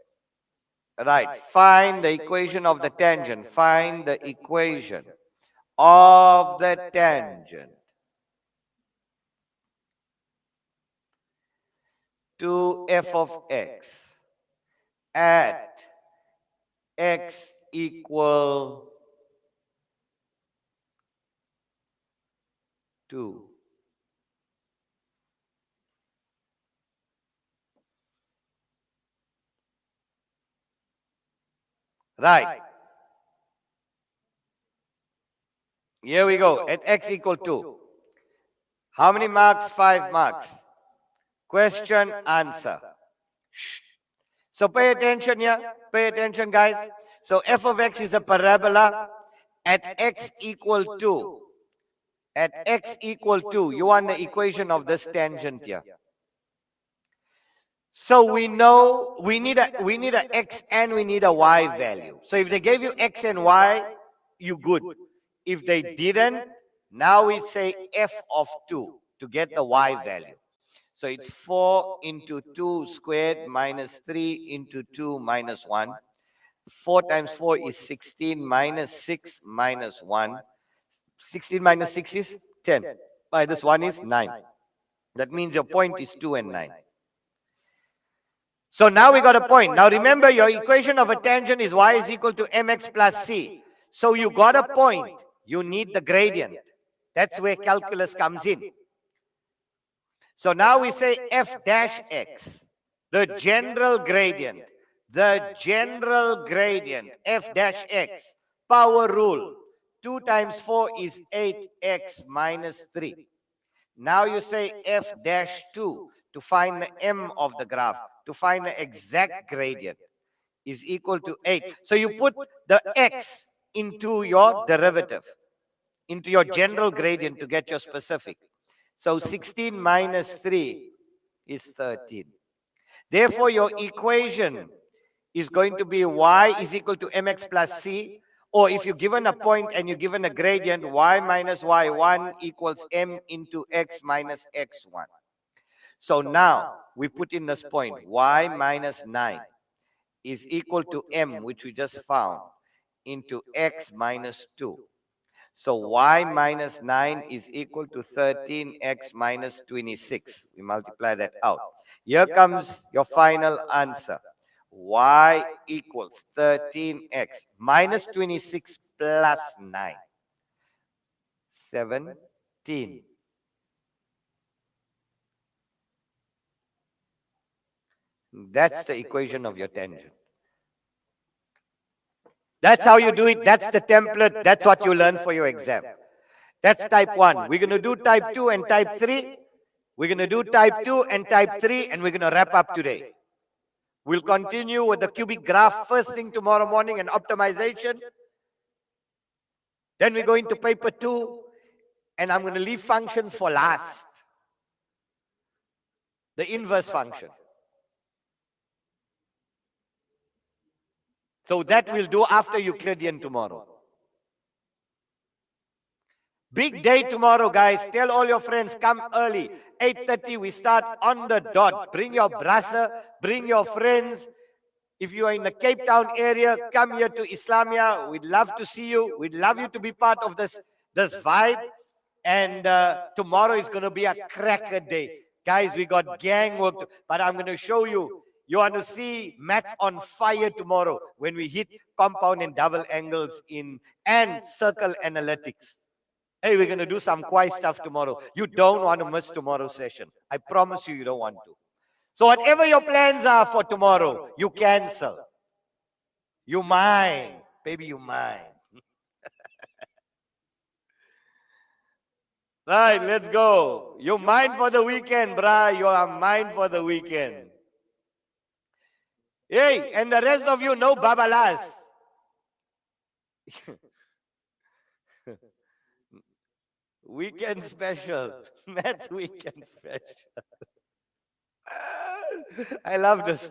Right, find the equation of the tangent. Find the equation of the tangent to f of x at x equal 2. Right. Here we go. At x equal 2. How many marks? 5 marks. Question, answer. Shh. So pay attention here. Pay attention, guys. So f of x is a parabola at x equal 2. At x equal 2. You want the equation of this tangent here. So we know we need a x and we need a y value. So if they gave you x and y, you good. If they didn't, now we say f of 2 to get the y value. So it's 4 into 2 squared minus 3 into 2 minus 1. 4 times 4 is 16 minus 6 minus 1. 16 minus 6 is 10. This 1 is 9. That means your point is 2 and 9. So now we got a point. Now remember, your equation of a tangent is y is equal to mx plus c. So you got a point. You need the gradient. That's where calculus comes in. So now we say f dash x, the general gradient, f dash x, power rule. 2 times 4 is 8x minus 3. Now you say f dash 2 to find the m of the graph, to find the exact gradient is equal to 8. So you put the x into your derivative, into your general gradient to get your specific. So 16 minus 3 is 13. Therefore, your equation is going to be y is equal to mx plus c, Or if you're given a point and you're given a gradient, y minus y1 equals m into x minus x1. So now we put in this point, y minus 9 is equal to m, which we just found, into x minus 2. So y minus 9 is equal to 13x minus 26. We multiply that out. Here comes your final answer. Y equals 13x minus 26 plus 9. 17. That's the equation of your tangent. That's how you do it. That's the template. That's what you learn for your exam. That's type 1. We're going to do type 2 and type 3. We're going to do type 2 and type 3, and we're going to wrap up today. We'll continue with the cubic graph first thing tomorrow morning and optimization. Then we go into paper 2, and I'm going to leave functions for last. The inverse function. So that we'll do after Euclidean tomorrow. Big day tomorrow, guys. Tell all your friends, come early. 8:30, we start on the dot. Bring your brother, bring your friends. If you are in the Cape Town area, come here to Islamia. We'd love to see you. We'd love you to be part of this vibe. And tomorrow is going to be a cracker day. Guys, we got gang work, but I'm going to show you. You want to see maths on fire tomorrow when we hit compound and double angles and circle analytics. Hey, we're going to do some Kwai stuff tomorrow. You don't want to miss tomorrow's session. I promise you, you don't want to. So whatever your plans are for tomorrow, you cancel. You mind. Baby, you mind. Right, let's go. You mind for the weekend, brah. You are mind for the weekend. Hey, and the rest of you know babalas. Weekend special. Maths weekend special. I love this.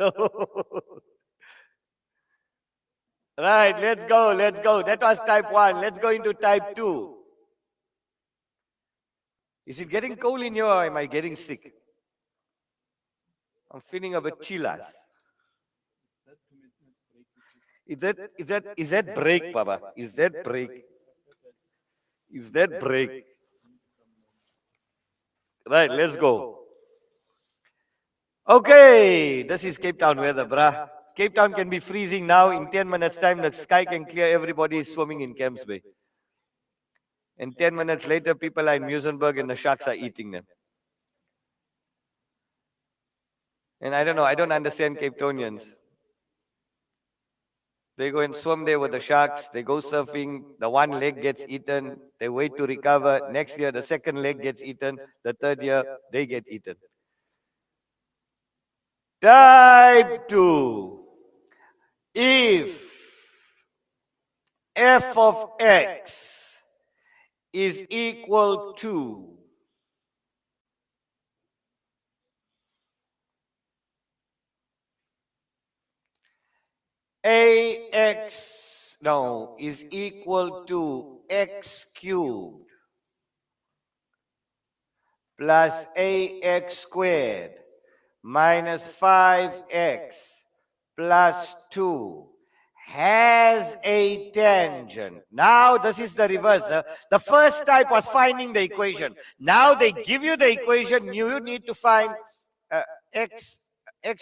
Right, let's go, let's go. That was type 1. Let's go into type 2. Is it getting cold in here or am I getting sick? I'm feeling a bit chillas. Is that break, Baba? Is that break? Is that break? Right, let's go. Okay, this is Cape Town weather, bruh. Cape Town can be freezing now. In 10 minutes time, the sky can clear. Everybody is swimming in Camps Bay. And 10 minutes later, people are in Muizenberg and the sharks are eating them. And I don't know, I don't understand Cape Townians. They go and swim there with the sharks. They go surfing. The one leg gets eaten. They wait to recover. Next year, the second leg gets eaten. The third year, they get eaten. Type 2. If f of x is equal to ax, no, is equal to x cubed plus ax squared minus 5x plus 2 has a tangent. Now this is the reverse. The first type was finding the equation. Now they give you the equation. You need to find x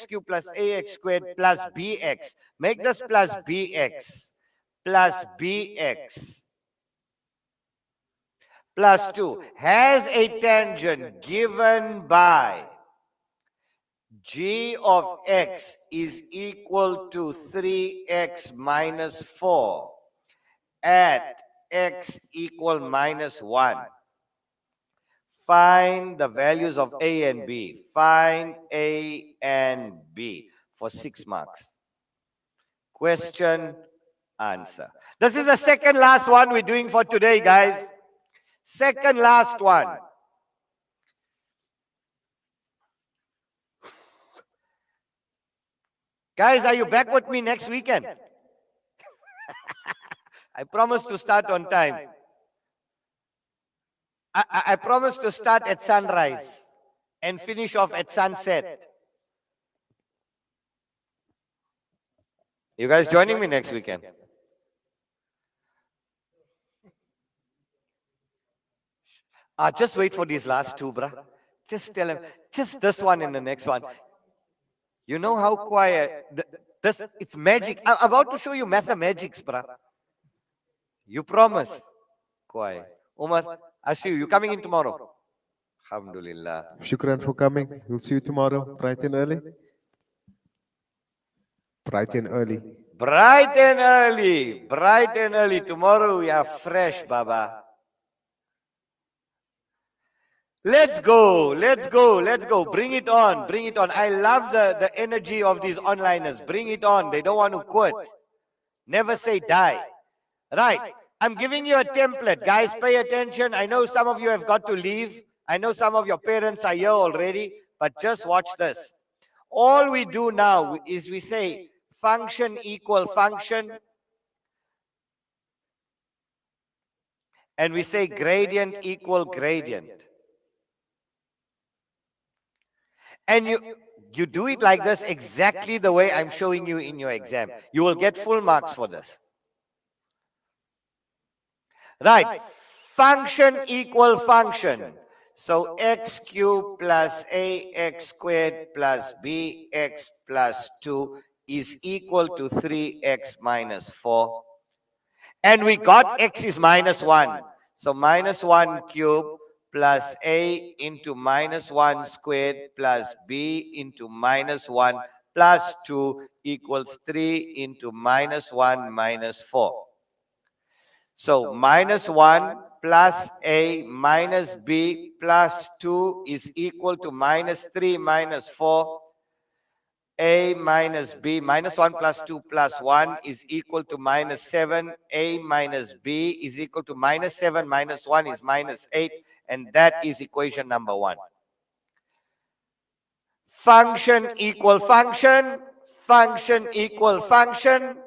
cubed plus ax squared plus bx. Make this plus bx plus bx plus 2 has a tangent given by g of x is equal to 3x minus 4 at x equal minus 1. Find the values of a and b. Find a and b for 6 marks. Question, answer. This is the second last one we're doing for today, guys. Second last one. Guys, are you back with me next weekend? I promise to start on time. I promise to start at sunrise and finish off at sunset. You guys joining me next weekend? Just wait for these last two, bruh. Just tell them, just this one and the next one. You know how quiet, it's magic. I'm about to show you mathematics, bruh. You promise. Quiet. Umar, I see you. You coming in tomorrow? Alhamdulillah. Shukran for coming. We'll see you tomorrow, bright and early. Bright and early. Bright and early. Bright and early. Tomorrow we are fresh, Baba. Let's go. Let's go. Let's go. Bring it on. Bring it on. I love the energy of these onliners. Bring it on. They don't want to quit. Never say die. Right. I'm giving you a template. Guys, pay attention. I know some of you have got to leave. I know some of your parents are here already, but just watch this. All we do now is we say function equal function, and we say gradient equal gradient. And you do it like this exactly the way I'm showing you in your exam. You will get full marks for this. Right. Function equal function. So x cubed plus ax squared plus bx plus 2 is equal to 3x minus 4. And we got x is minus 1. So minus 1 cubed plus a into minus 1 squared plus b into minus 1 plus 2 equals 3 into minus 1 minus 4. So minus 1 plus a minus b plus 2 is equal to minus 3 minus 4. A minus b, minus 1 plus 2 plus 1 is equal to minus 7. A minus b is equal to minus 7 minus 1 is minus 8. And that is equation number 1. Function equal function. Function equal function.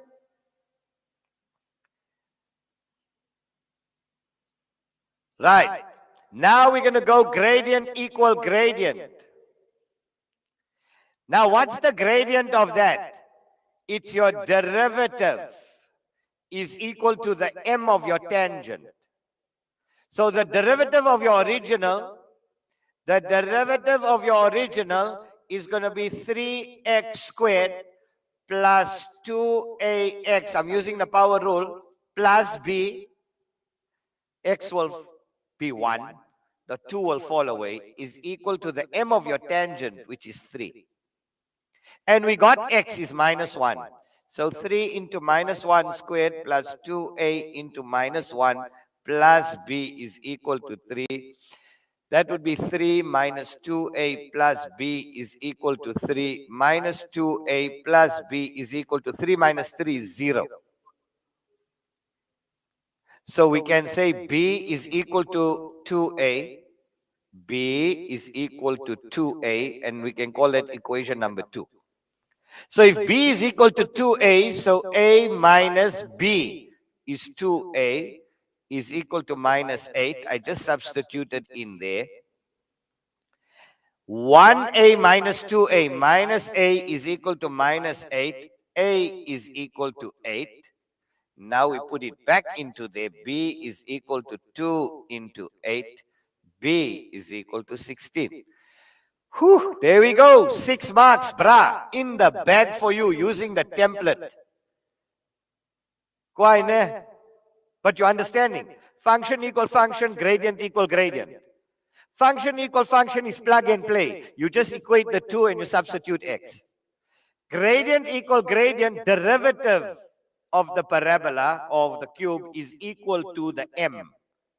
Right. Now we're going to go gradient equal gradient. Now what's the gradient of that? It's your derivative is equal to the m of your tangent. So the derivative of your original, is going to be 3x squared plus 2ax. I'm using the power rule, plus b. X will be 1. The 2 will fall away, is equal to the m of your tangent, which is 3. And we got x is minus 1. So 3 into minus 1 squared plus 2a into minus 1 plus b is equal to 3. That would be 3 minus 2a plus b is equal to 3. Minus 2a plus b is equal to 3 minus 3 is 0. So we can say b is equal to 2a. B is equal to 2a, and we can call that equation number 2. So if b is equal to 2a, so a minus b is 2a is equal to minus 8. I just substituted in there. 1a minus 2a minus a is equal to minus 8. A is equal to 8. Now we put it back into there. B is equal to 2 into 8. B is equal to 16. Whew, there we go. 6 marks, brah, in the bag for you using the template. Quite, but you're understanding. Function equal function, gradient equal gradient. Function equal function is plug and play. You just equate the 2 and you substitute x. Gradient equal gradient, derivative of the parabola of the cube is equal to the m,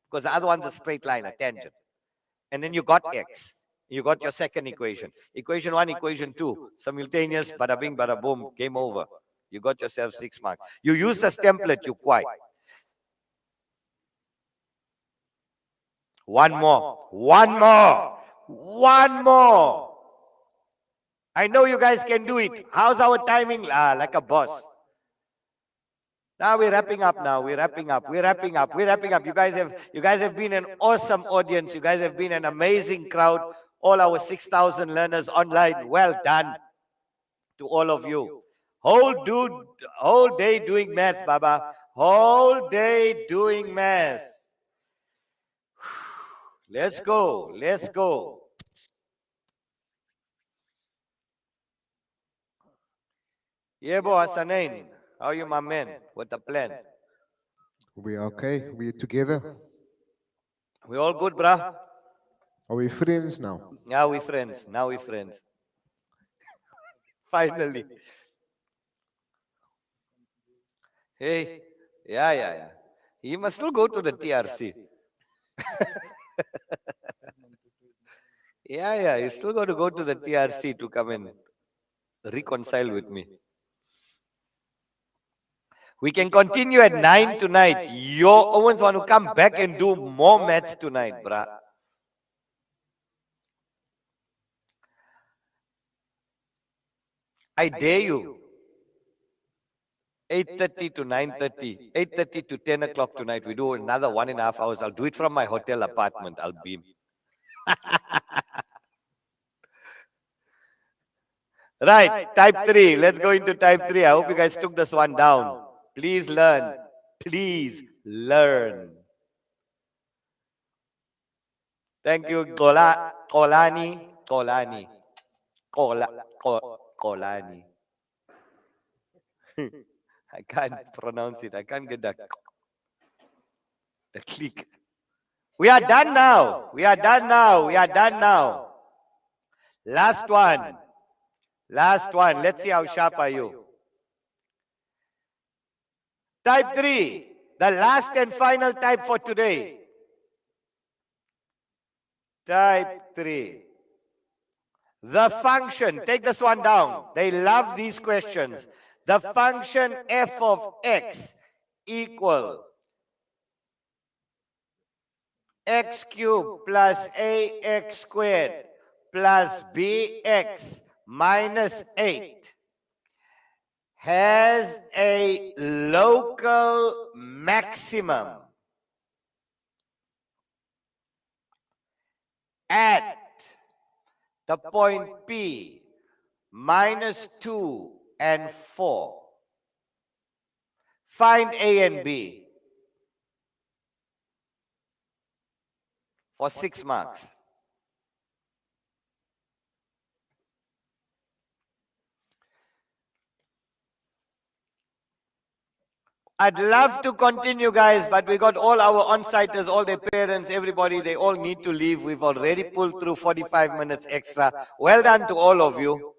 because the other one's a straight line, a tangent. And then you got x. You got your second equation. Equation 1, equation 2. Simultaneous, bada bing, bada boom, game over. You got yourself 6 marks. You use this template, you quite. One more. One more. One more. I know you guys can do it. How's our timing? Like a boss. Now we're wrapping up now. We're wrapping up. We're wrapping up. We're wrapping up. You guys have been an awesome audience. You guys have been an amazing crowd. All our 6,000 learners online. Well done to all of you. Whole day doing math, Baba. Whole day doing math. Let's go. Let's go. Yebo Hasanain. How are you, my man? What the plan? We okay? We together? We all good, bruh? Are we friends now? Now we friends. Now we friends. Finally. Hey. Yeah. He must still go to the TRC. Yeah. He's still got to go to the TRC to come and reconcile with me. We can continue at 9 tonight. Your Owens want to come back and do more maths tonight, bruh. I dare you. 8:30 to 9:30. 8:30 to 10 o'clock tonight. We do another 1.5 hours. I'll do it from my hotel apartment. I'll beam. Right, type 3. Let's go into type 3. I hope you guys took this one down. Please learn. Please learn. Thank you, Kolani. I can't pronounce it. I can't get the click. We are done now. We are done now. We are done now. Last one. Last one. Let's see how sharp are you. Type 3. The last and final type for today. Type 3. The function. Take this one down. They love these questions. The function f of x equal x cubed plus ax squared plus bx minus 8 has a local maximum at the point P minus 2 and 4. Find A and B for 6 marks. I'd love to continue, guys, but we got all our on-siters, all their parents, everybody, they all need to leave. We've already pulled through 45 minutes extra. Well done to all of you.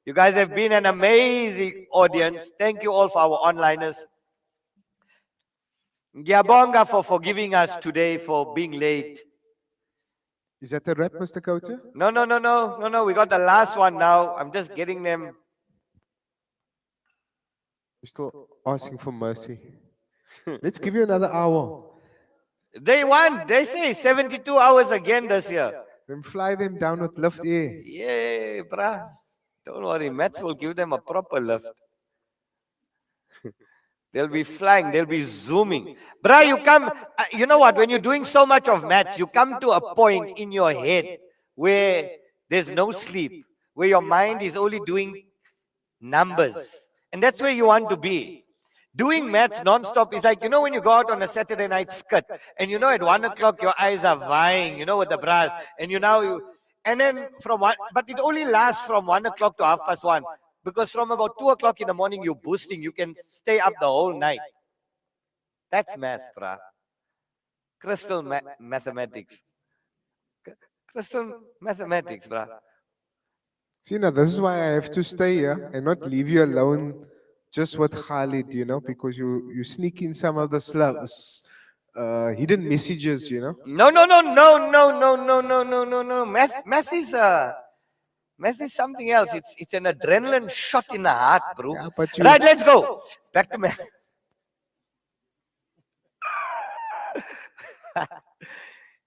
You guys have been an amazing audience. Thank you all for our onliners. Ngiyabonga for forgiving us today for being late. Is that a wrap, Mr. Khota? No. We got the last one now. I'm just getting them. We're still asking for mercy. Let's give you another hour. They want, they say 72 hours again this year. Then fly them down with lift air. Yeah, bruh. Don't worry, maths will give them a proper lift. They'll be flying, they'll be zooming. Bruh, you come, you know what, when you're doing so much of maths, you come to a point in your head where there's no sleep, where your mind is only doing numbers. And that's where you want to be. Doing maths non-stop is like, you know, when you go out on a Saturday night skit, and you know at 1 o'clock your eyes are vying, you know, with the brass, and and then from one, but it only lasts from 1 o'clock to 1:30, because from about 2 o'clock in the morning you're boosting, you can stay up the whole night. That's math, bruh. Crystal mathematics. Crystal mathematics, bruh. See, now this is why I have to stay here and not leave you alone just with Khalid, you know, because you sneak in some of the hidden messages, you know. No. Math is something else. It's an adrenaline shot in the heart, bro. Yeah, but Right, let's go. Back to math.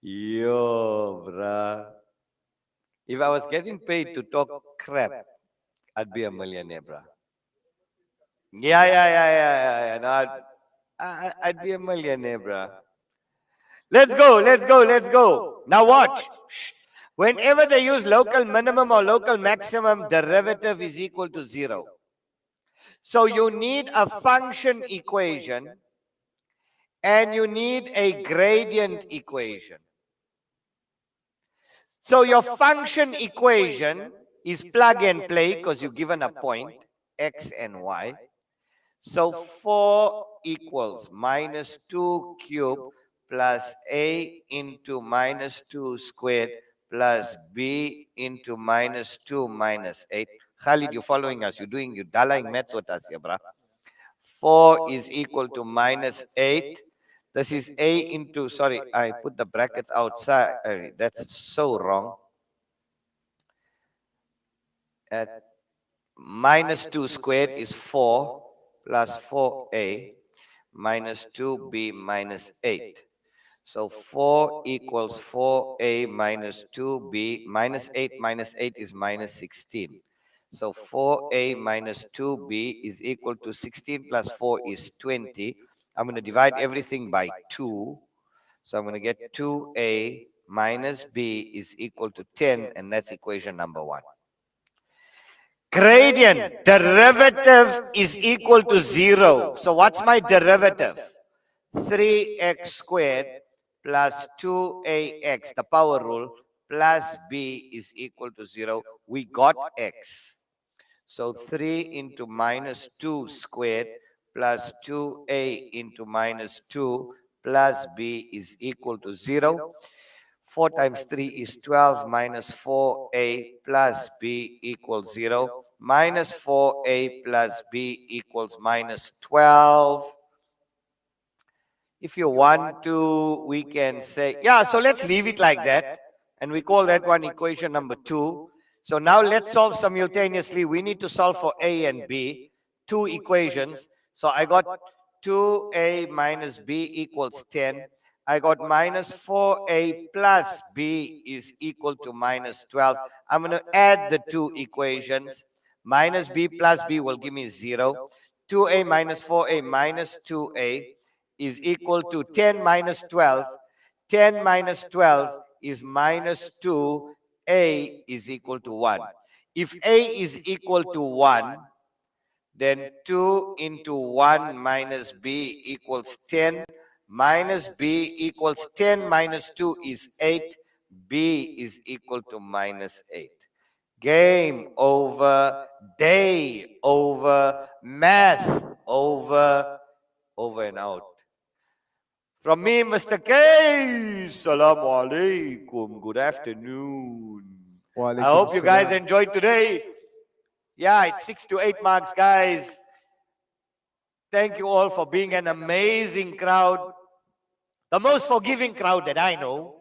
Yo, bruh. If I was getting paid to talk crap, I'd be a millionaire, bruh. Yeah. No, I'd be a millionaire, bruh. Let's go, let's go, let's go. Now watch. Shh. Whenever they use local minimum or local maximum, derivative is equal to 0. So you need a function equation and you need a gradient equation. So your function equation is plug and play because you're given a point, x and y. So 4 equals minus 2 cubed plus a into minus 2 squared plus b into minus 2 minus 8. Khalid, you're following us. You're dialing maths with us here, bruh. 4 is equal to minus 8. This is a into, sorry, I put the brackets outside. That's so wrong. At minus 2 squared is 4 plus 4a minus 2b minus 8. So 4 equals 4a minus 2b minus 8 is minus 16. So 4a minus 2b is equal to 16 plus 4 is 20. I'm going to divide everything by 2. So I'm going to get 2a minus b is equal to 10, and that's equation number 1. Gradient, derivative is equal to 0. So what's my derivative? 3x squared plus 2ax, the power rule, plus b is equal to 0. We got x. So 3 into minus 2 squared plus 2a into minus 2 plus b is equal to 0. 4 times 3 is 12 minus 4a plus b equals 0. Minus 4a plus b equals minus 12. If you want to, we can say, yeah, so let's leave it like that. And we call that one equation number 2. So now let's solve simultaneously. We need to solve for a and b, 2 equations. So I got 2a minus b equals 10. I got minus 4a plus b is equal to minus 12. I'm going to add the 2 equations. Minus b plus b will give me 0. 2a minus 4a minus 2a is equal to 10 minus 12. 10 minus 12 is minus 2. A is equal to 1. If a is equal to 1, then 2 into 1 minus b equals 10. Minus b equals 10 minus 2 is 8. B is equal to minus 8. Game over, day over, math over, over and out. From me, Mr. K, Assalamu alaikum. Good afternoon. I hope you guys enjoyed today. Yeah, it's 6 to 8 marks, guys. Thank you all for being an amazing crowd. The most forgiving crowd that I know.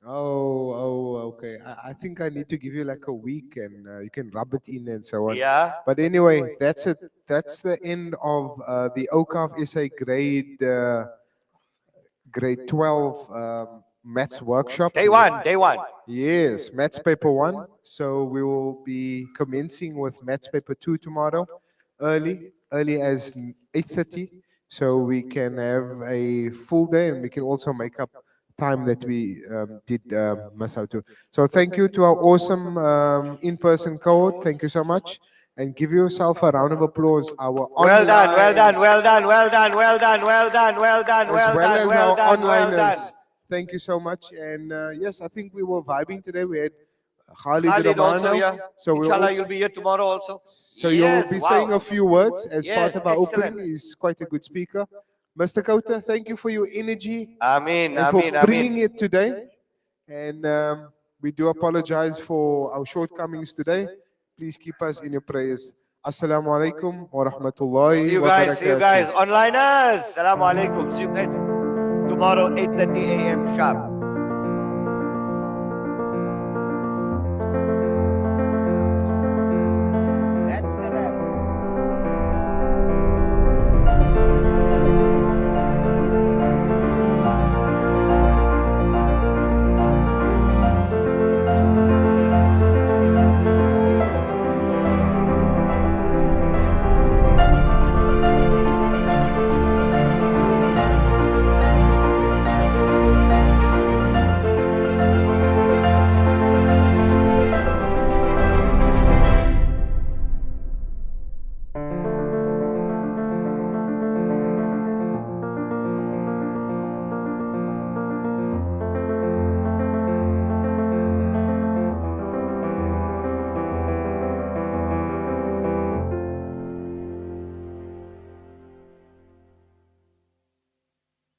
Okay. I think I need to give you like a week and you can rub it in and so on. Yeah. But anyway, that's it. That's the end of the Awqaf SA grade 12 maths workshop. Day one. Yes, maths paper 1. So we will be commencing with maths paper 2 tomorrow, early as 8:30. So we can have a full day and we can also make up time that we did miss out to. So thank you to our awesome in-person cohort. Thank you so much. And give yourself a round of applause. Our Well done. as well as our onliners. Thank you so much. And yes, I think we were vibing today. We had Khalid also, Romano. yeah. So we'll Inshallah, also, you'll be here tomorrow also. so Yes, you'll be wow. saying a few words as Yes, part of our excellent. opening. He's quite a good speaker. Mr. Khota, thank you for your energy Ameen, and for bringing Ameen. it today. And we do apologize for our shortcomings today. Please keep us in your prayers. Assalamu alaikum wa rahmatullahi See you wa guys, barakatuh. onliners. Assalamu alaikum. See you guys tomorrow, 8:30 a.m. sharp.